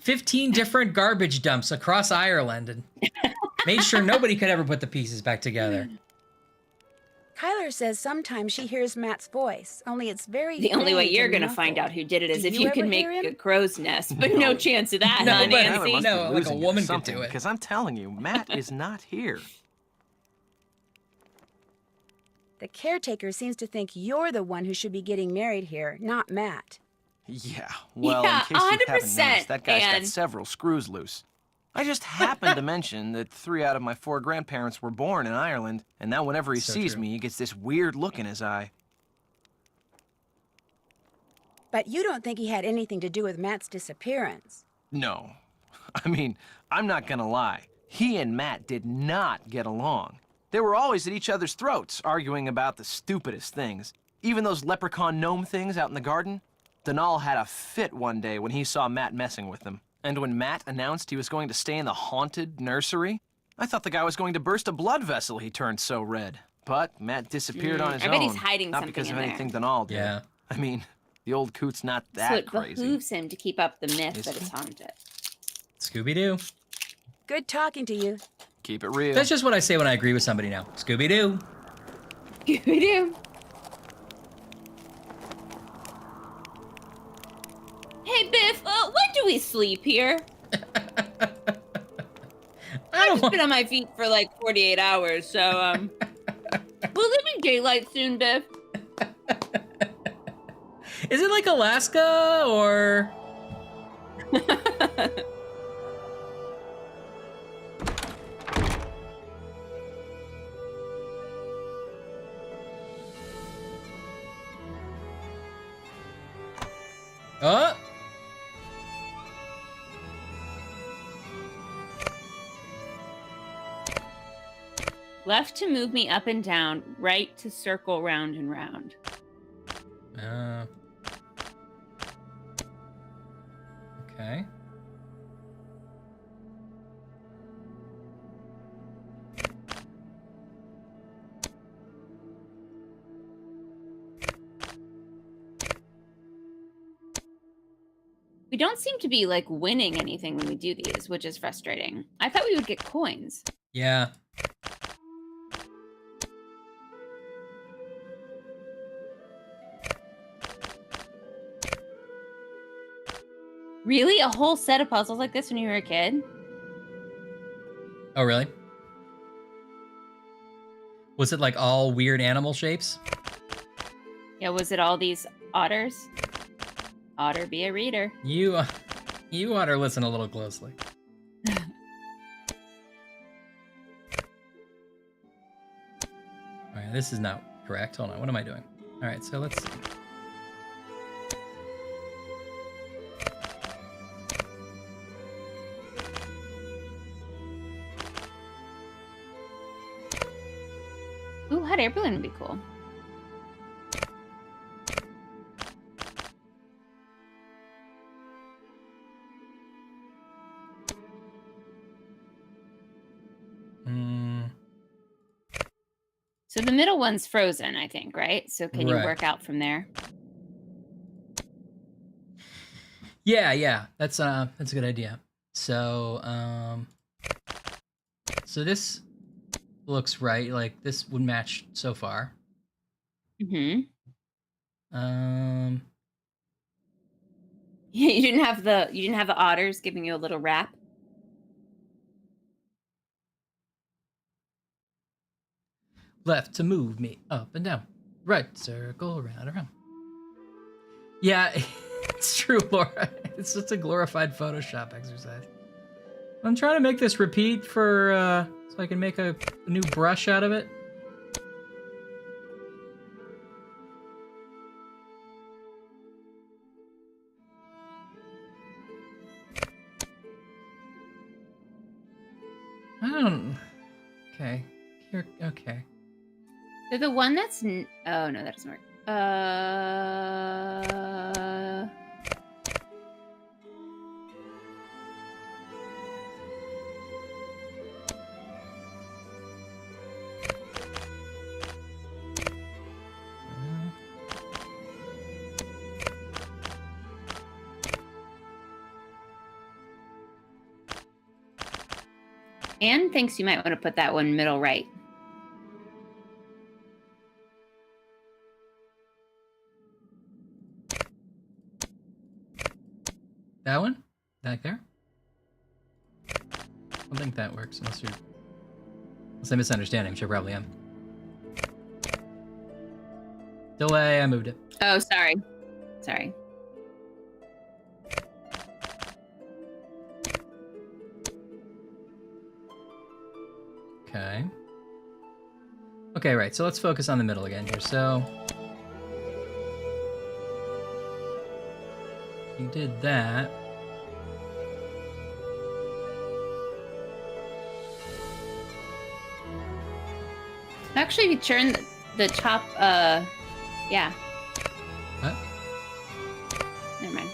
15 different garbage dumps across Ireland and made sure nobody could ever put the pieces back together. Kyler says sometimes she hears Matt's voice, only it's very The only way vague you're and going to find muffled. out who did it is Do if you you ever can make hear him? a crow's nest, but no chance of that, huh, Nancy? No, like a woman could do it. Because I'm telling you, Matt is not here. The caretaker seems to think you're the one who should be getting married here, not Matt. Yeah, well, Yeah, in case you haven't 100%, noticed, that guy's got and- several screws loose. I just happened to mention that 3 out of my 4 grandparents were born in Ireland, and now whenever he So sees true. me, he gets this weird look in his eye. But you don't think he had anything to do with Matt's disappearance. No. I mean, I'm not gonna lie. He and Matt did not get along. They were always at each other's throats, arguing about the stupidest things. Even those leprechaun gnome things out in the garden. Donal had a fit one day when he saw Matt messing with them. And when Matt announced he was going to stay in the haunted nursery, I thought the guy was going to burst a blood vessel, he turned so red. But Matt disappeared on his own. I bet he's hiding not something because of in anything there. Donal did. Yeah. I mean, the old coot's not that So it crazy. behooves him to keep up the myth that it's haunted. Scooby-Doo. Good talking to you. Keep it real. That's just what I say when I agree with somebody now. Scooby-Doo. Scooby-Doo. Hey, Biff, when do we sleep here? I've just been on my feet for like 48 hours, so, will there be daylight soon, Biff? Is it like Alaska, or... Oh! Left to move me up and down, right to circle round and round. Okay. We don't seem to be, like, winning anything when we do these, which is frustrating. I thought we would get coins. Yeah. Really? A whole set of puzzles like this when you were a kid? Oh, really? Was it like all weird animal shapes? Yeah, was it all these otters? Otter be a reader. You ought to listen a little closely. All right, this is not correct. Hold on, what am I doing? All right, so let's see. Ooh, hot air balloon would be cool. So the middle one's frozen, I think, right? So can you work out from there? Yeah, that's a good idea. So, so this looks right. Like this would match so far. Mm-hmm. Yeah, you didn't have the otters giving you a little rap. Left to move me up and down. Right circle around. Yeah, it's true, Laura. It's just a glorified Photoshop exercise. I'm trying to make this repeat for so I can make a new brush out of it. I don't. Okay. Here. Okay. So the one that's oh no, that doesn't work. Anne thinks you might want to put that one middle right. That one? Back there? I don't think that works unless I'm misunderstanding, which I probably am. Delay, I moved it. Oh, sorry. Sorry. Okay. Okay, right. So let's focus on the middle again here. So you did that. Actually, we turn the top, yeah. What? Never mind.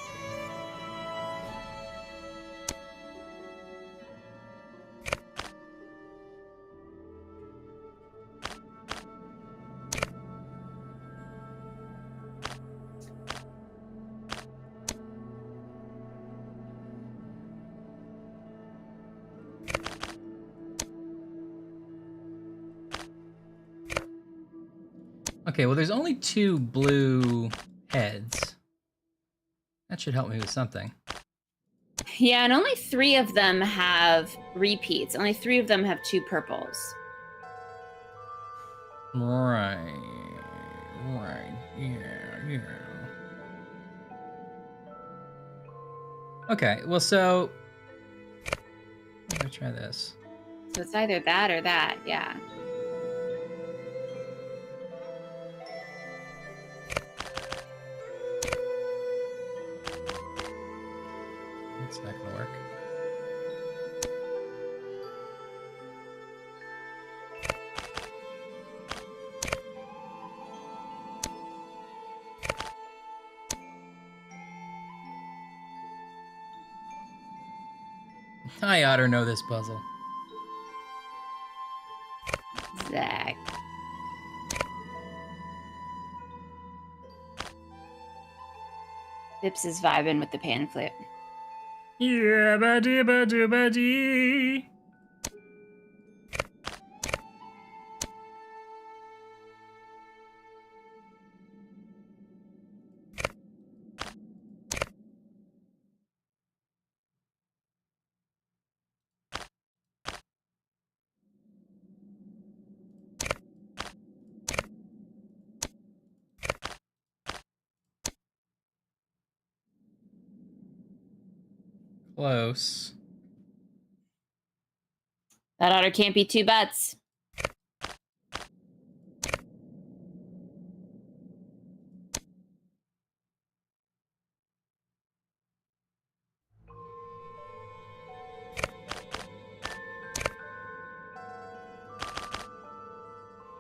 Okay, well, there's only 2 blue heads. That should help me with something. Yeah, and only 3 of them have repeats. Only 3 of them have 2 purples. Right. Yeah. Okay, well, so... Let me try this. So it's either that or that, yeah. That's not gonna work. I ought to know this puzzle. Zach. Vips is vibing with the pan flute. Yeah, ba-dee. Close. That otter can't be 2 butts.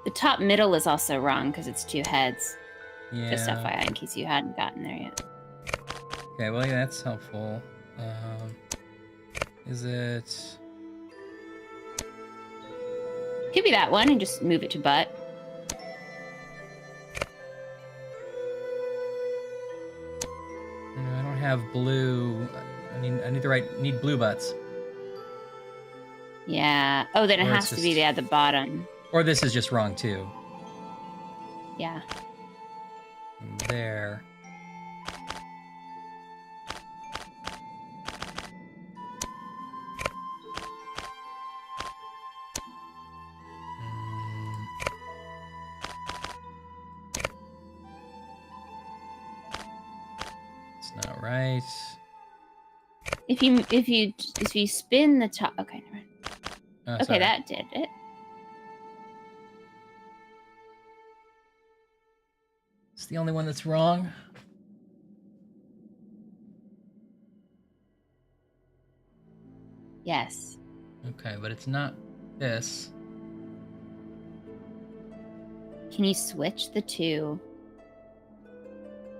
The top middle is also wrong because it's 2 heads. Yeah. Just FYI, in case you hadn't gotten there yet. Okay, well, yeah, that's helpful. Is it... Could be that one and just move it to butt. I don't have blue. I need blue butts. Yeah. Oh, then it has to be at the bottom. Or this is just wrong too. Yeah. There. It's not right. If you spin the top, okay, never mind. Okay, sorry. that did it. It's the only one that's wrong. Yes. Okay, but it's not this. Can you switch the 2?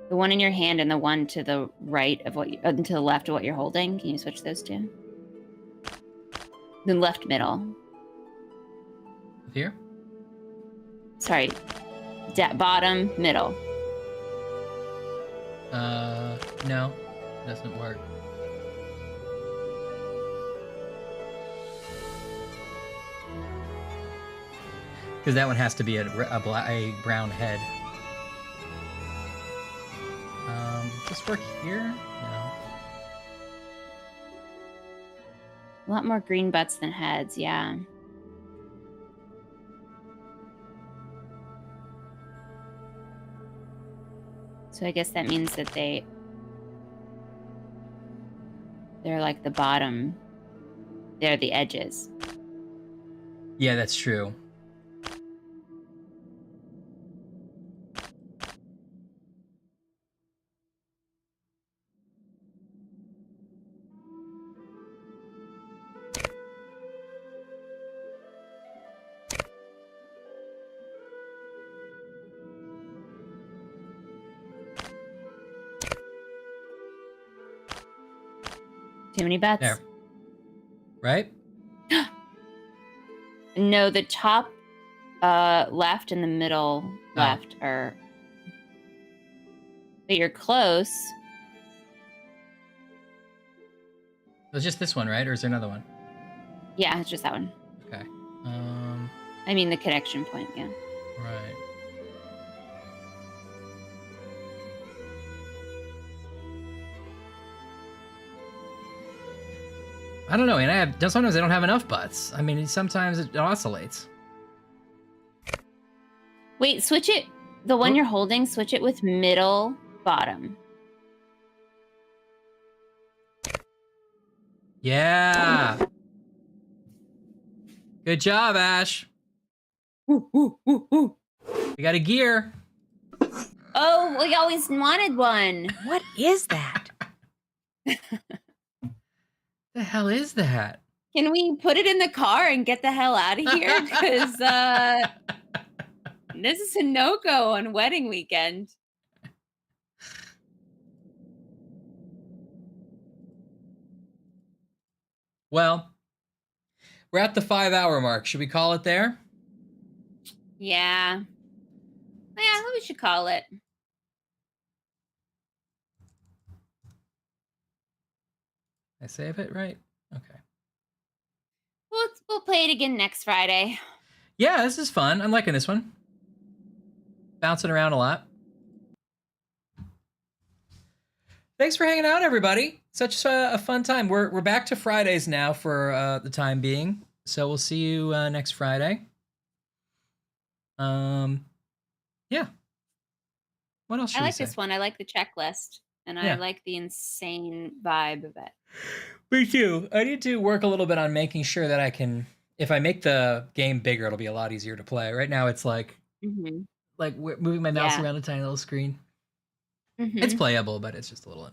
The one in your hand and the one to the right of what you, to the left of what you're holding. Can you switch those 2? Then left middle. Here? Sorry. Bottom middle. No. Doesn't work. Because that one has to be a brown head. Does this work here? No. A lot more green butts than heads, yeah. So I guess that means that they're like the bottom. They're the edges. Yeah, that's true. Too many butts. There. Right? No, the top left and the middle left are... But you're close. It's just this one, right? Or is there another one? Yeah, it's just that one. Okay. I mean the connection point, yeah. Right. I don't know, and sometimes I don't have enough butts. I mean, sometimes it oscillates. Wait, switch it. The one you're holding, switch it with middle, bottom. Yeah. Good job, Ash. We got a gear. Oh, we always wanted one. What is that? The hell is that? Can we put it in the car and get the hell out of here? Because this is a no-go on wedding weekend. Well, we're at the 5-hour mark. Should we call it there? Yeah. Yeah, we should call it. I save it right? Okay. We'll play it again next Friday. Yeah, this is fun. I'm liking this one. Bouncing around a lot. Thanks for hanging out, everybody. Such a fun time. We're back to Fridays now for the time being. So we'll see you next Friday. Yeah. What else should I we like say? this one. I like the checklist. And I like the insane vibe of it. Me too. I need to work a little bit on making sure that I can, if I make the game bigger, it'll be a lot easier to play. Right now it's like, like moving my mouse around a tiny little screen. It's playable, but it's just a little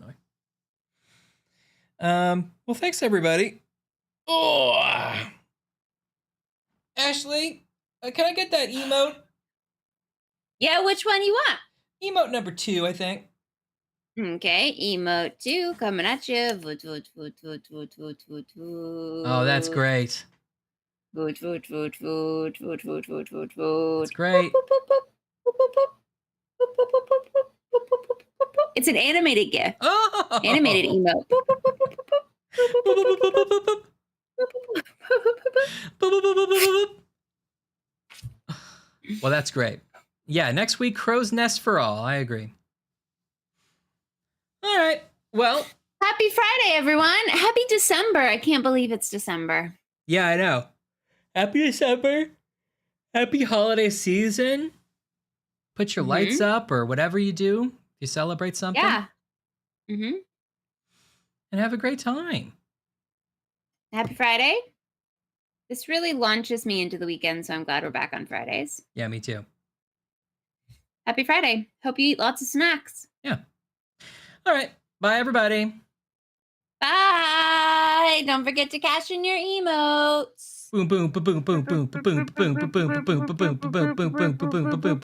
annoying. Well, thanks everybody. Oh, Ashley, can I get that emote? Yeah, which one you want? Emote number 2, I think. Okay, emote 2 coming at you. Voot, voot, voot, voot, voot, voot, voot, voot. Oh, that's great. Voot, voot, voot, voot, voot, voot, voot, voot, voot. That's great. It's an animated GIF. Oh. Animated emote. Well, that's great. Yeah, next week, Crow's Nest for all. I agree. All right. Well, happy Friday, everyone. Happy December. I can't believe it's December. Yeah, I know. Happy December. Happy holiday season. Put your lights up or whatever you do. If you celebrate something. Yeah. And have a great time. Happy Friday. This really launches me into the weekend, so I'm glad we're back on Fridays. Yeah, me too. Happy Friday. Hope you eat lots of snacks. Yeah. All right. Bye, everybody. Bye. Don't forget to cash in your emotes. Boom, boom, boom, boom, boom, boom, boom, boom, boom, boom, boom, boom, boom, boom, boom, boom, boom, boom, boom.